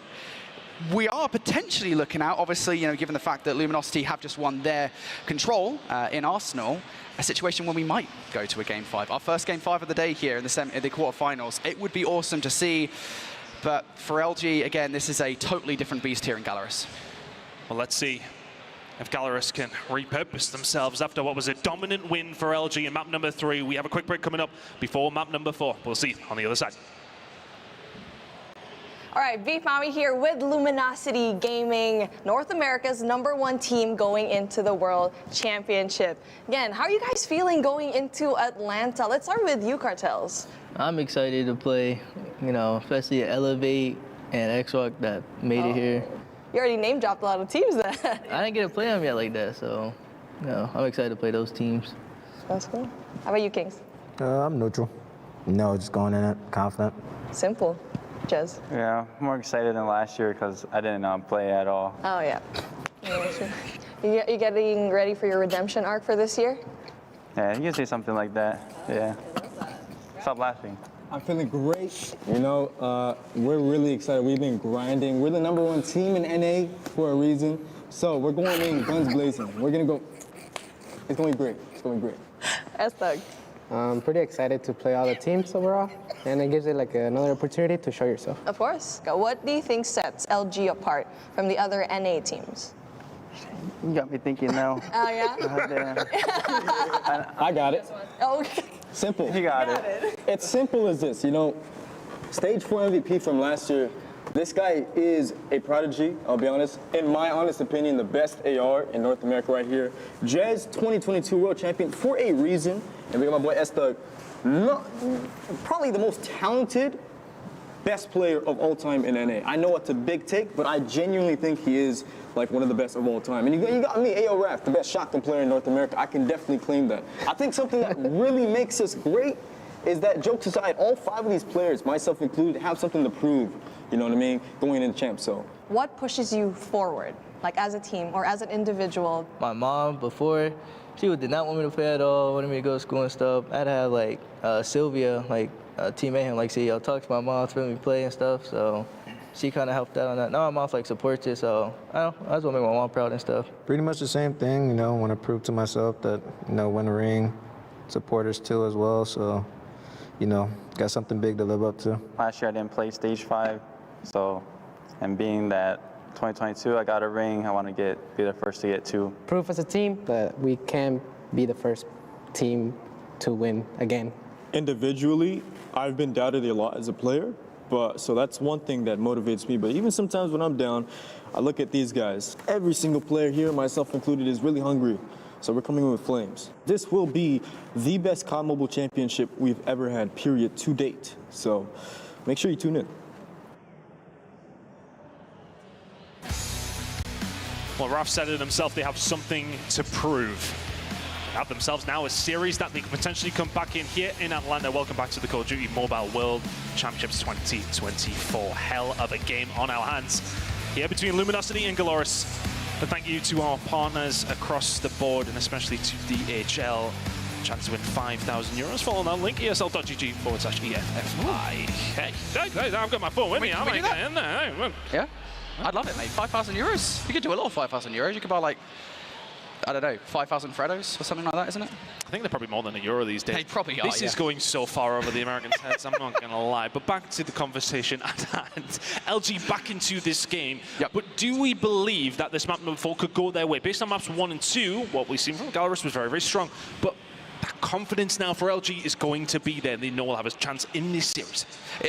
we are potentially looking at, obviously, you know, given the fact that Luminosity have just won their control in Arsenal, a situation where we might go to a Game 5. Our first Game 5 of the day here in the quarterfinals. It would be awesome to see, but for LG, again, this is a totally different beast here in Gallerus. Well, let's see if Gallerus can repurpose themselves after what was a dominant win for LG in map number 3. We have a quick break coming up before map number 4. We'll see on the other side. All right, Beef Mommy here with Luminosity Gaming, North America's #1 team going into the World Championship. Again, how are you guys feeling going into Atlanta? Let's start with you, Cartels. I'm excited to play, you know, especially Elevate and X-Rock that made it here. You already name dropped a lot of teams then. I didn't get to play them yet like that, so you know, I'm excited to play those teams. That's cool. How about you, Kings? I'm neutral. No, just going in it confident. Simple. Jez? Yeah, more excited than last year because I didn't play at all. Oh, yeah. You getting ready for your redemption arc for this year? Yeah, you can say something like that. Yeah. Stop laughing. I'm feeling great. You know, we're really excited. We've been grinding. We're the #1 team in NA for a reason. So we're going in guns blazing. We're going to go. It's going to be great. It's going to be great. S-Thug. I'm pretty excited to play all the teams overall, and it gives it like another opportunity to show yourself. Of course. What do you think sets LG apart from the other NA teams? You got me thinking now. Oh, yeah? I got it. Okay. Simple. He got it. It's simple as this. You know, stage 4 MVP from last year. This guy is a prodigy, I'll be honest. In my honest opinion, the best AR in North America right here. Jez, 2022 World Champion for a reason. And we got my boy S-Thug, probably the most talented, best player of all time in NA. I know it's a big take, but I genuinely think he is like one of the best of all time. And you got me, AO Raf, the best shotgun player in North America. I can definitely claim that. I think something that really makes us great is that, jokes aside, all 5 of these players, myself included, have something to prove, you know what I mean, going into champ. So what pushes you forward, like as a team or as an individual? My mom, before, she did not want me to play at all, wanted me to go to school and stuff. I had to have like Sylvia, like Team Mayhem, like see, I'll talk to my mom to let me play and stuff, so she kind of helped out on that. Now my mom like supports it, so I just want to make my mom proud and stuff. Pretty much the same thing, you know, want to prove to myself that, you know, win a ring, supporters too as well, so, you know, got something big to live up to. Last year I didn't play stage 5, so, and being that 2022 I got a ring, I want to be the first to get 2. Proof as a team that we can be the first team to win again. individually, I've been doubted a lot as a player. So that's one thing that motivates me. But even sometimes when I'm down, I look at these guys. Every single player here, myself included, is really hungry. So we're coming in with flames. This will be the best COD Mobile Championship we've ever had, period, to date. So make sure you tune in. Well, Raf said it himself, they have something to prove. They have themselves now a series that they can potentially come back in here in Atlanta. Welcome back to the Call of Duty Mobile World Championships 2024. Hell of a game on our hands here between Luminosity and Galoris. But thank you to our partners across the board, and especially to DHL. Chance to win €5,000. Follow that link, esl.gg/EFFI. Hey, I've got my phone with me. I'm in there. Yeah, I'd love it, mate. €5,000. You could do a lot of €5,000. You could buy like, I don't know, 5,000 Freddos or something like that, isn't it? I think they're probably more than €1 these days. They probably are, This is going so far over the Americans' heads, I'm not going to lie. But back to the conversation at hand. LG back into this game. Yep. But do we believe that this map number 4 could go their way? Based on maps 1 and 2, what we've seen from Galoris was very, very strong. But that confidence now for LG is going to be there. They know we'll have a chance in this series.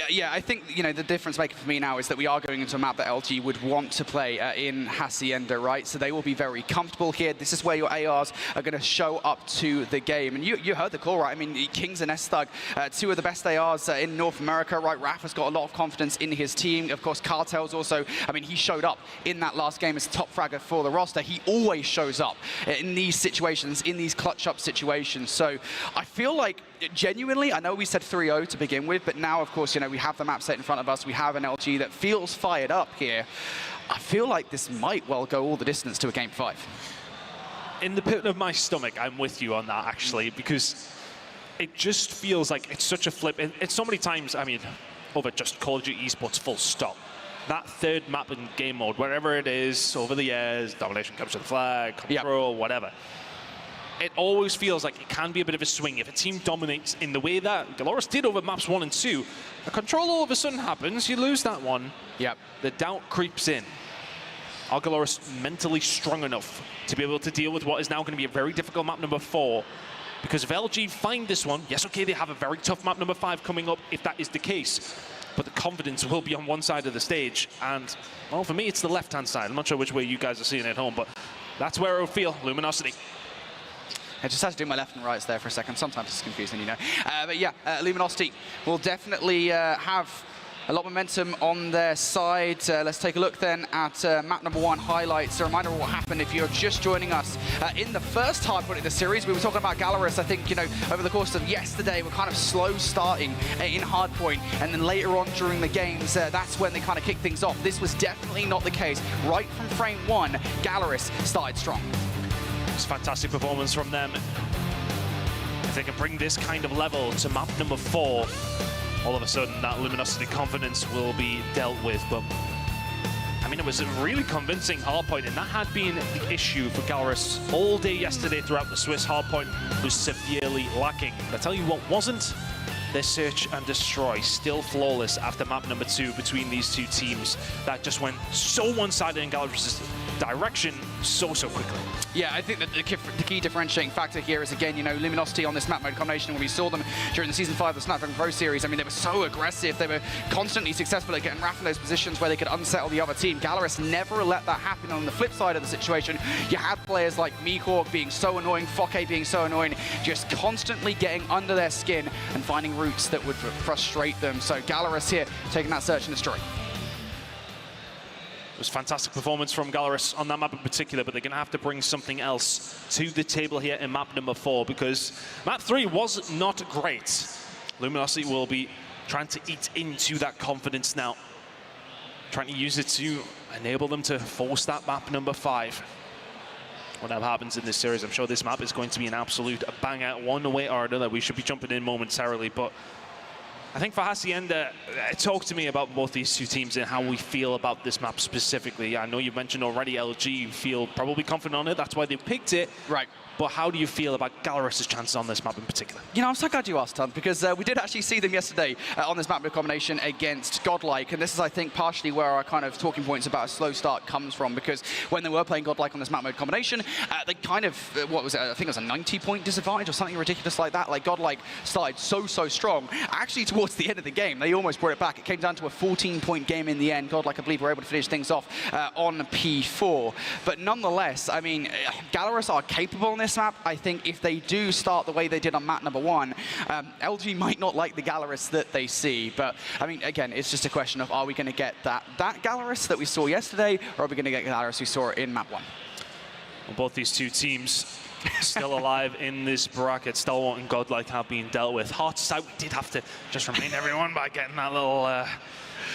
Yeah, I think, you know, the difference maker for me now is that we are going into a map that LG would want to play in Hacienda, right? So they will be very comfortable here. This is where your ARs are going to show up to the game. And you heard the call, right? I mean, Kings and S-Thug, 2 of the best ARs in North America, right? Raf has got a lot of confidence in his team. Of course, Cartel's also, I mean, he showed up in that last game as top fragger for the roster. He always shows up in these situations, in these clutch-up situations. So I feel like, genuinely, I know we said 3-0 to begin with, but now, of course, you know, we have the map set in front of us. We have an LG that feels fired up here. I feel like this might well go all the distance to a Game 5. In the pit of my stomach, I'm with you on that, actually, because it just feels like it's such a flip. It's so many times, I mean, over just Call of Duty Esports, full stop. That third map in game mode, wherever it is, over the years, domination comes to the flag, control, whatever. It always feels like it can be a bit of a swing. If a team dominates in the way that Galoris did over maps 1 and 2, a control all of a sudden happens, you lose that one. Yep. The doubt creeps in. Are Galoris mentally strong enough to be able to deal with what is now going to be a very difficult map number 4? Because if LG find this one, yes, okay, they have a very tough map number 5 coming up, if that is the case. but the confidence will be on one side of the stage. And, well, for me, it's the left-hand side. I'm not sure which way you guys are seeing it at home, but that's where it will feel. Luminosity. I just had to do my left and rights there for a second. Sometimes it's confusing, you know. But yeah, Luminosity will definitely have a lot of momentum on their side. Let's take a look then at map number 1 highlights. A reminder of what happened if you're just joining us. In the first hardpoint in the series, we were talking about Gallerus. I think, you know, over the course of yesterday, we're kind of slow starting in hardpoint. And then later on during the games, that's when they kind of kick things off. This was definitely not the case. Right from frame 1, Gallerus started strong. It's a fantastic performance from them. If they can bring this kind of level to map number 4, all of a sudden that Luminosity confidence will be dealt with. But I mean, it was a really convincing hardpoint, and that had been the issue for Gallerus all day yesterday throughout the Swiss. Hardpoint was severely lacking. I tell you what wasn't, their search and destroy, still flawless after map number 2 between these two teams. That just went so one-sided in Gallerus' direction so quickly. Yeah, I think that the key differentiating factor here is, again, you know, Luminosity on this map mode combination. When we saw them during the Season 5 of the Snapdragon Pro Series, I mean, they were so aggressive. They were constantly successful at getting Raph in those positions where they could unsettle the other team. Gallerus never let that happen. On the flip side of the situation, you had players like Mihawk being so annoying, Fokke being so annoying, just constantly getting under their skin and finding routes that would frustrate them. So Gallerus here taking that search and destroy. It was a fantastic performance from Gallerus on that map in particular, but they're going to have to bring something else to the table here in map number 4, because map 3 was not great. Luminosity will be trying to eat into that confidence now, trying to use it to enable them to force that map number 5. Whatever happens in this series, I'm sure this map is going to be an absolute banger one way or another. We should be jumping in momentarily, but I think for Hacienda, talk to me about both these two teams and how we feel about this map specifically. I know you mentioned already LG feel probably confident on it. That's why they picked it. Right. But how do you feel about Gallerus' chances on this map in particular? You know, I'm so glad you asked, Tom, because we did actually see them yesterday on this map combination against Godlike, and this is, I think, partially where our kind of talking points about a slow start comes from, because when they were playing Godlike on this map mode combination, they kind of, what was it, I think it was a 90-point disadvantage or something ridiculous like that. Like, Godlike started so strong. Actually, towards the end of the game, they almost brought it back. It came down to a 14-point game in the end. Godlike, I believe, were able to finish things off on P4. But nonetheless, I mean, Gallerus are capable on this map. I think if they do start the way they did on map number 1, LG might not like the Gallerus that they see. But, I mean, again, it's just a question of, are we going to get that Gallerus that we saw yesterday, or are we going to get Gallerus we saw in map 1? Well, both these two teams still alive in this bracket. Stalwart and Godlike have been dealt with. Hard to say, we did have to just remind everyone by getting that little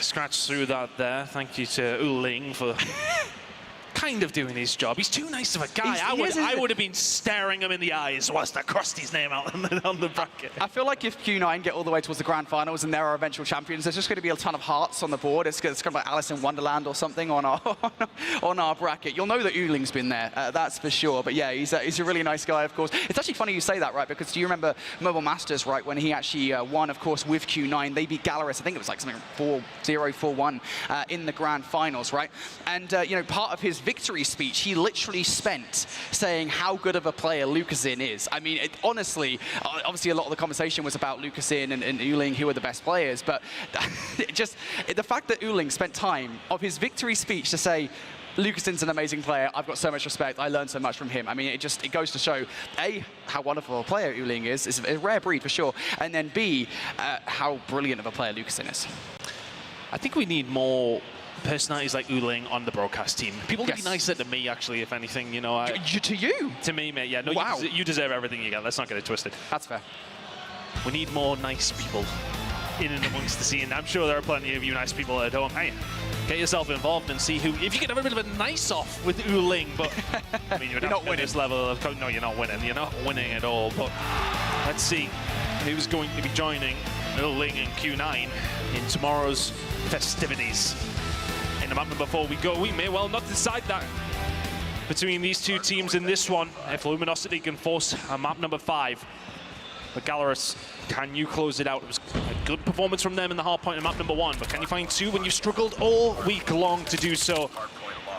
scratch through that there. Thank you to Uling for kind of doing his job. He's too nice of a guy. I would have been staring him in the eyes whilst I crossed his name out on the bracket. I feel like if Q9 get all the way towards the grand finals and they're our eventual champions, there's just going to be a ton of hearts on the board. It's kind of like Alice in Wonderland or something on our bracket. You'll know that Uling's been there, that's for sure. But yeah, he's a really nice guy, of course. It's actually funny you say that, right? Because do you remember Mobile Masters, right? When he actually won, of course, with Q9, they beat Gallerus. I think it was like something 4-0, 4-1 in the grand finals, right? And you know, part of his victory speech, he literally spent saying how good of a player Lucasin is. I mean, honestly, obviously a lot of the conversation was about Lucasin and Uling, who are the best players, but the fact that Uling spent time of his victory speech to say, Lucasin's an amazing player, I've got so much respect, I learned so much from him. I mean, it goes to show, A, how wonderful a player Uling is. It's a rare breed for sure, and then B, how brilliant of a player Lucasin is. I think we need more personalities like Uling on the broadcast team. People would be nicer to me, actually, if anything, you know. To you? To me, mate, yeah. No, wow. You deserve everything you get. Let's not get it twisted. That's fair. We need more nice people in and amongst the scene. I'm sure there are plenty of you nice people at home. Hey, get yourself involved and see who, if you can have a bit of a nice off with Uling, but I mean, you're not winning this level of, no, you're not winning. You're not winning at all, but let's see who's going to be joining Uling and Q9 in tomorrow's festivities. In the map number 4 we go. We may well not decide that between these two teams in this one, if Luminosity can force a map number 5. But Gallerus, can you close it out? It was a good performance from them in the hard point in map number 1, but can you find 2 when you've struggled all week long to do so?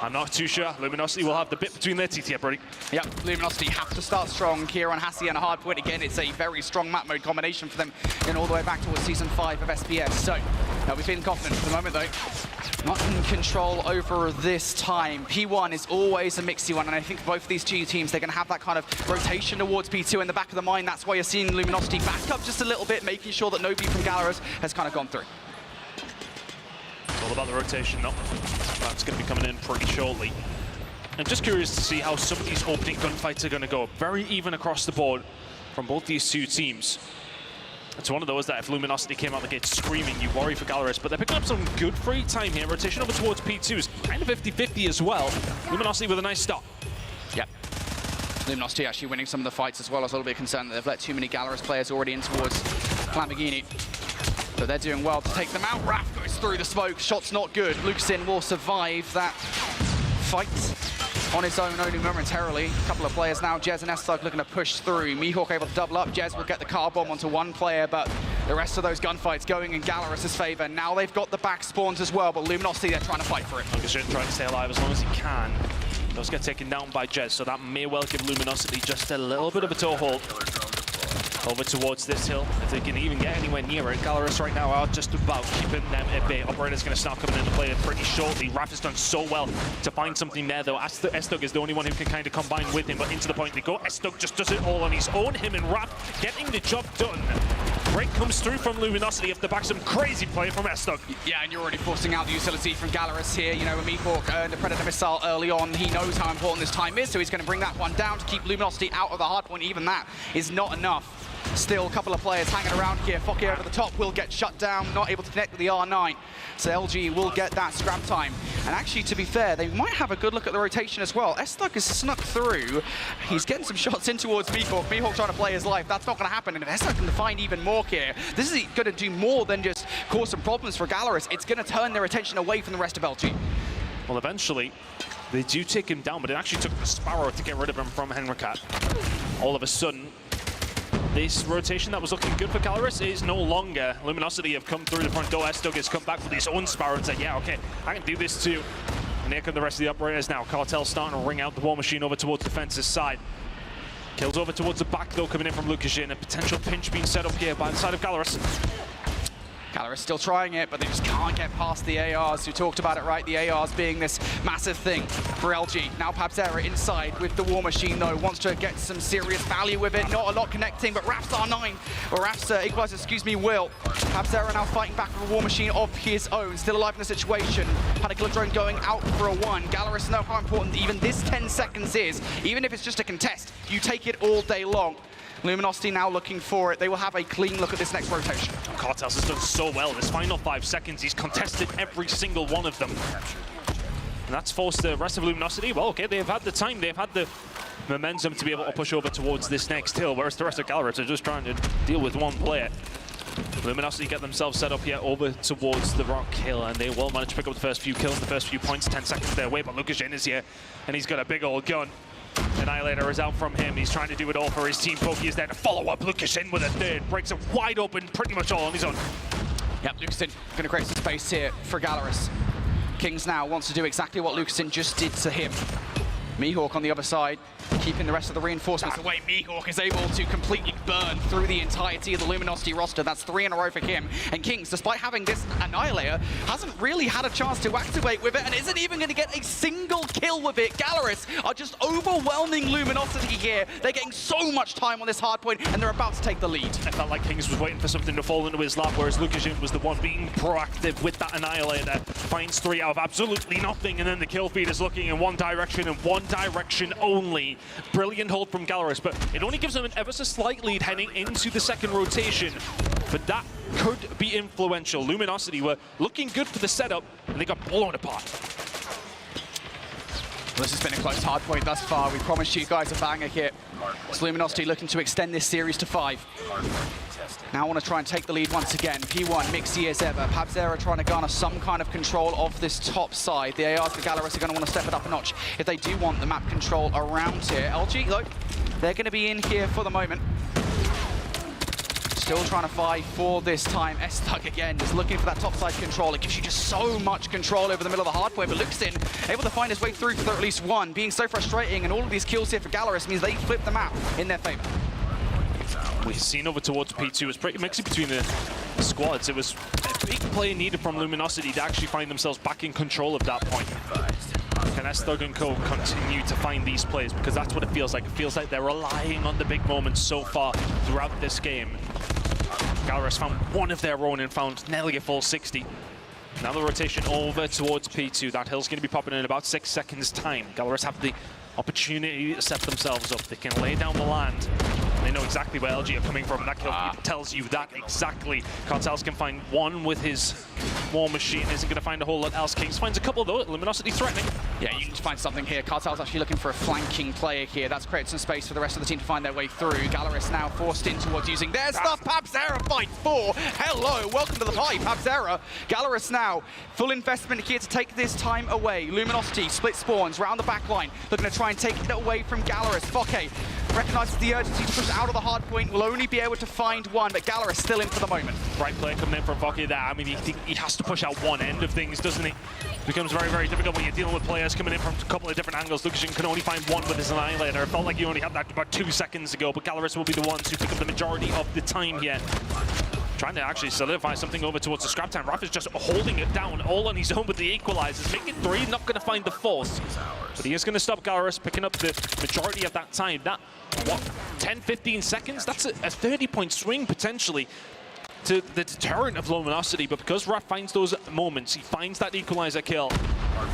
I'm not too sure. Luminosity will have the bit between their teeth here, Brody. Yep, Luminosity have to start strong here on Hassie and a hard point. Again, it's a very strong map mode combination for them, and all the way back towards Season 5 of SBS. So They'll be feeling confident for the moment, though. Not in control over this time. P1 is always a mixy one, and I think both of these two teams, they're going to have that kind of rotation towards P2 in the back of the mind. That's why you're seeing Luminosity back up just a little bit, making sure that nobody from Gallerus has kind of gone through. It's all about the rotation, though. That's going to be coming in pretty shortly. I'm just curious to see how some of these opening gunfights are going to go. Very even across the board from both these two teams. It's one of those that if Luminosity came out the gate screaming, you worry for Gallerus, but they're picking up some good free time here. Rotation over towards P2 is kind of 50-50 as well. Luminosity with a nice stop. Yep. Luminosity actually winning some of the fights as well. I was a little bit concerned that they've let too many Gallerus players already in towards Lamborghini. But they're doing well to take them out. Raph goes through the smoke. Shot's not good. Lucasin will survive that fight on his own only momentarily. A couple of players now, Jez and S-Thug looking to push through. Mihawk able to double up. Jez will get the car bomb onto one player, but the rest of those gunfights going in Gallerus' favor. Now they've got the back spawns as well, but Luminosity, they're trying to fight for it. Lucasin trying to stay alive as long as he can. Does get taken down by Jez, so that may well give Luminosity just a little bit of a toehold. Over towards this hill, if they can even get anywhere near it. Gallerus right now are just about keeping them at bay. Operator's going to start coming into play pretty shortly. Raph has done so well to find something there, though. S-Thug is the only one who can kind of combine with him, but into the point they go. S-Thug just does it all on his own. Him and Raph getting the job done. Break comes through from Luminosity off the back. Some crazy play from S-Thug. Yeah, and you're already forcing out the utility from Gallerus here. You know, Mihawk earned a Predator missile early on. He knows how important this time is, so he's going to bring that one down to keep Luminosity out of the hard point. Even that is not enough. Still a couple of players hanging around here. Fokke over the top will get shut down, not able to connect with the R9. So LG will get that scrap time. And actually, to be fair, they might have a good look at the rotation as well. S-Thug has snuck through. He's getting some shots in towards Mihawk. Mihawk trying to play his life. That's not going to happen. And if S-Thug can find even more here, this is going to do more than just cause some problems for Gallerus. It's going to turn their attention away from the rest of LG. Well, eventually, they do take him down, but it actually took the Sparrow to get rid of him from Henricat. All of a sudden, this rotation that was looking good for Gallerus is no longer. Luminosity have come through the front door. S-Thug has come back with his own Sparrow and said, yeah, okay, I can do this too. And here come the rest of the operators now. Cartel starting to ring out the War Machine over towards the fence's side. Kills over towards the back though, coming in from Lucasin. A potential pinch being set up here by the side of Gallerus. Gallerus still trying it, but they just can't get past the ARs. You talked about it, right? The ARs being this massive thing for LG. Now Pabzera inside with the War Machine, though. Wants to get some serious value with it. Not a lot connecting, but Raph's R9, or Raph's Equalizer, excuse me, will. Pabzera now fighting back with a War Machine of his own. Still alive in the situation. Panic Drone going out for a one. Gallerus know how important even this 10 seconds is. Even if it's just a contest, you take it all day long. Luminosity now looking for it. They will have a clean look at this next rotation. Cartels has done so well. This final 5 seconds, he's contested every single one of them. And that's forced the rest of Luminosity. Well, okay, they've had the time. They've had the momentum to be able to push over towards this next hill, whereas the rest of Gallerus are just trying to deal with one player. Luminosity get themselves set up here over towards the rock hill, and they will manage to pick up the first few kills, the first few points. 10 seconds their way, but Lucasin is here, and he's got a big old gun. Annihilator is out from him. He's trying to do it all for his team. Fokke is there to follow up. Lucasin with a third. Breaks it wide open, pretty much all on his own. Yep, Lucasin going to create some space here for Gallerus. Kings now wants to do exactly what Lucasin just did to him. Mihawk on the other side, keeping the rest of the reinforcements away. Mihawk is able to completely burn through the entirety of the Luminosity roster. That's 3 in a row for him. And Kings, despite having this Annihilator, hasn't really had a chance to activate with it and isn't even going to get a single kill with it. Gallerus are just overwhelming Luminosity here. They're getting so much time on this hard point, and they're about to take the lead. I felt like Kings was waiting for something to fall into his lap, whereas Lucasin was the one being proactive with that Annihilator. Finds 3 out of absolutely nothing, and then the kill feed is looking in one direction and one direction only. Brilliant hold from Gallerus, but it only gives them an ever so slight lead heading into the second rotation. But that could be influential. Luminosity were looking good for the setup, and they got blown apart. Well, this has been a close hard point thus far. We promised you guys a banger here. It's Luminosity looking to extend this series to 5. Now want to try and take the lead once again. P1, mixy as ever. Pabzera trying to garner some kind of control of this top side. The ARs for Gallerus are going to want to step it up a notch if they do want the map control around here. LG, look, they're going to be in here for the moment. Still trying to fight for this time. S-Thug again is looking for that topside control. It gives you just so much control over the middle of the hard point, but Lucasin able to find his way through for at least one. Being so frustrating, and all of these kills here for Gallerus means they flip the map in their favor. We've seen over towards P2. It's pretty mixy between the squads. It was big play needed from Luminosity to actually find themselves back in control of that point. Can S-Dog and Co continue to find these plays? Because that's what it feels like. It feels like they're relying on the big moments so far throughout this game. Gallerus found one of their own and found nearly a full 60. Now the rotation over towards P2. That hill's going to be popping in about 6 seconds' time. Gallerus have the opportunity to set themselves up. They can lay down the land. They know exactly where LG are coming from. That kill tells you that exactly. Cartels can find one with his War Machine. Isn't going to find a whole lot else. Kings finds a couple though. Luminosity threatening. Yeah, you need to find something here. Cartel's actually looking for a flanking player here. That's created some space for the rest of the team to find their way through. Gallerus now forced in towards using their stuff. Pabzera fight 4. Hello, welcome to the party, Pabzera. Gallerus now, full investment here to take this time away. Luminosity split spawns round the back line. Looking to try and take it away from Gallerus. Fokke recognizes the urgency to push out of the hard point. Will only be able to find one, but Gallerus still in for the moment. Right play coming in from Fokke there. I mean, he has to push out one end of things, doesn't he? It becomes very, very difficult when you're dealing with players coming in from a couple of different angles. Lukashin can only find one with his Annihilator. It felt like he only had that about 2 seconds ago, but Gallerus will be the ones who pick up the majority of the time here. Trying to actually solidify something over towards the scrap time. Raph is just holding it down all on his own with the equalizers. Make it 3, not going to find the fourth. But he is going to stop Gallerus picking up the majority of that time. That, what, 10, 15 seconds? That's a 30-point swing potentially to the deterrent of Luminosity, but because Raph finds those moments, he finds that equalizer kill,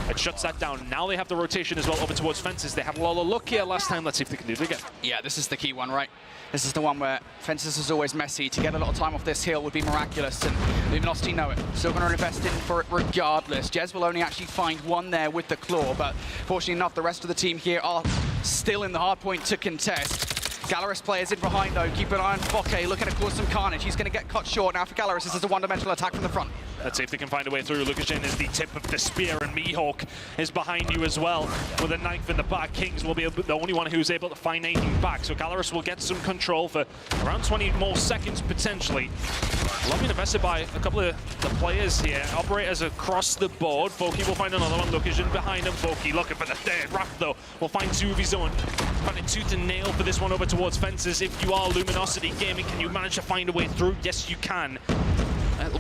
it shuts that down. Now they have the rotation as well over towards Fences. They had a lot of luck here last time. Let's see if they can do it again. Yeah, this is the key one, right? This is the one where Fences is always messy. To get a lot of time off this hill would be miraculous, and Luminosity know it. Still going to invest in for it regardless. Jez will only actually find one there with the claw, but fortunately enough, the rest of the team here are still in the hard point to contest. Gallerus players in behind though. Keep an eye on Fokke, looking to cause some carnage. He's going to get cut short now for Gallerus. This is a one-dimensional attack from the front. Let's see if they can find a way through. Lukashin is the tip of the spear, and Mihawk is behind you as well with a knife in the back. Kings will be the only one who's able to find anything back, so Gallerus will get some control for around 20 more seconds potentially. Lovely invested by a couple of the players here. Operators across the board. Fokke will find another one. Lukashin behind him. Fokke looking for the third. Raph though will find 2 of his own. Finding tooth and nail for this one over towards Fences. If you are Luminosity Gaming, can you manage to find a way through? Yes, you can.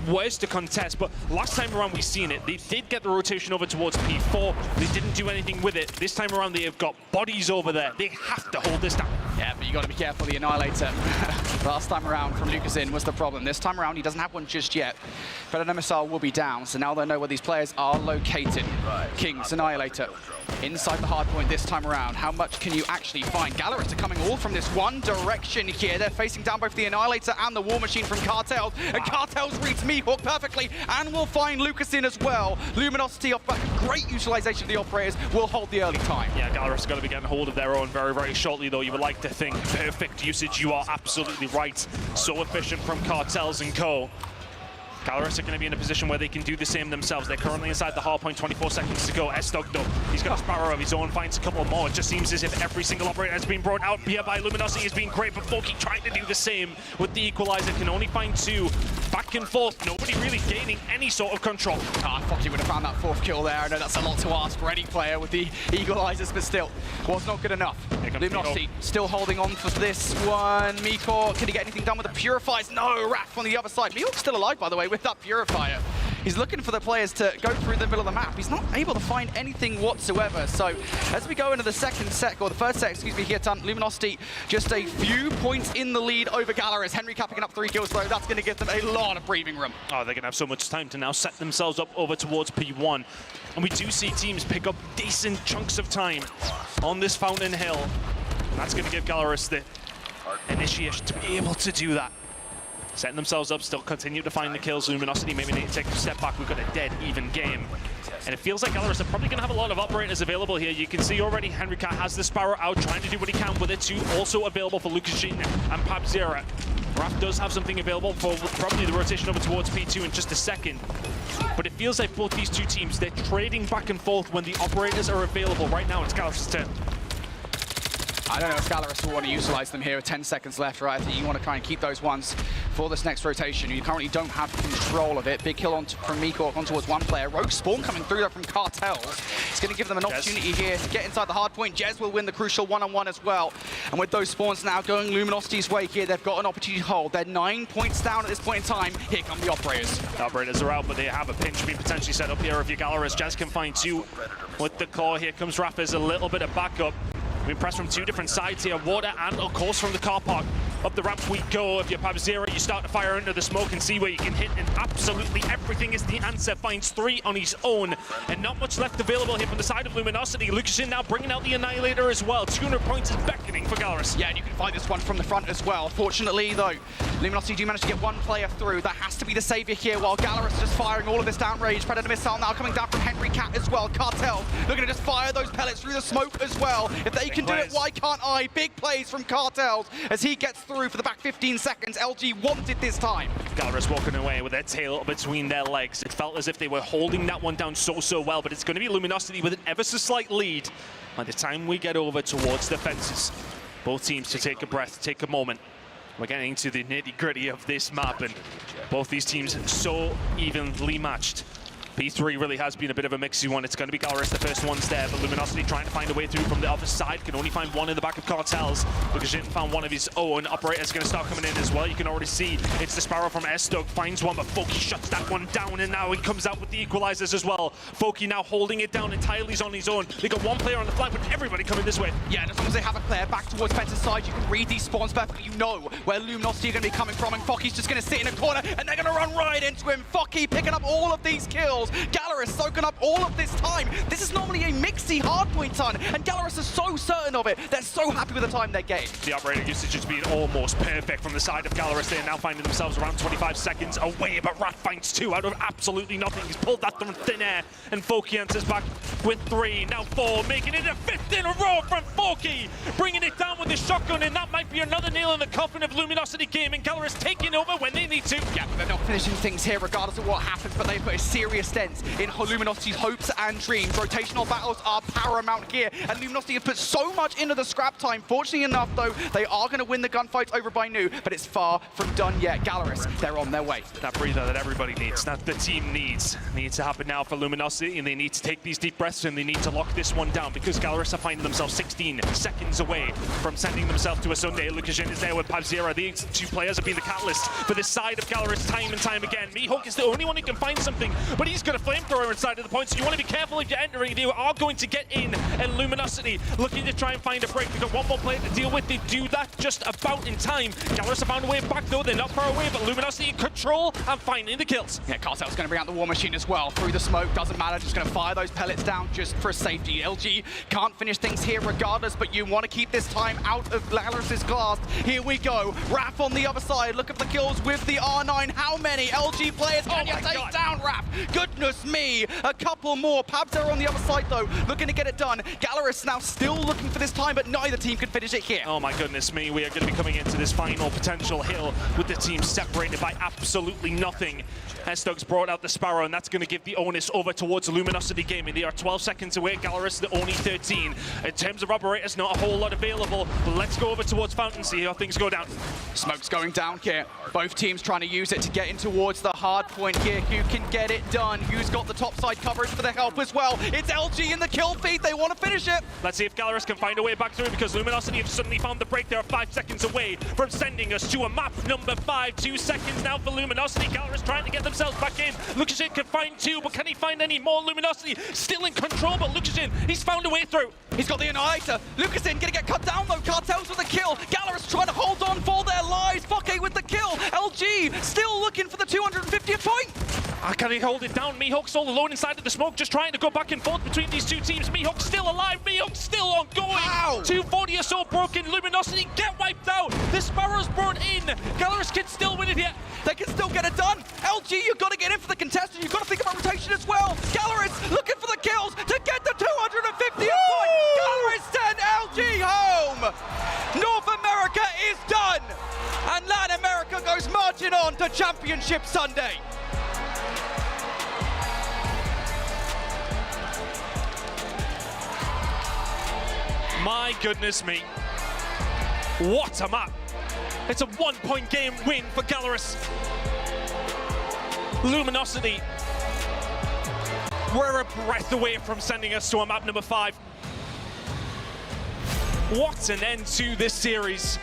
Worse to contest, but last time around we've seen it. They did get the rotation over towards P4. They didn't do anything with it. This time around they have got bodies over there. They have to hold this down. Yeah, but you got to be careful. The Annihilator last time around from Lucasin was the problem. This time around he doesn't have one just yet. Predator Missile will be down, so now they know where these players are located. Kings, Annihilator, inside the hard point this time around. How much can you actually find? Gallerus are coming all from this one direction here. They're facing down both the Annihilator and the War Machine from Cartels, and Cartels reads Mihawk perfectly, and will find Lucasin as well. Luminosity off back, great utilization of the operators, will hold the early time. Yeah, Gallerus is going to be getting hold of their own very, very shortly, though. You would like to think perfect usage. You are absolutely right. So efficient from Cartels and Co. Gallerus are going to be in a position where they can do the same themselves. They're currently inside the hard point, 24 seconds to go. S-Dog, though, he's got a Sparrow of his own, finds a couple more. It just seems as if every single operator has been brought out here by Luminosity has been great, but Fokke trying to do the same with the equalizer. Can only find 2. Back and forth, nobody really gaining any sort of control. Fokke would have found that 4th kill there. I know that's a lot to ask for any player with the equalizers, but still, was not good enough. Luminosity still holding on for this one. Mihawk, can he get anything done with the Purifiers? No, Raph on the other side. Mihawk's still alive, by the way, with that Purifier. He's looking for the players to go through the middle of the map. He's not able to find anything whatsoever. So as we go into the second set, or the first set, excuse me, here, Luminosity just a few points in the lead over Gallerus. Henry Cap picking up 3 kills, though. That's going to give them a lot of breathing room. Oh, they're going to have so much time to now set themselves up over towards P1. And we do see teams pick up decent chunks of time on this Fountain Hill. And that's going to give Gallerus the initiation to be able to do that. Setting themselves up, still continue to find the kills. Luminosity maybe need to take a step back. We've got a dead even game. And it feels like Gallerus are probably going to have a lot of operators available here. You can see already Henry Cat has the Sparrow out, trying to do what he can with it too. Also available for Lukashin and Pabzera. Raph does have something available for probably the rotation over towards P2 in just a second. But it feels like both these two teams, they're trading back and forth when the operators are available. Right now, it's Gallerus' turn. I don't know if Gallerus will want to utilize them here with 10 seconds left, right? I think you want to try and keep those ones for this next rotation. You currently don't have control of it. Big kill from Miko on towards one player. Rogue Spawn coming through there from Cartels. It's going to give them an opportunity here to get inside the hard point. Jez will win the crucial one-on-one as well. And with those spawns now going Luminosity's way here, they've got an opportunity to hold. They're 9 points down at this point in time. Here come the operators. The operators are out, but they have a pinch being potentially set up here if you're Gallerus. Jez can find two with the claw. Here comes Raph as a little bit of backup. Being pressed from two different sides here, water and of course from the car park. Up the ramp we go. If you're Pab0, you start to fire into the smoke and see where you can hit, and absolutely everything is the answer. Finds 3 on his own, and not much left available here from the side of Luminosity. Lucashin now bringing out the Annihilator as well. 200 points is beckoning for Gallerus. Yeah, and you can find this one from the front as well. Fortunately, though, Luminosity do manage to get one player through. That has to be the savior here, while Gallerus just firing all of this downrange. Predator missile now coming down from Henry Cat as well. Cartel looking to just fire those pellets through the smoke as well. If they can do it, why can't I? Big plays from Cartels as he gets through for the back 15 seconds. LG wants it this time. Gallerus walking away with their tail between their legs. It felt as if they were holding that one down so well, but it's going to be Luminosity with an ever so slight lead by the time we get over towards the fences. Both teams to take a breath, take a moment. We're getting into the nitty-gritty of this map, and both these teams so evenly matched. P3 really has been a bit of a mixy one. It's going to be Gallerus, the first one's there, but Luminosity trying to find a way through from the other side. Can only find one in the back of Cartels. Lucashin found one of his own. Operator's going to start coming in as well. You can already see it's the Sparrow from S-Stoke. Finds one, but Foki shuts that one down, and now he comes out with the equalizers as well. Foki now holding it down entirely on his own. They got one player on the flank, but everybody coming this way. Yeah, and as long as they have a player back towards Fence's side, you can read these spawns perfectly. You know where Luminosity are going to be coming from, and Foki's just going to sit in a corner, and they're going to run right into him. Foki picking up all of these kills. Gallerus soaking up all of this time. This is normally a mixy hardpoint ton, and Gallerus is so certain of it. They're so happy with the time they're getting. The operator usage has been almost perfect from the side of Gallerus. They're now finding themselves around 25 seconds away, but Rat finds 2 out of absolutely nothing. He's pulled that from thin air, and Foki answers back with 3, now 4, making it a 5th in a row from Foki, bringing it down with the shotgun, and that might be another nail in the coffin of Luminosity Gaming. Gallerus taking over when they need to. Yeah, but they're not finishing things here regardless of what happens, but they put a serious dent in Luminosity's hopes and dreams. Rotational battles are paramount here, and Luminosity have put so much into the scrap time. Fortunately enough, though, they are going to win the gunfights over by Nu, but it's far from done yet. Gallerus, they're on their way. That breather that everybody needs, that the team needs to happen now for Luminosity, and they need to take these deep breaths, and they need to lock this one down, because Gallerus are finding themselves 16 seconds away from sending themselves to a Sunday. Lucashin is there with Pab0. These 2 players have been the catalyst for this side of Gallerus time and time again. Mihawk is the only one who can find something, but he's got a flamethrower inside of the point, so you want to be careful if you're entering. They are going to get in, and Luminosity looking to try and find a break. They've got one more player to deal with. They do that just about in time. Gallerus have found a way back, though. They're not far away, but Luminosity in control and finding the kills. Yeah, Cartel's going to bring out the war machine as well. Through the smoke, doesn't matter. Just going to fire those pellets down just for safety. LG can't finish things here regardless, but you want to keep this time out of Gallerus's grasp. Here we go. Raph on the other side. Look at the kills with the R9. How many LG players can you take down, Raph? Goodness me. A couple more. Pabs are on the other side, though, looking to get it done. Gallerus now still looking for this time, but neither team can finish it here. Oh my goodness me, we are going to be coming into this final potential hill with the team separated by absolutely nothing. S-Stoke's brought out the Sparrow, and that's going to give the onus over towards Luminosity Gaming. They are 12 seconds away. Gallerus, the only 13. In terms of operators, not a whole lot available. But let's go over towards Fountain, see how things go down. Smoke's going down here. Both teams trying to use it to get in towards the hard point here. Who can get it done? Who's got the top side coverage for the help as well? It's LG in the kill feed. They want to finish it. Let's see if Gallerus can find a way back through, because Luminosity have suddenly found the break. They are 5 seconds away from sending us to a map number 5. 2 seconds now for Luminosity. Gallerus trying to get themselves back in. Lucashin can find 2, but can he find any more? Luminosity still in control, but Lucashin, he's found a way through. He's got the Annihilator. Lucashin gonna get cut down though. Cartels with the kill. Gallerus trying to hold on for their lives. Foke with the kill. LG still looking for the 250th point. Can he hold it down? Mihawk's all alone inside of the smoke, just trying to go back and forth between these 2 teams. Mihawk's still alive. Mihawk's still ongoing. Wow. 240 or so broken. Luminosity get wiped out. The Sparrow's brought in. Gallerus can still win it here. They can still get it done. LG, you've got to get in for the contestant. You've got to think about rotation as well. Gallerus looking for the kills to get the 250th point. Gallerus send LG home. North America is done. And Latin America goes marching on to Championship Sunday. My goodness me. What a map! It's a 1-point game win for Gallerus. Luminosity, we're a breath away from sending us to a map number 5. What an end to this series.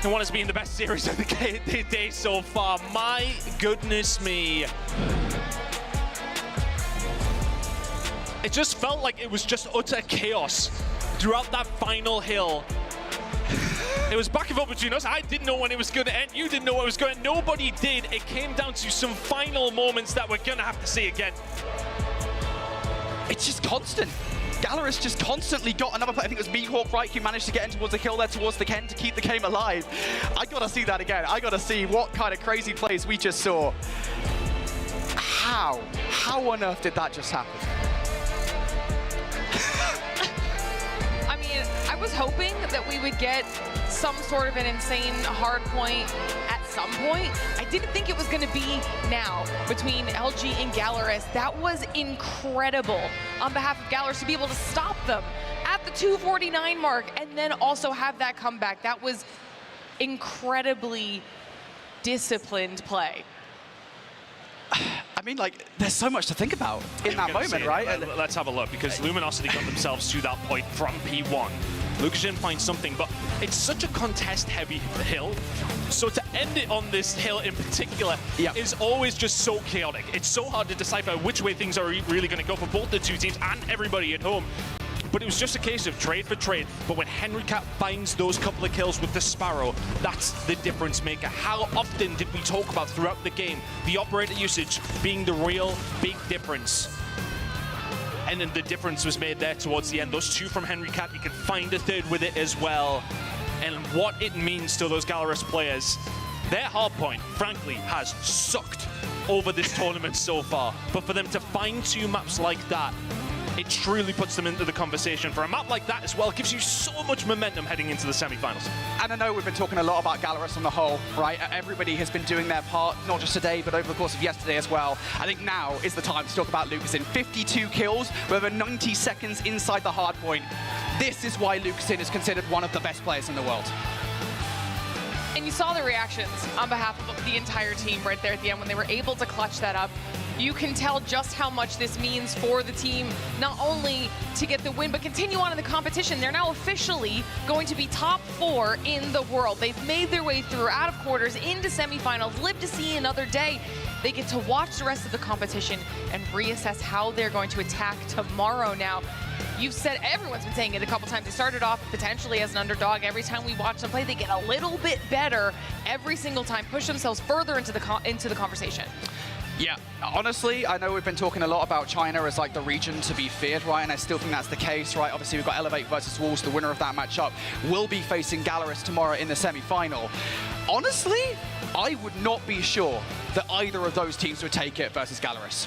And what has been the best series of the day so far. My goodness me. It just felt like it was just utter chaos throughout that final hill. It was back and forth between us. I didn't know when it was going to end. You didn't know when it was going to end. Nobody did. It came down to some final moments that we're going to have to see again. It's just constant. Gallerus just constantly got another play. I think it was Mihawk, right, who managed to get in towards the kill there, towards the Ken to keep the game alive. I gotta see that again. I gotta see what kind of crazy plays we just saw. How on earth did that just happen? I mean, I was hoping that we would get some sort of an insane hard point at some point. I didn't think it was going to be now between LG and Gallerus. That was incredible on behalf of Gallerus to be able to stop them at the 249 mark and then also have that comeback. That was incredibly disciplined play. I mean, like, there's so much to think about in that moment, right? Let's have a look, because Luminosity got themselves to that point from P1. Lucashin finds something, but it's such a contest-heavy hill. So to end it on this hill in particular is always just so chaotic. It's so hard to decipher which way things are really going to go for both the two teams and everybody at home. But it was just a case of trade for trade. But when Henry Cat finds those couple of kills with the Sparrow, that's the difference maker. How often did we talk about throughout the game the operator usage being the real big difference? And then the difference was made there towards the end. Those two from Henry Cat, you can find a third with it as well. And what it means to those Gallerus players. Their hard point, frankly, has sucked over this tournament so far. But for them to find two maps like that, it truly puts them into the conversation. For a map like that as well, it gives you so much momentum heading into the semi-finals. And I know we've been talking a lot about Gallerus on the whole, right? Everybody has been doing their part, not just today, but over the course of yesterday as well. I think now is the time to talk about Lucasin. 52 kills, with over 90 seconds inside the hard point. This is why Lucasin is considered one of the best players in the world. And you saw the reactions on behalf of the entire team right there at the end when they were able to clutch that up. You can tell just how much this means for the team, not only to get the win, but continue on in the competition. They're now officially going to be top 4 in the world. They've made their way through out of quarters into semifinals, live to see another day. They get to watch the rest of the competition and reassess how they're going to attack tomorrow now. You've said, everyone's been saying it a couple times. They started off potentially as an underdog. Every time we watch them play, they get a little bit better every single time, push themselves further into the conversation. Yeah, honestly, I know we've been talking a lot about China as like the region to be feared, right? And I still think that's the case, right? Obviously, we've got Elevate versus Wolves. The winner of that matchup will be facing Gallerus tomorrow in the semi-final. Honestly, I would not be sure that either of those teams would take it versus Gallerus.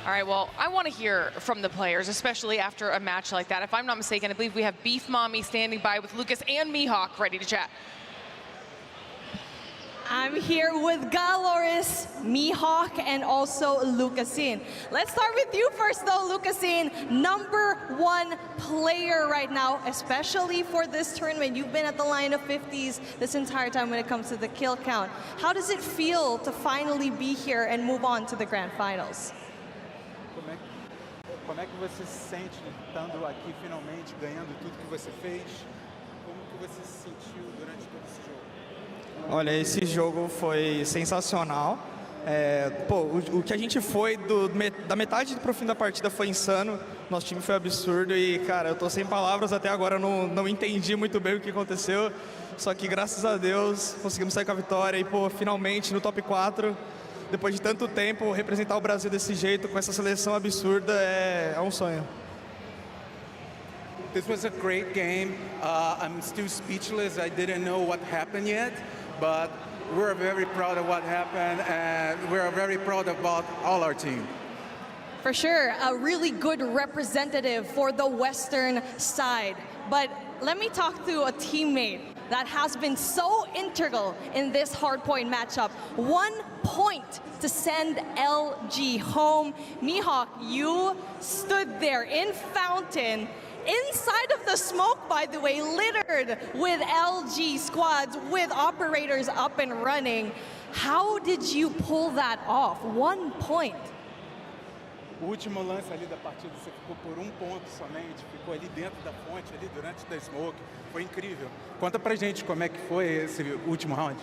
All right, well, I want to hear from the players, especially after a match like that. If I'm not mistaken, I believe we have Beef Mommy standing by with Lucas and Mihawk ready to chat. I'm here with Gallerus, Mihawk, and also Lucasin. Let's start with you first, though, Lucasin. #1 player right now, especially for this tournament. You've been at the line of 50s this entire time when it comes to the kill count. How does it feel to finally be here and move on to the grand finals? Como é que você se sente estando aqui finalmente, ganhando tudo que você fez? Como que você se sentiu durante todo esse jogo? Olha, esse jogo foi sensacional. O que a gente foi da metade pro fim da partida foi insano. Nosso time foi absurdo e, cara, eu tô sem palavras até agora. Não entendi muito bem o que aconteceu. Só que, graças a Deus, conseguimos sair com a vitória e, finalmente no top 4. Depois de tanto tempo, representar o Brasil desse jeito, com essa seleção absurda, é um sonho. This was a great game. I'm still speechless. I didn't know what happened yet, but we're very proud of what happened, and we're very proud about all our team. For sure, a really good representative for the Western side. But let me talk to a teammate that has been so integral in this hardpoint matchup. 1 point to send LG home. Mihawk, you stood there in Fountain inside of the smoke, by the way, littered with LG squads, with operators up and running. How did you pull that off? 1 point. O último lance ali da partida, você ficou por 1 ponto somente, ficou ali dentro da fonte, ali durante o smoke. Foi incrível. Conta pra gente como é que foi esse último round.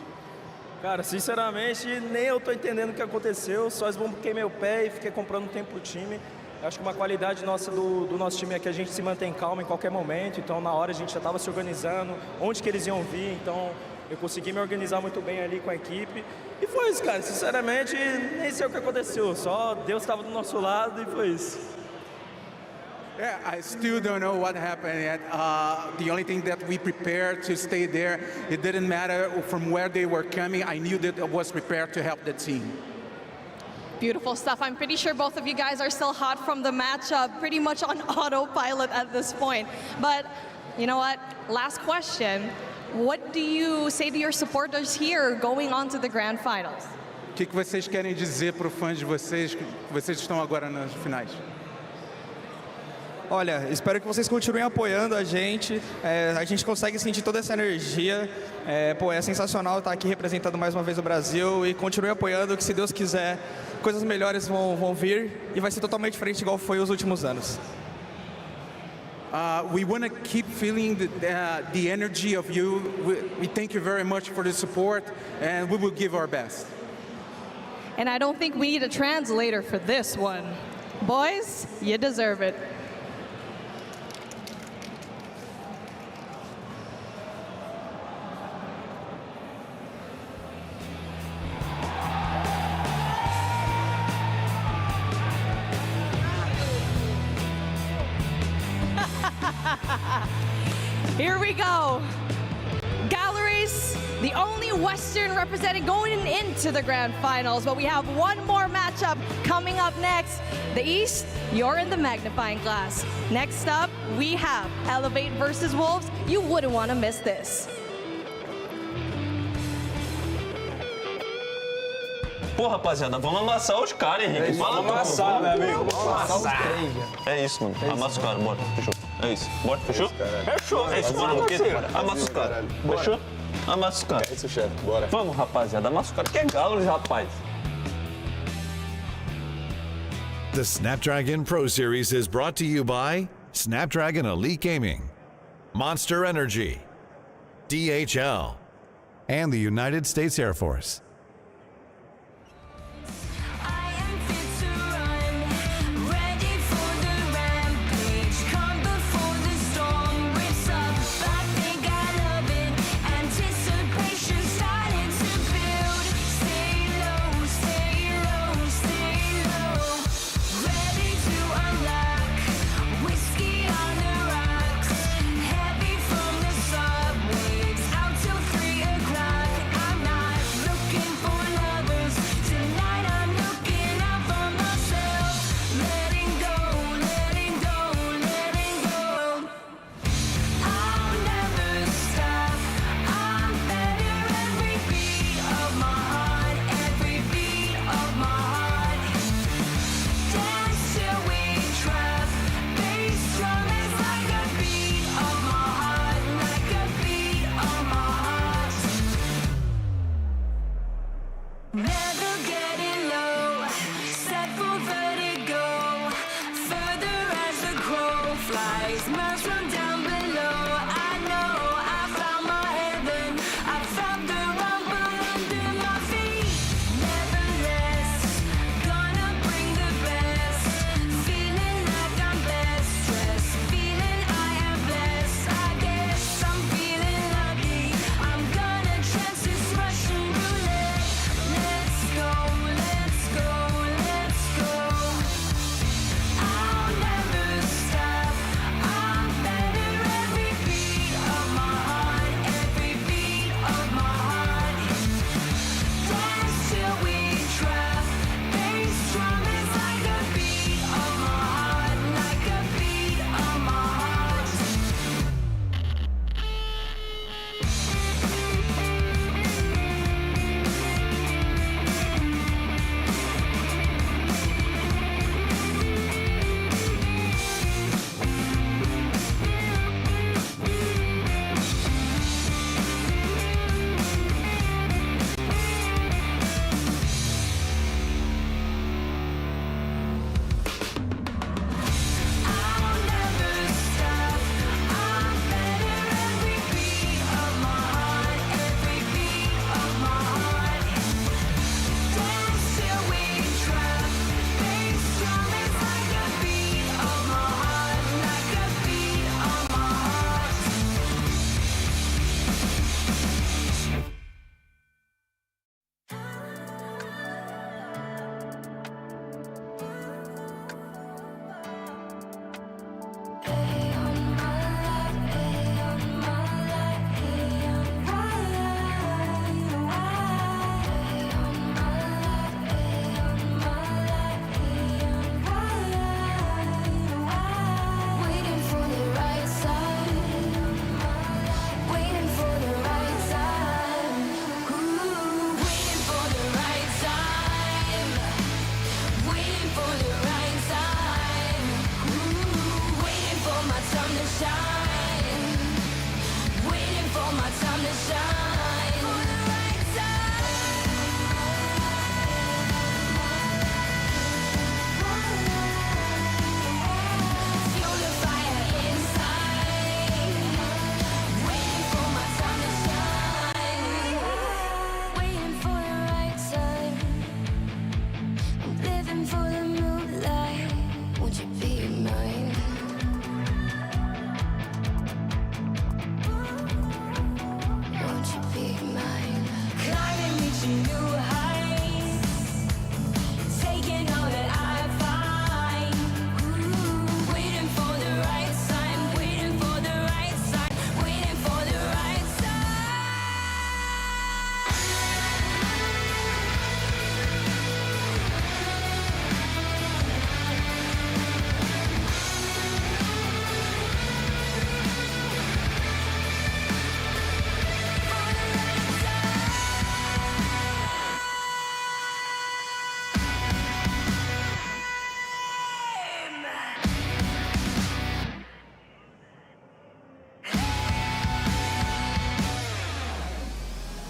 Cara, sinceramente, nem eu tô entendendo o que aconteceu, só esbombuquei meu pé e fiquei comprando tempo pro time. Acho que uma qualidade nossa do nosso time é que a gente se mantém calmo em qualquer momento, então na hora a gente já estava se organizando, onde que eles iam vir, então eu consegui me organizar muito bem ali com a equipe. E foi isso, cara, sinceramente, nem sei o que aconteceu, só Deus estava do nosso lado e foi isso. Yeah, I still don't know what happened yet. The only thing that we prepared to stay there, it didn't matter from where they were coming. I knew that I was prepared to help the team. Beautiful stuff. I'm pretty sure both of you guys are still hot from the matchup, pretty much on autopilot at this point. But you know what? Last question. What do you say to your supporters here going on to the grand finals? O que vocês querem dizer para os fãs de vocês, que vocês estão agora nas finais? Olha, espero que vocês continuem apoiando a gente consegue sentir toda essa energia, é sensacional estar aqui representando mais uma vez o Brasil e continue apoiando que, se Deus quiser, coisas melhores vão vir e vai ser totalmente diferente igual foi os últimos anos. We want to keep feeling the energy of you. We thank you very much for the support and we will give our best. And I don't think we need a translator for this one. Boys, you deserve it. Here we go. Galleries, the only Western representing going into the grand finals, but we have one more matchup coming up next. The East, you're in the magnifying glass. Next up, we have Elevate versus Wolves. You wouldn't want to miss this. Pô, rapaziada, vamos amassar os caras, Henrique. Vamos amassar, meu amigo. Vamos amassar. É isso, mano. Amassa os caras, bora. Fechou. É isso. Bora, fechou? Fechou. É isso, mano. Amassa os caras. Fechou? Amassa os caras. É isso, chefe. Bora. Vamos, rapaziada. Amassa os caras. Que é galo, rapaz. The Snapdragon Pro Series is brought to you by Snapdragon Elite Gaming, Monster Energy, DHL, and the United States Air Force. reaching new heights, taking all that I find. Ooh, waiting for the right sign, waiting for the right sign, waiting for the right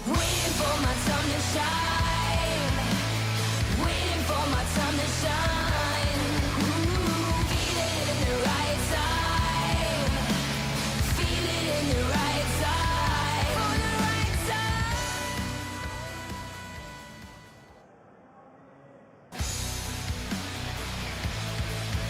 waiting for my time to shine, waiting for my time to shine. Ooh, feel it in the right time, feel it in the right time, for the right time.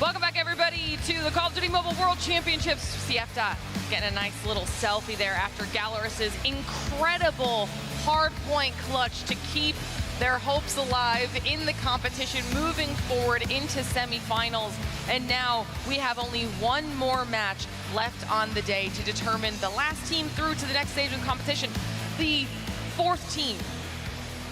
Welcome back, everybody, to the Call of Duty Mobile World Championships. CF getting a nice little selfie there after Galaris's incredible hard-point clutch to keep their hopes alive in the competition, moving forward into semifinals. And now we have only one more match left on the day to determine the last team through to the next stage of the competition. The fourth team.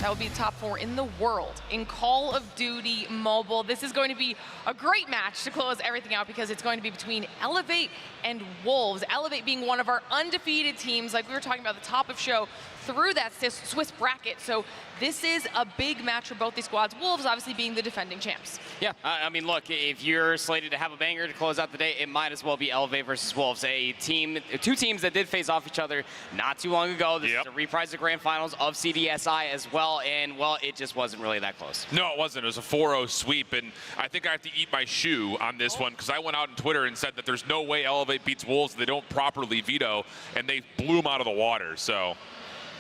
That would be the top 4 in the world in Call of Duty Mobile. This is going to be a great match to close everything out because it's going to be between Elevate and Wolves. Elevate being one of our undefeated teams, like we were talking about at the top of show, through that Swiss bracket. So this is a big match for both these squads. Wolves obviously being the defending champs. Yeah, I mean, look, if you're slated to have a banger to close out the day, it might as well be Elevate versus Wolves, two teams that did face off each other not too long ago. This is a reprise of grand finals of CDSI as well, and, well, it just wasn't really that close. No, it wasn't. It was a 4-0 sweep, and I think I have to eat my shoe on this one because I went out on Twitter and said that there's no way Elevate beats Wolves if they don't properly veto, and they blew them out of the water, so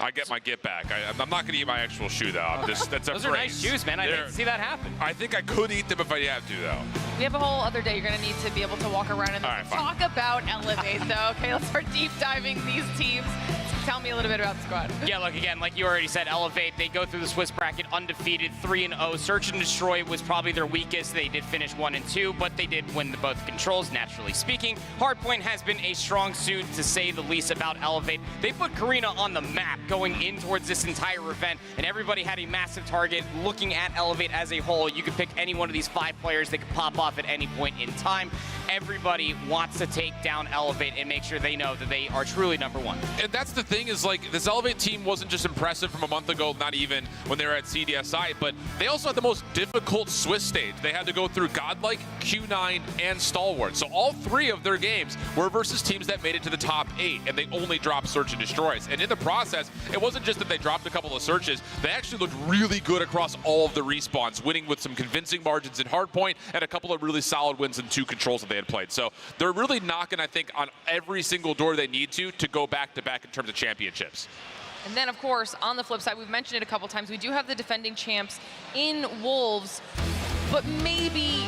I get my get back. I'm not going to eat my actual shoe, though. That's Those are nice shoes, man. I didn't see that happen. I think I could eat them if I had to, though. We have a whole other day. You're going to need to be able to walk around and talk about Elevate, though. Okay, let's start deep diving these teams. Tell me a little bit about the squad. Yeah, look, again, like you already said, Elevate, they go through the Swiss bracket undefeated, 3-0. Search and Destroy was probably their weakest. They did finish 1-2, but they did win both controls, naturally speaking. Hardpoint has been a strong suit, to say the least, about Elevate. They put Karina on the map going in towards this entire event, and everybody had a massive target. Looking at Elevate as a whole, you could pick any one of these 5 players that could pop off at any point in time. Everybody wants to take down Elevate and make sure they know that they are truly number 1. And that's the thing is, like, this Elevate team wasn't just impressive from a month ago, not even when they were at CDSI, but they also had the most difficult Swiss stage. They had to go through Godlike, Q9, and Stalwart. So all 3 of their games were versus teams that made it to the top 8, and they only dropped Search and Destroys. And in the process, it wasn't just that they dropped a couple of searches. They actually looked really good across all of the respawns, winning with some convincing margins in Hardpoint and a couple of really solid wins in 2 controls that they had played. So they're really knocking, I think, on every single door they need to go back-to-back in terms of championships. And then, of course, on the flip side, we've mentioned it a couple times, we do have the defending champs in Wolves, but maybe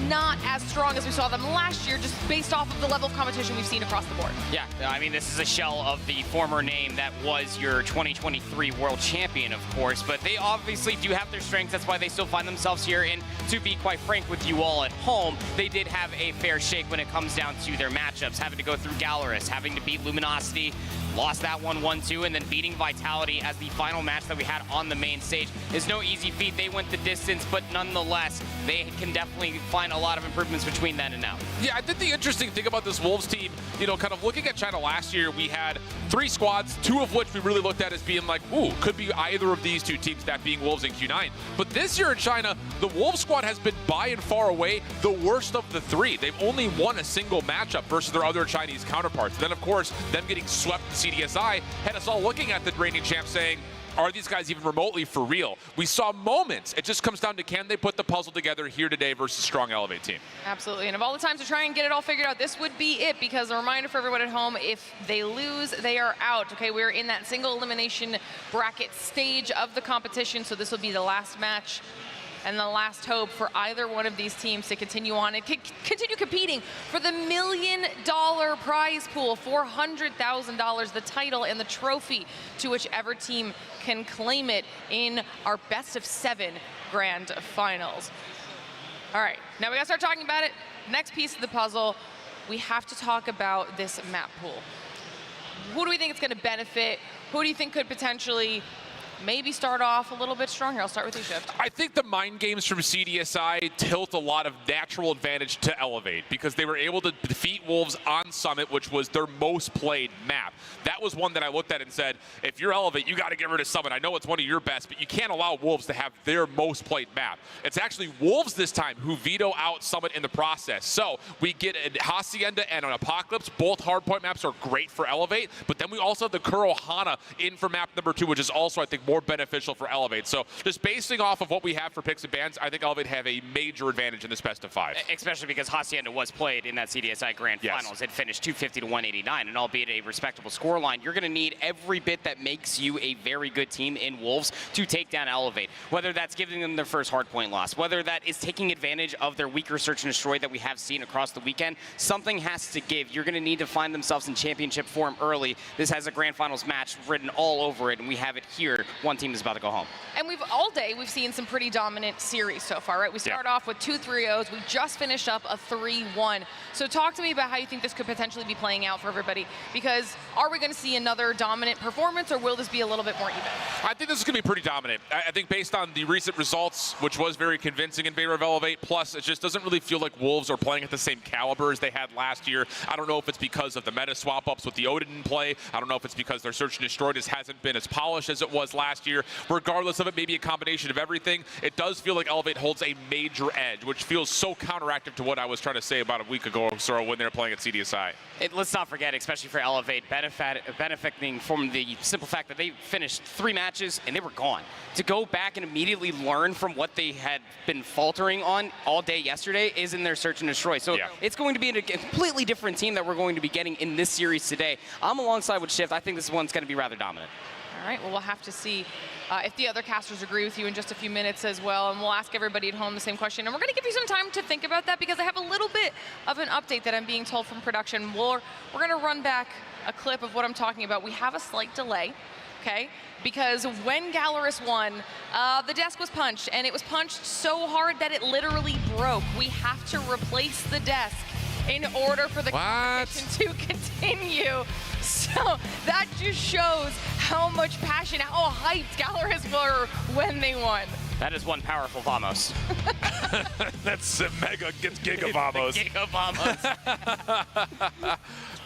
not as strong as we saw them last year, just based off of the level of competition we've seen across the board. Yeah, I mean, this is a shell of the former name that was your 2023 world champion, of course, but they obviously do have their strengths. That's why they still find themselves here. And to be quite frank with you all at home, they did have a fair shake when it comes down to their matchups, having to go through Galaris, having to beat Luminosity, lost that one 1-2, and then beating Vitality as the final match that we had on the main stage is no easy feat. They went the distance, but nonetheless, they can definitely find a lot of improvements between then and now. Yeah, I think the interesting thing about this Wolves team, you know, kind of looking at China last year, we had 3 squads, 2 of which we really looked at as being like, ooh, could be either of these 2 teams, that being Wolves and Q9. But this year in China, the Wolves squad has been by and far away the worst of the 3. They've only won a single matchup versus their other Chinese counterparts. And then, of course, them getting swept in CDSI had us all looking at the reigning champ saying, are these guys even remotely for real? We saw moments. It just comes down to, can they put the puzzle together here today versus a strong Elevate team? Absolutely, and of all the times to try and get it all figured out, this would be it, because a reminder for everyone at home, if they lose, they are out. Okay, we're in that single elimination bracket stage of the competition, so this will be the last match. and the last hope for either one of these teams to continue on and continue competing for the $1 million prize pool, $400,000, the title and the trophy to whichever team can claim it in our best of 7 grand finals. All right, now we gotta start talking about it. Next piece of the puzzle, we have to talk about this map pool. Who do we think it's gonna benefit? Who do you think could potentially maybe start off a little bit stronger? I'll start with you, Shift. I think the mind games from CDSI tilt a lot of natural advantage to Elevate because they were able to defeat Wolves on Summit, which was their most played map. That was one that I looked at and said, if you're Elevate, you got to get rid of Summit. I know it's one of your best, but you can't allow Wolves to have their most played map. It's actually Wolves this time who veto out Summit in the process. So we get a Hacienda and an Apocalypse. Both hardpoint maps are great for Elevate, but then we also have the Kurohana in for map number 2, which is also, I think, more beneficial for Elevate. So just basing off of what we have for picks and bans, I think Elevate have a major advantage in this best of 5. Especially because Hacienda was played in that CDSI Grand Finals. It finished 250 to 189, and albeit a respectable scoreline, you're going to need every bit that makes you a very good team in Wolves to take down Elevate. Whether that's giving them their first hardpoint loss, whether that is taking advantage of their weaker search and destroy that we have seen across the weekend, something has to give. You're going to need to find themselves in championship form early. This has a Grand Finals match written all over it, and we have it here. One team is about to go home. And all day we've seen some pretty dominant series so far, right? We start off with 2 3-0s. We just finished up a 3-1. So talk to me about how you think this could potentially be playing out for everybody, because are we going to see another dominant performance, or will this be a little bit more even? I think this is going to be pretty dominant. I think based on the recent results, which was very convincing in favor of Elevate, plus it just doesn't really feel like Wolves are playing at the same caliber as they had last year. I don't know if it's because of the meta swap-ups with the Odin in play. I don't know if it's because their search and destroy just hasn't been as polished as it was last year. Regardless of it, maybe a combination of everything, it does feel like Elevate holds a major edge, which feels so counteractive to what I was trying to say about a week ago or so when they were playing at CDSI. Let's not forget, especially for Elevate, benefiting from the simple fact that they finished 3 matches and they were gone. To go back and immediately learn from what they had been faltering on all day yesterday is in their search and destroy. So it's going to be a completely different team that we're going to be getting in this series today. I'm alongside with Shift. I think this one's going to be rather dominant. All right, well, we'll have to see if the other casters agree with you in just a few minutes as well, and we'll ask everybody at home the same question. And we're going to give you some time to think about that because I have a little bit of an update that I'm being told from production. We're going to run back a clip of what I'm talking about. We have a slight delay, okay? Because when Gallerus won, the desk was punched, and it was punched so hard that it literally broke. We have to replace the desk in order for the competition to continue. So that just shows how much passion, how hyped Gallerus were when they won. That is one powerful Vamos. That's a mega Giga Vamos. Giga Vamos.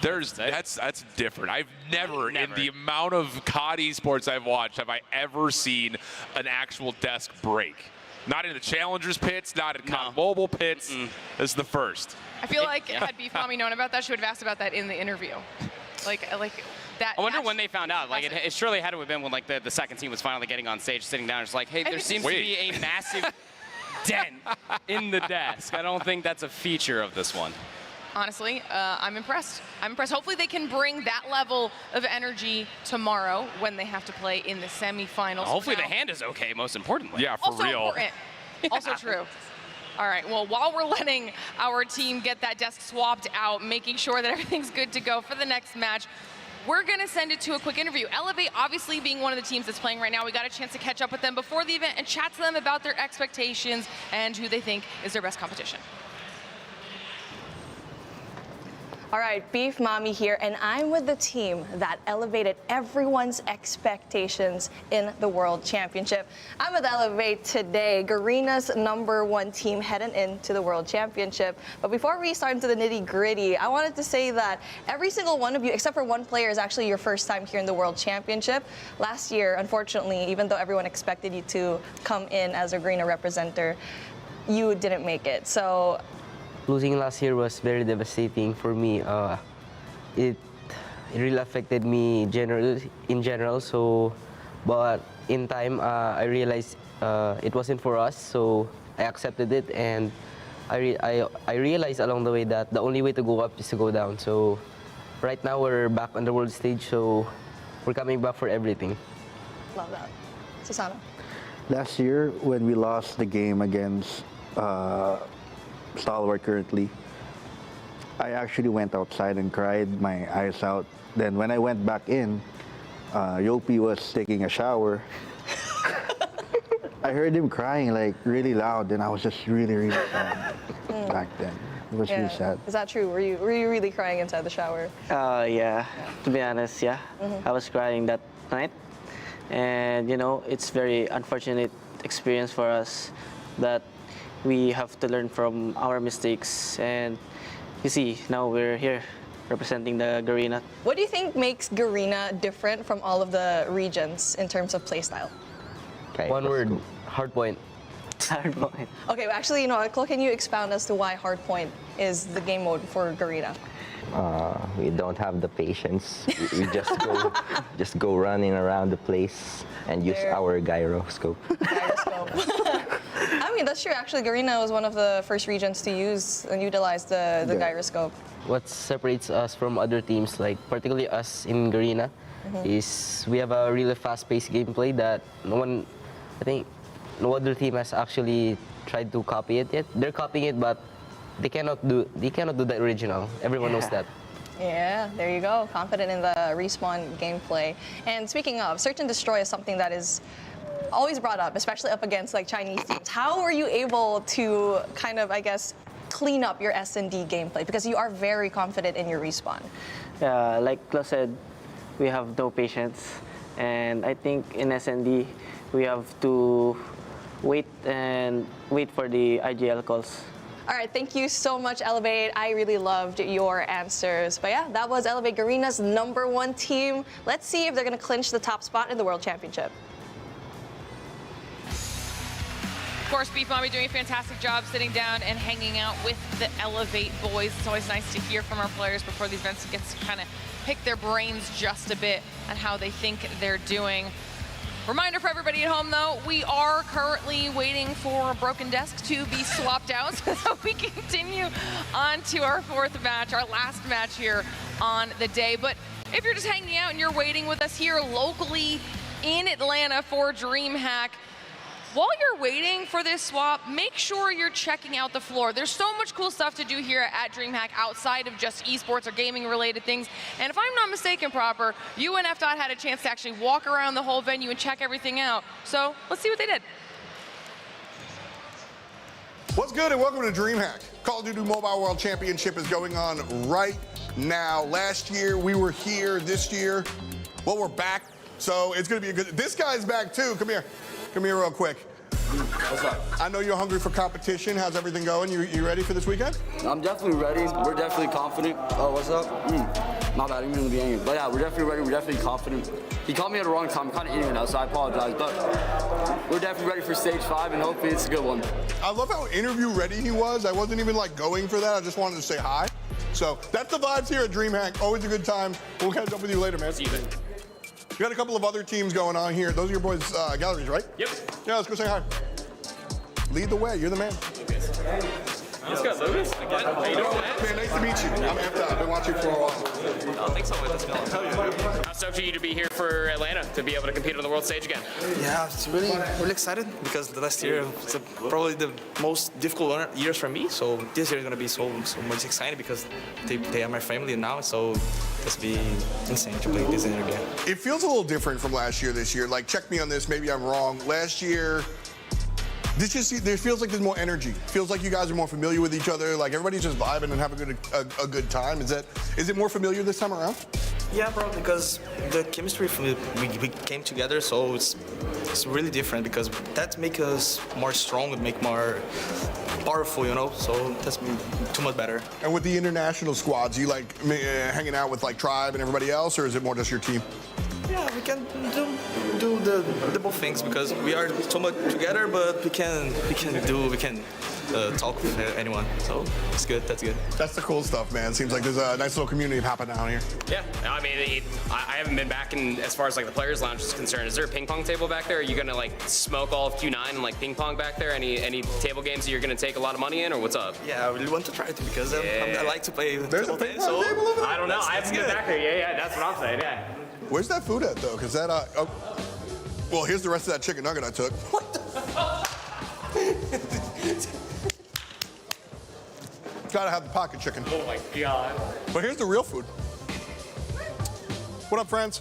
That's different. I've never, in the amount of COD esports I've watched, have I ever seen an actual desk break. Not in the challengers pits, not in COD Mobile pits. This is the first. I feel like had Beef Mommy known about that, she would have asked about that in the interview. Like that. I wonder when they found out. Like it surely had to have been when like the second team was finally getting on stage, sitting down. It's like, hey, there seems to be a massive dent in the desk. I don't think that's a feature of this one. Honestly, I'm impressed. I'm impressed. Hopefully they can bring that level of energy tomorrow when they have to play in the semifinals. Hopefully the hand is okay, most importantly. Yeah, for also real. Important. Also true. All right, well, while we're letting our team get that desk swapped out, making sure that everything's good to go for the next match, we're going to send it to a quick interview. Elevate, obviously being one of the teams that's playing right now, we got a chance to catch up with them before the event and chat to them about their expectations and who they think is their best competition. All right, Beef Mommy here, and I'm with the team that elevated everyone's expectations in the World Championship. I'm with Elevate today, Garena's #1 team heading into the World Championship. But before we start into the nitty-gritty, I wanted to say that every single one of you, except for one player, is actually your first time here in the World Championship. Last year, unfortunately, even though everyone expected you to come in as a Garena representative, you didn't make it. So losing last year was very devastating for me. It really affected me in general. So, but in time, I realized it wasn't for us. So I accepted it, and I realized along the way that the only way to go up is to go down. So right now we're back on the world stage. So we're coming back for everything. Love that. Susana. Last year, when we lost the game against Stalwart currently, I actually went outside and cried my eyes out. Then when I went back in, Yopi was taking a shower. I heard him crying like really loud, and I was just really, really sad back then. It was really sad. Is that true? Were you really crying inside the shower? Yeah, to be honest, yeah. I was crying that night. And, you know, it's very unfortunate experience for us that we have to learn from our mistakes. And you see, now we're here representing the Garena. What do you think makes Garena different from all of the regions in terms of playstyle? One word, hard point. Hard point. Okay, well, actually, you know, Chloe, can you expound as to why Hardpoint is the game mode for Garena? We don't have the patience. We just go running around the place and use our gyroscope. I mean, that's true. Actually, Garena was one of the first regions to use and utilize the gyroscope. What separates us from other teams, like particularly us in Garena, is we have a really fast-paced gameplay that I think no other team has actually tried to copy it yet. They're copying it, but they cannot do the original. Everyone knows that. Yeah, there you go. Confident in the respawn gameplay. And speaking of, search and destroy is something that is always brought up, especially up against like Chinese teams. How are you able to kind of, I guess, clean up your S&D gameplay? Because you are very confident in your respawn. Yeah, like Klo said, we have no patience. And I think in S&D, we have to wait for the IGL calls. All right, thank you so much, Elevate. I really loved your answers. But yeah, that was Elevate Garena's #1 team. Let's see if they're going to clinch the top spot in the World Championship. Of course, Beef Mommy doing a fantastic job sitting down and hanging out with the Elevate boys. It's always nice to hear from our players before the events and gets to kind of pick their brains just a bit on how they think they're doing. Reminder for everybody at home, though, we are currently waiting for a broken desk to be swapped out so that we can continue on to our 4th match, our last match here on the day. But if you're just hanging out and you're waiting with us here locally in Atlanta for DreamHack, while you're waiting for this swap, make sure you're checking out the floor. There's so much cool stuff to do here at DreamHack outside of just esports or gaming related things. And if I'm not mistaken, Proper, you and FDOT had a chance to actually walk around the whole venue and check everything out. So let's see what they did. What's good and welcome to DreamHack. Call of Duty Mobile World Championship is going on right now. Last year we were here, this year, well, we're back. So it's gonna be a good, this guy's back too, come here. Come here real quick. What's up? I know you're hungry for competition. How's everything going? You ready for this weekend? I'm definitely ready. We're definitely confident. Oh, what's up? My bad, I didn't mean to be angry. But yeah, we're definitely ready. We're definitely confident. He called me at the wrong time. I'm kind of eating it now, so I apologize. But we're definitely ready for stage 5, and hopefully it's a good one. I love how interview ready he was. I wasn't even like going for that. I just wanted to say hi. So that's the vibes here at DreamHack. Always a good time. We'll catch up with you later, man. See you then. We got a couple of other teams going on here. Those are your boys' galleries, right? Yep. Yeah, let's go say hi. Lead the way. You're the man. Let's go, Lucas. Again, how you doing, man? Nice to meet you. I'm FDOT. I've been watching you for a while. Oh, thanks so much. Let's go. How stoked are you to be here for Atlanta, to be able to compete on the world stage again? Yeah, it's really excited because the last year was probably the most difficult years for me. So this year is going to be so much exciting because they are my family now. So it's be insane to play this year again. It feels a little different from last year this year. Like, check me on this. Maybe I'm wrong. Last year, there feels like there's more energy. Feels like you guys are more familiar with each other. Like everybody's just vibing and having a good time. Is it more familiar this time around? Yeah, bro. Because the chemistry we came together, so it's really different. Because that makes us more strong and make more powerful, you know. So that's too much better. And with the international squads, you like hanging out with like Tribe and everybody else, or is it more just your team? Yeah, we can do the both things because we are so much together, but we can talk with anyone. So it's good. That's good. That's the cool stuff, man. Seems like there's a nice little community happening down here. Yeah, I mean, I haven't been back in as far as like the players' lounge is concerned. Is there a ping pong table back there? Are you gonna like smoke all of Q9 and like ping pong back there? Any table games that you're gonna take a lot of money in, or what's up? Yeah, I really want to try it because I like to play. There's a ping pong table over there? I don't know. I haven't been back there. Yeah, that's what I'm saying. Yeah. Where's that food at though? Because that well, here's the rest of that chicken nugget I took. What the? Gotta have the pocket chicken. Oh my God. But here's the real food. What up, friends?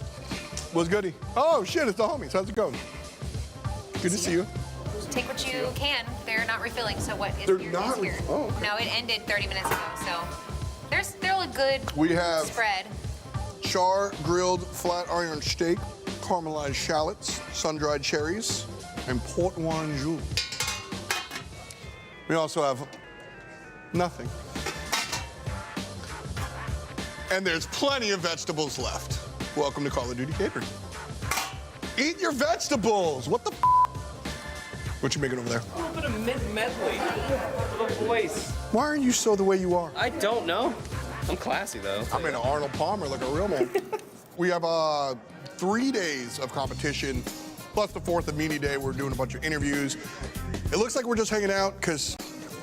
What's goody? Oh, shit, it's the homies. How's it going? Good to see you. Take what you can. They're not refilling, so what is They're here not is here. Oh, okay. No, it ended 30 minutes ago, so there's still a good We have spread. char grilled flat iron steak, caramelized shallots, sun-dried cherries, and port wine jus. We also have nothing. And there's plenty of vegetables left. Welcome to Call of Duty Catering. Eat your vegetables. What the f? What you making over there? A little bit of mid-medley for the voice. Why are you so the way you are? I don't know. I'm classy, though. I'm in an Arnold Palmer like a real man. We have 3 days of competition, plus the 4th of Media Day. We're doing a bunch of interviews. It looks like we're just hanging out because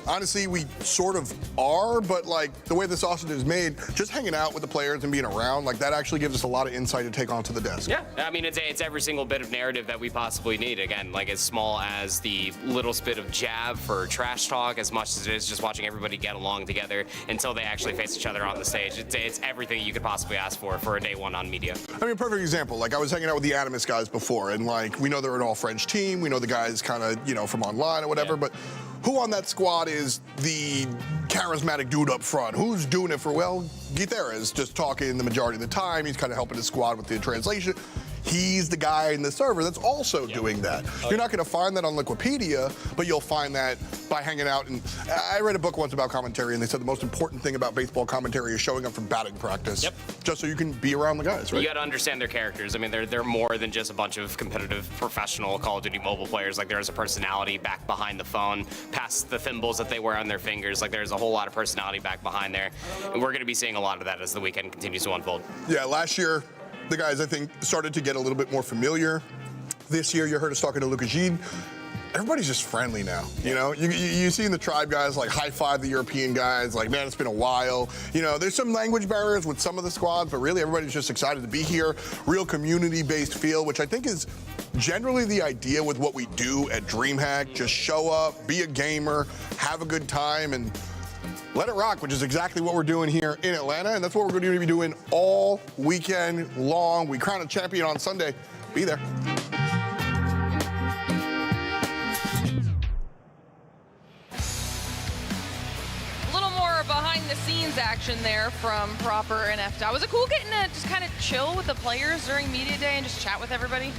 honestly, we sort of are, but like the way the sausage is made, just hanging out with the players and being around, like that actually gives us a lot of insight to take onto the desk. Yeah, I mean, it's every single bit of narrative that we possibly need. Again, like as small as the little bit of jab for trash talk, as much as it is just watching everybody get along together until they actually face each other on the stage. It's everything you could possibly ask for a day one on media. I mean, perfect example. Like I was hanging out with the Animus guys before, and like we know they're an all-French team. We know the guys kind of, you know, from online or whatever, but who on that squad is the charismatic dude up front? Who's doing it for, well, Guiterres is just talking the majority of the time. He's kind of helping his squad with the translation. He's the guy in the server that's also doing that. You're not going to find that on Wikipedia, but you'll find that by hanging out. And I read a book once about commentary, and they said the most important thing about baseball commentary is showing up for batting practice, just so you can be around the guys, right? You got to understand their characters. I mean, they're more than just a bunch of competitive, professional Call of Duty mobile players. Like, there's a personality back behind the phone, past the thimbles that they wear on their fingers. Like, there's a whole lot of personality back behind there. And we're going to be seeing a lot of that as the weekend continues to unfold. Yeah, last year, the guys, I think, started to get a little bit more familiar. This year, you heard us talking to Luca Jean. Everybody's just friendly now, you know? You see in the tribe guys, like, high-five the European guys, like, man, it's been a while. You know, there's some language barriers with some of the squads, but really everybody's just excited to be here. Real community-based feel, which I think is generally the idea with what we do at DreamHack. Just show up, be a gamer, have a good time, and let it rock, which is exactly what we're doing here in Atlanta, and that's what we're going to be doing all weekend long. We crown a champion on Sunday. Be there. A little more behind-the-scenes action there from Proper and FDOT. Was it cool getting to just kind of chill with the players during Media Day and just chat with everybody?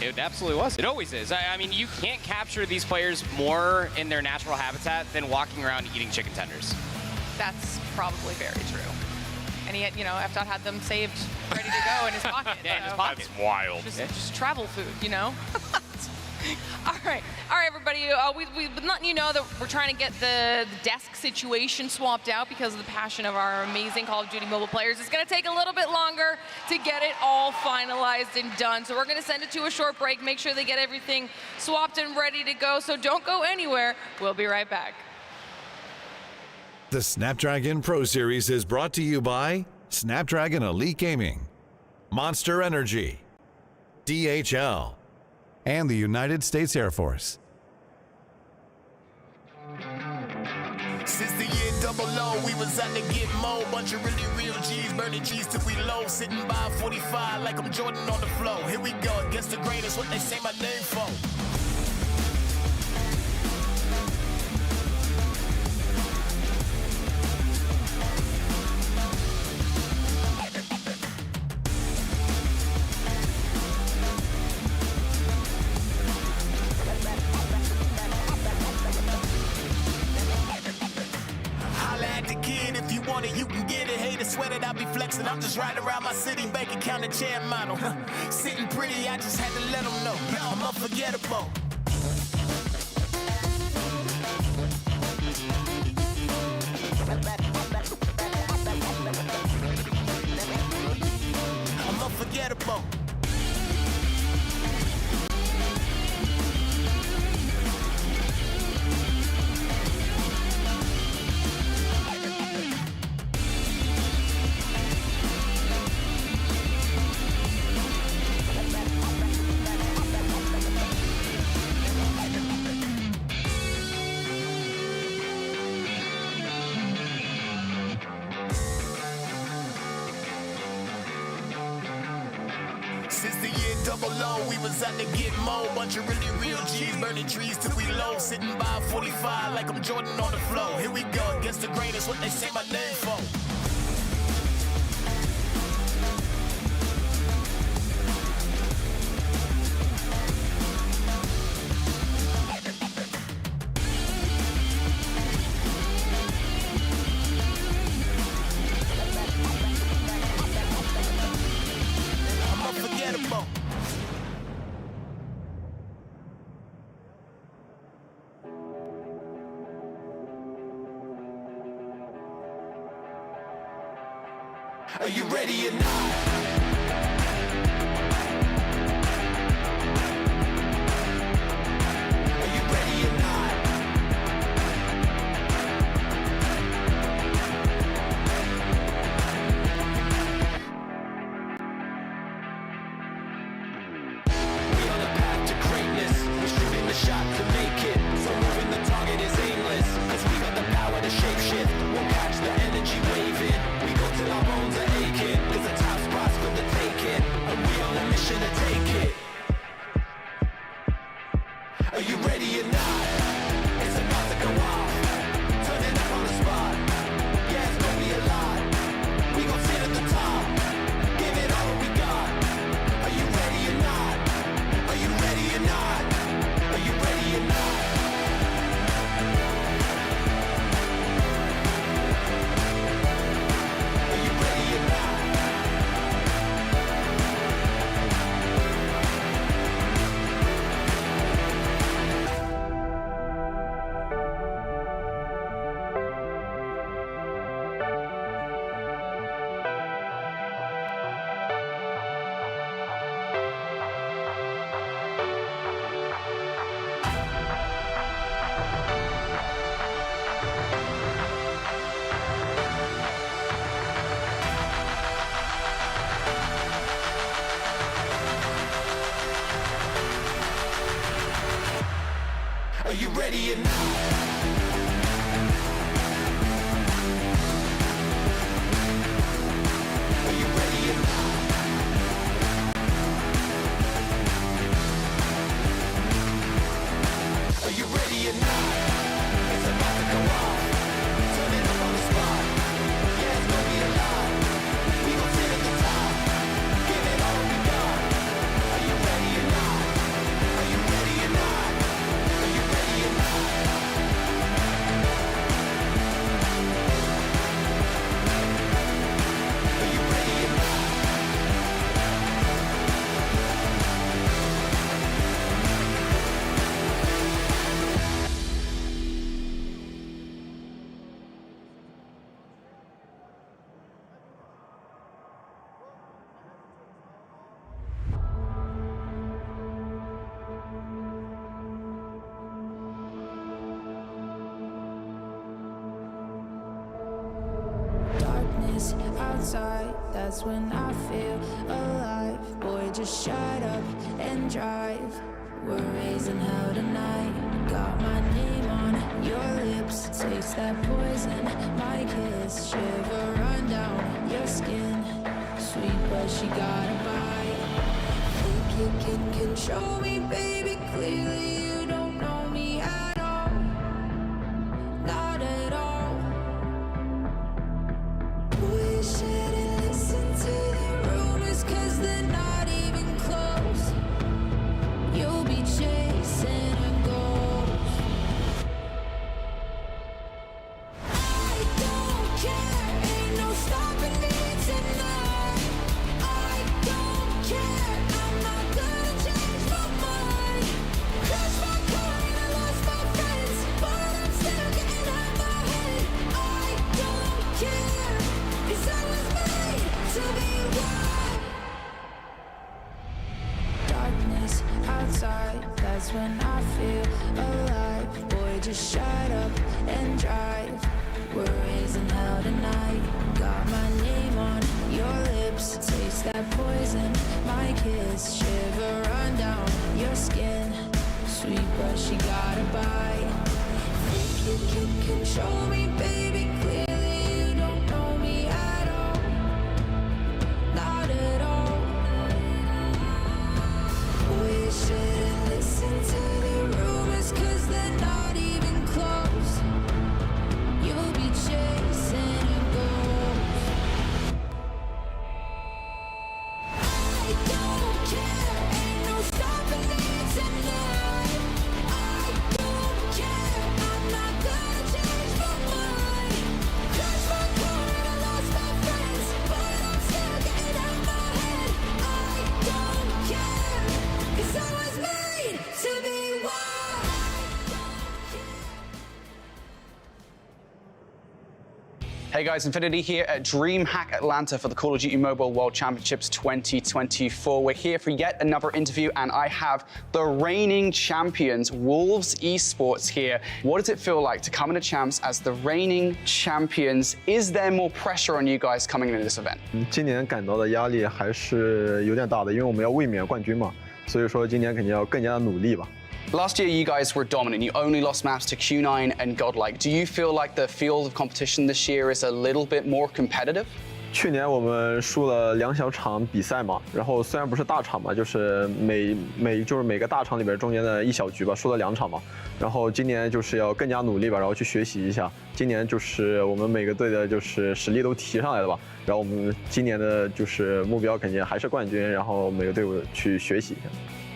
It absolutely was. It always is. I mean, you can't capture these players more in their natural habitat than walking around eating chicken tenders. That's probably very true. And he had, you know, FDOT had them saved, ready to go in his pocket. Yeah, in his pocket. That's wild. Just travel food, you know? All right, everybody. We've been letting you know that we're trying to get the desk situation swapped out because of the passion of our amazing Call of Duty mobile players. It's going to take a little bit longer to get it all finalized and done. So we're going to send it to a short break, make sure they get everything swapped and ready to go. So don't go anywhere. We'll be right back. The Snapdragon Pro Series is brought to you by Snapdragon Elite Gaming, Monster Energy, DHL, and the United States Air Force. Since the year 00, we was out to get more. Bunch of really real G's, burning G's till we low. Sitting by 45 like I'm Jordan on the floor. Here we go, against the grain is what they say my name for. You can get it, hate it, sweat it, I'll be flexing. I'm just riding around my city, bank account and chair model. Sitting pretty, I just had to let them know I'm unforgettable. I'm unforgettable. double O, we was out to get more. Bunch of really real G's, burning trees till we low. Sitting by 45 like I'm Jordan on the floor. Here we go, against the greatest, what they say my name for. Are you ready or not? Are you ready or not? We on a path to greatness. We're shooting the shot to make it. So moving the target is aimless. Cause we got the power to shape shift. We'll catch the energy waving. We go till our bones are aching. Cause the top spot's for the taking. And we on a mission to take it. Are you ready or not? It's about to go off. Turning up on the spot. Yeah, it's gonna be a lot. We gon' sit at the top. Give it all we got. Are you ready or not? Are you ready or not? Are you ready or not? Are you ready or not? Are you ready or not? Are you ready or not? Are you ready or not? It's about to go off. Turning up on the spot. Yeah, it's gonna be a lot. We gon' sit at the top. Give it all we got. Are you ready or not? Are you ready or not? Are you ready or not? Are you ready or not? Darkness outside, that's when I feel alive. Boy, just shut up and drive. We're raising hell tonight. Got my name on your lips. Taste that poison, my kiss. Shiver run down your skin. Sweet, but she got a bite. Think you can control me, baby? Clearly you don't know me at all. Not at all. Boy, you shouldn't listen to the rumors, cause they're not even close. You'll be chasing a ghost. I don't care, ain't no stopping me tonight. I don't care, I'm not gonna change my mind. Crashed my car and I lost my friends, but I'm still getting out my head. I don't care, 'cause I was made to be wild. Darkness outside, that's when I feel alive. Boy, just shut up and drive. We're raising hell tonight. Got my name on your lips. Taste that poison, my kiss. Shiver run down your skin. Sweet, but she got a bite. Think you can control me, baby? Clearly you don't know me at all. Not at all. Hey guys, Infinity here at DreamHack Atlanta for the Call of Duty Mobile World Championships 2024. We're here for yet another interview, and I have the reigning champions, Wolves Esports, here. What does it feel like to come into champs as the reigning champions? Is there more pressure on you guys coming into this event? 今年感到的压力还是有点大的，因为我们要卫冕冠军嘛，所以说今年肯定要更加努力吧。 Last year, you guys were dominant. You only lost maps to Q9 and Godlike. Do you feel like the field of competition this year is a little bit more competitive? 去年我们输了2小场比赛嘛，然后虽然不是大场嘛，就是每个大场里边中间的一小局吧，输了2场嘛。然后今年就是要更加努力吧，然后去学习一下。今年就是我们每个队的就是实力都提上来了吧。然后我们今年的就是目标肯定还是冠军，然后每个队伍去学习一下。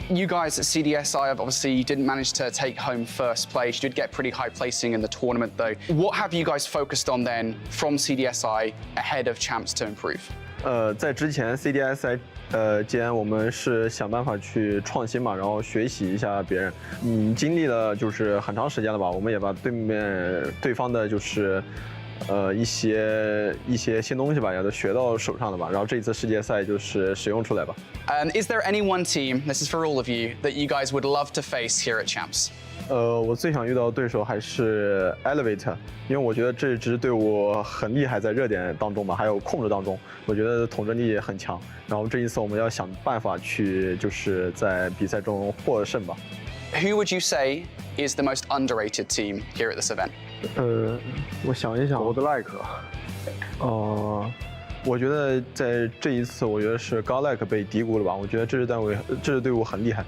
You guys at CDSI, obviously, you didn't manage to take home first place. You did get pretty high placing in the tournament, though. What have you guys focused on then from CDSI ahead of champs to improve? 在之前 CDSI 间，我们是想办法去创新嘛，然后学习一下别人。经历了就是很长时间了吧，我们也把对方的就是一些新东西吧，也都学到手上了吧。然后这一次世界赛就是使用出来吧。 Is there any one team, this is for all of you, that you guys would love to face here at champs? 我最想遇到的对手还是 Elevate， 因为我觉得这支队伍很厉害，在热点当中吧，还有控制当中，我觉得统治力很强。然后这一次我们要想办法去，就是在比赛中获胜吧。 Who would you say is the most underrated team here at this event? 我想一想，我的 Like， 我觉得在这一次，我觉得是 Godlike 被低估了吧？我觉得这支队伍很厉害。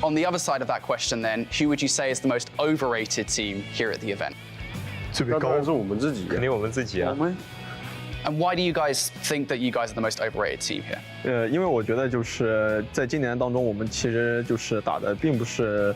On the other side of that question, then, who would you say is the most overrated team here at the event? 那当然是我们自己，肯定我们自己啊。And why do you guys think that you guys are the most overrated team here? 因为我觉得就是在今年当中，我们其实就是打的并不是，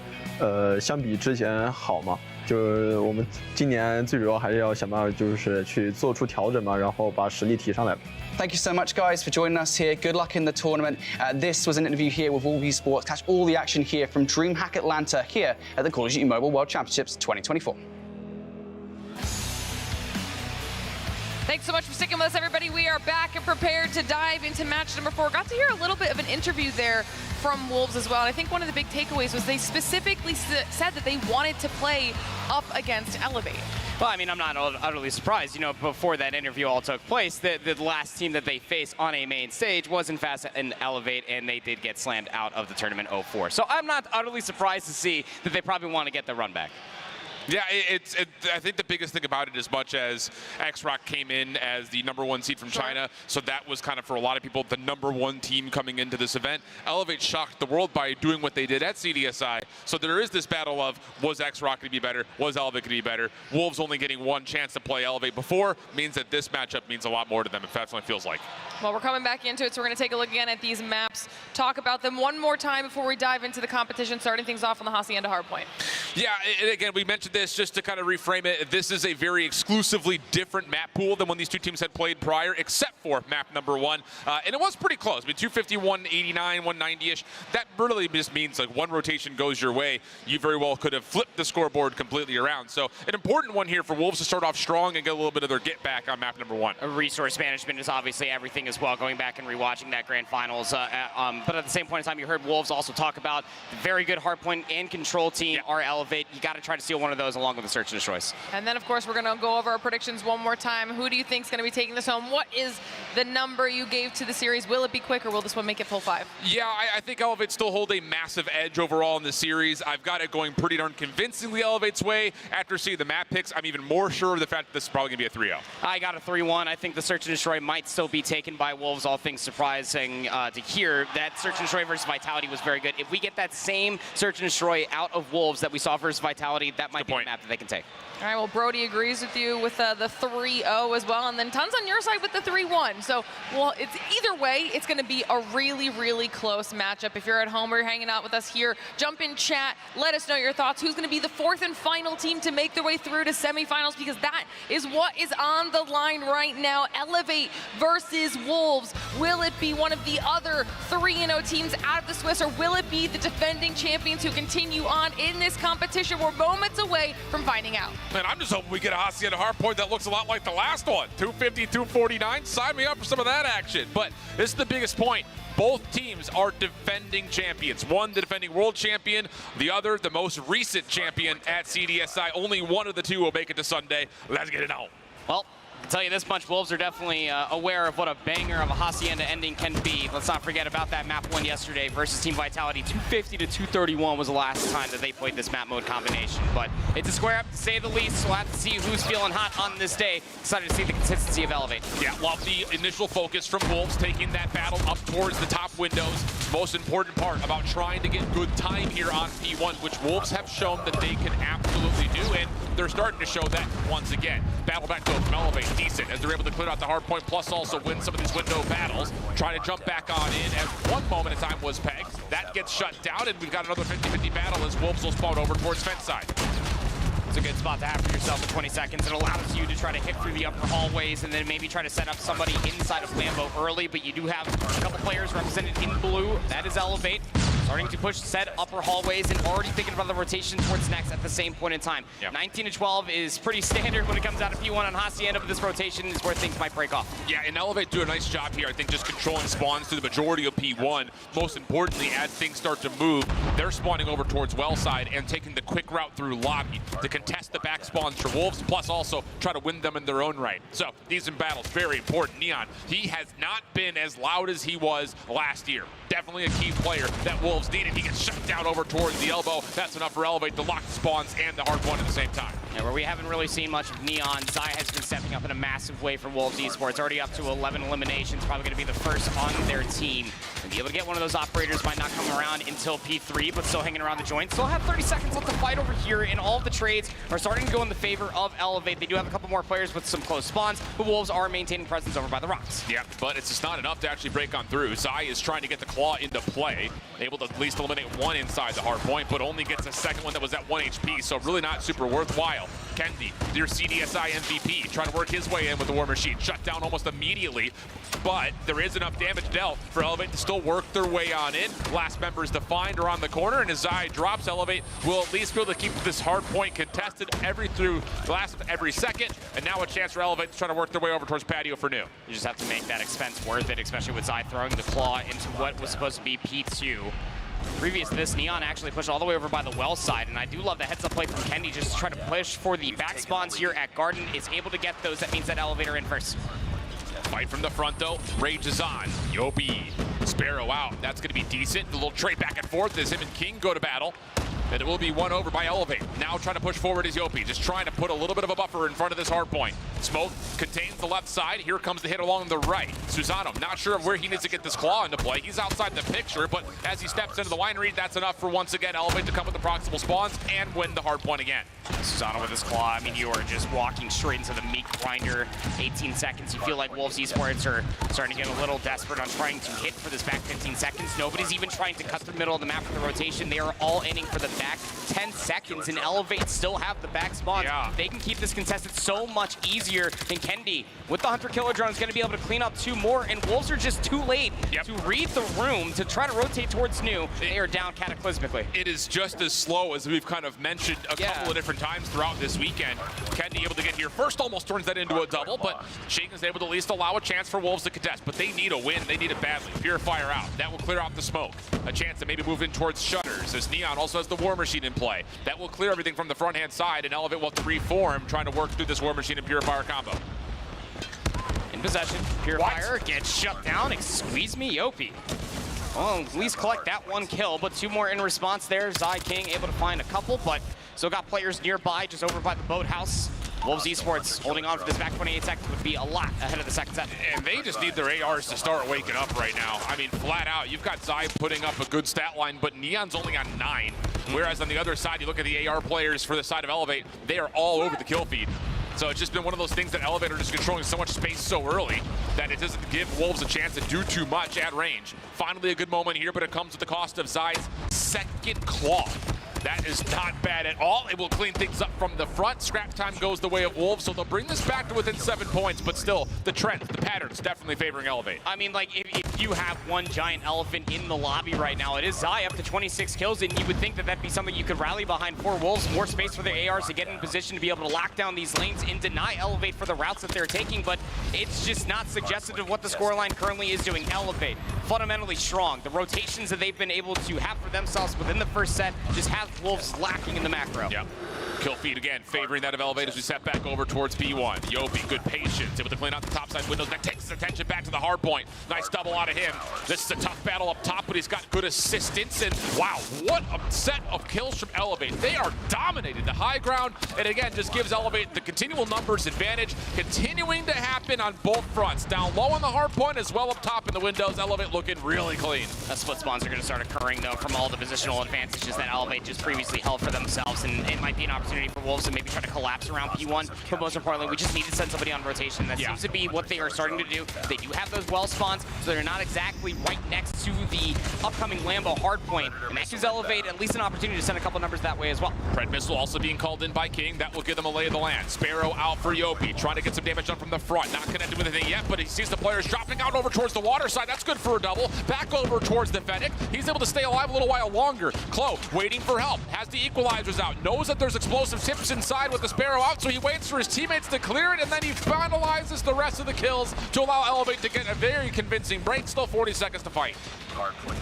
相比之前好嘛。就是我们今年最主要还是要想办法，就是去做出调整嘛，然后把实力提上来。 Thank you so much, guys, for joining us here. Good luck in the tournament. This was an interview here with Wolves Esports. Catch all the action here from DreamHack Atlanta here at the Call of Duty Mobile World Championships 2024. Thanks so much for sticking with us, everybody. We are back and prepared to dive into match number 4. Got to hear a little bit of an interview there from Wolves as well. And I think one of the big takeaways was they specifically said that they wanted to play up against Elevate. Well, I mean, I'm not utterly surprised. You know, before that interview all took place, the last team that they faced on a main stage was, in fact, an Elevate, and they did get slammed out of the tournament 0-4. So I'm not utterly surprised to see that they probably want to get the run back. Yeah, I think the biggest thing about it, as much as X-Rock came in as the #1 seed from China, so that was kind of, for a lot of people, the #1 team coming into this event. Elevate shocked the world by doing what they did at CDSI. So there is this battle of, was X-Rock going to be better? Was Elevate going to be better? Wolves only getting one chance to play Elevate before means that this matchup means a lot more to them, it definitely feels like. Well, we're coming back into it, so we're going to take a look again at these maps, talk about them one more time before we dive into the competition, starting things off on the Hacienda Hardpoint. Yeah, and again, we mentioned this just to kind of reframe it. This is a very exclusively different map pool than when these two teams had played prior, except for map #1. And it was pretty close. I mean, 250, 189, 190-ish. That really just means like one rotation goes your way. You very well could have flipped the scoreboard completely around. So an important one here for Wolves to start off strong and get a little bit of their get back on map #1. Resource management is obviously everything as well, going back and rewatching that grand finals. But at the same point in time, you heard Wolves also talk about the very good hardpoint and control team are Elevate. You got to try to steal one of those along with the search and destroys. And then, of course, we're going to go over our predictions one more time. Who do you think is going to be taking this home? What is the number you gave to the series? Will it be quick, or will this one make it full 5? Yeah, I think Elevate still hold a massive edge overall in the series. I've got it going pretty darn convincingly Elevate's way. After seeing the map picks, I'm even more sure of the fact that this is probably going to be a 3-0. I got a 3-1. I think the search and destroy might still be taken by Wolves, all things surprising to hear. That search and destroy versus Vitality was very good. If we get that same search and destroy out of Wolves that we saw versus Vitality, that might be a map that they can take. All right, well, Brody agrees with you with the 3-0 as well, and then Tons on your side with the 3-1. So, well, it's either way, it's going to be a really, really close matchup. If you're at home or you're hanging out with us here, jump in chat, let us know your thoughts. Who's going to be the fourth and final team to make their way through to semifinals? Because that is what is on the line right now. Elevate versus Wolves. Will it be one of the other 3-0 teams out of the Swiss, or will it be the defending champions who continue on in this competition? We're moments away from finding out. Man, I'm just hoping we get a Hacienda hardpoint that looks a lot like the last one. 250, 249. Sign me up for some of that action. But this is the biggest point. Both teams are defending champions. One, the defending world champion. The other, the most recent champion at CDSI. Only one of the two will make it to Sunday. Let's get it on. Well, I'll tell you this much, Wolves are definitely aware of what a banger of a Hacienda ending can be. Let's not forget about that map one yesterday versus Team Vitality. 250 to 231 was the last time that they played this map mode combination. But it's a square up to say the least, so we'll have to see who's feeling hot on this day. Excited to see the consistency of Elevate. Yeah, love the initial focus from Wolves, taking that battle up towards the top windows. Most important part about trying to get good time here on P1, which Wolves have shown that they can absolutely do, and they're starting to show that once again. Battle back though from Elevate, decent, as they're able to clear out the hard point, plus also win some of these window battles. Trying to jump back on in as one moment in time was pegged. That gets shut down, and we've got another 50-50 battle as Wolves will spawn over towards fence side. It's a good spot to have for yourself for 20 seconds. It allows you to try to hit through the upper hallways and then maybe try to set up somebody inside of Lambo early, but you do have a couple players represented in blue. That is Elevate. Starting to push said upper hallways and already thinking about the rotation towards next at the same point in time. Yep. 19 to 12 is pretty standard when it comes out of P1 on Hacienda, but this rotation is where things might break off. Yeah, and Elevate do a nice job here, I think, just controlling spawns through the majority of P1. Most importantly, as things start to move, they're spawning over towards well side and taking the quick route through lobby to contest the back spawns for Wolves, plus also try to win them in their own right. So, decent battles, very important. Neon, he has not been as loud as he was last year. Definitely a key player that Wolves needed. He gets shut down over towards the elbow. That's enough for Elevate to lock the spawns and the hard point at the same time. Yeah, where we haven't really seen much of Neon, Zai has been stepping up in a massive way for Wolves Esports. Already up to 11 eliminations, probably going to be the first on their team. And be able to get one of those operators might not come around until P3, but still hanging around the joint. Still have 30 seconds left to fight over here, and all of the trades are starting to go in the favor of Elevate. They do have a couple more players with some close spawns, but Wolves are maintaining presence over by the rocks. Yeah, but it's just not enough to actually break on through. Zai is trying to get the claw into play, able to at least eliminate one inside the hard point, but only gets a second one that was at 1 HP, so really not super worthwhile. Kendi, your CDSI MVP, trying to work his way in with the War Machine, shut down almost immediately, but there is enough damage dealt for Elevate to still work their way on in. Last members defined are on the corner, and as Zai drops, Elevate will at least be able to keep this hard point contested through the last of every second, and now a chance for Elevate to try to work their way over towards patio for new. You just have to make that expense worth it, especially with Zai throwing the claw into what was supposed to be P2. Previous to this, Neon actually pushed all the way over by the well side, and I do love the heads-up play from Kendi just to try to push for the back spawns here at Garden. Is able to get those. That means that Elevator in first. Fight from the front, though. Rage is on. Yopi, Sparrow out. That's going to be decent. The little trade back and forth as him and King go to battle. And it will be won over by Elevate. Now trying to push forward is Yopi, just trying to put a little bit of a buffer in front of this hard point. Smoke contains the left side. Here comes the hit along the right. Susano, not sure where he needs to get this claw into play. He's outside the picture, but as he steps into the winery, that's enough for once again Elevate to come with the proximal spawns and win the hard point again. Susano with his claw. I mean, you are just walking straight into the meat grinder. 18 seconds. You feel like Wolves Esports are starting to get a little desperate on trying to hit for this back 15 seconds. Nobody's even trying to cut the middle of the map for the rotation. They are all aiming for the back 10 seconds, and Elevate still have the back spawns. Yeah. They can keep this contested so much easier than Kendi. With the Hunter Killer Drone is going to be able to clean up 2 more, and Wolves are just too late to read the room to try to rotate towards new. They are down cataclysmically. It is just as slow as we've kind of mentioned a couple of different times throughout this weekend. Kendi able to get here first, almost turns that into a double, but Shaken is able to at least allow a chance for Wolves to contest, but they need a win. They need it badly. Purifier out. That will clear out the smoke. A chance to maybe move in towards Shutters, as Neon also has the War Machine in play. That will clear everything from the front-hand side, and Elevate will have to reform, trying to work through this War Machine and Purifier combo. In possession, Purifier gets shut down. Squeeze me, Yopi. Well, at least collect that 1 kill, but 2 more in response there. Zai King able to find a couple, but still got players nearby, just over by the boathouse. Wolves Esports holding on for this back 28 seconds would be a lot ahead of the second set. And they just need their ARs to start waking up right now. I mean, flat out, you've got Zai putting up a good stat line, but Neon's only on 9. Whereas on the other side, you look at the AR players for the side of Elevate, they are all over the kill feed. So it's just been one of those things that Elevator just controlling so much space so early that it doesn't give Wolves a chance to do too much at range. Finally a good moment here, but it comes at the cost of Zai's second claw. That is not bad at all. It will clean things up from the front. Scrap time goes the way of Wolves, so they'll bring this back to within 7 points, but still, the trends, the patterns, definitely favoring Elevate. I mean, like, if you have one giant elephant in the lobby right now, it is Zai up to 26 kills, and you would think that that'd be something you could rally behind for Wolves. More space for their ARs to get in position to be able to lock down these lanes and deny Elevate for the routes that they're taking, but it's just not suggestive of what the scoreline currently is doing. Elevate, fundamentally strong. The rotations that they've been able to have for themselves within the first set just have Wolves lacking in the macro. Yeah. Kill feed again, favoring that of Elevate as we set back over towards B1. Yopi, good patience, able to clean out the topside windows. That takes his attention back to the hard point. Nice double out of him. This is a tough battle up top, but he's got good assistance. And wow, what a set of kills from Elevate. They are dominating the high ground. And again, just gives Elevate the continual numbers advantage, continuing to happen on both fronts. Down low on the hard point as well up top in the windows. Elevate looking really clean. Split spawns are going to start occurring, though, from all the positional advantages that Elevate just previously held for themselves. And it might be an opportunity for Wolves to maybe try to collapse around P1. But most importantly, we just need to send somebody on rotation. That seems to be what they are starting to do. They do have those well spawns, so they're not exactly right next to the upcoming Lambo hardpoint. And that gives Elevate at least an opportunity to send a couple numbers that way as well. Pred Missile also being called in by King. That will give them a lay of the land. Sparrow out for Yopi, trying to get some damage done from the front. Not connected with anything yet, but he sees the players dropping out over towards the water side. That's good for a double. Back over towards the Fennec. He's able to stay alive a little while longer. Klo waiting for help. Has the equalizers out. Knows that there's explosive tips inside with the Sparrow out, so he waits for his teammates to clear it, and then he finalizes the rest of the kills to allow Elevate to get a very convincing break. Still 40 seconds to fight.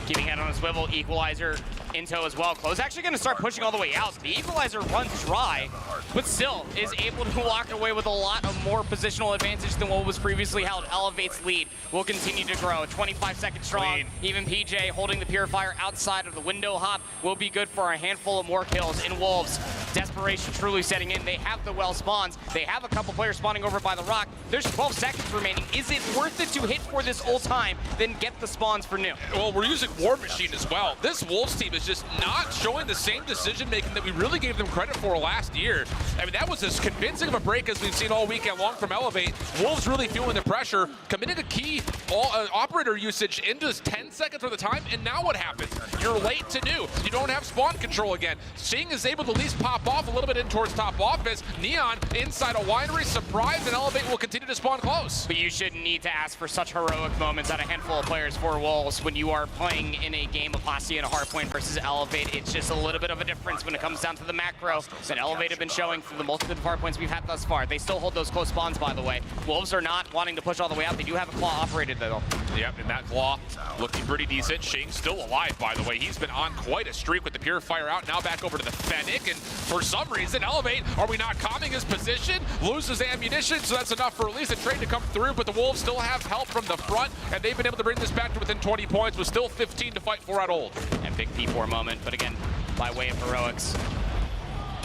Keeping head on a swivel, equalizer in tow as well. Klo's actually going to start pushing all the way out. The equalizer runs dry, but still is able to walk away with a lot of more positional advantage than what was previously held. Elevate's lead will continue to grow. 25 seconds strong. Clean. Even PJ holding the Purifier outside of the window hop will be good for a handful of more kills. In Wolves, desperation truly setting in. They have the well spawns. They have a couple players spawning over by the rock. There's 12 seconds remaining. Is it worth it to hit for this old time, then get the spawns for new? Well, we're using War Machine as well. This Wolves team is just not showing the same decision-making that we really gave them credit for last year. I mean, that was as convincing of a break as we've seen all weekend long from Elevate. Wolves really feeling the pressure, committing a key operator usage into 10 seconds of the time, and now what happens? You're late to do. You don't have spawn control again. Sing is able to at least pop off a little bit in towards top office. Neon inside a winery, surprise, and Elevate will continue to spawn close. But you shouldn't need to ask for such heroic moments out of a handful of players for Wolves when you are playing in a game of Hostia and a hardpoint versus Elevate. It's just a little bit of a difference when it comes down to the macro that Elevate have been showing through the multitude of hardpoints we've had thus far. They still hold those close spawns, by the way. Wolves are not wanting to push all the way out. They do have a claw operated, though. Yep, and that claw looking pretty decent. Shing still alive, by the way. He's been on quite a streak with the Purifier out. Now back over to the Fennec, and for some reason, Elevate, are we not calming his position? Loses ammunition, so that's enough for at least a trade to come through, but the Wolves still have help from the front, and they've been able to bring this back to within 20 points with still 15 to fight for at Old. And big P4 moment, but again, by way of heroics.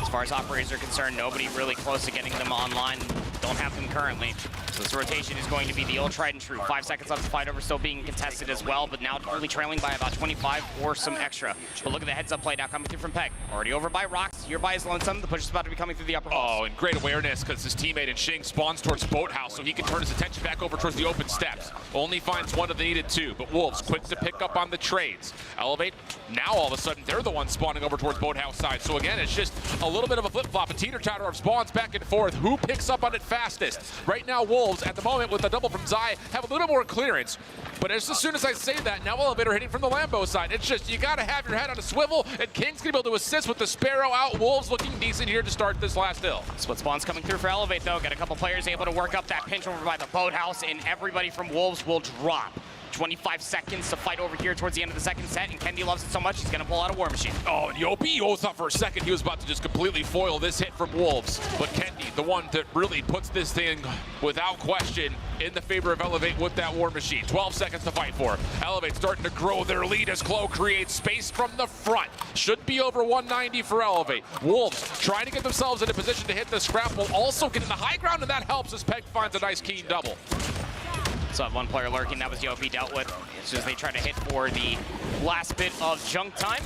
As far as operators are concerned, nobody really close to getting them online. Don't have them currently. So this rotation is going to be the old tried and true. 5 seconds left to fight over, still being contested as well, but now only trailing by about 25 or some extra. But look at the heads-up play now coming through from Peg. Already over by Rocks, here by his lonesome. The push is about to be coming through the upper halls. Oh, and great awareness because his teammate in Shing spawns towards Boathouse, so he can turn his attention back over towards the open steps. Only finds one of the needed two, but Wolves quick to pick up on the trades. Elevate, now all of a sudden, they're the ones spawning over towards Boathouse side. So again, it's just a little bit of a flip-flop, a teeter-totter of spawns back and forth. Who picks up on it fastest? Right now, Wolves, at the moment, with the double from Zai, have a little more clearance. But as soon as I say that, now Elevator hitting from the Lambo side. It's just, you gotta have your head on a swivel, and King's gonna be able to assist with the Sparrow out. Wolves looking decent here to start this last hill. Split spawns coming through for Elevate, though. Got a couple players able to work up that pinch over by the Boathouse, and everybody from Wolves will drop. 25 seconds to fight over here towards the end of the second set, and Kendi loves it so much he's going to pull out a War Machine. Oh, and Yopi, thought for a second he was about to just completely foil this hit from Wolves. But Kendi, the one that really puts this thing without question in the favor of Elevate with that War Machine. 12 seconds to fight for. Elevate starting to grow their lead as Klo creates space from the front. Should be over 190 for Elevate. Wolves trying to get themselves in a position to hit the scrap while also getting the high ground, and that helps as Peg finds a nice keen double. So one player lurking, that was Yopi dealt with. It's just they try to hit for the last bit of junk time.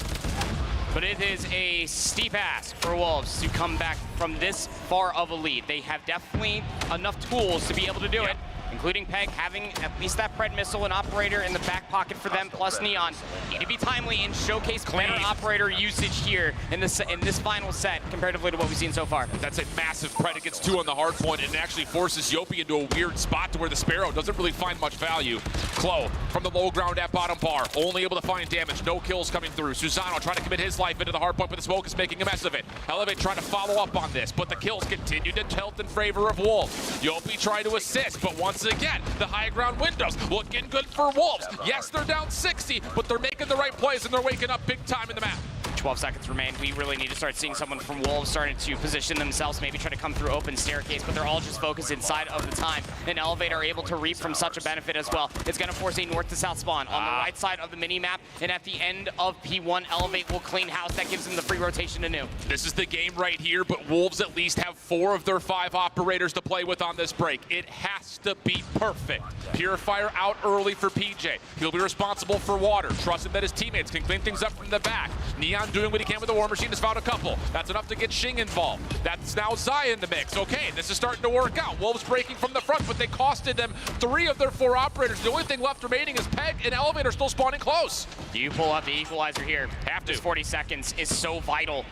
But it is a steep ask for Wolves to come back from this far of a lead. They have definitely enough tools to be able to do it, including Peg having at least that Pred missile and operator in the back pocket for them, plus Neon. Need to be timely and showcase better operator usage here in this final set comparatively to what we've seen so far. That's a massive Pred. It gets 2 on the hard point, and it actually forces Yopi into a weird spot to where the Sparrow doesn't really find much value. Klo from the low ground at bottom bar, only able to find damage, no kills coming through. Susano trying to commit his life into the hard point, but the smoke is making a mess of it. Elevate trying to follow up on this, but the kills continue to tilt in favor of Wolves. Yopi trying to assist, but once again, the high ground windows looking good for Wolves. Yes, they're down 60, but they're making the right plays and they're waking up big time in the map. 12 seconds remain. We really need to start seeing someone from Wolves starting to position themselves, maybe try to come through open staircase, but they're all just focused inside of the time. And Elevate are able to reap from such a benefit as well. It's going to force a north to south spawn on the right side of the mini map, and at the end of P1, Elevate will clean house. That gives them the free rotation to new. This is the game right here, but Wolves at least have 4 of their 5 operators to play with on this break. It has to be perfect. Purifier out early for PJ. He'll be responsible for water, trusting that his teammates can clean things up from the back. Neon doing what he can with the War Machine, has found a couple. That's enough to get Xing involved. That's now Zai in the mix. Okay, this is starting to work out. Wolves breaking from the front, but they costed them 3 of their 4 operators. The only thing left remaining is Peg and Elevator still spawning close. You pull out the equalizer here. Have to. This 40 seconds is so vital.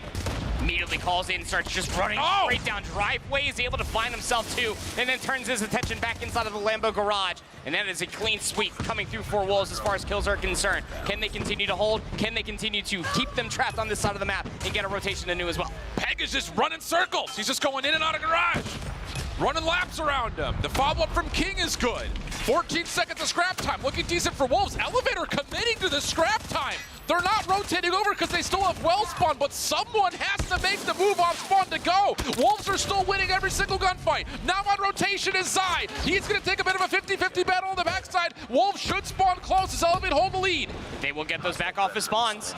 Immediately calls in, starts just running straight down driveways, able to find himself too, and then turns his attention back inside of the Lambo garage. And that is a clean sweep coming through for Wolves as far as kills are concerned. Can they continue to hold? Can they continue to keep them trapped on this side of the map and get a rotation to new as well? Peg is just running circles. He's just going in and out of garage. Running laps around him. The follow-up from King is good. 14 seconds of scrap time, looking decent for Wolves. Elevator committing to the scrap time. They're not rotating over because they still have well spawn, but someone has to make the move on spawn to go. Wolves are still winning every single gunfight. Now on rotation is Zai. He's going to take a bit of a 50-50 battle on the backside. Wolves should spawn close as Elevate hold the lead. They will get those back office spawns,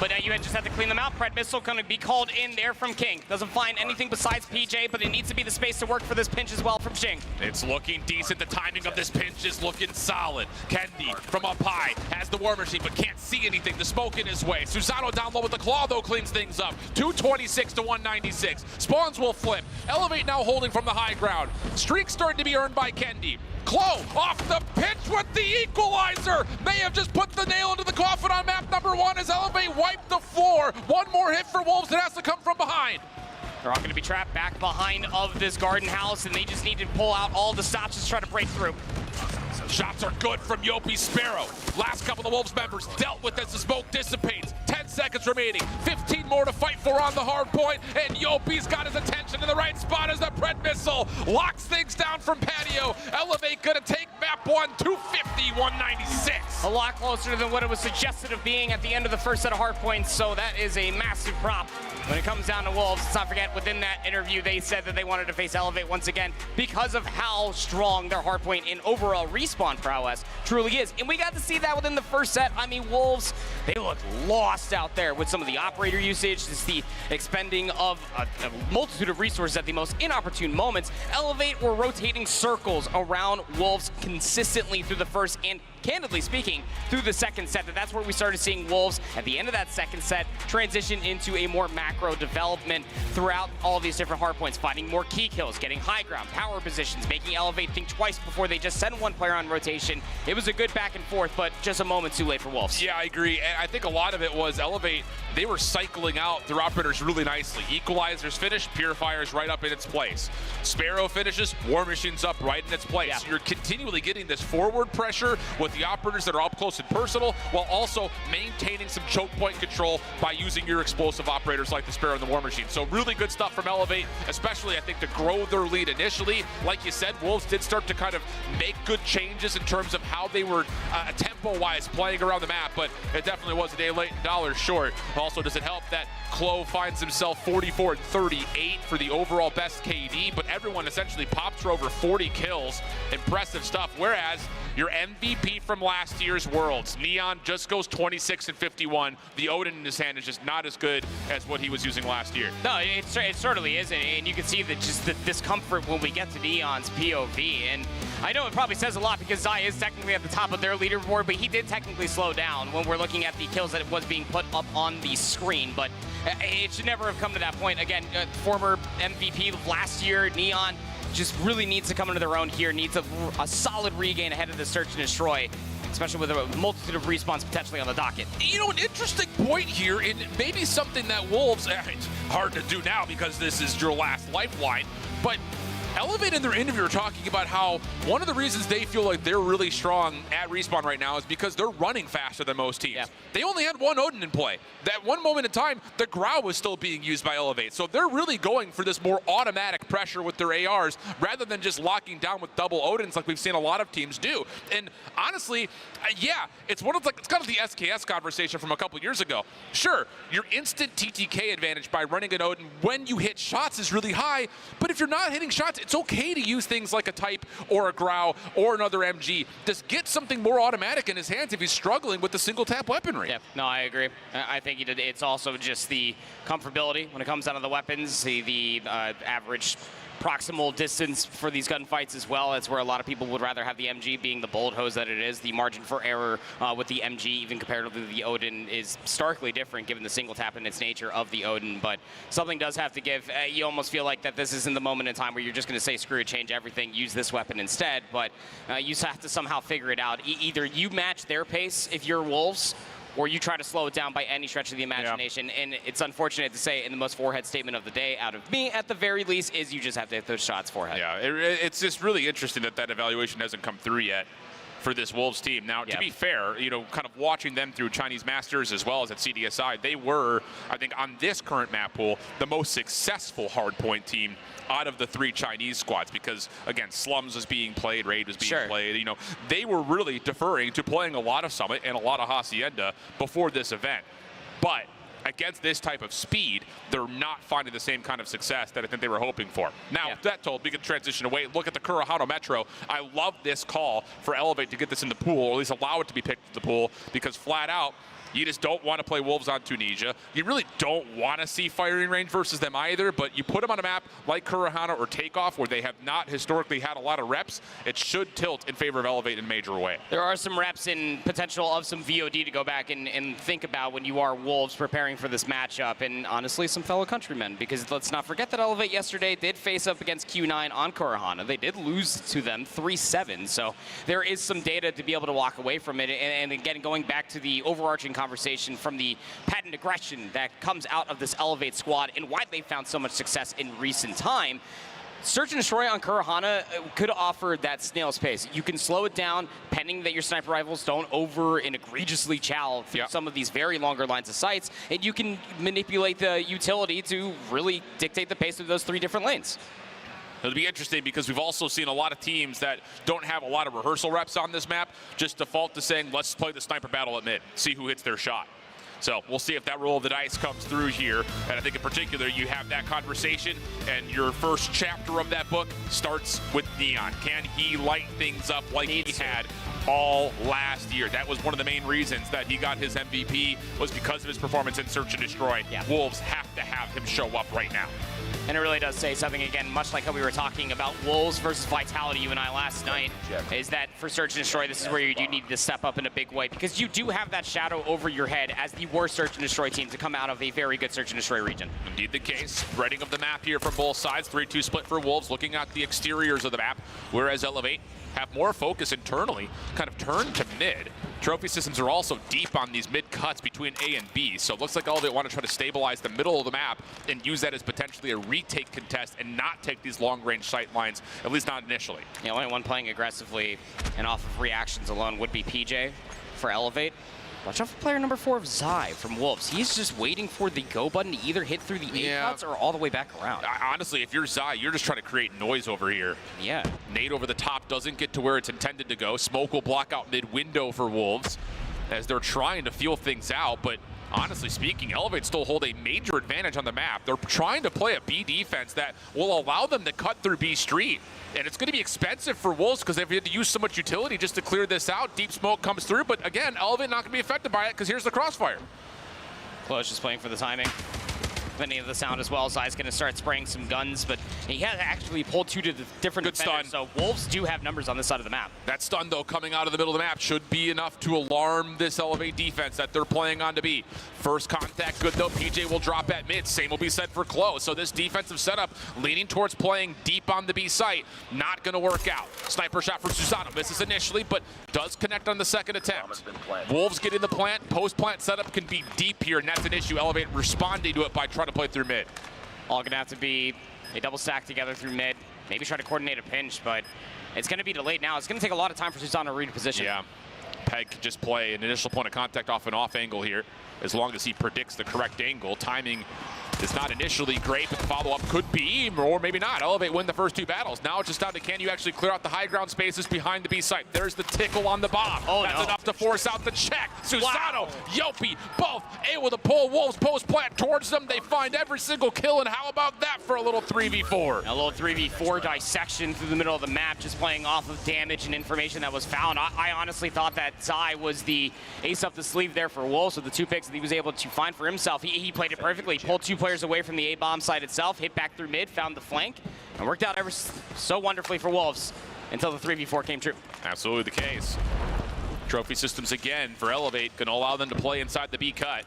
but now you just have to clean them out. Pred missile going to be called in there from King. Doesn't find anything besides PJ, but it needs to be the space to work for this pinch as well from Xing. It's looking decent. The timing of this pinch is looking solid. Kendi from up high has the War Machine, but can't see anything. The smoke in his way. Susano down low with the claw, though, cleans things up. 226 to 196. Spawns will flip. Elevate now holding from the high ground. Streak starting to be earned by Kendi. Klo off the pitch with the equalizer. May have just put the nail into the coffin on map number 1 as Elevate wiped the floor. One more hit for Wolves that has to come from behind. They're all going to be trapped back behind of this garden house, and they just need to pull out all the stops to try to break through. Shots are good from Yopi Sparrow. Last couple of Wolves members dealt with as the smoke dissipates. 10 seconds remaining. 15 more to fight for on the hard point. And Yopi's got his attention in the right spot as the Pred missile locks things down from patio. Elevate gonna take map 1, 250, 196. A lot closer than what it was suggested of being at the end of the first set of hard points. So that is a massive prop when it comes down to Wolves. Let's not forget, within that interview, they said that they wanted to face Elevate once again because of how strong their hard point in overall respawn prowess truly is. And we got to see that within the first set. I mean, Wolves, they look lost out there with some of the operator usage, just the expending of a multitude of resources at the most inopportune moments. Elevate were rotating circles around Wolves consistently through the first and, candidly speaking, through the second set. That's where we started seeing Wolves at the end of that second set transition into a more macro development throughout all these different hard points, finding more key kills, getting high ground, power positions, making Elevate think twice before they just send one player on rotation. It was a good back and forth, but just a moment too late for Wolves. Yeah, I agree. And I think a lot of it was Elevate, they were cycling out their operators really nicely. Equalizers finish, Purifiers right up in its place. Sparrow finishes, War Machine's up right in its place. Yeah. So you're continually getting this forward pressure with the operators that are up close and personal, while also maintaining some choke point control by using your explosive operators like the Sparrow and the War Machine. So really good stuff from Elevate, especially I think to grow their lead initially. Like you said, Wolves did start to kind of make good changes in terms of how they were tempo-wise playing around the map, but it definitely was a day late and dollars short. Also, does it help that Klo finds himself 44 and 38 for the overall best KD, but everyone essentially pops for over 40 kills. Impressive stuff. Whereas your MVP ready from last year's Worlds. Neon just goes 26 and 51. The Odin in his hand is just not as good as what he was using last year. No, it certainly isn't, and you can see that just the discomfort when we get to Neon's POV. And I know it probably says a lot because Zai is technically at the top of their leaderboard, but he did technically slow down when we're looking at the kills that was being put up on the screen. But it should never have come to that point. Again, former MVP last year, Neon just really needs to come into their own here, needs a solid regain ahead of the search and destroy, especially with a multitude of respawns potentially on the docket. You know, an interesting point here, and maybe something that Wolves, it's hard to do now because this is your last lifeline, but Elevate in their interview are talking about how one of the reasons they feel like they're really strong at Respawn right now is because they're running faster than most teams. Yeah. They only had one Odin in play. That one moment in time, the Grau was still being used by Elevate. So they're really going for this more automatic pressure with their ARs rather than just locking down with double Odins like we've seen a lot of teams do. And honestly, yeah, it's kind of the SKS conversation from a couple years ago. Sure, your instant TTK advantage by running an Odin when you hit shots is really high, but if you're not hitting shots, it's okay to use things like a Type or a Grau or another MG. Just get something more automatic in his hands if he's struggling with the single tap weaponry. Yeah, no, I agree. I think it's also just the comfortability when it comes down to the weapons, the average proximal distance for these gunfights as well. It's where a lot of people would rather have the MG being the bolt hose that it is. The margin for error with the MG, even comparatively to the Odin, is starkly different given the single tap and its nature of the Odin. But something does have to give. You almost feel like that this isn't the moment in time where you're just going to say, screw it, change everything, use this weapon instead. But you have to somehow figure it out. Either you match their pace if you're Wolves, or you try to slow it down by any stretch of the imagination. Yeah. And it's unfortunate to say, in the most forehead statement of the day out of me, at the very least, is you just have to hit those shots forehead. Yeah, it's just really interesting that evaluation hasn't come through yet for this Wolves team. Now, to be fair, you know, kind of watching them through Chinese Masters as well as at CDSI, they were, I think, on this current map pool, the most successful hardpoint team out of the 3 Chinese squads because, again, Slums was being played, Raid was being played. You know, they were really deferring to playing a lot of Summit and a lot of Hacienda before this event. But against this type of speed, they're not finding the same kind of success that I think they were hoping for. Now, with that told, we can transition away. Look at the Kurahano Metro. I love this call for Elevate to get this in the pool, or at least allow it to be picked in the pool, because flat out, you just don't want to play Wolves on Tunisia. You really don't want to see firing range versus them either, but you put them on a map like Kurahano or Takeoff where they have not historically had a lot of reps, it should tilt in favor of Elevate in a major way. There are some reps in potential of some VOD to go back and think about when you are Wolves preparing for this matchup, and honestly some fellow countrymen, because let's not forget that Elevate yesterday did face up against Q9 on Kurahano. They did lose to them 3-7, so there is some data to be able to walk away from it. And again, going back to the overarching conversation from the patent aggression that comes out of this Elevate squad and why they found so much success in recent time, Search and Destroy on Kurahana could offer that snail's pace. You can slow it down pending that your sniper rifles don't over and egregiously chow through some of these very longer lines of sights, and you can manipulate the utility to really dictate the pace of those 3 different lanes. It'll be interesting because we've also seen a lot of teams that don't have a lot of rehearsal reps on this map just default to saying, let's play the sniper battle at mid, see who hits their shot. So we'll see if that roll of the dice comes through here. And I think in particular, you have that conversation, and your first chapter of that book starts with Neon. Can he light things up like he had all last year? That was one of the main reasons that he got his MVP, was because of his performance in Search and Destroy. Wolves have to have him show up right now. And it really does say something, again, much like how we were talking about Wolves versus Vitality, you and I, last night, is that for Search and Destroy, this is where you do need to step up in a big way, because you do have that shadow over your head as the worst Search and Destroy team to come out of a very good Search and Destroy region. Indeed the case. Spreading of the map here from both sides. 3-2 split for Wolves, looking at the exteriors of the map, whereas Elevate have more focus internally, kind of turn to mid. Trophy systems are also deep on these mid cuts between A and B, so it looks like Elevate want to try to stabilize the middle of the map and use that as potentially a retake contest and not take these long-range sight lines, at least not initially. The only one playing aggressively and off of reactions alone would be PJ for Elevate. Watch out for player number 4 of Zai from Wolves. He's just waiting for the go button to either hit through the A cuts or all the way back around. Honestly, if you're Zai, you're just trying to create noise over here. Yeah. Nade over the top doesn't get to where it's intended to go. Smoke will block out mid window for Wolves as they're trying to feel things out, but Honestly speaking, Elevate still hold a major advantage on the map. They're trying to play a B defense that will allow them to cut through B Street. And it's going to be expensive for Wolves because they've had to use so much utility just to clear this out. Deep smoke comes through, but again, Elevate not going to be affected by it because here's the crossfire. Close just playing for the timing. Depending on the sound as well, Zai's going to start spraying some guns, but he has actually pulled two to the different defenders, so Wolves do have numbers on this side of the map. That stun, though, coming out of the middle of the map should be enough to alarm this Elevate defense that they're playing on to be. First contact good, though. PJ will drop at mid. Same will be said for Close. So this defensive setup leaning towards playing deep on the B site. Not going to work out. Sniper shot for Susano. Misses initially, but does connect on the second attempt. Wolves get in the plant. Post-plant setup can be deep here, and that's an issue. Elevate responding to it by trying to play through mid. All gonna have to be a double stack together through mid. Maybe try to coordinate a pinch, but it's gonna be delayed now. It's gonna take a lot of time for Susano to read position. Yeah, Peg can just play an initial point of contact off an off angle here, as long as he predicts the correct angle. Timing is not initially great, but the follow-up could be, or maybe not. Elevate win the first two battles. Now it's just down to can you actually clear out the high ground spaces behind the B site. There's the tickle on the bomb. Oh, that's no. enough to force out the check. Susano, Yopi, both able to pull Wolves post plant towards them. They find every single kill, and how about that for a little 3v4? A little 3v4 dissection through the middle of the map, just playing off of damage and information that was found. I honestly thought that Zai was the ace up the sleeve there for Wolves with the two picks that he was able to find for himself. He played it perfectly. Pulled two players away from the A-bomb side itself, hit back through mid, found the flank, and worked out ever so wonderfully for Wolves until the 3v4 came true. Absolutely the case. Trophy systems again for Elevate, going to allow them to play inside the B cut.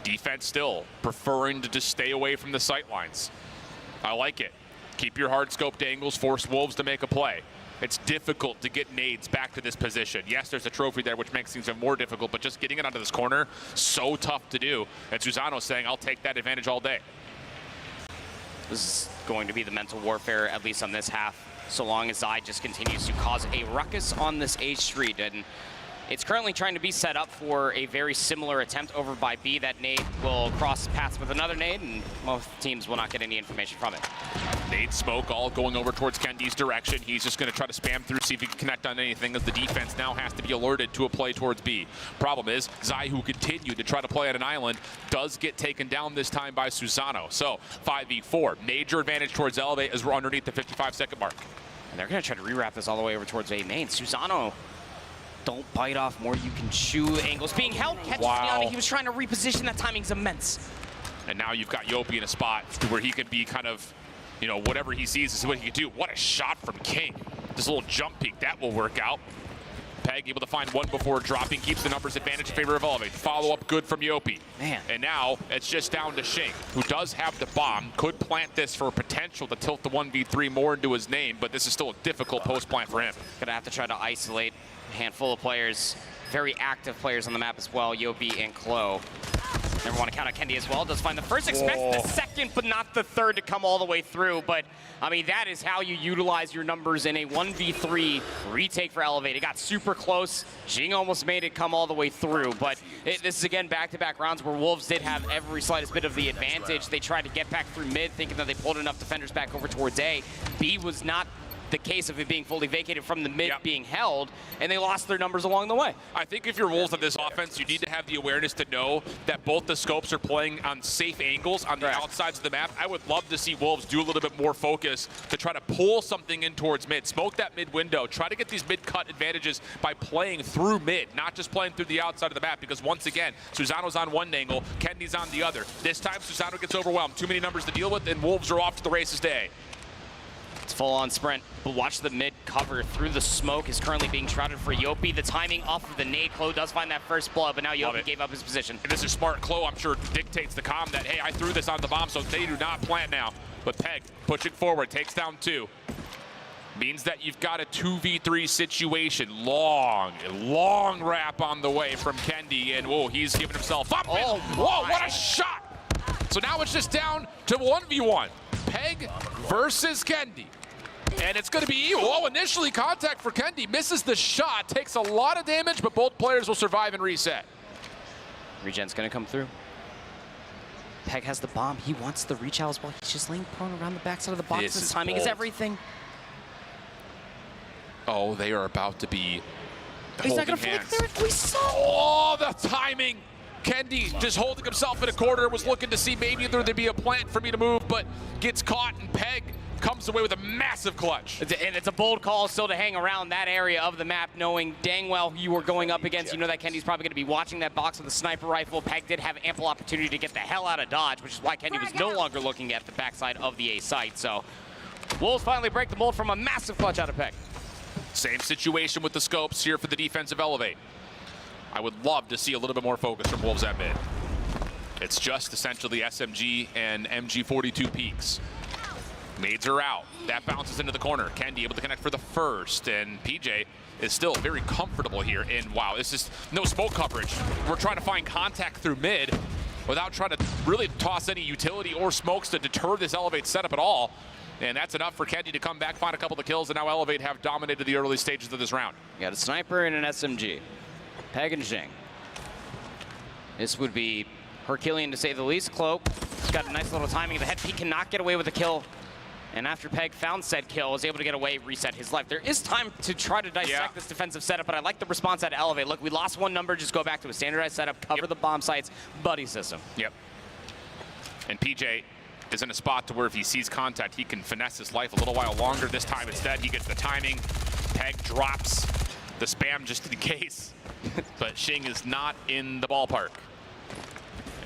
Defense still preferring to just stay away from the sight lines. I like it. Keep your hard scoped angles, force Wolves to make a play. It's difficult to get nades back to this position. Yes, there's a trophy there, which makes things even more difficult, but just getting it onto this corner, so tough to do. And Susano saying, I'll take that advantage all day. This is going to be the mental warfare, at least on this half, so long as Zai just continues to cause a ruckus on this A Street. And it's currently trying to be set up for a very similar attempt over by B. That nade will cross paths with another nade, and most teams will not get any information from it. Nade smoke all going over towards Kendi's direction. He's just going to try to spam through, see if he can connect on anything, as the defense now has to be alerted to a play towards B. Problem is, Zai, who continued to try to play at an island, does get taken down this time by Susano. So 5v4, major advantage towards Elevate as we're underneath the 55-second mark. And they're going to try to rewrap this all the way over towards A main. Susano, don't bite off more you can chew. Angles being held, catches Niani. He was trying to reposition. That timing's immense. And now you've got Yopi in a spot where he can be kind of, you know, whatever he sees is what he can do. What a shot from King. This little jump peek, that will work out. Peg able to find one before dropping, keeps the numbers advantage in favor of Elevate. Follow-up good from Yopi. Man. And now it's just down to Shink, who does have the bomb, could plant this for potential to tilt the 1v3 more into his name, but this is still a difficult post-plant for him. Gonna have to try to isolate a handful of players, very active players on the map as well, Yopi and Klo. Never want to count out Kendi as well. Does find the first, expects the second, but not the third to come all the way through. But, I mean, that is how you utilize your numbers in a 1v3 retake for Elevate. It got super close. Jing almost made it come all the way through. But this is, again, back-to-back rounds where Wolves did have every slightest bit of the advantage. They tried to get back through mid, thinking that they pulled enough defenders back over towards A. B was not the case of it being fully vacated from the mid being held, and they lost their numbers along the way. I think if you're Wolves on this offense, you need to have the awareness to know that both the scopes are playing on safe angles on the outsides of the map. I would love to see Wolves do a little bit more focus to try to pull something in towards mid, smoke that mid window, try to get these mid cut advantages by playing through mid, not just playing through the outside of the map, because once again, Susano's on one angle, Kendi's on the other. This time, Susano gets overwhelmed. Too many numbers to deal with, and Wolves are off to the races day. It's full-on sprint, but watch the mid cover through the smoke is currently being shrouded for Yopi. The timing off of the nade. Klo does find that first blow, but now Yopi gave up his position. And this is smart. Klo, I'm sure, dictates the comm that, hey, I threw this on the bomb, so they do not plant now. But Peg pushing forward, takes down two. Means that you've got a 2v3 situation. Long wrap on the way from Kendi, and whoa, he's giving himself up. Oh, whoa, what a shot! So now it's just down to 1v1. Peg versus Kendi. And it's going to be, initially contact for Kendi. Misses the shot, takes a lot of damage, but both players will survive and reset. Regen's going to come through. Peg has the bomb. He wants the reach out as well. He's just laying prone around the backside of the box. This timing is everything. Oh, they are about to be He's not going to flick through. We saw. Oh, the timing. Kendi just holding himself in a corner, was looking to see maybe there'd be a plant for me to move, but gets caught, and Peg comes away with a massive clutch. And it's a bold call still to hang around that area of the map, knowing dang well who you were going up against. You know that Kendi's probably going to be watching that box with a sniper rifle. Peg did have ample opportunity to get the hell out of dodge, which is why Kendi was no longer looking at the backside of the A site. So Wolves finally break the mold from a massive clutch out of Peg. Same situation with the scopes here for the defensive elevate. I would love to see a little bit more focus from Wolves at mid. It's just essentially SMG and MG42 peaks. Nades are out. That bounces into the corner. Kendi able to connect for the first, and PJ is still very comfortable here. And wow, this is no smoke coverage. We're trying to find contact through mid without trying to really toss any utility or smokes to deter this elevate setup at all. And that's enough for Kendi to come back, find a couple of kills, and now Elevate have dominated the early stages of this round. You got a sniper and an SMG. Peg and Zheng. This would be Herculean to say the least. Cloak, he's got a nice little timing. The head peek cannot get away with a kill. And after Peg found said kill, was able to get away, reset his life. There is time to try to dissect this defensive setup, but I like the response out of Elevate. Look, we lost one number, just go back to a standardized setup, cover the bomb sites, buddy system. Yep. And PJ is in a spot to where if he sees contact, he can finesse his life a little while longer. This time instead, he gets the timing. Peg drops the spam just in case. But Xing is not in the ballpark.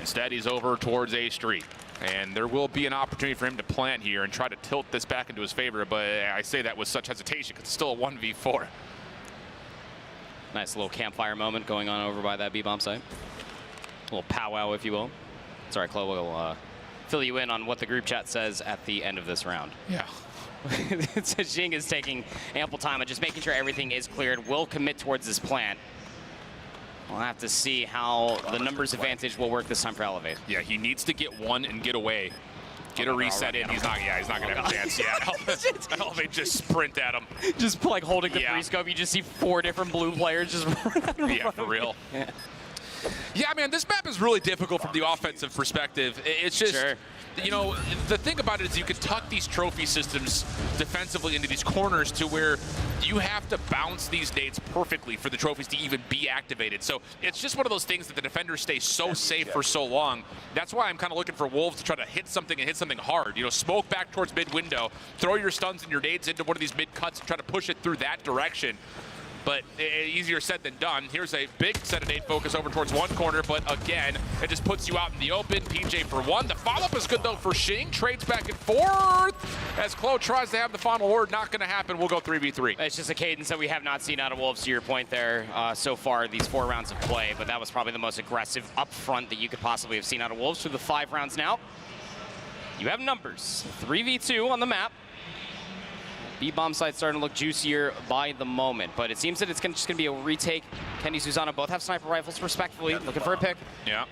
Instead, he's over towards A Street. And there will be an opportunity for him to plant here and try to tilt this back into his favor, but I say that with such hesitation because it's still a 1v4. Nice little campfire moment going on over by that B-bomb site. A little powwow, if you will. Sorry, Chloe will fill you in on what the group chat says at the end of this round. Yeah. Xing is taking ample time and just making sure everything is cleared. Will commit towards this plant. We'll have to see how the numbers advantage will work this time for Elevate. Yeah, he needs to get one and get away. Get a reset in. He's not gonna have a chance. Yeah, Elevate just sprint at him. Just like holding the pre-scope, you just see 4 different blue players just run. Yeah, for real. Yeah, man, this map is really difficult from the offensive perspective. It's just, you know, the thing about it is you can tuck these trophy systems defensively into these corners to where you have to bounce these nades perfectly for the trophies to even be activated. So it's just one of those things that the defenders stay so safe for so long. That's why I'm kind of looking for Wolves to try to hit something and hit something hard. You know, smoke back towards mid window, throw your stuns and your nades into one of these mid cuts and try to push it through that direction. But easier said than done. Here's a big set of nade focus over towards one corner, but again, it just puts you out in the open. PJ for one. The follow-up is good, though, for Xing. Trades back and forth as Chloe tries to have the final word. Not going to happen. We'll go 3v3. It's just a cadence that we have not seen out of Wolves, to your point there, so far, these 4 rounds of play. But that was probably the most aggressive up front that you could possibly have seen out of Wolves through the 5 rounds now. You have numbers. 3v2 on the map. B-bomb site starting to look juicier by the moment, but it seems that it's just going to be a retake. Kendi, Susanna both have sniper rifles, respectively, looking for a pick. Yeah.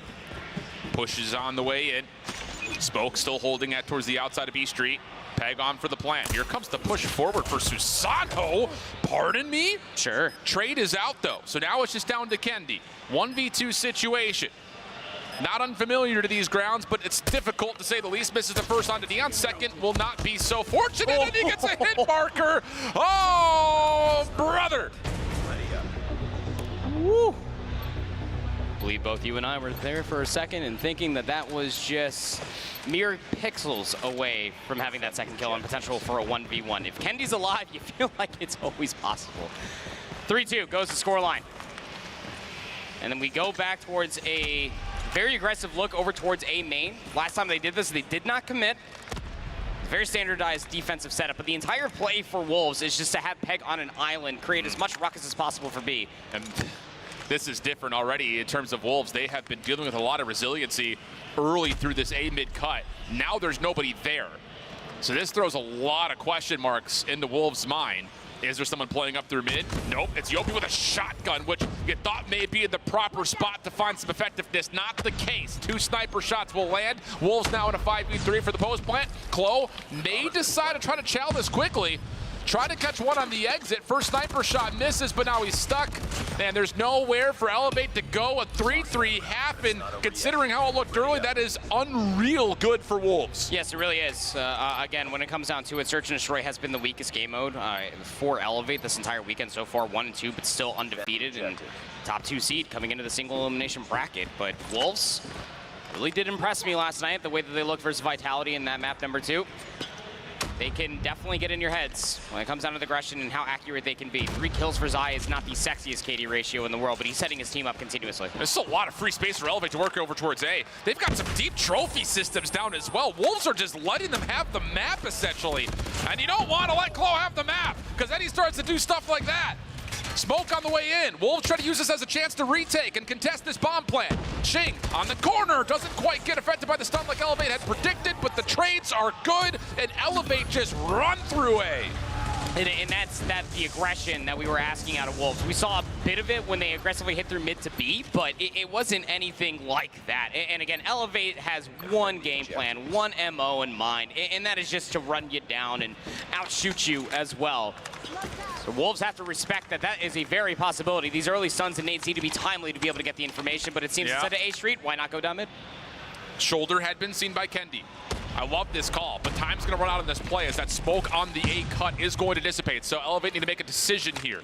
Pushes on the way in. Spoke still holding that towards the outside of B Street. Peg on for the plant. Here comes the push forward for Susanto. Pardon me? Sure. Trade is out, though, so now it's just down to Kendi. 1v2 situation. Not unfamiliar to these grounds, but it's difficult to say the least. Misses the first onto Dion. Second will not be so fortunate, and he gets a hit marker. Oh, brother. Woo. I believe both you and I were there for a second and thinking that that was just mere pixels away from having that second kill and potential for a 1v1. If Kendi's alive, you feel like it's always possible. 3-2 goes to scoreline. And then we go back towards a very aggressive look over towards A main. Last time they did this, they did not commit. Very standardized defensive setup, but the entire play for Wolves is just to have Peg on an island, create as much ruckus as possible for B. And this is different already in terms of Wolves. They have been dealing with a lot of resiliency early through this A mid cut. Now there's nobody there. So this throws a lot of question marks into Wolves' mind. Is there someone playing up through mid? Nope, it's Yopi with a shotgun, which you thought may be in the proper spot to find some effectiveness. Not the case. 2 sniper shots will land. Wolves now in a 5v3 for the post plant. Chloe may decide to try to chow this quickly. Trying to catch one on the exit. First sniper shot misses, but now he's stuck. And there's nowhere for Elevate to go. A 3-3 half, and considering how it looked early, that is unreal good for Wolves. Yes, it really is. Again, when it comes down to it, Search and Destroy has been the weakest game mode for Elevate this entire weekend so far, 1-2, but still undefeated and top 2 seed coming into the single elimination bracket. But Wolves really did impress me last night, the way that they looked versus Vitality in that map number 2. They can definitely get in your heads when it comes down to the aggression and how accurate they can be. 3 kills for Zai is not the sexiest KD ratio in the world, but he's setting his team up continuously. There's still a lot of free space for Elevate to work over towards A. They've got some deep trophy systems down as well. Wolves are just letting them have the map, essentially. And you don't want to let Klo have the map, because then he starts to do stuff like that. Smoke on the way in. Wolves try to use this as a chance to retake and contest this bomb plant. Ching on the corner doesn't quite get affected by the stun like Elevate had predicted, but the trades are good, and Elevate just run through A. And that's the aggression that we were asking out of Wolves. We saw a bit of it when they aggressively hit through mid to B, but it wasn't anything like that. And again, Elevate has one game plan, one MO in mind, and that is just to run you down and outshoot you as well. So Wolves have to respect that that is a very possibility. These early stuns and nades need to be timely to be able to get the information, but it seems instead of A Street, why not go down mid? Shoulder had been seen by Kendi. I love this call, but time's going to run out on this play as that smoke on the A cut is going to dissipate. So Elevate need to make a decision here.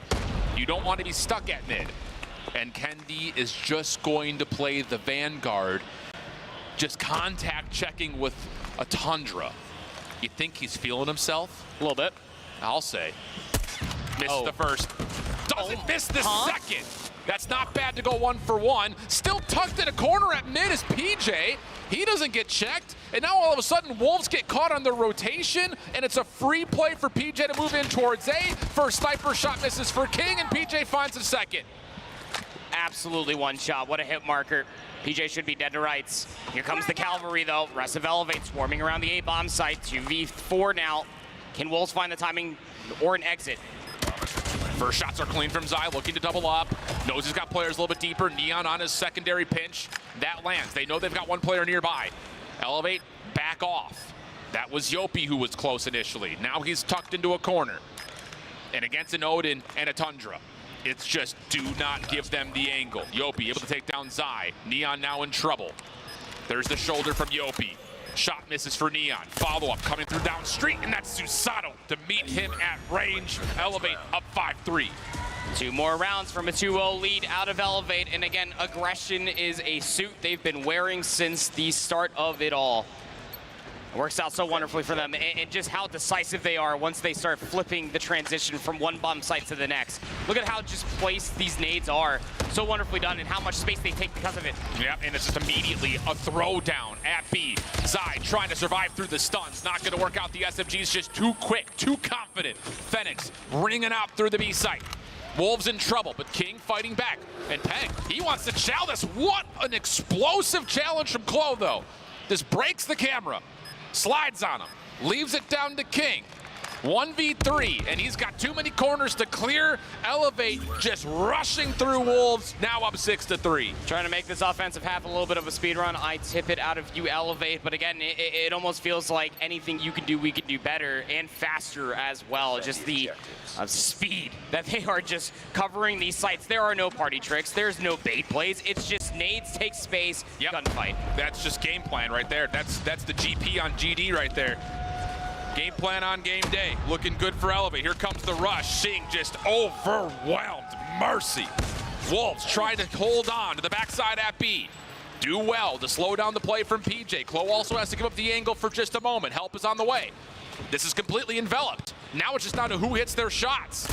You don't want to be stuck at mid. And Kendi is just going to play the Vanguard, just contact checking with a Tundra. You think he's feeling himself? A little bit. I'll say. Missed the first. Doesn't miss the second. That's not bad to go 1 for 1. Still tucked in a corner at mid is PJ. He doesn't get checked. And now all of a sudden, Wolves get caught on the rotation, and it's a free play for PJ to move in towards A. First sniper shot misses for King, and PJ finds a second. Absolutely one shot. What a hit marker. PJ should be dead to rights. Here comes the cavalry, though. Rest of Elevate swarming around the A-bomb site. 2v4 now. Can Wolves find the timing or an exit? First shots are clean from Zai, looking to double up. Knows he's got players a little bit deeper. Neon on his secondary pinch. That lands. They know they've got one player nearby. Elevate, back off. That was Yopi who was close initially. Now he's tucked into a corner. And against an Odin and a Tundra, it's just do not give them the angle. Yopi able to take down Zai. Neon now in trouble. There's the shoulder from Yopi. Shot misses for Neon. Follow-up coming through down street, and that's Susato to meet him at range. Elevate up 5-3. 2 more rounds from a 2-0 lead out of Elevate. And again, aggression is a suit they've been wearing since the start of it all. It works out so wonderfully for them, and just how decisive they are once they start flipping the transition from one bomb site to the next. Look at how just placed these nades are. So wonderfully done, and how much space they take because of it. Yep, and it's just immediately a throwdown at B. Zai trying to survive through the stuns. Not going to work out. The SMG's just too quick, too confident. Phoenix ringing out through the B site. Wolves in trouble, but King fighting back. And Peng, he wants to chow this. What an explosive challenge from Klo, though. This breaks the camera. Slides on him, leaves it down to King. 1v3, and he's got too many corners to clear. Elevate just rushing through Wolves, now up 6-3. Trying to make this offensive half a little bit of a speed run. I tip it out of you, Elevate, but again, it almost feels like anything you can do, we can do better and faster as well. Just the speed that they are just covering these sites. There are no party tricks, there's no bait plays. It's just nades, take space, gunfight. That's just game plan right there. That's the GP on GD right there. Game plan on game day. Looking good for Elevate. Here comes the rush. Sing just overwhelmed. Mercy. Wolves try to hold on to the backside at B. Do well to slow down the play from PJ. Klo also has to give up the angle for just a moment. Help is on the way. This is completely enveloped. Now it's just down to who hits their shots.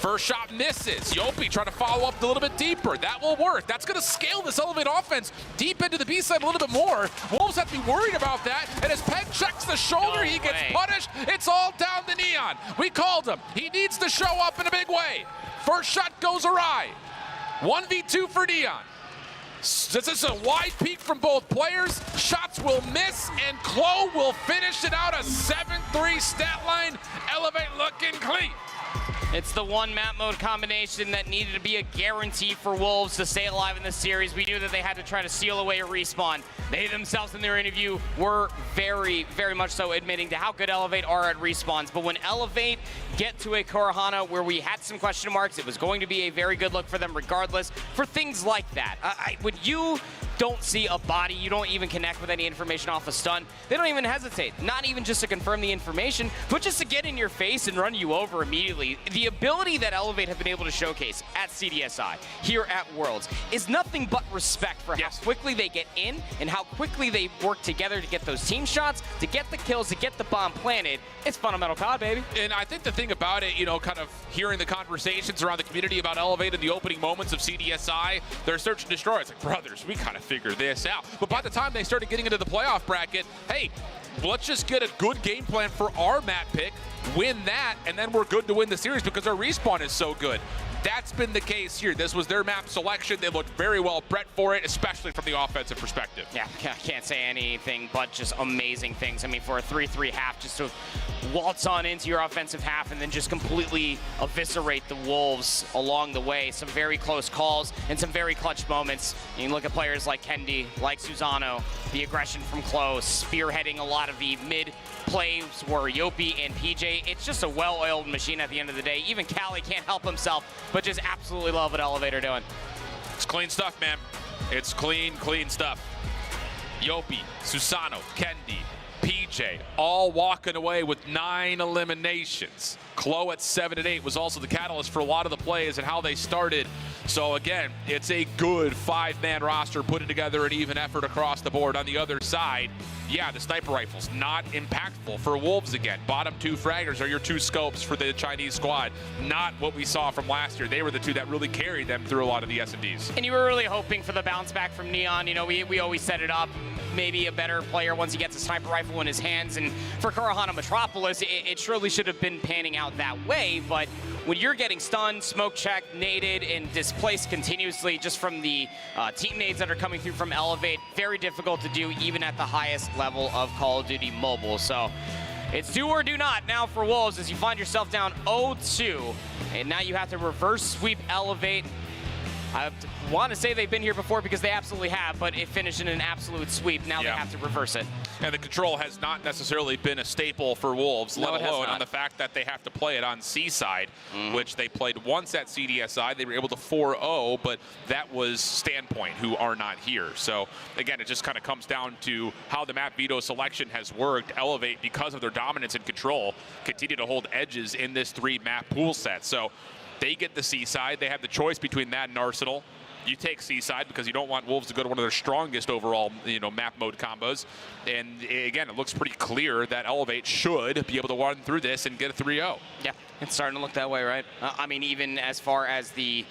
First shot misses. Yopi trying to follow up a little bit deeper. That will work. That's going to scale this Elevate offense deep into the B side a little bit more. Wolves have to be worried about that. And as Peg checks the shoulder, he gets punished. It's all down to Neon. We called him. He needs to show up in a big way. First shot goes awry. 1v2 for Neon. This is a wide peak from both players. Shots will miss, and Klo will finish it out. A 7-3 stat line. Elevate looking clean. It's the one map mode combination that needed to be a guarantee for Wolves to stay alive in this series. We knew that they had to try to steal away a respawn. They themselves in their interview were very, very much so admitting to how good Elevate are at respawns. But when Elevate get to a Kurahana where we had some question marks, it was going to be a very good look for them regardless for things like that. When you don't see a body, you don't even connect with any information off a stun, they don't even hesitate. Not even just to confirm the information, but just to get in your face and run you over immediately. The ability that Elevate have been able to showcase at CDSI, here at Worlds, is nothing but respect for how quickly they get in and how quickly they work together to get those team shots, to get the kills, to get the bomb planted. It's fundamental COD, baby. And I think the thing about it, you know, kind of hearing the conversations around the community about Elevate in the opening moments of CDSI, their search and destroy, it's like, brothers, we kind of figured this out. But by the time they started getting into the playoff bracket, hey, let's just get a good game plan for our map pick, win that, and then we're good to win the series because our respawn is so good. That's been the case here. This was their map selection. They looked very well bred for it, especially from the offensive perspective. Yeah, I can't say anything but just amazing things. I mean, for a 3-3 half, just to waltz on into your offensive half and then just completely eviscerate the Wolves along the way. Some very close calls and some very clutch moments. You look at players like Kendi, like Susano, the aggression from close, spearheading a lot of the mid plays were Yopi and PJ. It's just a well-oiled machine at the end of the day. Even Cali can't help himself, but just absolutely love what Elevator doing. It's clean stuff, man. It's clean stuff. Yopi, Susano, Kendi, PJ, all walking away with 9 eliminations. Chloe at 7 and 8 was also the catalyst for a lot of the plays and how they started. So again, it's a good 5-man roster putting together an even effort across the board. On the other side, yeah, the sniper rifles not impactful for Wolves again. Bottom 2 fraggers are your 2 scopes for the Chinese squad. Not what we saw from last year. They were the 2 that really carried them through a lot of the S&Ds. And you were really hoping for the bounce back from Neon. You know, we always set it up. Maybe a better player once he gets a sniper rifle in his hands. And for Kurahana Metropolis, it surely should have been panning out that way. But when you're getting stunned, smoke checked, naded, and displaced continuously just from the team nades that are coming through from Elevate, very difficult to do even at the highest level of Call of Duty Mobile. So it's do or do not now for Wolves as you find yourself down 0-2. And now you have to reverse sweep Elevate. I want to say they've been here before because they absolutely have, but it finished in an absolute sweep. Now they have to reverse it. And the control has not necessarily been a staple for Wolves, No, let it has alone not. on the fact that they have to play it on Seaside, which they played once at CDSI. They were able to 4-0, but that was Standpoint, who are not here. So, again, it just kind of comes down to how the map veto selection has worked. Elevate, because of their dominance and control, continue to hold edges in this 3-map pool set. So, they get the Seaside. They have the choice between that and Arsenal. You take Seaside because you don't want Wolves to go to one of their strongest overall, map mode combos. And again, it looks pretty clear that Elevate should be able to run through this and get a 3-0. Yeah, it's starting to look that way, right? I mean, even as far as the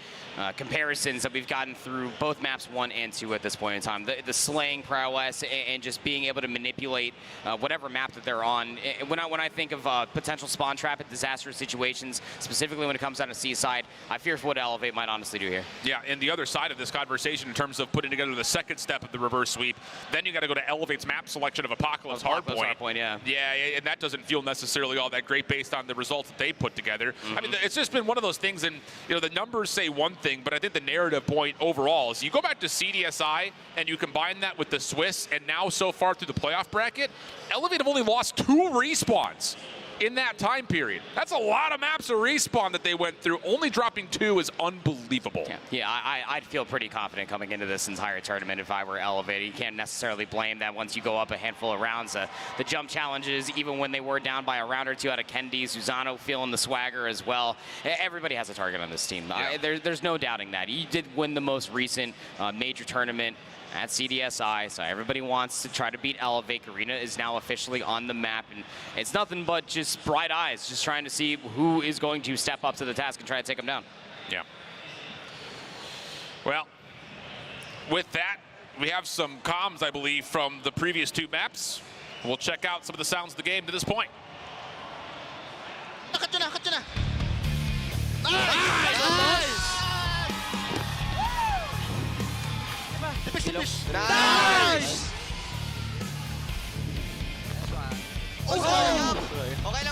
comparisons that we've gotten through both maps 1 and 2 at this point in time, the slaying prowess and just being able to manipulate whatever map that they're on. When I think of potential spawn trap in disastrous situations, specifically when it comes down to Seaside, I fear for what Elevate might honestly do here. Yeah, and the other side of this conversation in terms of putting together the second step of the reverse sweep, then you got to go to Elevate's map selection of Apocalypse Hardpoint. Yeah, and that doesn't feel necessarily all that great based on the results that they put together. I mean, it's just been one of those things, and the numbers say one thing, but I think the narrative point overall is you go back to CDSI and you combine that with the Swiss, and now so far through the playoff bracket, Elevate have only lost 2 respawns in that time period. That's a lot of maps of respawn that they went through. Only dropping 2 is unbelievable. Yeah, I'd feel pretty confident coming into this entire tournament if I were Elevated. You can't necessarily blame that once you go up a handful of rounds. The jump challenges, even when they were down by a round or 2 out of Kendi, Susano feeling the swagger as well. Everybody has a target on this team. Yeah. There's no doubting that. You did win the most recent major tournament at CDSI, so everybody wants to try to beat Elevate. Arena is now officially on the map, and it's nothing but just bright eyes, just trying to see who is going to step up to the task and try to take them down. Yeah. Well, with that, we have some comms, I believe, from the previous 2 maps. We'll check out some of the sounds of the game to this point. Nice! Okay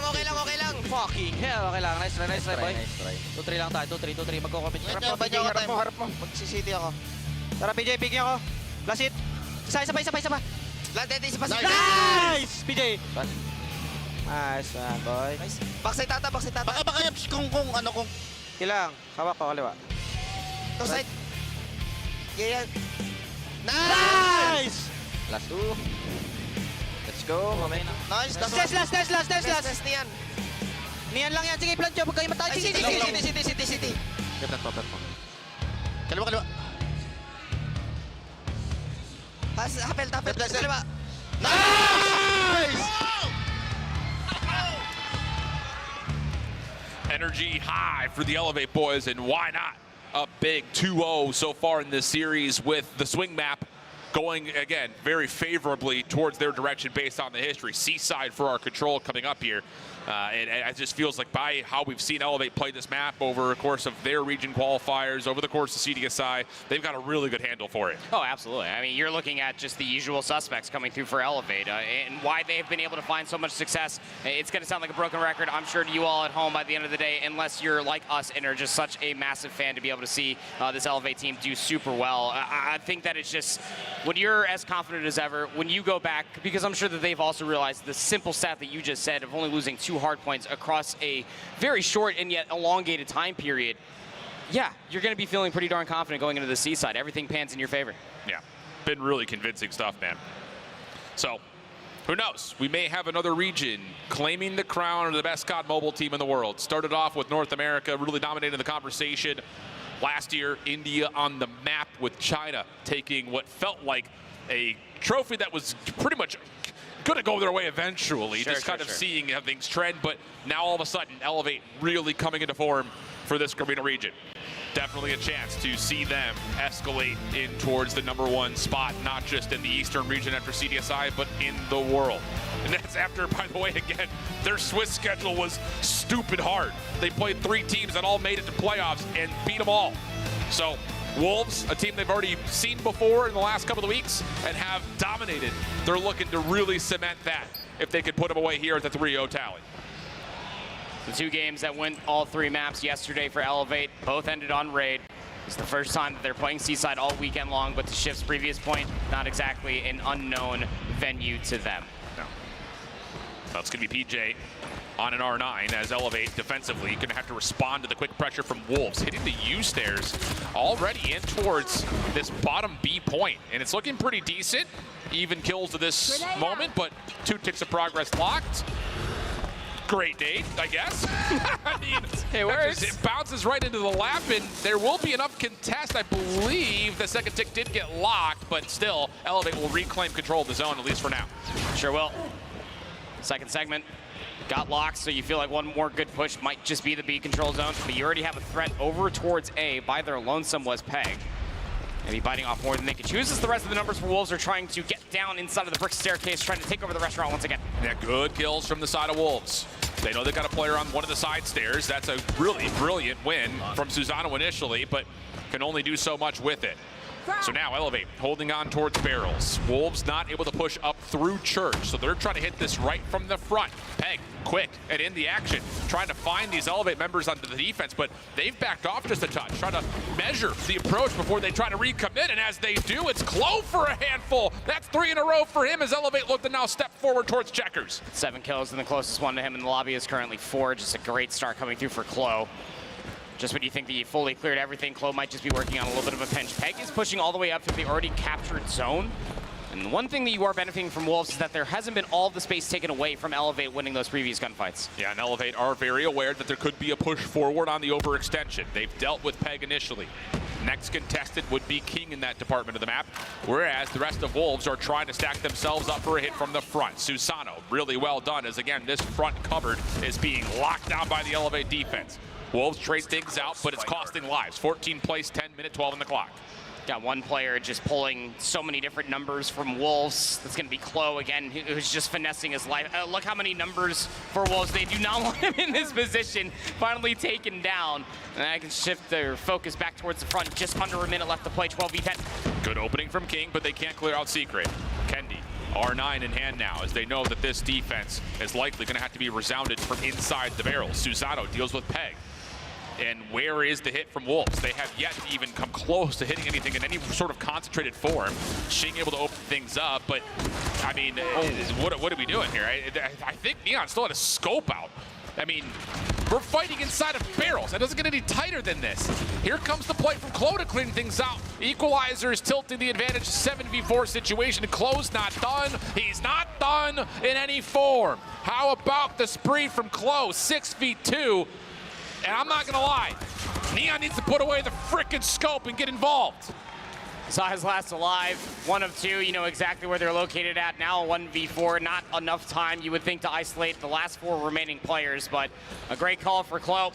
lang. Fucking hell. Okay lang. Nice try, boy. Nice try. 2-3 lang tayo. 2-3. Magko-commit. Harap mo, Banyo PJ. ka tayo. Harap mo. Magsisiti ako. Tara, PJ. Bigyan ako. Blast it. Isa pa. Landed, isa pa si Nice! PJ. Nice one, boy. Nice. Backside tata. Baka kung Kilang. Hawak ko, kaliwa. to side. Yeah. Nice! Last 2. Let's go, mamaya na. Nice. Last. Niyan. Niyan lang yan. Sige, plan job. Huwag kayo matay. Sige. City. Get that top. Kaliwa. Hapel. Kaliwa. Nice! Energy high for the Elevate boys, and why not? Up big 2-0 so far in this series, with the swing map going, again, very favorably towards their direction based on the history. Seaside for our control coming up here. And it just feels like by how we've seen Elevate play this map over the course of their region qualifiers, over the course of CDSI, they've got a really good handle for it. Oh, absolutely. I mean, you're looking at just the usual suspects coming through for Elevate, and why they've been able to find so much success. It's going to sound like a broken record, I'm sure, to you all at home by the end of the day, unless you're like us and are just such a massive fan to be able to see this Elevate team do super well. I think that it's just, when you're as confident as ever, when you go back, because I'm sure that they've also realized the simple stat that you just said of only losing 2 hard points across a very short and yet elongated time period, yeah, you're going to be feeling pretty darn confident going into the Seaside. Everything pans in your favor. Yeah, been really convincing stuff, man. So, who knows? We may have another region claiming the crown of the best COD mobile team in the world. Started off with North America, really dominating the conversation. Last year, India on the map, with China taking what felt like a trophy that was pretty much going to go their way eventually, just kind of seeing how things trend. But now all of a sudden, Elevate really coming into form for this Caribbean region. Definitely a chance to see them escalate in towards the #1 spot, not just in the Eastern region after CDSI, but in the world. And that's after, by the way, again, their Swiss schedule was stupid hard. They played 3 teams that all made it to playoffs and beat them all. So Wolves, a team they've already seen before in the last couple of weeks and have dominated. They're looking to really cement that if they could put them away here at the 3-0 tally. The 2 games that went all 3 maps yesterday for Elevate both ended on raid. It's the first time that they're playing Seaside all weekend long, but to Shift's previous point, not exactly an unknown venue to them. No. That's going to be PJ on an R9 as Elevate defensively going to have to respond to the quick pressure from Wolves, hitting the U stairs already in towards this bottom B point, and it's looking pretty decent. Even kills to this moment, but 2 ticks of progress locked. Great date, I guess. I mean, it works. It bounces right into the lap, and there will be enough contest. I believe the second tick did get locked, but still, Elevate will reclaim control of the zone, at least for now. Sure will. Second segment got locked, so you feel like one more good push might just be the B control zone, but you already have a threat over towards A by their lonesome was Peg. Maybe biting off more than they could choose as the rest of the numbers for Wolves are trying to get down inside of the brick staircase, trying to take over the restaurant once again. Yeah, good kills from the side of Wolves. They know they got a player on one of the side stairs. That's a really brilliant win from Susano initially, but can only do so much with it. So now Elevate holding on towards barrels. Wolves not able to push up through Church, so they're trying to hit this right from the front. Peg, quick, and in the action, trying to find these Elevate members onto the defense, but they've backed off just a touch, trying to measure the approach before they try to recommit, and as they do, it's Clo for a handful. That's 3 in a row for him as Elevate look to now step forward towards Checkers. 7 kills, and the closest one to him in the lobby is currently 4. Just a great start coming through for Clo. Just when you think that you fully cleared everything, Clo might just be working on a little bit of a pinch. Peg is pushing all the way up to the already captured zone. And one thing that you are benefiting from Wolves is that there hasn't been all the space taken away from Elevate winning those previous gunfights. Yeah, and Elevate are very aware that there could be a push forward on the overextension. They've dealt with Peg initially. Next contested would be King in that department of the map, whereas the rest of Wolves are trying to stack themselves up for a hit from the front. Susano, really well done, as again, this front cupboard is being locked down by the Elevate defense. Wolves trade things out, but it's costing lives. 14 plays, 10 minute, 12 on the clock. Got one player just pulling so many different numbers from Wolves. That's going to be Clo again, who's just finessing his life. Look how many numbers for Wolves. They do not want him in this position. Finally taken down. And I can shift their focus back towards the front. Just under a minute left to play, 12v10. Good opening from King, but they can't clear out Secret. Kendi R9 in hand now, as they know that this defense is likely going to have to be resounded from inside the barrel. Susano deals with Peg. And where is the hit from Wolves? They have yet to even come close to hitting anything in any sort of concentrated form. Shing able to open things up, but I mean, what are we doing here? I think Neon still had a scope out. I mean, we're fighting inside of barrels. That doesn't get any tighter than this. Here comes the play from Klo to clean things out. Equalizer is tilting the advantage, 7v4 situation. Klo's not done. He's not done in any form. How about the spree from Klo, 6v2? And I'm not gonna lie, Neon needs to put away the frickin' scope and get involved. Zai's last alive, 1 of 2. You know exactly where they're located at now, 1v4. Not enough time, you would think, to isolate the last 4 remaining players, but a great call for Klo.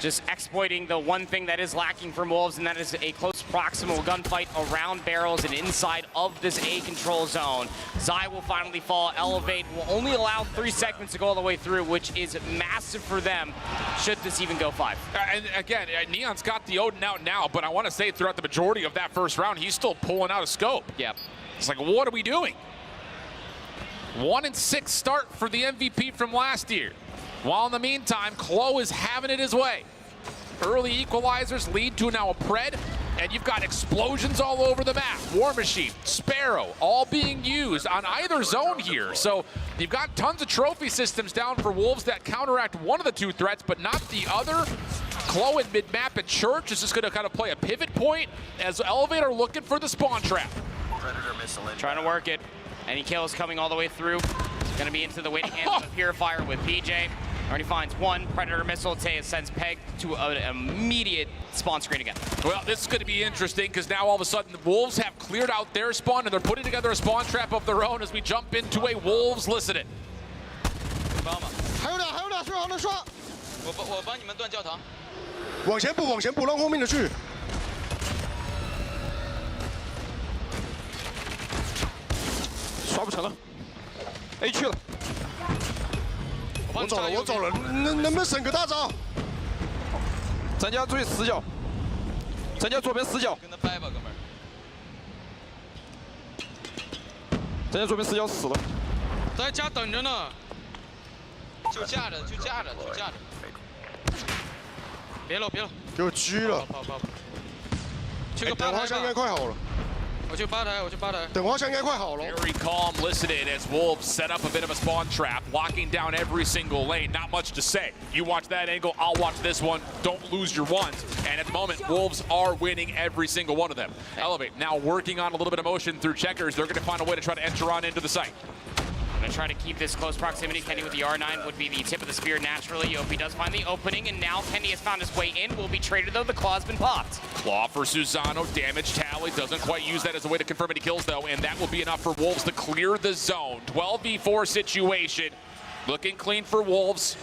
Just exploiting the one thing that is lacking from Wolves, and that is a close proximal gunfight around barrels and inside of this A control zone. Zai will finally fall. Elevate will only allow 3 segments to go all the way through, which is massive for them, should this even go 5. And again, Neon's got the Odin out now, but I want to say throughout the majority of that first round, he's still pulling out a scope. Yep. It's like, what are we doing? 1-6 start for the MVP from last year. While in the meantime, Klo is having it his way. Early equalizers lead to now a Pred, and you've got explosions all over the map. War Machine, Sparrow, all being used on either zone here. So you've got tons of trophy systems down for Wolves that counteract one of the 2 threats, but not the other. Klo in mid-map at Church is just going to kind of play a pivot point as Elevator looking for the spawn trap. Predator missile in. Trying to work it. Any kills coming all the way through. Going to be into the waiting hands of Purifier with PJ. Already finds 1 Predator missile. Taya sends Peg to an immediate spawn screen again. Well, this is going to be interesting because now all of a sudden the Wolves have cleared out their spawn and they're putting together a spawn trap of their own as we jump into a Wolves listening. 还有点，顺好能刷。我帮你们断教堂。往前补，让后面的去。刷不成了 ，A 去了。我走了，能不能省个大招？咱家注意死角，咱家左边死角。跟他掰吧，哥们儿。咱家左边死角死了。在家等着呢。就架着。别了。给我狙了。跑。去个吧台吧。应该快好了。我去吧台。等花箱应该快好了。 Very calm listening as Wolves set up a bit of a spawn trap, locking down every single lane. Not much to say. You watch that angle, I'll watch this one. Don't lose your ones. And at the moment, Wolves are winning every single one of them. Elevate now working on a little bit of motion through checkers. They're going to find a way to try to enter on into the site. Going to try to keep this close proximity. Kenny with the R9 would be the tip of the spear naturally. Yopi does find the opening, and now Kenny has found his way in. Will be traded, though. The claw's been popped. Claw for Susano. Damage tally. Doesn't quite use that as a way to confirm any kills, though, and that will be enough for Wolves to clear the zone. 12v4 situation. Looking clean for Wolves.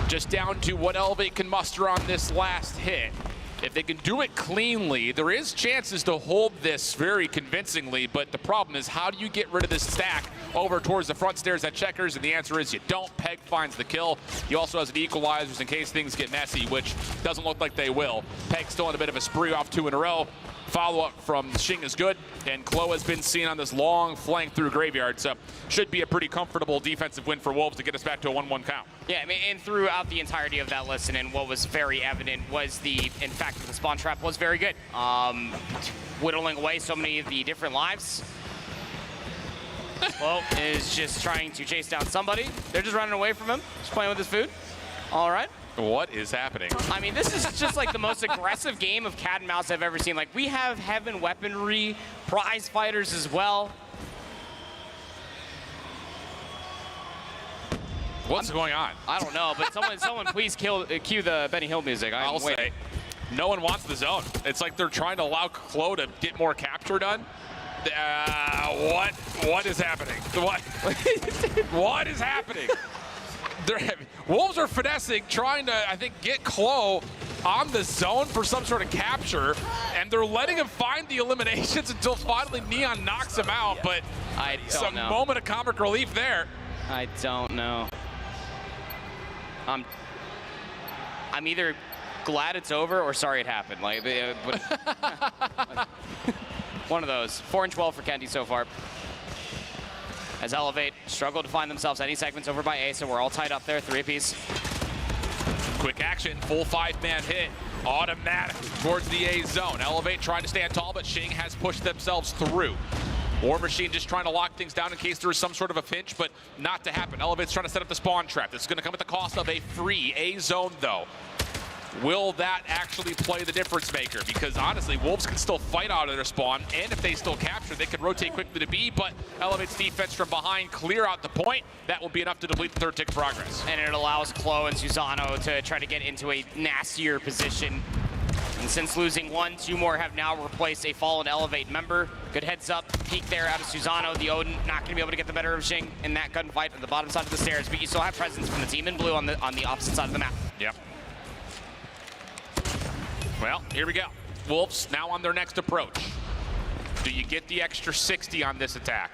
Just down to what Elevate can muster on this last hit. If they can do it cleanly, there is chances to hold this very convincingly, but the problem is, how do you get rid of this stack over towards the front stairs at checkers? And the answer is you don't. Peg finds the kill. He also has an equalizers in case things get messy, which doesn't look like they will. Peg still on a bit of a spree off 2 in a row. Follow-up from Shing is good, and Klo has been seen on this long flank through Graveyard, so should be a pretty comfortable defensive win for Wolves to get us back to a 1-1 count. Yeah, I mean, and throughout the entirety of that listen, and what was very evident was in fact, the spawn trap was very good. Whittling away so many of the different lives. Klo is just trying to chase down somebody. They're just running away from him, just playing with his food. All right. What is happening? I mean, this is just like the most aggressive game of cat and mouse I've ever seen. Like, we have heaven weaponry, prize fighters as well. What's going on? I don't know, but someone please cue the Benny Hill music. I'll say, no one wants the zone. It's like they're trying to allow Klo to get more capture done. What is happening? What is happening? Wolves are finessing, trying to, I think, get Klo on the zone for some sort of capture, and they're letting him find the eliminations until finally Neon knocks him out, but some moment of comic relief there. I don't know. I'm either glad it's over or sorry it happened. Like, one of those. 4-12 for Kendi so far. as Elevate struggle to find themselves any segments over by A, so we're all tied up there, 3 apiece. Quick action, full 5-man hit. Automatic towards the A zone. Elevate trying to stand tall, but Shing has pushed themselves through. War Machine just trying to lock things down in case there is some sort of a pinch, but not to happen. Elevate's trying to set up the spawn trap. This is going to come at the cost of a free A zone, though. Will that actually play the difference maker? Because honestly, Wolves can still fight out of their spawn, and if they still capture, they can rotate quickly to B, but Elevate's defense from behind clear out the point. That will be enough to deplete the third tick progress. And it allows Klo and Susano to try to get into a nastier position. And since losing 1, 2 more have now replaced a fallen Elevate member. Good heads up, peek there out of Susano. The Odin not going to be able to get the better of Shing in that gunfight at the bottom side of the stairs, but you still have presence from the team in blue on the opposite side of the map. Yep. Well, here we go. Wolves now on their next approach. Do you get the extra 60 on this attack?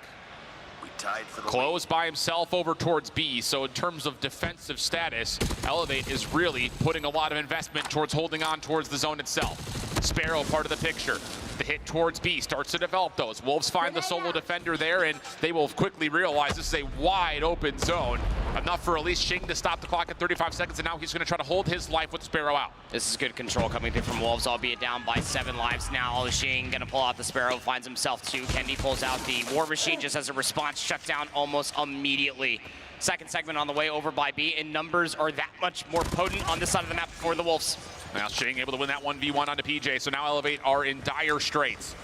Close by himself over towards B, so in terms of defensive status, Elevate is really putting a lot of investment towards holding on towards the zone itself. Sparrow part of the picture. The hit towards B starts to develop those. Wolves find the solo defender there, and they will quickly realize this is a wide open zone. Enough for at least Shing to stop the clock at 35 seconds, and now he's going to try to hold his life with Sparrow out. This is good control coming through from Wolves, albeit down by 7 lives now. Shing going to pull out the Sparrow, finds himself 2. Kendi pulls out the War Machine just as a response, shut down almost immediately. Second segment on the way over by B, and numbers are that much more potent on this side of the map for the Wolves. Now Shing able to win that 1v1 onto PJ, so now Elevate are in dire straits.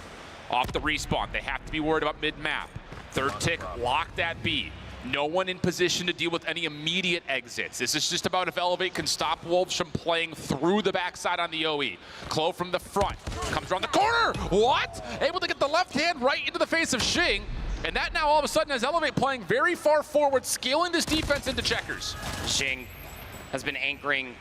Off the respawn, they have to be worried about mid-map. Third tick locked at B. No one in position to deal with any immediate exits. This is just about if Elevate can stop Wolves from playing through the backside on the OE. Klo from the front, comes around the corner. What? Able to get the left hand right into the face of Shing. And that now all of a sudden has Elevate playing very far forward, scaling this defense into checkers. Shing has been anchoring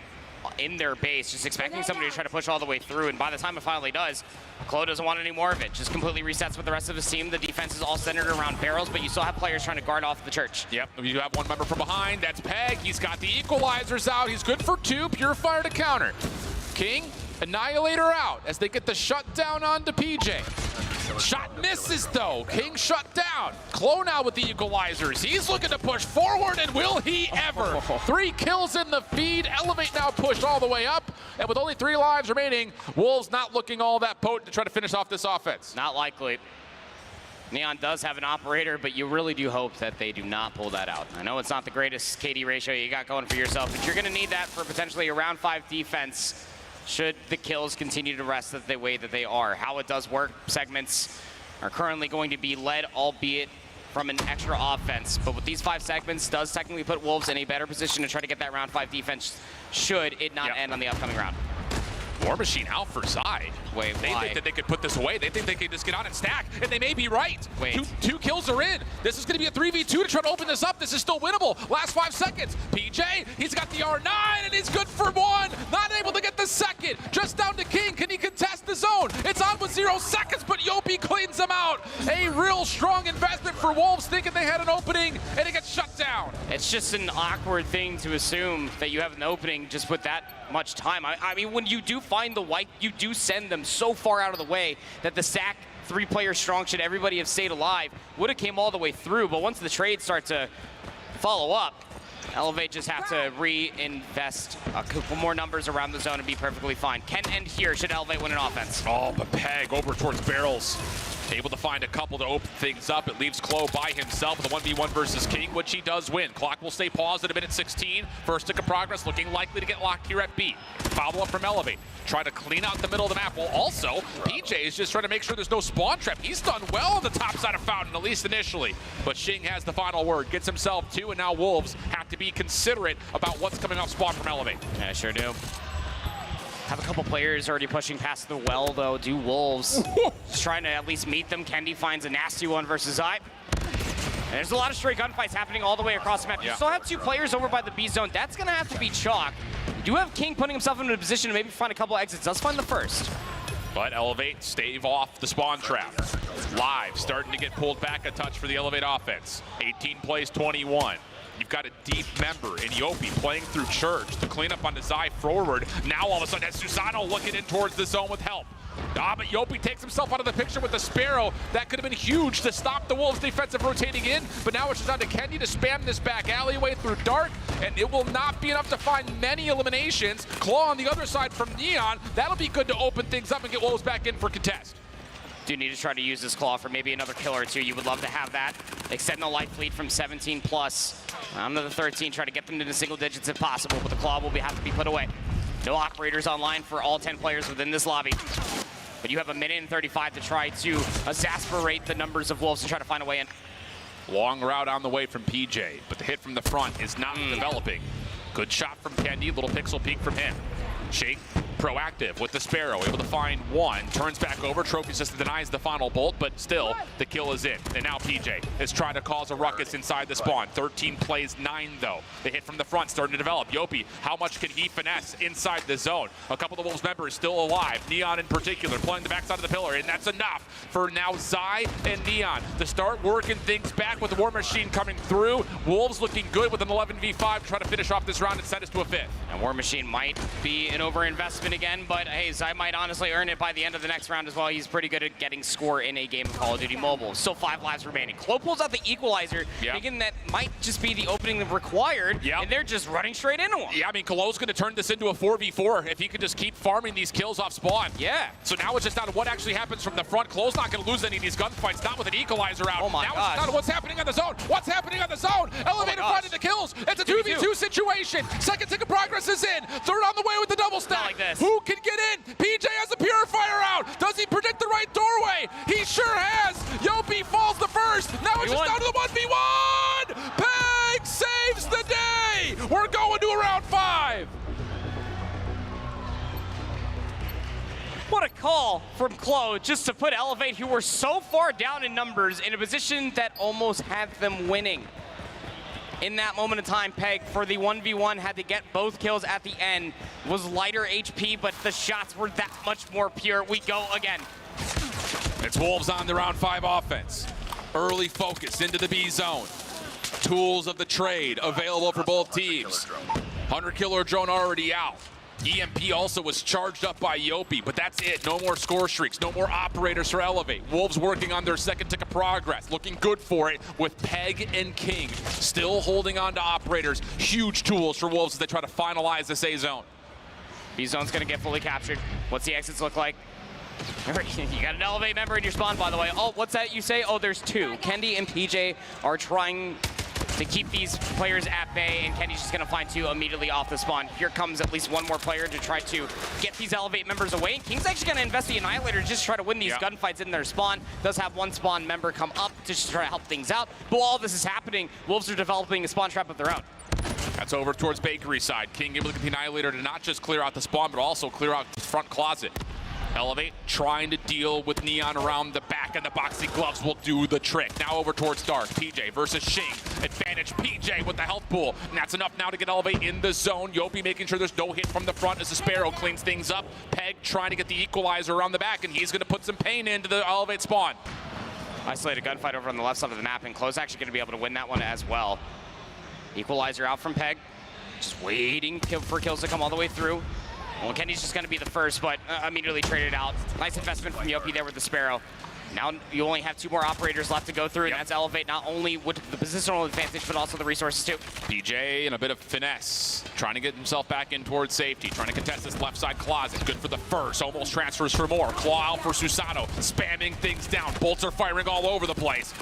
in their base, just expecting somebody to try to push all the way through, and by the time it finally does, Klo doesn't want any more of it. Just completely resets with the rest of his team. The defense is all centered around barrels, but you still have players trying to guard off the church. Yep, you have one member from behind. That's Peg. He's got the equalizers out. He's good for 2. Purifier to counter. King, Annihilator out as they get the shutdown onto PJ. Shot misses though. King shut down. Klo now with the equalizers. He's looking to push forward, and will he ever? 3 kills in the feed. Elevate now pushed all the way up, and with only 3 lives remaining, Wolves not looking all that potent to try to finish off this offense. Not likely. Neon does have an operator, but you really do hope that they do not pull that out. I know it's not the greatest KD ratio you got going for yourself, but you're going to need that for potentially a round 5 defense should the kills continue to rest the way that they are. How it does work, segments are currently going to be led, albeit from an extra offense. But with these 5 segments, does technically put Wolves in a better position to try to get that round 5 defense should it not end on the upcoming round. War Machine out for side. Wait, they think that they could put this away. They think they could just get on and stack, and they may be right. Wait. Two kills are in. This is going to be a 3v2 to try to open this up. This is still winnable. Last 5 seconds. PJ, he's got the R9, and he's good for 1. Not able to get the second. Just down to King. Can he contest the zone? It's on with 0 seconds, but Yopi cleans them out. A real strong investment for Wolves, thinking they had an opening, and it gets shut down. It's just an awkward thing to assume that you have an opening just with that much time. I mean, when you do find the wipe, you do send them so far out of the way that the stack 3-player strong, should everybody have stayed alive, would have came all the way through. But once the trades start to follow up, Elevate just have to reinvest a couple more numbers around the zone and be perfectly fine. Can end here should Elevate win an offense. Oh, but Peg over towards barrels. Able to find a couple to open things up. It leaves Klo by himself with a 1v1 versus King, which he does win. Clock will stay paused at a minute 16. First tick of progress, looking likely to get locked here at B. Follow up from Elevate. Try to clean out the middle of the map. Well, also, PJ is just trying to make sure there's no spawn trap. He's done well on the top side of Fountain, at least initially. But Shing has the final word. Gets himself 2, and now Wolves have to be considerate about what's coming off spawn from Elevate. Yeah, sure do. Have a couple players already pushing past the well, though. Do Wolves just trying to at least meet them. Kendi finds a nasty one versus I. And there's a lot of stray gunfights happening all the way across the map. You still have 2 players over by the B zone. That's going to have to be chalk. You do have King putting himself into a position to maybe find a couple exits. Does find the first. But Elevate stave off the spawn trap. Live starting to get pulled back a touch for the Elevate offense. 18 plays 21. You've got a deep member in Yopi playing through Church to clean up on the Zai forward. Now all of a sudden, that's Susano looking in towards the zone with help. But Yopi takes himself out of the picture with the Sparrow. That could have been huge to stop the Wolves' defensive rotating in, but now it's just down to Kenny to spam this back alleyway through Dark, and it will not be enough to find many eliminations. Claw on the other side from Neon. That'll be good to open things up and get Wolves back in for contest. Do need to try to use this Claw for maybe another kill or two. You would love to have that. Extend the life lead from 17 plus onto the 13. Try to get them into single digits if possible, but the Claw will have to be put away. No operators online for all 10 players within this lobby. But you have a minute and 35 to try to exasperate the numbers of Wolves to try to find a way in. Long route on the way from PJ, but the hit from the front is not developing. Good shot from Kendi, little pixel peek from him. Shake, proactive with the Sparrow, able to find one, turns back over, Trophy System denies the final bolt, but still, the kill is in. And now PJ is trying to cause a ruckus inside the spawn. 13 plays 9 though. The hit from the front starting to develop. Yopi, how much can he finesse inside the zone? A couple of the Wolves members still alive, Neon in particular, playing the backside of the pillar, and that's enough for now Zai and Neon to start working things back with the War Machine coming through. Wolves looking good with an 11v5 to try to finish off this round and set us to a 5th. And War Machine might be an overinvestment again, but hey, Zai might honestly earn it by the end of the next round as well. He's pretty good at getting score in a game of Call of Duty Mobile. Still 5 lives remaining. Klo pulls out the equalizer, thinking that might just be the opening required, and they're just running straight into him. Yeah, I mean, Klo's going to turn this into a 4v4 if he can just keep farming these kills off spawn. Yeah. So now it's just down to what actually happens from the front. Klo's not going to lose any of these gunfights, not with an equalizer out. Oh my now gosh. it's down to what's happening on the zone. What's happening on the zone? Elevator finding the kills. It's a 2v2 situation. Second tick of progress is in. Third on the way with the double stack. Like this. Who can get in? PJ has a purifier out. Does he predict the right doorway? He sure has. Yopi falls the first. Now it's just down to the 1v1. Peg saves the day. We're going to a round 5. What a call from Klo just to put Elevate, who were so far down in numbers, in a position that almost had them winning. In that moment of time, Peg, for the 1v1, had to get both kills at the end. Was lighter HP, but the shots were that much more pure. We go again. It's Wolves on the round 5 offense. Early focus into the B zone. Tools of the trade available for both teams. Hunter Killer drone already out. EMP also was charged up by Yopi, but that's it. No more score streaks, no more operators for Elevate. Wolves working on their second tick of progress, looking good for it with Peg and King still holding on to operators. Huge tools for Wolves as they try to finalize this A zone. B zone's gonna get fully captured. What's the exits look like? You got an Elevate member in your spawn, by the way. Oh, what's that you say? Oh, there's 2. Kendi and PJ are trying to keep these players at bay, and Kenny's just gonna find 2 immediately off the spawn. Here comes at least one more player to try to get these Elevate members away, and King's actually gonna invest the Annihilator just to try to win these gunfights in their spawn. Does have one spawn member come up to just try to help things out, but while this is happening, Wolves are developing a spawn trap of their own. That's over towards Bakery side. King able to get the Annihilator to not just clear out the spawn, but also clear out the front closet. Elevate trying to deal with Neon around the back, and the boxing gloves will do the trick. Now over towards Dark. PJ versus Shing. Advantage PJ with the health pool. And that's enough now to get Elevate in the zone. Yopi making sure there's no hit from the front as the Sparrow cleans things up. Peg trying to get the equalizer around the back, and he's going to put some pain into the Elevate spawn. Isolated gunfight over on the left side of the map, and Klo's actually going to be able to win that one as well. Equalizer out from Peg. Just waiting for kills to come all the way through. Well, Kenny's just going to be the first, but immediately traded out. Nice investment from Yopi there with the Sparrow. Now you only have 2 more operators left to go through, and that's Elevate not only with the positional advantage, but also the resources too. PJ in a bit of finesse, trying to get himself back in towards safety, trying to contest this left side closet. Good for the first, almost transfers for more. Claw out for Susato, spamming things down. Bolts are firing all over the place.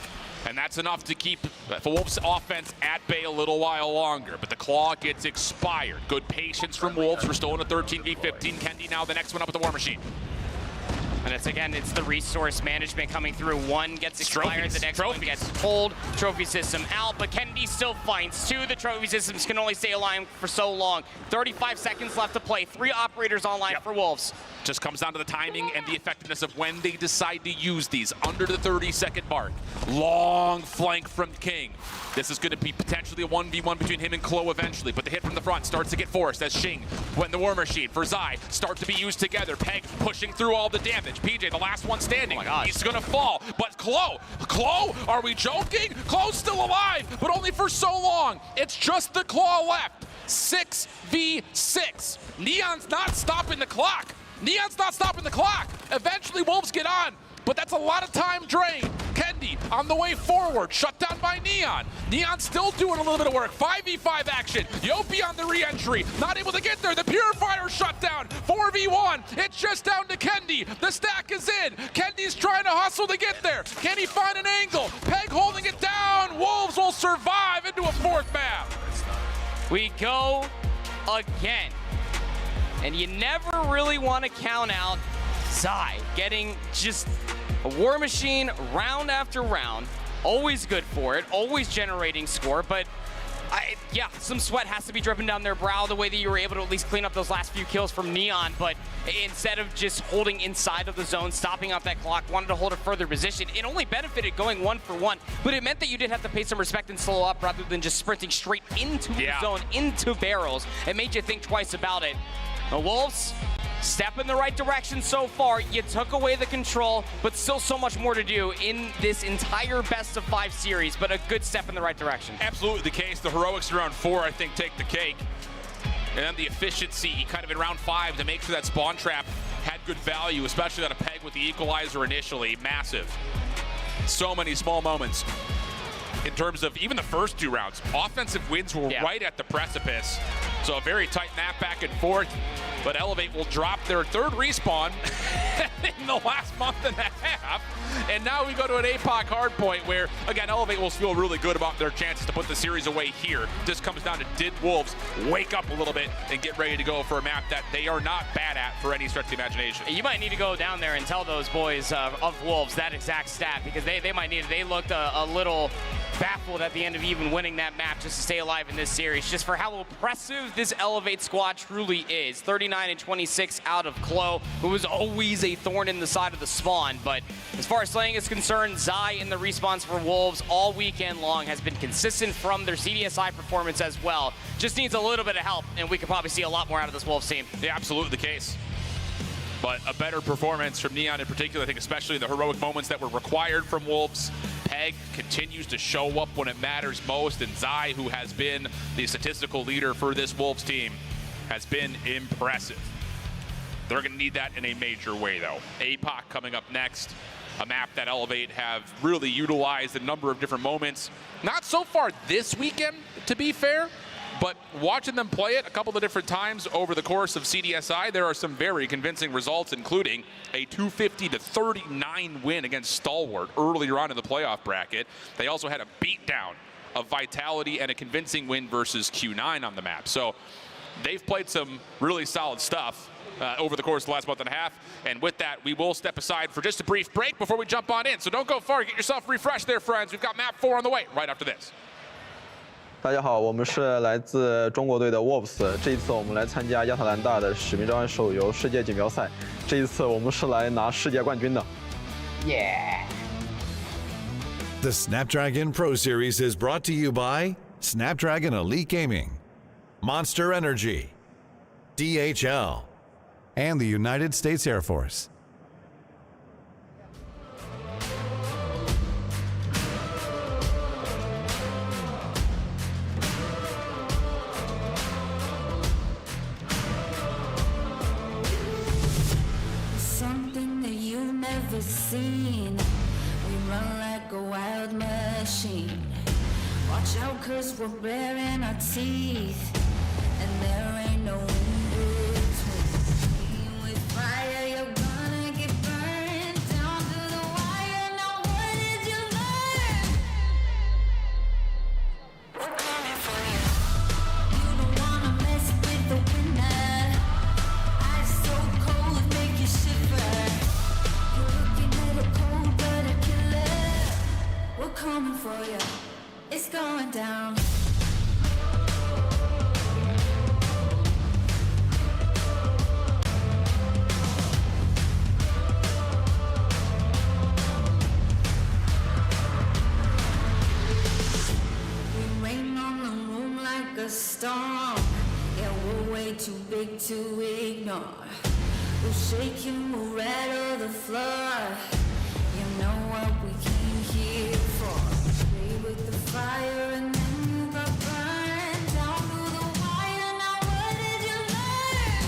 And that's enough to keep the Wolves offense at bay a little while longer. But the Claw gets expired. Good patience from Wolves. We're still in a 13v15. Kendi now the next one up with the War Machine. And it's the resource management coming through. One gets expired, the next one gets pulled. Trophy system out, but Kendi still finds 2. The trophy systems can only stay alive for so long. 35 seconds left to play. 3 operators online for Wolves. Just comes down to the timing and the effectiveness of when they decide to use these under the 30-second mark. Long flank from King. This is going to be potentially a 1v1 between him and Klo eventually, but the hit from the front starts to get forced as Shing, when the War Machine for Zai start to be used together. Peg pushing through all the damage. PJ, the last one standing. He's going to fall, but Klo, are we joking? Klo's still alive, but only for so long. It's just the Claw left. 6v6. Neon's not stopping the clock. Neon's not stopping the clock. Eventually, Wolves get on, but that's a lot of time drained. Kendi on the way forward, shut down by Neon. Neon still doing a little bit of work. 5v5 action. Yopi on the re-entry, not able to get there. The Purifier shut down. 4v1. It's just down to Kendi. The stack is in. Kendi's trying to hustle to get there. Can he find an angle? Peg holding it down. Wolves will survive into a fourth map. We go again. And you never really want to count out Zai getting just a war machine round after round. Always good for it, always generating score, but yeah, some sweat has to be dripping down their brow the way that you were able to at least clean up those last few kills from Neon, but instead of just holding inside of the zone, stopping out that clock, wanted to hold a further position. It only benefited going 1-for-1, but it meant that you did have to pay some respect and slow up rather than just sprinting straight into the zone, into barrels. It made you think twice about it. The Wolves, step in the right direction so far. You took away the control, but still so much more to do in this entire best of 5 series, but a good step in the right direction. Absolutely the case. The heroics in round 4, I think, take the cake. And then the efficiency kind of in round 5 to make sure that spawn trap had good value, especially on a peg with the equalizer initially. Massive. So many small moments. In terms of even the first 2 rounds, offensive wins were right at the precipice. So a very tight map back and forth, but Elevate will drop their 3rd respawn in the last month and a half. And now we go to an APOC hardpoint where, again, Elevate will feel really good about their chances to put the series away here. This comes down to, did Wolves wake up a little bit and get ready to go for a map that they are not bad at for any stretch of the imagination? You might need to go down there and tell those boys of Wolves that exact stat, because they might need it. They looked a little baffled at the end of even winning that map just to stay alive in this series, just for how impressive this Elevate squad truly is. 39-26 out of Klo, who was always a thorn in the side of the spawn. But as far as slaying is concerned, Zai in the respawns for Wolves all weekend long has been consistent from their CDSI performance as well. Just needs a little bit of help, and we could probably see a lot more out of this Wolves team. Yeah, absolutely the case. But a better performance from Neon in particular, I think, especially the heroic moments that were required from Wolves. Peg continues to show up when it matters most, and Zai, who has been the statistical leader for this Wolves team, has been impressive. They're going to need that in a major way, though. APOC coming up next, a map that Elevate have really utilized a number of different moments. Not so far this weekend, to be fair, but watching them play it a couple of different times over the course of CDSI, there are some very convincing results, including a 250-39 win against Stalwart earlier on in the playoff bracket. They also had a beatdown of Vitality and a convincing win versus Q9 on the map. So they've played some really solid stuff over the course of the last month and a half. And with that, we will step aside for just a brief break before we jump on in. So don't go far. Get yourself refreshed there, friends. We've got map 4 on the way right after this. 大家好，我们是来自中国队的 Wolves。这一次我们来参加亚特兰大的使命召唤手游世界锦标赛。这一次我们是来拿世界冠军的。Yeah! The Snapdragon Pro Series is brought to you by Snapdragon Elite Gaming, Monster Energy, DHL, and the United States Air Force. Something that you've never seen. We run like a wild machine. Watch out, cause we're baring our teeth. And there ain't no in-between. With fire, you're gonna get burned down to the wire. Now what did you learn? We're coming for you. You don't wanna mess with the winner. Ice so cold, make you shiver. You're looking at a cold blooded killer. We're coming for you. It's going down. We rain on the room like a storm. Yeah, we're way too big to ignore. We'll shake you, we'll rattle the floor. You know what we came here for. Play with the fire and then you got burned down to the wire. Now what did you learn?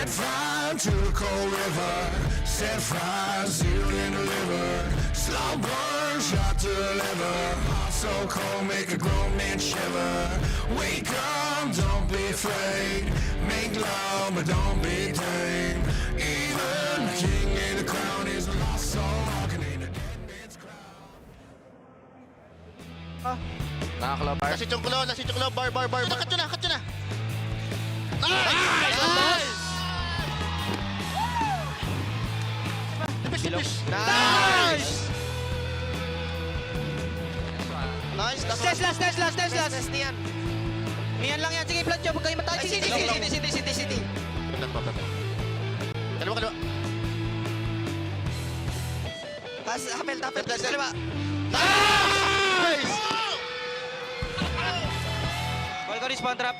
Set fire to the cold river. Set fire, sealed and delivered. Slow burn, shot to the liver. Heart so cold, make a grown man shiver. Wake up, don't be afraid. Make love, but don't be tame. Even the king in the crown is a lost soul walking in a dead man's crowd. Nakakalaw, bar. Nasi Chongkulo, bar. Cut yun na. Nice! Nice! Nice! Last niyan. Miyan lang yan. Sige, plant nyo. Huwag kayo matay. City. Kaliwa. Hapel. Kaliwa. Nice! Ball ko respawn trap.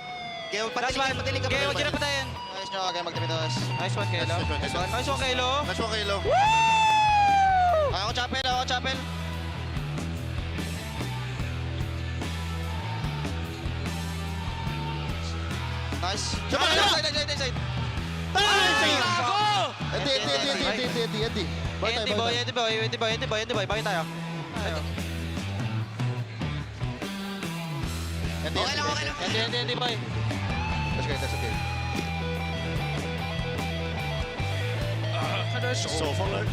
Patiling ka. Huwag yun na patayin. Nice nyo, kaya magtapitos. Nice one, Kelo. Nice one, Kelo. Ako, Chapel. Nice. Side. Eddie boy. Bakit tayo? Okay lang. Eddie boy. That's okay. So fun.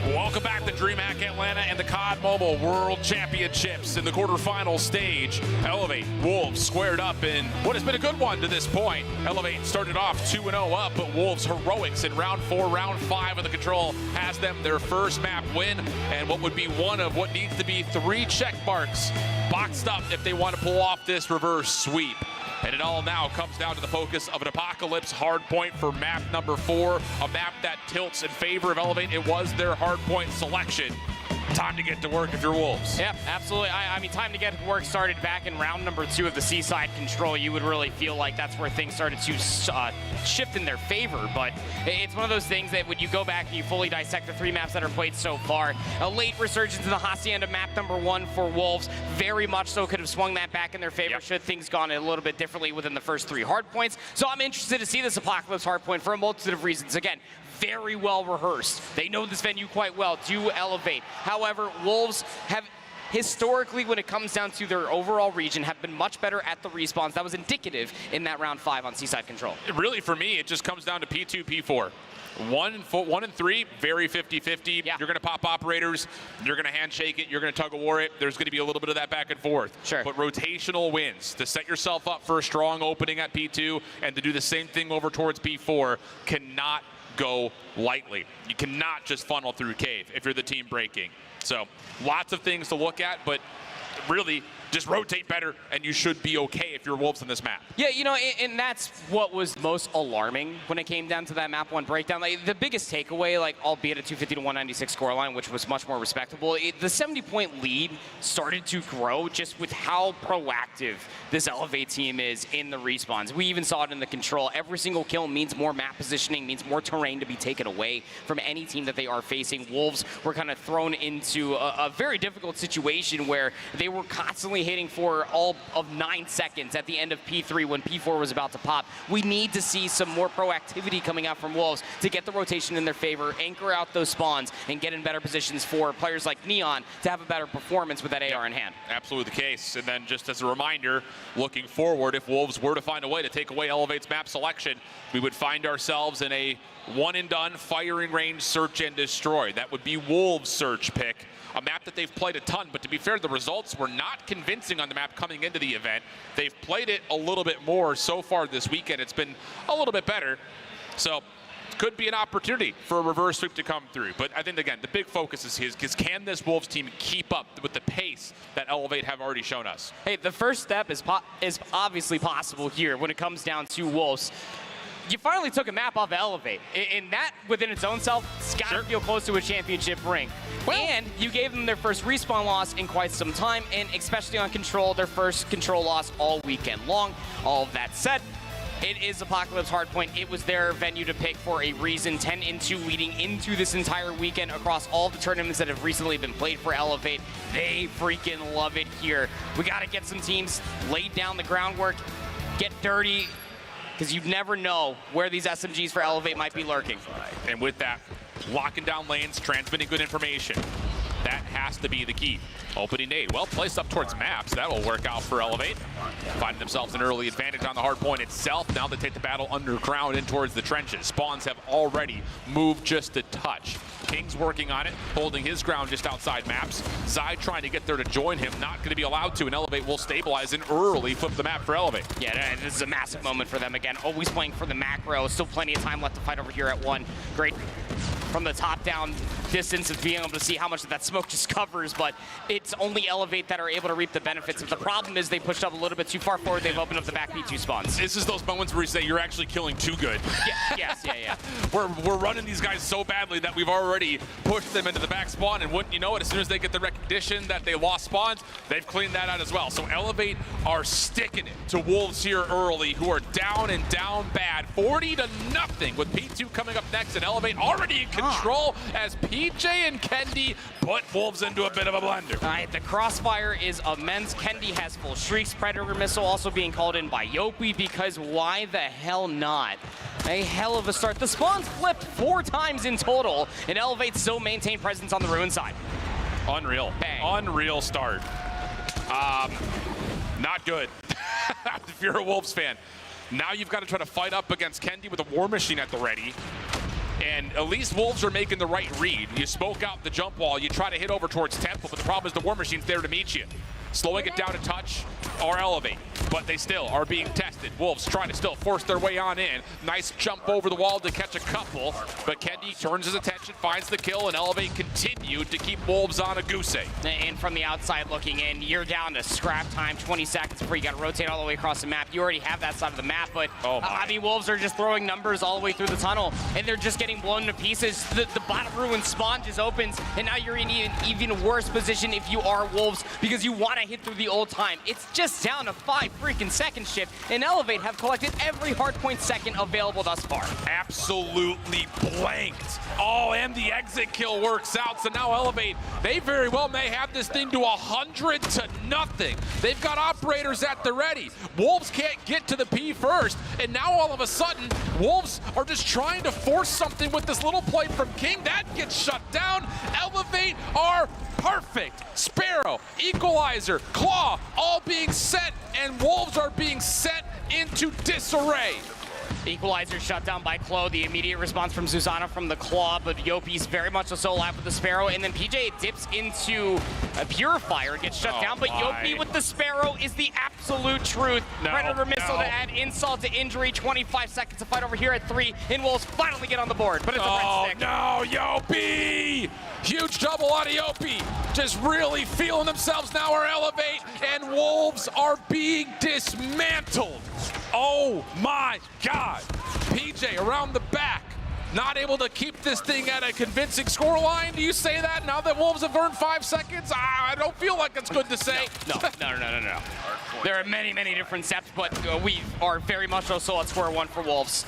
Welcome back to DreamHack Atlanta and the COD Mobile World Championships in the quarterfinal stage. Elevate, Wolves squared up in what has been a good one to this point. Elevate started off 2-0 up, but Wolves' heroics in round 4, round 5 of the control has them their first map win and what would be one of what needs to be 3 check marks boxed up if they want to pull off this reverse sweep. And it all now comes down to the focus of an Apocalypse hardpoint for map number 4, a map that tilts in favor of Elevate. It was their hardpoint selection. Time to get to work if you're Wolves. Yep, absolutely. I mean, time to get to work started back in round number 2 of the Seaside Control. You would really feel like that's where things started to shift in their favor. But it's one of those things that when you go back and you fully dissect the 3 maps that are played so far, a late resurgence in the Hacienda map number 1 for Wolves very much so could have swung that back in their favor should things gone a little bit differently within the first 3 hardpoints. So I'm interested to see this Apocalypse hardpoint for a multitude of reasons. Again, very well rehearsed. They know this venue quite well to Elevate. However, Wolves have historically, when it comes down to their overall region, have been much better at the respawns. That was indicative in that round 5 on Seaside Control. Really, for me, it just comes down to P2, P4. 1 and 3, very 50-50. You're going to pop operators. You're going to handshake it. You're going to tug of war it. There's going to be a little bit of that back and forth. Sure. But rotational wins to set yourself up for a strong opening at P2 and to do the same thing over towards P4 cannot go lightly. You cannot just funnel through cave if you're the team breaking. So lots of things to look at, but really just rotate better and you should be okay if you're Wolves in this map. Yeah, you know, and that's what was most alarming when it came down to that map 1 breakdown. Like, the biggest takeaway, like, albeit a 250 to 196 scoreline, which was much more respectable, the 70-point lead started to grow just with how proactive this Elevate team is in the respawns. We even saw it in the control. Every single kill means more map positioning, means more terrain to be taken away from any team that they are facing. Wolves were kind of thrown into a very difficult situation where they were constantly hitting for all of 9 seconds at the end of P3 when P4 was about to pop. We need to see some more proactivity coming out from Wolves to get the rotation in their favor, anchor out those spawns, and get in better positions for players like Neon to have a better performance with that AR in hand. Absolutely the case. And then just as a reminder, looking forward, if Wolves were to find a way to take away Elevate's map selection, we would find ourselves in a one-and-done firing range search and destroy. That would be Wolves' search pick. A map that they've played a ton, but to be fair, the results were not convincing on the map coming into the event. They've played it a little bit more so far this weekend. It's been a little bit better. So could be an opportunity for a reverse sweep to come through. But I think, again, the big focus is can this Wolves team keep up with the pace that Elevate have already shown us? Hey, the first step is obviously possible here when it comes down to Wolves. You finally took a map off of Elevate, and that within its own self, it's got to feel close to a championship ring. And you gave them their first respawn loss in quite some time, and especially on Control, their first Control loss all weekend long. All of that said, it is Apocalypse Hardpoint. It was their venue to pick for a reason. 10-2 leading into this entire weekend across all the tournaments that have recently been played for Elevate. They freaking love it here. We got to get some teams laid down the groundwork, get dirty, because you never know where these SMGs for Elevate might be lurking. And with that, locking down lanes, transmitting good information. That has to be the key. Opening nade, well placed up towards maps. That'll work out for Elevate. Finding themselves an early advantage on the hard point itself. Now they take the battle underground in towards the trenches. Spawns have already moved just a touch. King's working on it, holding his ground just outside maps. Zai trying to get there to join him, not going to be allowed to, and Elevate will stabilize and early flip the map for Elevate. Yeah, this is a massive moment for them again. Always playing for the macro. Still plenty of time left to fight over here at 1. Great from the top down distance of being able to see how much of that smoke just covers, but it's only Elevate that are able to reap the benefits. But the problem is they pushed up a little bit too far forward. They've opened up the back P2 spawns. This is those moments where you say you're actually killing too good. Yeah. We're running these guys so badly that we've already pushed them into the back spawn, and wouldn't you know it, as soon as they get the recognition that they lost spawns, they've cleaned that out as well. So Elevate are sticking it to Wolves here early, who are down and down bad, 40-0, with P2 coming up next, and Elevate already in control as PJ and Kendi put Wolves into a bit of a blender. All right, the crossfire is immense. Kendi has full streaks. Predator missile also being called in by Yopi, because why the hell not? A hell of a start. The spawns flipped 4 times in total, and Elevate still maintain presence on the ruin side. Unreal. Bang. Unreal start. Not good if you're a Wolves fan. Now you've got to try to fight up against Kendi with a War Machine at the ready. And at least Wolves are making the right read. You smoke out the jump wall, you try to hit over towards Temple, but the problem is the War Machine's there to meet you. Slowing it down a touch or Elevate, but they still are being tested. Wolves trying to still force their way on in. Nice jump over the wall to catch a couple, but Kendi turns his attention, finds the kill, and Elevate continued to keep Wolves on a goose egg. And from the outside looking in, you're down to scrap time, 20 seconds before you got to rotate all the way across the map. You already have that side of the map, but I mean, Wolves are just throwing numbers all the way through the tunnel, and they're just getting blown to pieces. The bottom ruin spawn just opens, and now you're in an even worse position if you are Wolves, because you want to hit through the old time. It's just down to 5 freaking second shift, and Elevate have collected every hardpoint second available thus far. Absolutely blanked. Oh, and the exit kill works out, so now Elevate, they very well may have this thing to 100-0. They've got operators at the ready. Wolves can't get to the P first, and now all of a sudden, Wolves are just trying to force something with this little play from King. That gets shut down. Elevate are perfect. Sparrow, Equalizer, Claw, all being set, and Wolves are being set into disarray. Equalizer shut down by Claw. The immediate response from Zuzana from the Claw, but Yopi's very much so alive with the Sparrow, and then PJ dips into a Purifier, gets shut down, but Yopi with the Sparrow is the absolute truth. Predator missile to add insult to injury. 25 seconds to fight over here at 3, and Wolves finally get on the board, but it's a red stick. No, Yopi! Huge double out of Yopi. Just really feeling themselves now are Elevate, and Wolves are being dismantled. Oh my God. PJ around the back, not able to keep this thing at a convincing scoreline. Do you say that now that Wolves have earned 5 seconds? I don't feel like it's good to say. No. There are many, many different steps, but we are very much so at square one for Wolves.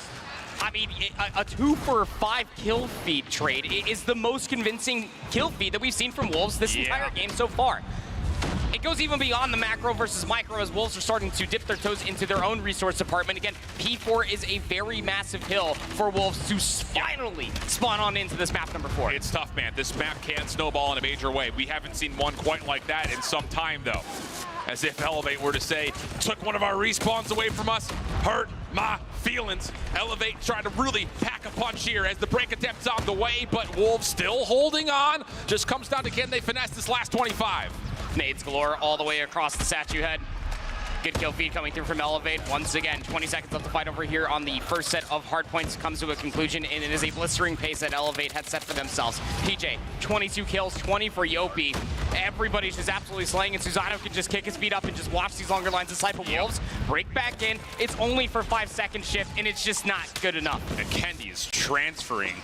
I mean, a 2-for-5 kill feed trade is the most convincing kill feed that we've seen from Wolves this entire game so far. It goes even beyond the macro versus micro, as Wolves are starting to dip their toes into their own resource department. Again, P4 is a very massive hill for Wolves to finally spawn on into this map number 4. It's tough, man. This map can snowball in a major way. We haven't seen one quite like that in some time, though. As if Elevate were to say, took one of our respawns away from us, hurt my feelings. Elevate trying to really pack a punch here as the break attempt's on the way, but Wolves still holding on. Just comes down to can they finesse this last 25. Nades galore all the way across the statue head. Good kill feed coming through from Elevate. Once again, 20 seconds left to fight over here on the first set of hard points comes to a conclusion, and it is a blistering pace that Elevate had set for themselves. PJ, 22 kills, 20 for Yopi. Everybody's just absolutely slaying, and Susano can just kick his feet up and just watch these longer lines of sight. But Wolves break back in. It's only for 5 second shift, and it's just not good enough. And Kendi is transferring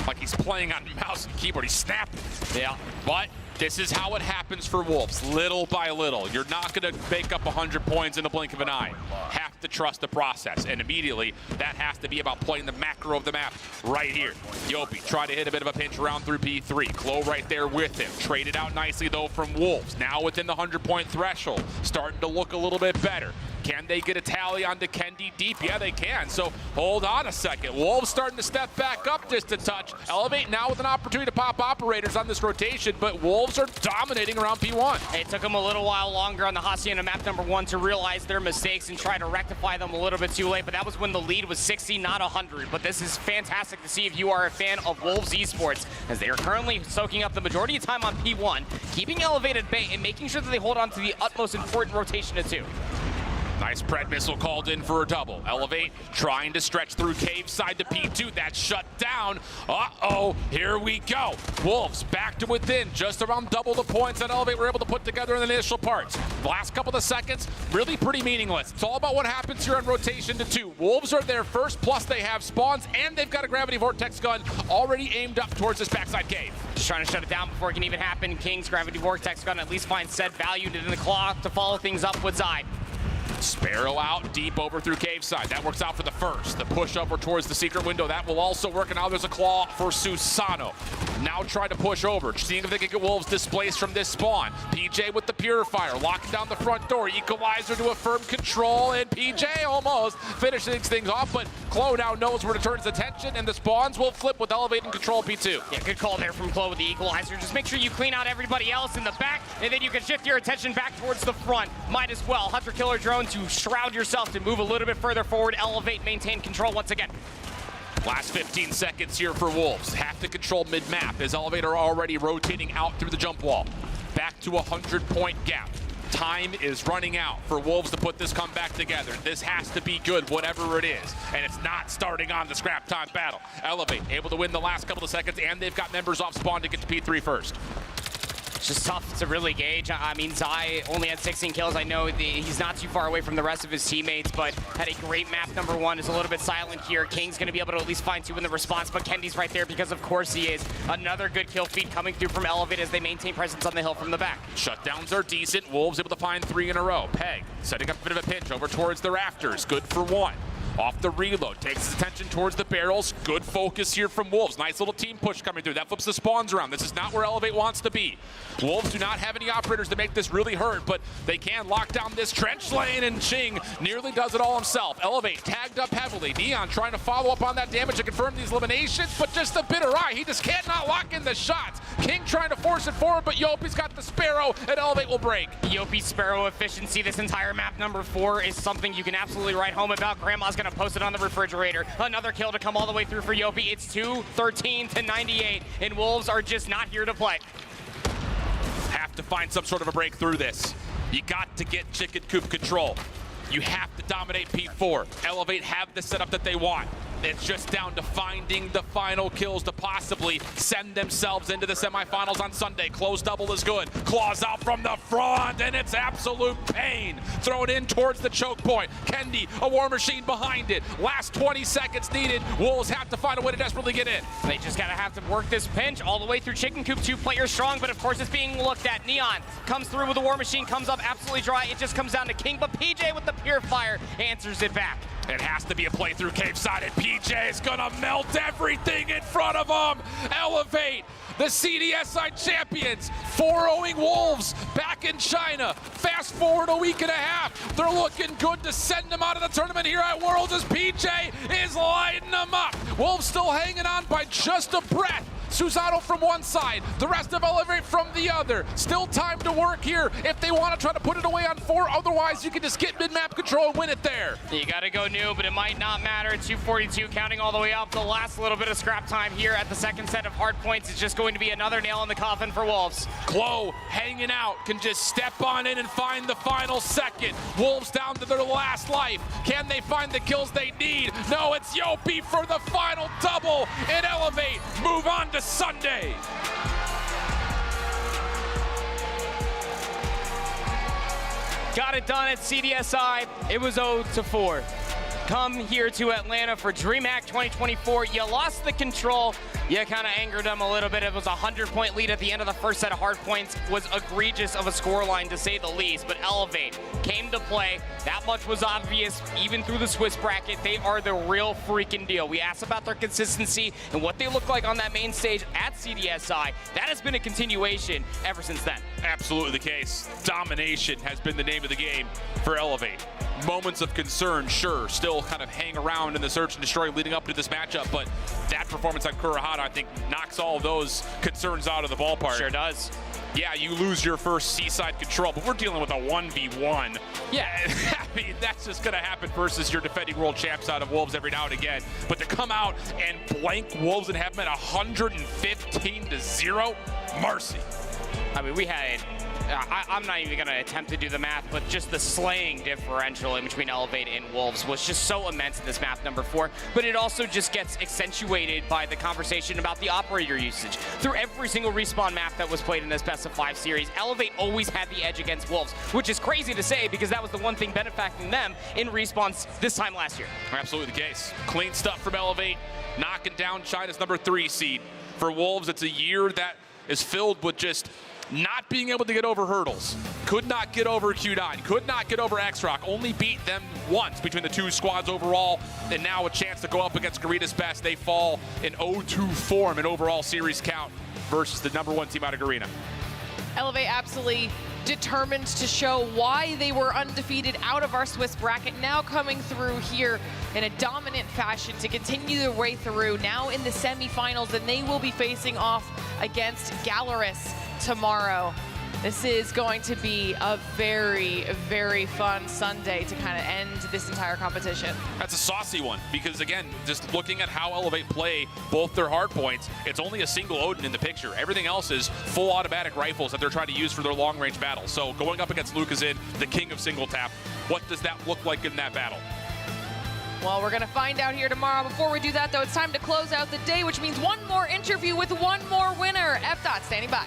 like he's playing on mouse and keyboard. He's snapping. Yeah. But this is how it happens for Wolves, little by little. You're not going to make up 100 points in the blink of an eye. Have to trust the process, and immediately that has to be about playing the macro of the map right here. Yopi try to hit a bit of a pinch around through P3. Klo right there with him. Traded out nicely, though, from Wolves. Now within the 100-point threshold, starting to look a little bit better. Can they get a tally onto Kendi deep? Yeah, they can. So hold on a second. Wolves starting to step back up just a touch. Elevate now with an opportunity to pop operators on this rotation, but Wolves are dominating around P1. It took them a little while longer on the Hacienda map number 1 to realize their mistakes and try to rectify them a little bit too late, but that was when the lead was 60, not 100. But this is fantastic to see if you are a fan of Wolves Esports, as they are currently soaking up the majority of time on P1, keeping Elevate at bay and making sure that they hold on to the utmost important rotation of 2. Nice pred missile called in for a double. Elevate trying to stretch through cave side to P2. That's shut down. Uh-oh, here we go. Wolves back to within, just around double the points that Elevate were able to put together in the initial parts. The last couple of seconds, really pretty meaningless. It's all about what happens here on rotation to 2. Wolves are there first, plus they have spawns, and they've got a gravity vortex gun already aimed up towards this backside cave. Just trying to shut it down before it can even happen. King's gravity vortex gun at least find said value in the claw to follow things up with Zai. Sparrow out deep over through cave side. That works out for the first. The push over towards the secret window. That will also work. And now there's a claw for Susano. Now try to push over. Seeing if they can get Wolves displaced from this spawn. PJ with the purifier. Locking down the front door. Equalizer to a firm control. And PJ almost finishing things off. But Clo now knows where to turn his attention. And the spawns will flip with Elevate and control P2. Yeah, good call there from Clo with the equalizer. Just make sure you clean out everybody else in the back. And then you can shift your attention back towards the front. Might as well. Hunter Killer Drone to shroud yourself to move a little bit further forward. Elevate, maintain control once again. Last 15 seconds here for Wolves. Have to control mid-map as Elevator already rotating out through the jump wall. Back to a 100-point gap. Time is running out for Wolves to put this comeback together. This has to be good, whatever it is. And it's not starting on the scrap time battle. Elevate able to win the last couple of seconds, and they've got members off spawn to get to P3 first. It's just tough to really gauge. I mean, Zai only had 16 kills. I know he's not too far away from the rest of his teammates, but had a great map number 1. Is a little bit silent here. King's going to be able to at least find 2 in the response, but Kendi's right there because of course he is. Another good kill feed coming through from Elevate as they maintain presence on the hill from the back. Shutdowns are decent. Wolves able to find 3 in a row. Peg setting up a bit of a pinch over towards the rafters. Good for 1. Off the reload, takes his attention towards the barrels. Good focus here from Wolves. Nice little team push coming through. That flips the spawns around. This is not where Elevate wants to be. Wolves do not have any operators to make this really hurt, but they can lock down this trench lane, and Ching nearly does it all himself. Elevate tagged up heavily. Neon trying to follow up on that damage to confirm these eliminations, but just a bitter eye. He just can't not lock in the shots. King trying to force it forward, but Yopi's got the Sparrow, and Elevate will break. Yopi's Sparrow efficiency this entire map number 4 is something you can absolutely write home about. Grandma's going to post it on the refrigerator. Another kill to come all the way through for Yopi. It's 213 to 98, and Wolves are just not here to play. Have to find some sort of a break through this. You got to get chicken coop control. You have to dominate P4. Elevate have the setup that they want. It's just down to finding the final kills to possibly send themselves into the semifinals on Sunday. Close double is good. Claws out from the front, and it's absolute pain. Throw it in towards the choke point. Kendi, a war machine behind it. Last 20 seconds needed. Wolves have to find a way to desperately get in. They just gotta have to work this pinch all the way through Chicken Coop. 2 players strong, but of course it's being looked at. Neon comes through with a war machine, comes up absolutely dry. It just comes down to King, but PJ with the purifier answers it back. It has to be a play through cave side, and PJ is gonna melt everything in front of him. Elevate, the CDSI champions, 4-0ing Wolves back in China. Fast forward a week and a half. They're looking good to send them out of the tournament here at Worlds as PJ is lighting them up. Wolves still hanging on by just a breath. Susano from one side, the rest of Elevate from the other. Still time to work here if they want to try to put it away on 4. Otherwise, you can just get mid-map control and win it there. You got to go new, but it might not matter. 242 counting all the way up. The last little bit of scrap time here at the second set of hard points is just going to be another nail in the coffin for Wolves. Clo hanging out, can just step on in and find the final second. Wolves down to their last life. Can they find the kills they need? No, it's Yopi for the final double, and Elevate move on to Sunday. Got it done at CDSI. It was 0-4. Come here to Atlanta for DreamHack 2024. You lost the control. You kind of angered them a little bit. It was a 100-point lead at the end of the first set of hard points. Was egregious of a scoreline, to say the least. But Elevate came to play. That much was obvious, even through the Swiss bracket. They are the real freaking deal. We asked about their consistency and what they look like on that main stage at CDSI. That has been a continuation ever since then. Absolutely the case. Domination has been the name of the game for Elevate. Moments of concern, sure, still kind of hang around in the search and destroy leading up to this matchup, but that performance on Kurahara, I think, knocks all of those concerns out of the ballpark. Sure does. Yeah, you lose your first seaside control, but we're dealing with a 1v1. Yeah, I mean, that's just going to happen versus your defending world champs out of Wolves every now and again. But to come out and blank Wolves and have them at 115-0, mercy. I mean, we had, I'm not even going to attempt to do the math, but just the slaying differential in between Elevate and Wolves was just so immense in this map number 4. But it also just gets accentuated by the conversation about the operator usage. Through every single Respawn map that was played in this best of 5 series, Elevate always had the edge against Wolves, which is crazy to say because that was the one thing benefiting them in Respawn this time last year. Absolutely the case. Clean stuff from Elevate, knocking down China's number 3 seed. For Wolves, it's a year that is filled with just not being able to get over hurdles. Could not get over Q9, could not get over X-Rock, only beat them once between the 2 squads overall, and now a chance to go up against Garita's best. They fall in 0-2 form in overall series count versus the number 1 team out of Garena. Elevate absolutely determined to show why they were undefeated out of our Swiss bracket, now coming through here in a dominant fashion to continue their way through, now in the semifinals, and they will be facing off against Galaris tomorrow. This is going to be a very, very fun Sunday to kind of end this entire competition. That's a saucy one because, again, just looking at how Elevate play both their hard points, it's only a single Odin in the picture. Everything else is full automatic rifles that they're trying to use for their long-range battles. So going up against Lucazin, the king of single tap, what does that look like in that battle? Well, we're going to find out here tomorrow. Before we do that, though, it's time to close out the day, which means one more interview with one more winner. F-Dot standing by.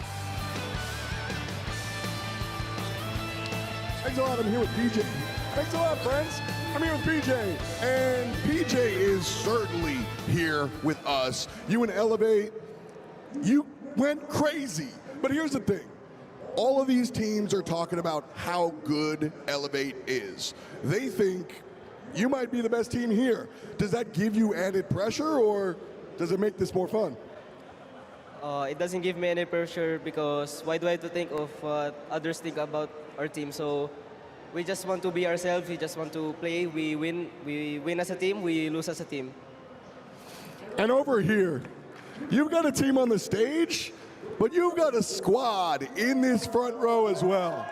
Thanks a lot, I'm here with PJ. Thanks a lot, friends. I'm here with PJ, and PJ is certainly here with us. You and Elevate, you went crazy. But here's the thing. All of these teams are talking about how good Elevate is. They think you might be the best team here. Does that give you added pressure, or does it make this more fun? It doesn't give me any pressure because why do I have to think of what others think about our team? So we just want to be ourselves. We just want to play. We win as a team. We lose as a team. And over here, you've got a team on the stage, but you've got a squad in this front row as well.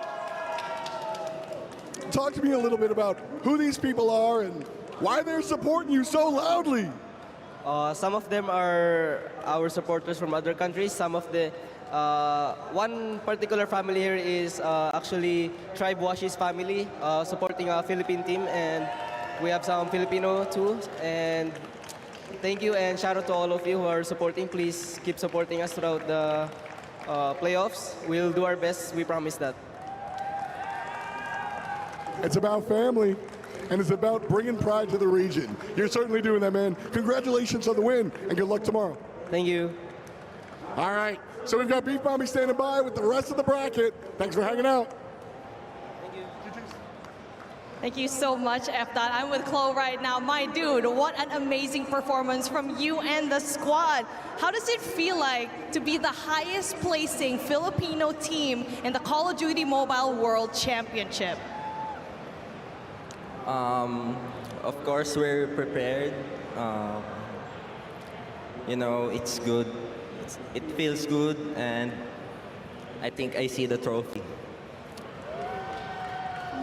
Talk to me a little bit about who these people are and why they're supporting you so loudly. Some of them are our supporters from other countries. Some of the one particular family here is actually Tribe Washi's family, supporting a Philippine team, and we have some Filipino too. And thank you and shout out to all of you who are supporting. Please keep supporting us throughout the playoffs. We'll do our best. We promise that. It's about family, and it's about bringing pride to the region. You're certainly doing that, man. Congratulations on the win, and good luck tomorrow. Thank you. All right, so we've got Beef Mommy standing by with the rest of the bracket. Thanks for hanging out. Thank you so much, F-Dot. I'm with Chloe right now. My dude, what an amazing performance from you and the squad. How does it feel like to be the highest placing Filipino team in the Call of Duty Mobile World Championship? Of course, we're prepared. You know, it's good. It feels good, and I think I see the trophy.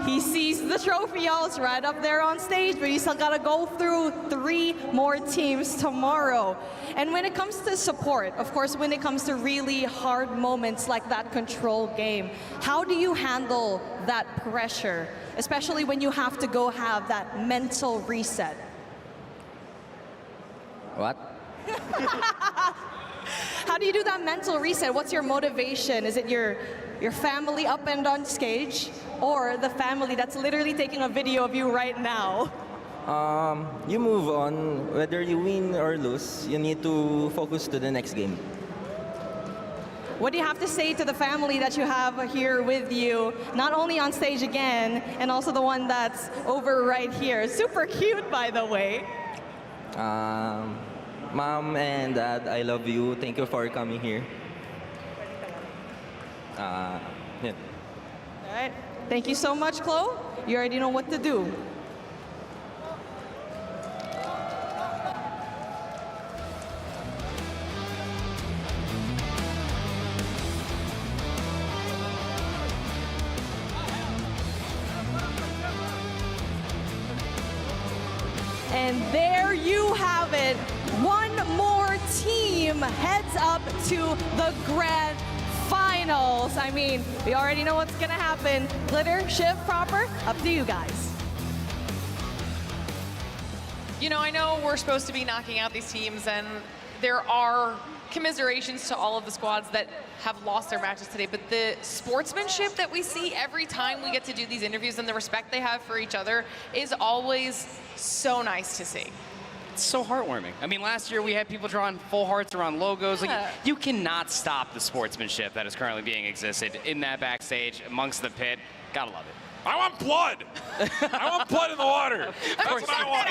He sees the trophy, y'all. It's right up there on stage, but you still gotta go through 3 more teams tomorrow. And when it comes to support, of course, when it comes to really hard moments like that control game, how do you handle that pressure, especially when you have to go have that mental reset? What? How do you do that mental reset? What's your motivation? Is it your family up and on stage, or the family that's literally taking a video of you right now? You move on. Whether you win or lose, you need to focus to the next game. What do you have to say to the family that you have here with you, not only on stage again, and also the one that's over right here? Super cute, by the way. Mom and Dad, I love you. Thank you for coming here. Yeah. All right. Thank you so much, Chloe. You already know what to do. And there you have it. One more team heads up to the grand finals. I mean, we already know what's gonna happen. Glitter, Shiv, Proper, up to you guys. You know, I know we're supposed to be knocking out these teams, and there are commiserations to all of the squads that have lost their matches today, but the sportsmanship that we see every time we get to do these interviews and the respect they have for each other is always so nice to see. It's so heartwarming. I mean, last year we had people drawing full hearts around logos. Yeah. Like, you cannot stop the sportsmanship that is currently being existed in that backstage amongst the pit. Gotta love it. I want blood. I want blood in the water. That's what I want.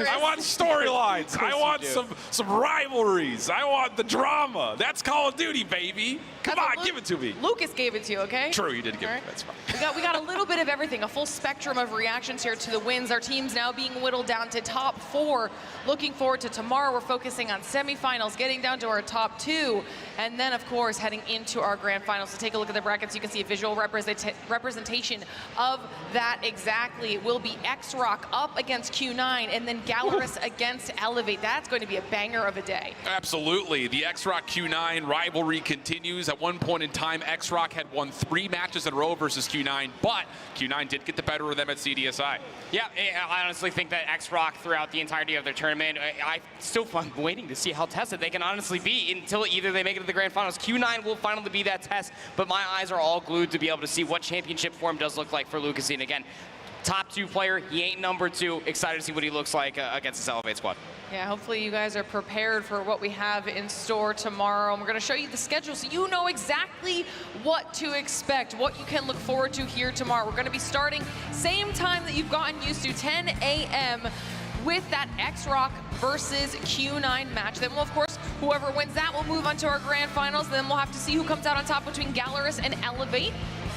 I want storylines. I want some rivalries. I want the drama. That's Call of Duty, baby. Come on, give it to me. Lucas gave it to you, okay? True, you did give it. That's fine. We got a little bit of everything, a full spectrum of reactions here to the wins. Our team's now being whittled down to top 4. Looking forward to tomorrow. We're focusing on semifinals, getting down to our top 2, and then, of course, heading into our grand finals. So take a look at the brackets. You can see a visual representation of that exactly. It will be X-Rock up against Q9, and then Galaris against Elevate. That's going to be a banger of a day. Absolutely. The X-Rock Q9 rivalry continues. At one point in time, X-Rock had won 3 matches in a row versus Q9, but Q9 did get the better of them at CDSI. Yeah, I honestly think that X-Rock throughout the entirety of their tournament, I still am waiting to see how tested they can honestly be until either they make it to the grand finals. Q9 will finally be that test, but my eyes are all glued to be able to see what championship form does look like for Lucas. And again, top 2 player, he ain't number 2. Excited to see what he looks like against this Elevate squad. Yeah, hopefully you guys are prepared for what we have in store tomorrow. And we're going to show you the schedule so you know exactly what to expect, what you can look forward to here tomorrow. We're going to be starting same time that you've gotten used to, 10 a.m. with that X-Rock versus Q9 match. Then, we'll, of course, whoever wins that will move on to our grand finals. Then we'll have to see who comes out on top between Galaris and Elevate.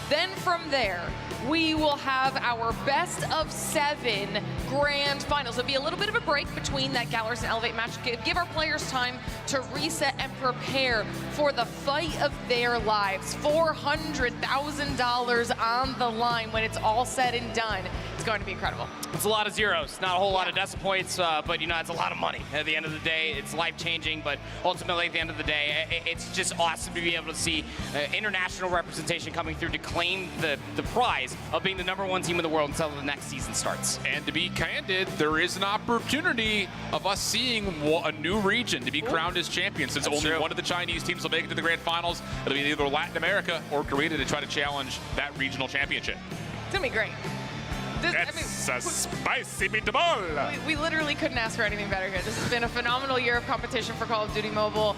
Then from there, we will have our best of 7 grand finals. It'll be a little bit of a break between that Galaris and Elevate match. Give our players time to reset and prepare for the fight of their lives. $400,000 on the line when it's all said and done. It's going to be incredible. It's a lot of zeros, not a whole lot of decimal points, but you know, it's a lot of money. At the end of the day, it's life-changing, but ultimately at the end of the day, it's just awesome to be able to see international representation coming through to claim the prize of being the #1 team in the world until the next season starts. And to be candid, there is an opportunity of us seeing a new region to be crowned as champion, since only one of the Chinese teams will make it to the grand finals. It'll be either Latin America or Korea to try to challenge that regional championship. It's going to be great. It's a spicy meatball. We literally couldn't ask for anything better here. This has been a phenomenal year of competition for Call of Duty Mobile.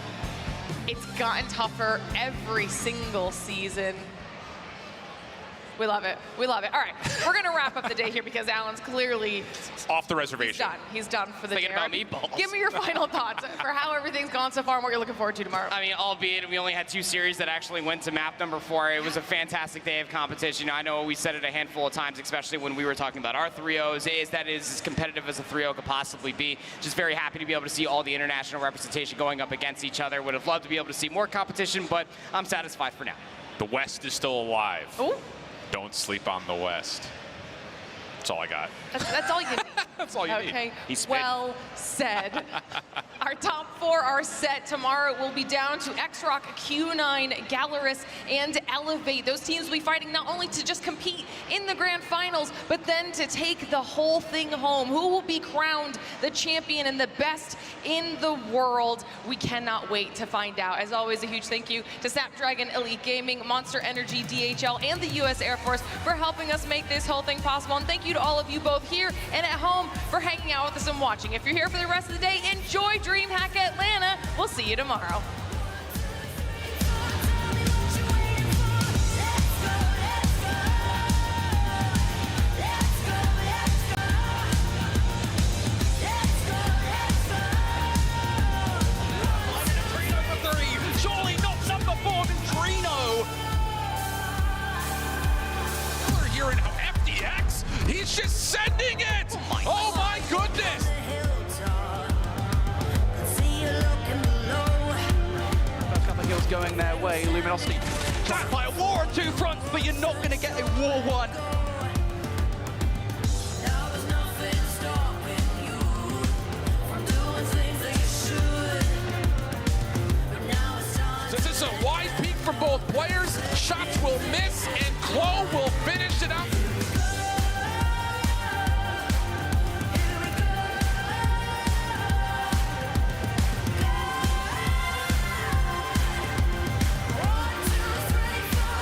It's gotten tougher every single season. We love it. We love it. All right, we're going to wrap up the day here because Alan's clearly off the reservation. He's done for the day. Thinking about meatballs. Give me your final thoughts for how everything's gone so far and what you're looking forward to tomorrow. I mean, albeit we only had 2 series that actually went to map number 4. It was a fantastic day of competition. I know we said it a handful of times, especially when we were talking about our 3-0s, is that it is as competitive as a 3-0 could possibly be. Just very happy to be able to see all the international representation going up against each other. Would have loved to be able to see more competition, but I'm satisfied for now. The West is still alive. Ooh. Don't sleep on the West. That's all I got. That's all you need. That's all you need. Okay, He's well said. Our top 4 are set. Tomorrow it will be down to X-Rock, Q9, Galaris, and Elevate. Those teams will be fighting not only to just compete in the grand finals, but then to take the whole thing home. Who will be crowned the champion and the best in the world? We cannot wait to find out. As always, a huge thank you to Snapdragon Elite Gaming, Monster Energy, DHL, and the U.S. Air Force for helping us make this whole thing possible. And thank you to all of you both here and at home for hanging out with us and watching. If you're here for the rest of the day, enjoy DreamHack Atlanta. We'll see you tomorrow. Surely not number 4 than Trino. coming their way. Luminosity trying to fight a war on two fronts, but you're not going to get a war one. This is a wide peak from both players. Shots will miss, and Chloe will finish it up.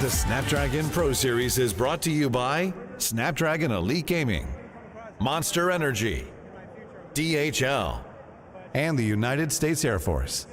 The Snapdragon Pro Series is brought to you by Snapdragon Elite Gaming, Monster Energy, DHL, and the United States Air Force.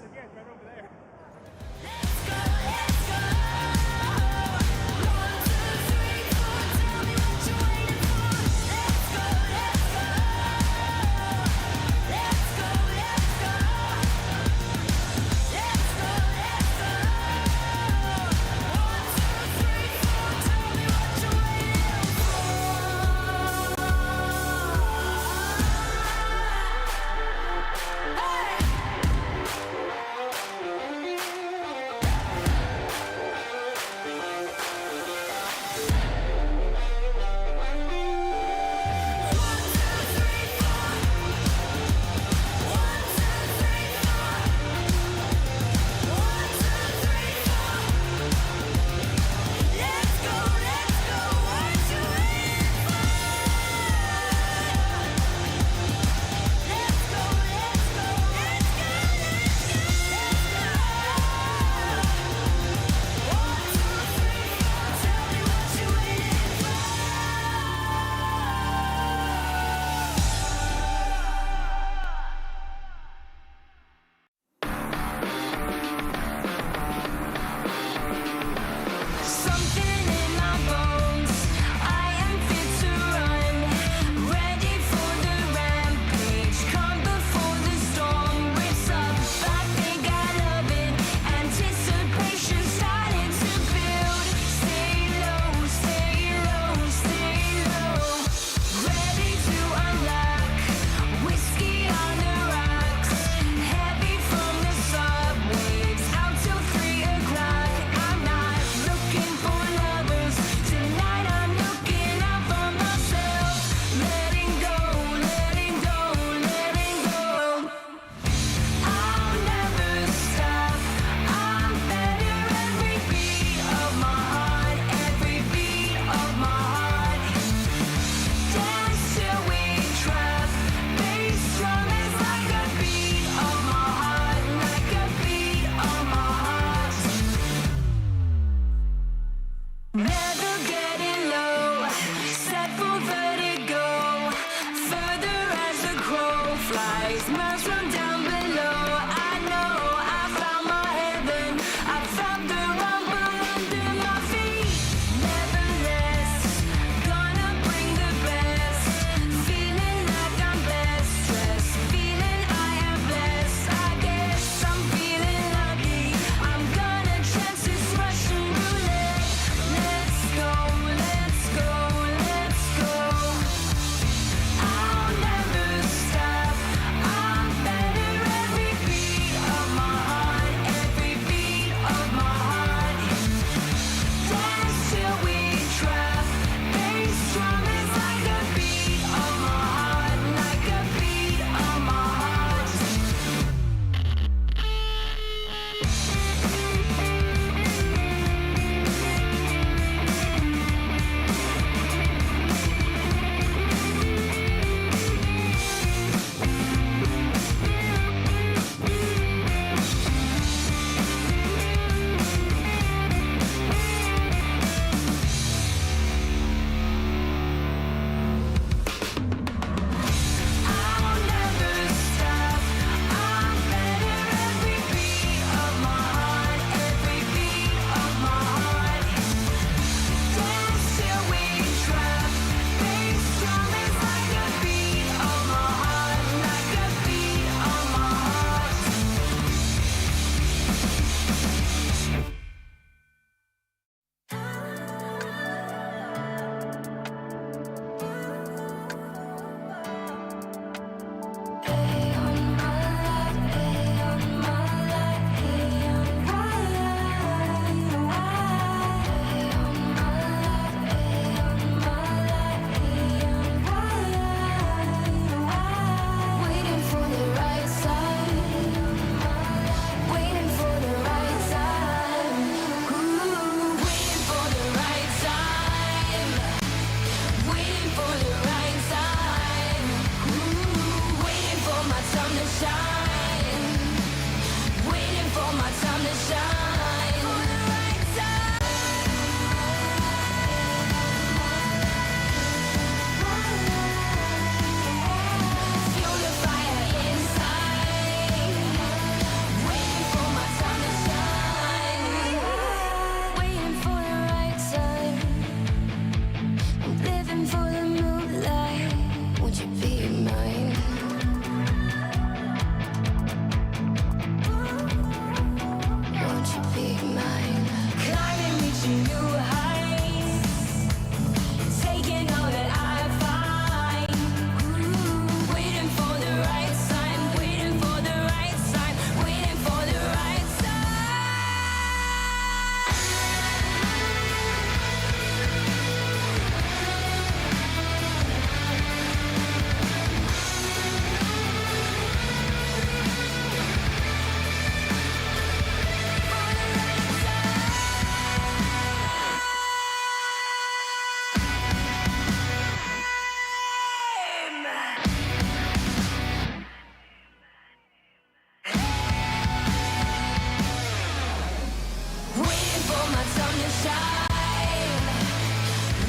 time,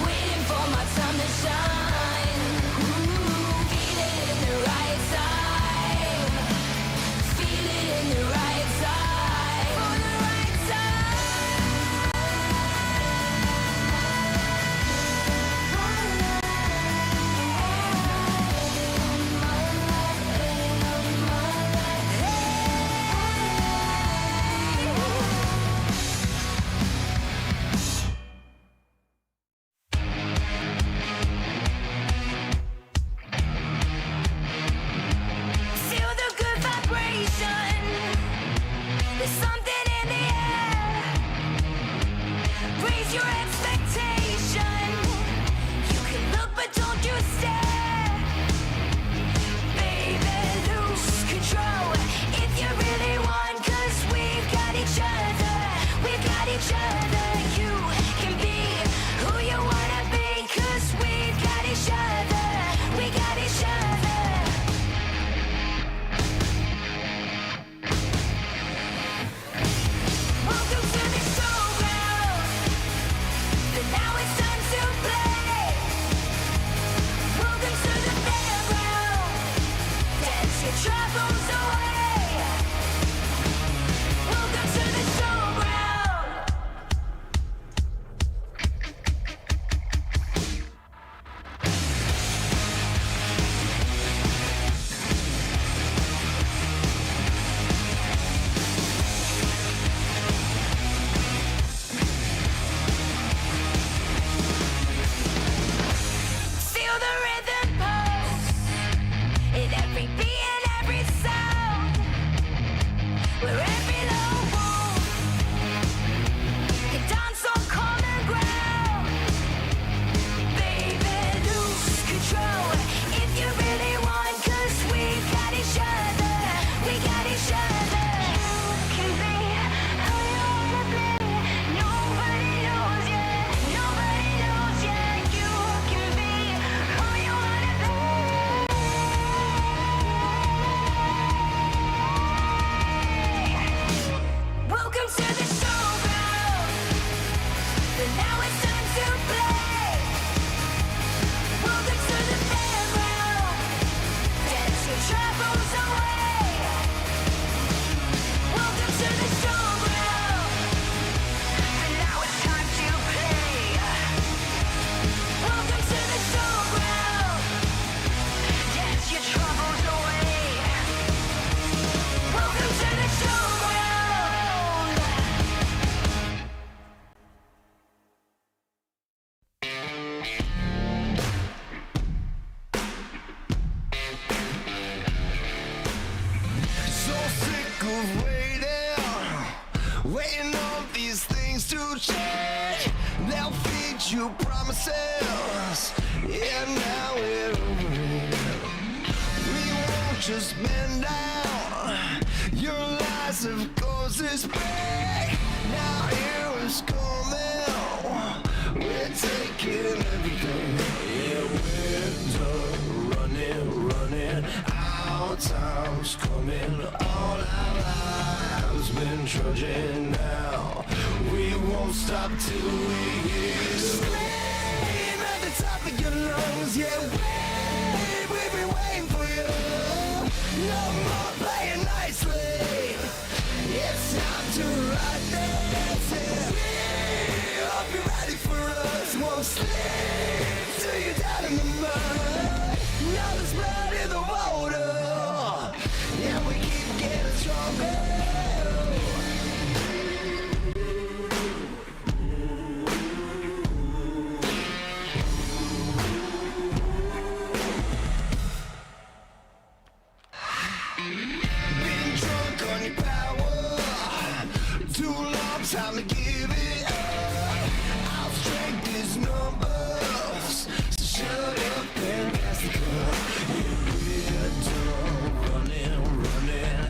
waiting for my time to shine. Ooh, feel it in the right time, feel it in the right time, for the right Feel the good vibration. There's something in the air. Raise your expectation. You can look, but don't you stare. Baby, lose control if you really want. 'Cause we've got each other. We've got each other. You can be who you wanna be. 'Cause we've got each other. We got each other. Welcome to the showground. But now it's time to play. Welcome to the fairground. Dance your troubles away. Welcome to the showground. Feel the rhythm pulse in every beat and every sound. Where every low move can dance on common ground. Baby, lose control if you really want. 'Cause we've got each other. We got each other. You can be who you wanna be. Nobody knows yet. Nobody knows yet. You can be who you wanna be. Welcome to the showground. But now it's time to play. Welcome to the fairground. Dance your troubles away. Welcome to the showground. And now it's time to play. Welcome to the showground. Dance your troubles away. Welcome to the showground. So sick of waiting on these things to change. They'll feed you promises, and now we're over it. We won't just bend down. Your lies have caused this break. Now here is coming. We're taking everything. Yeah, we're done running. Our time's coming. All our lives been trudging now. We won't stop till we hear scream at the top of your lungs. Yeah, we've been waiting for you. No more playing nicely. It's time to ride this. Yeah, hope you're ready for us. Won't sleep till you're down in the mud. Now there's blood in the water. Yeah, we keep getting stronger. Been drunk on your power. Too long time to give it up. Our strength is numbers. So shut up and pass the cup. Yeah, we're done running.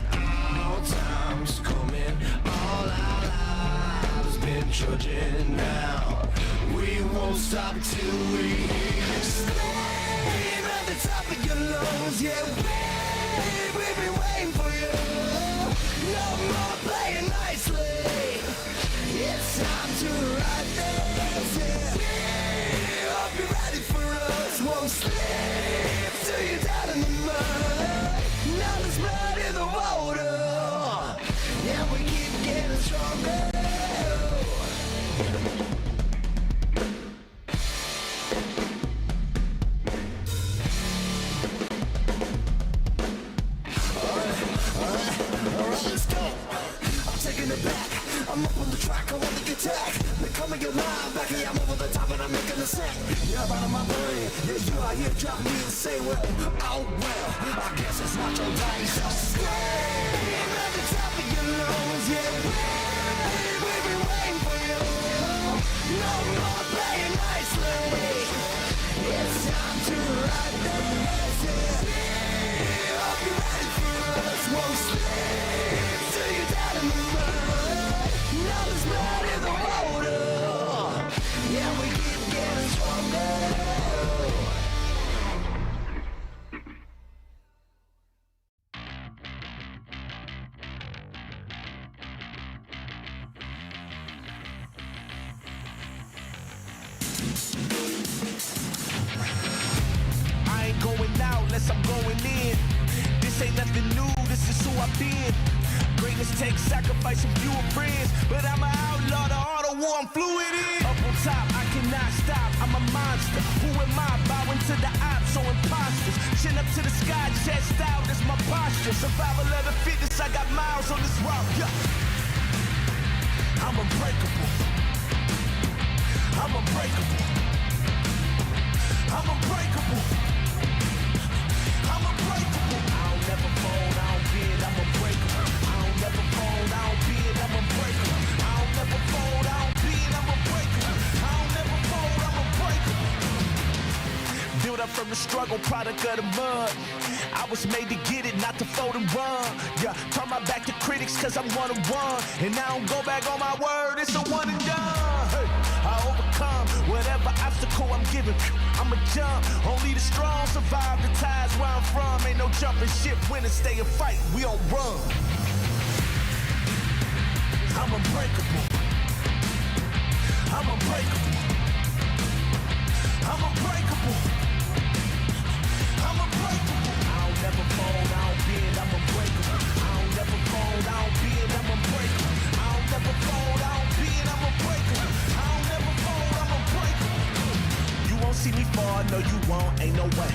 Our time's coming. All our lives been trudging now. We won't stop till we scream at the top of your lungs. Yeah, we've been waiting for you. No more playing nicely. It's time to ride this. the water. Yeah, we keep getting stronger. Alright, let's go. I'm taking it back. I'm up on the track, I want the attack. Becoming your mind back here, I'm over the top and I'm making a set. You're out of my brain. Yeah, you out here drop me and say, well, oh well, I guess it's not your day. So scream at the top of your lungs, yeah, we've been waiting for you. No more playing nicely. It's time to ride this, yeah. Hope you're ready for us. Won't sleep till you're down in the mud. Now there's blood in the water. Yeah, we keep getting stronger. I ain't going out unless I'm going in. This ain't nothing new, this is who I've been. Greatness takes sacrifice and fewer friends, but I'm an outlaw, the art of war I'm fluid in. Up on top, I cannot stop, I'm a monster. Who am I? Bowing to the odds, so imposters. Chin up to the sky, chest out, that's my posture. Survival of the fittest, I got miles on this route, yeah. I'm unbreakable. I'm unbreakable. I'm unbreakable. I'm unbreakable. I don't never fold, I don't bend, I'm unbreakable. I don't never fold, I don't bend, I'm unbreakable. I don't never fold, I don't bend, I'm unbreakable. I don't never fold, I'm unbreakable. Built up from the struggle, product of the mud. I was made to get it, not to fold and run. Yeah, turn my back to critics cause I'm one-on-one. And I don't go back on my word, it's a one and done. Hey, I overcome whatever obstacle I'm given. I'ma jump, only the strong survive the tides where I'm from. Ain't no jumping ship, winners stay and fight, we don't run. I'm unbreakable. I'm unbreakable. I'm unbreakable. I'm unbreakable. I don't never fold, I don't bend, I'm unbreakable. I don't never fold, I don't bend, I'm unbreakable. I don't never fold, I don't bend, I'm unbreakable. I don't never fold, I'm unbreakable. You won't see me fall, no you won't, ain't no way.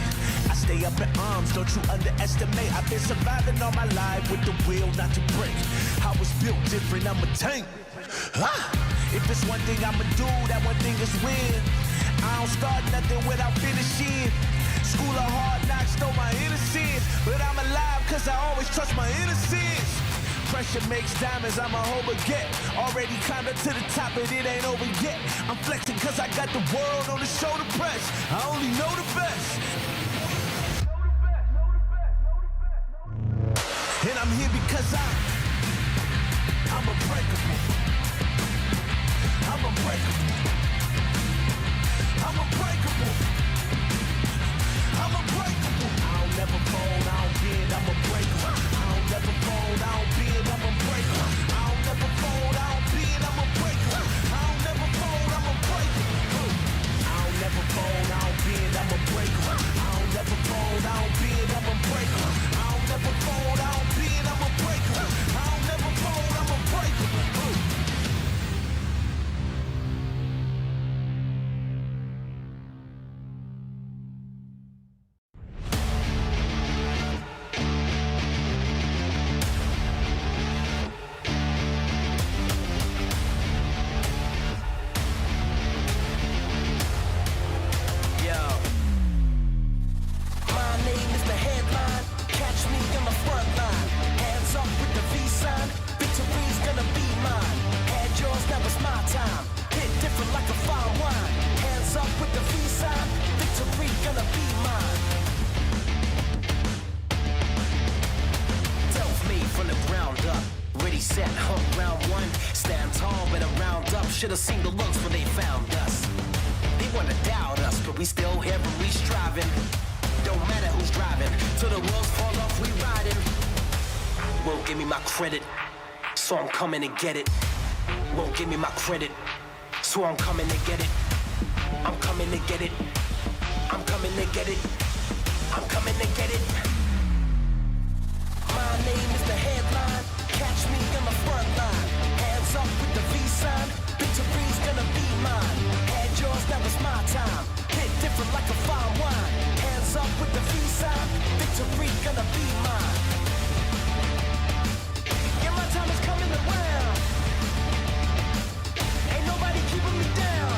I stay up in arms, don't you underestimate. I've been surviving all my life with the will not to break. I was built different, I'm a tank. If it's one thing I'ma do, that one thing is win. I don't start nothing without finishing. School of hard knocks stole my innocence, but I'm alive cause I always trust my innocence. Pressure makes diamonds, I'm a whole baguette. Already climbed up to the top, but it ain't over yet. I'm flexing cause I got the world on the shoulder press. I only know the best. And I'm here because I'm unbreakable. I'm unbreakable. I'm unbreakable. I'm unbreakable. I don't never fold, I don't bend, I'm unbreakable. I don't never fold, I don't bend, I'm unbreakable. I don't never fold, I don't bend, I'm unbreakable. I don't never fold, I'm unbreakable. I don't never fold, I don't bend, I'm unbreakable. I don't never fold, I don't bend, I'm unbreakable. I don't never fold, I don't bend, I'm unbreakable. I don't never fold, I'm unbreakable. Should've seen the looks when they found us. They wanna doubt us, but we still here and we striving. Don't matter who's driving, till the wheels fall off, we riding. Won't give me my credit, so I'm coming to get it. Won't give me my credit, so I'm coming to get it. I'm coming to get it. I'm coming to get it. I'm coming to get it. My name is like a fine wine. Hands up with the V-sign, victory gonna be mine. Yeah, my time is coming around. Ain't nobody keeping me down.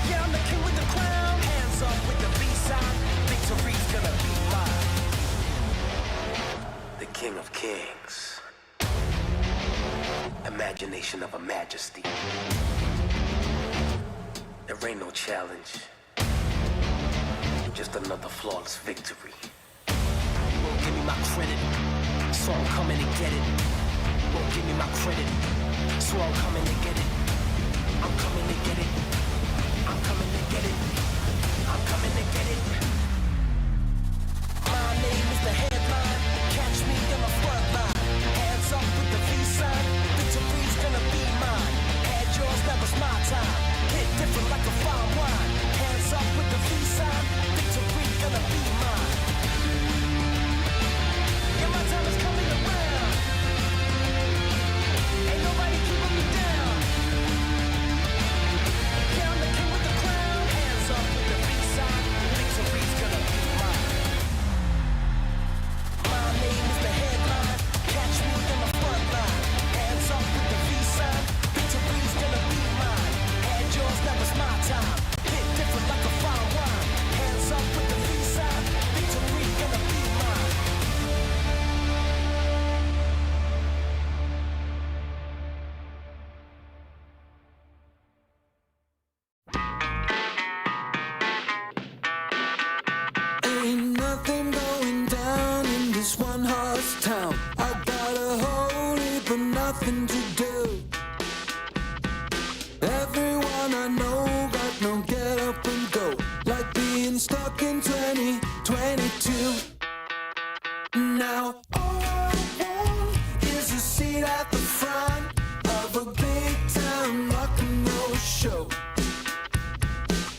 Yeah, I'm the king with the crown. Hands up with the V-sign, victory's gonna be mine. The king of kings. Imagination of a majesty. There ain't no challenge. Just another flawless victory. Won't give me my credit, so I'm coming to get it. Won't give me my credit, so I'm coming to get it. I'm coming to get it. I'm coming to get it. I'm coming to get it. My name is the headline. Catch me in my front line. Hands up with the V-sign. Victory's gonna be mine. Had yours, that was my time. Hit different like a fine wine. Hands up with the V-sign. Victory gonna be mine. Yeah, my time is coming around. Ain't nobody keeping me down. Yeah, I'm the king with the crown. Hands up with the V-sign. Victory's gonna be mine. My name is the headline. Catch me in my front line. Hands up with the V-sign. Victory's gonna be mine. Had yours, that was my time. Hit different like a fine wine. Hands up with the V-sign. Victory gonna be mine. Ain't nothing going down in this one horse town. I got a whole heap of nothing to do. Everyone I know got no get up and go, like being stuck in 2022. Now all I want is a seat at the front of a big time rock and roll show.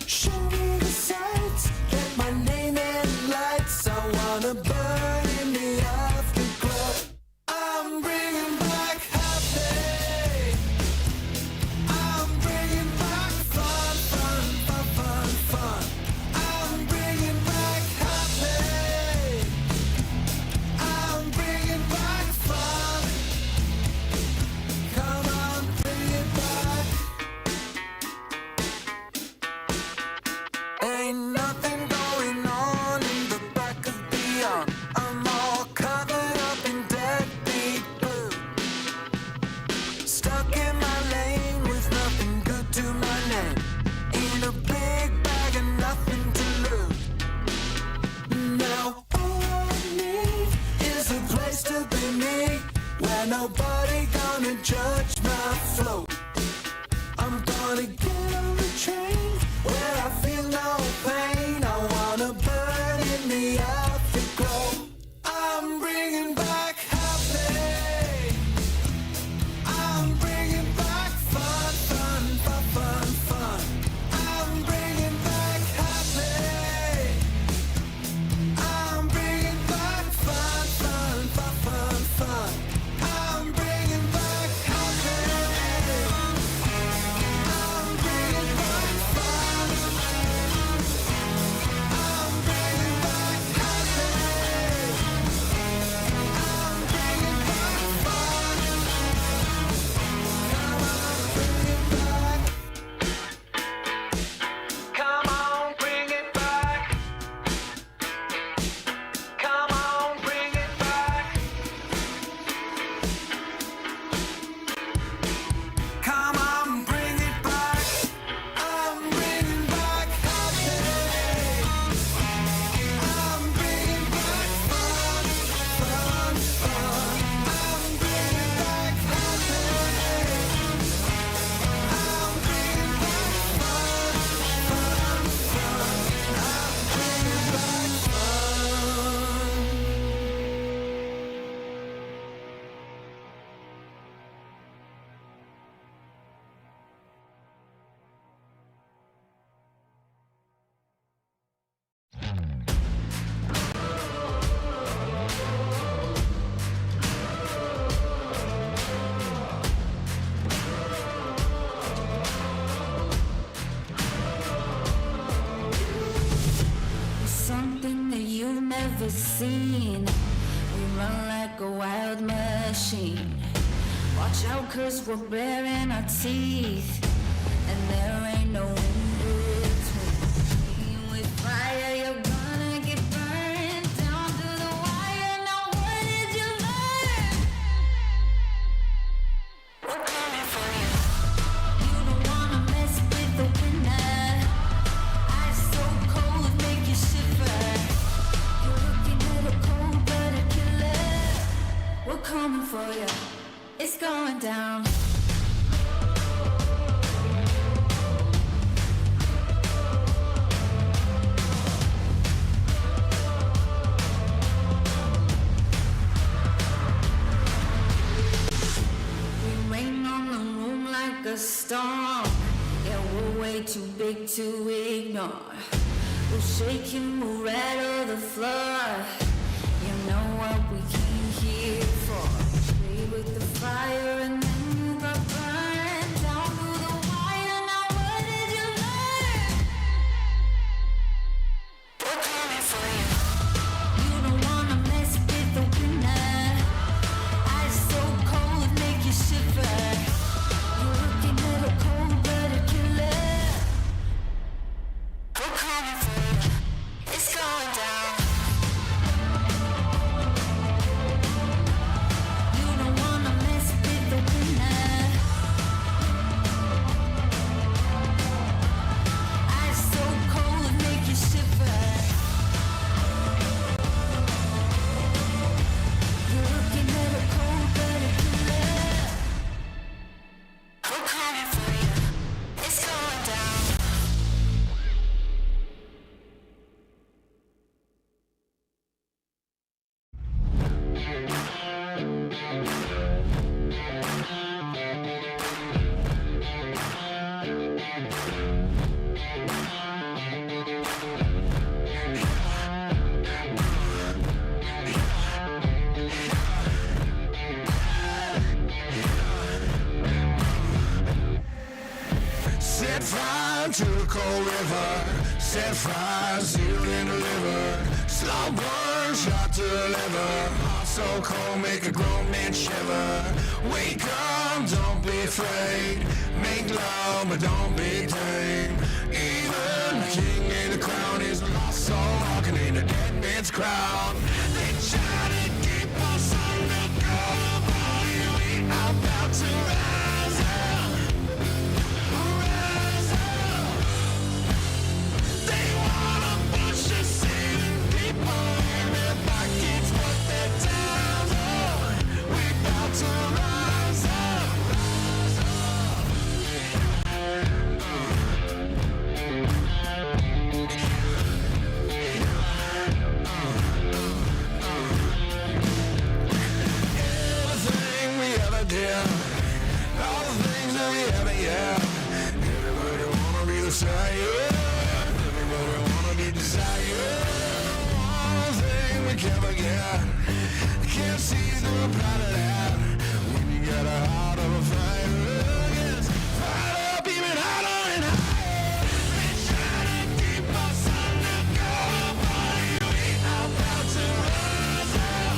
Show me the sights, get my name in lights. I wanna burn in the afterglow. I'm bringing back happy. I'm bringing back fun, fun, fun, fun, fun. I'm bringing back happy. I'm bringing back fun. Come on, bring it back. Ain't nothing going on in the back of beyond. I'm all covered up in deadbeat blue. Stuck in my lane with nothing good to my name. In a big bag and nothing to lose. Now all I need is a place to be me, where nobody gonna judge my flow. I'm gonna get on the train where I feel no pain. I wanna burn in the afterglow. I'm bringing back happy. I'm bringing back fun, fun, fun, fun, fun. I'm bringing back happy. I'm bringing back fun, fun, fun, fun, fun. I'm bringing back happy. I'm machine. Watch out, cause we're baring our teeth, and there ain't no in between. With fire, you're gonna get burned down to the wire. Now, what did you learn? We're coming for you. You don't wanna mess with the winner. Ice so cold, make you shiver. You're looking at a cold-blooded killer. We're coming for you. It's going down. We rain on the room like a storm. Yeah, we're way too big to ignore. We'll shake and we'll rattle the floor. You know what we came here for. Play with the fire and then you got burned down to the wire. Now what did you learn? We're coming for you. You don't wanna mess with the winner. Ice so cold, make you shiver. You're looking at a cold-blooded killer. We're coming for you. It's going down. You don't wanna mess with the winner. Ice so cold, make you shiver. You're looking at a cold-blooded killer. We're coming for you. It's going down. Set fire to the cold river. Set fire, sealed and delivered. Slow burn, shot to the liver. Heart so cold, make a grown man shiver. Wake up, don't be afraid. Make love, but don't be tame. Even the king in the crown is lost soul, walking in a dead man's crown. They try to keep us undercover, but we are about to rise up. Rise up. They wanna push us in, people in their pockets, but their time's up. We about to rise up. Rise up. Everything we ever did, all the things that we ever, yeah. Everybody wanna be the same. Everybody wanna be desired. One thing we can't forget, can't see through a part of that. When you got a heart of a fighter, yes, fight up even harder and higher. They try to keep us undercover, but we are about to rise up.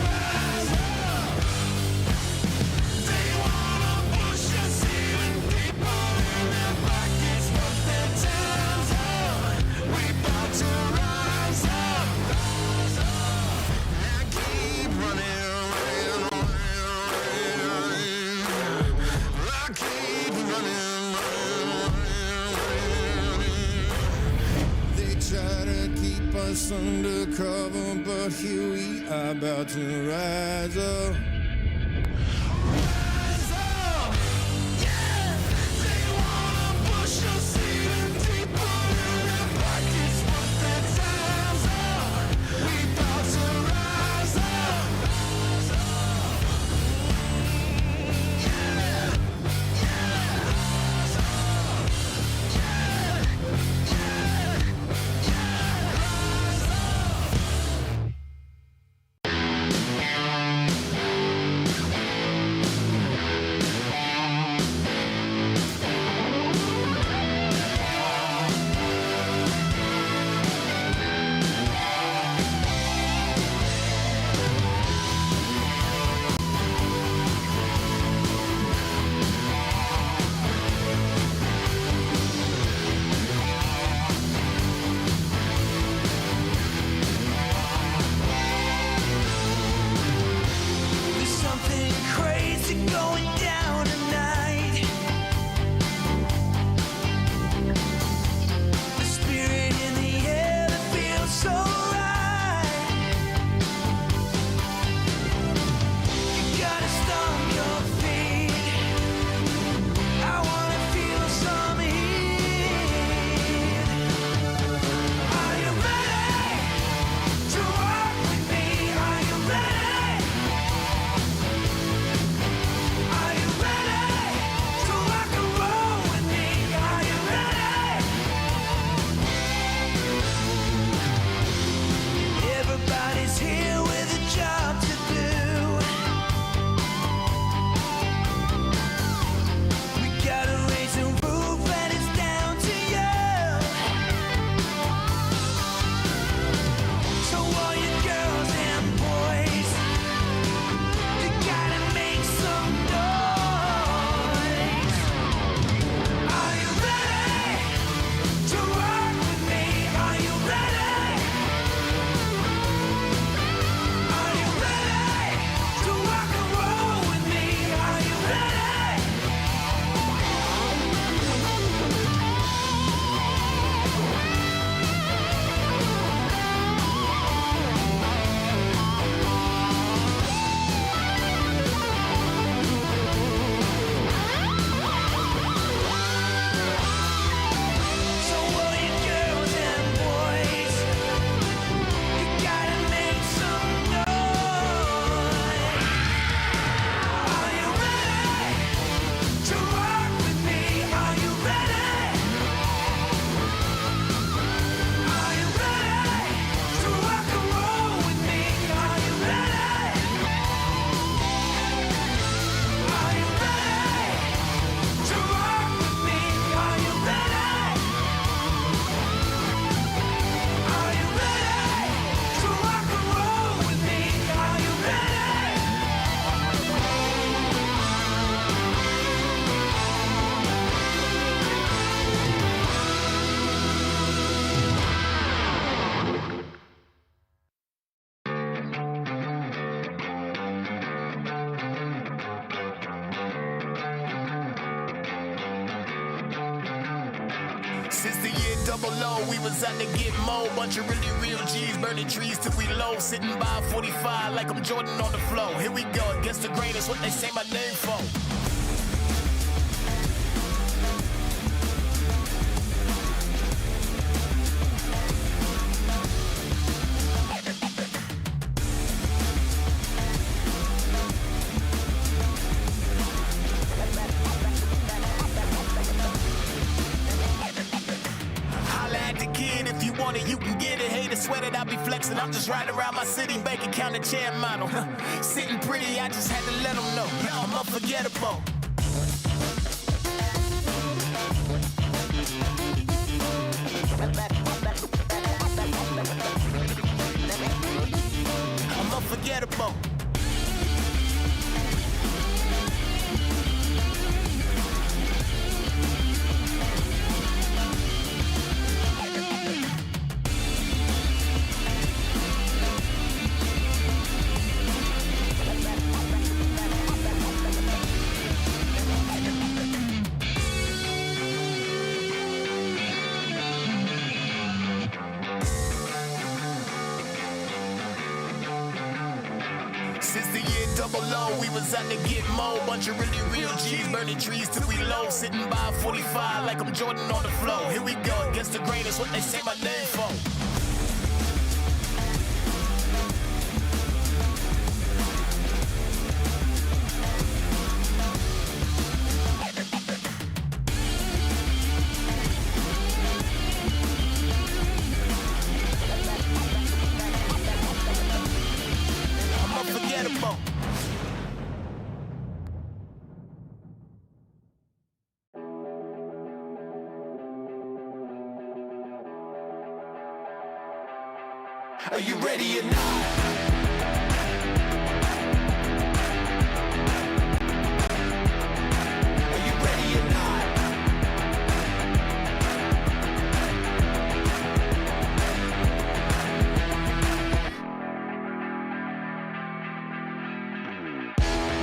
Rise up. They wanna push us even deeper in their pockets, but their time's up. We about to rise up. Rise up. I keep running, I keep running. They try to keep us undercover, but here we are about to rise up. Rise up, yeah. They wanna push us even deeper in their pockets, but their time's up. We about to rise up. Rise up. Yeah, yeah. Rise up. Yeah, yeah, yeah. Rise up. Since the year 00, we was out to get more. Bunch of really real G's, burning trees till we low. Sitting by 45 like I'm Jordan on the floor. Here we go, against the greatest, what they say my name for. You can get it, hate it, sweat it, I'll be flexing. I'm just riding around my city, bank account and chair model. Sitting pretty, I just had to let them know. I'm unforgettable. I'm unforgettable. Since the year 00, we was out to get more. Bunch of really real G's, burning trees till we low. Sitting by 45 like I'm Jordan on the floor. Here we go, against the greatest, what they say my name for. Are you ready or not? Are you ready or not?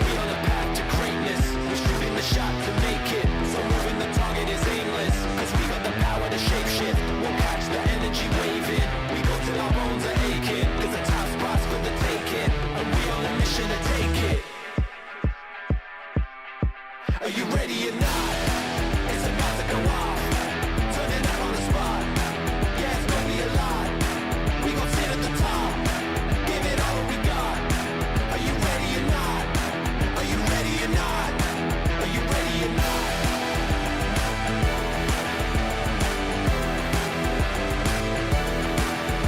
We on the path to greatness. We're shooting the shot to make it. So moving the target is aimless. Cause we got the power to shape shift. We'll catch the energy waving. We go till our bones are aching. Cause the top spot's for the taking. And we on a mission to take it. Are you ready or not? It's about to go off. Turning up on the spot. Yeah, it's gonna be a lot. We gon' sit at the top. Give it all we got. Are you ready or not? Are you ready or not? Are you ready or not?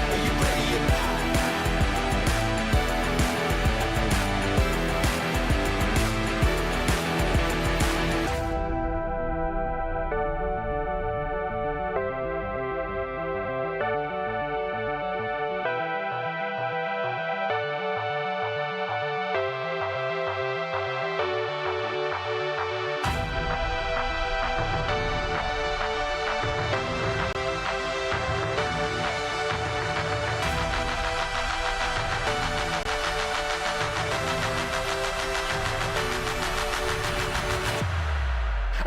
Are you ready or not?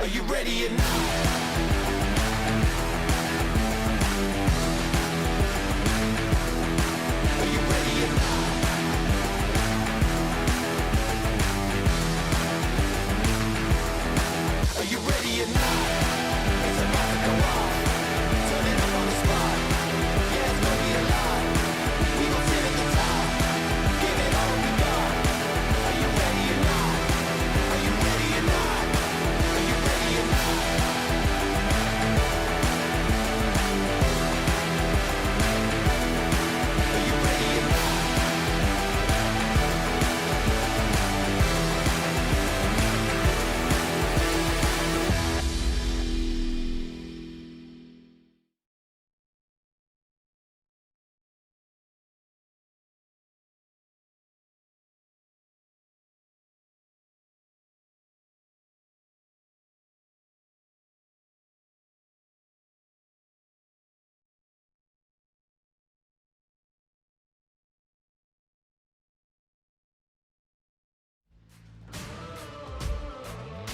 Are you ready or not?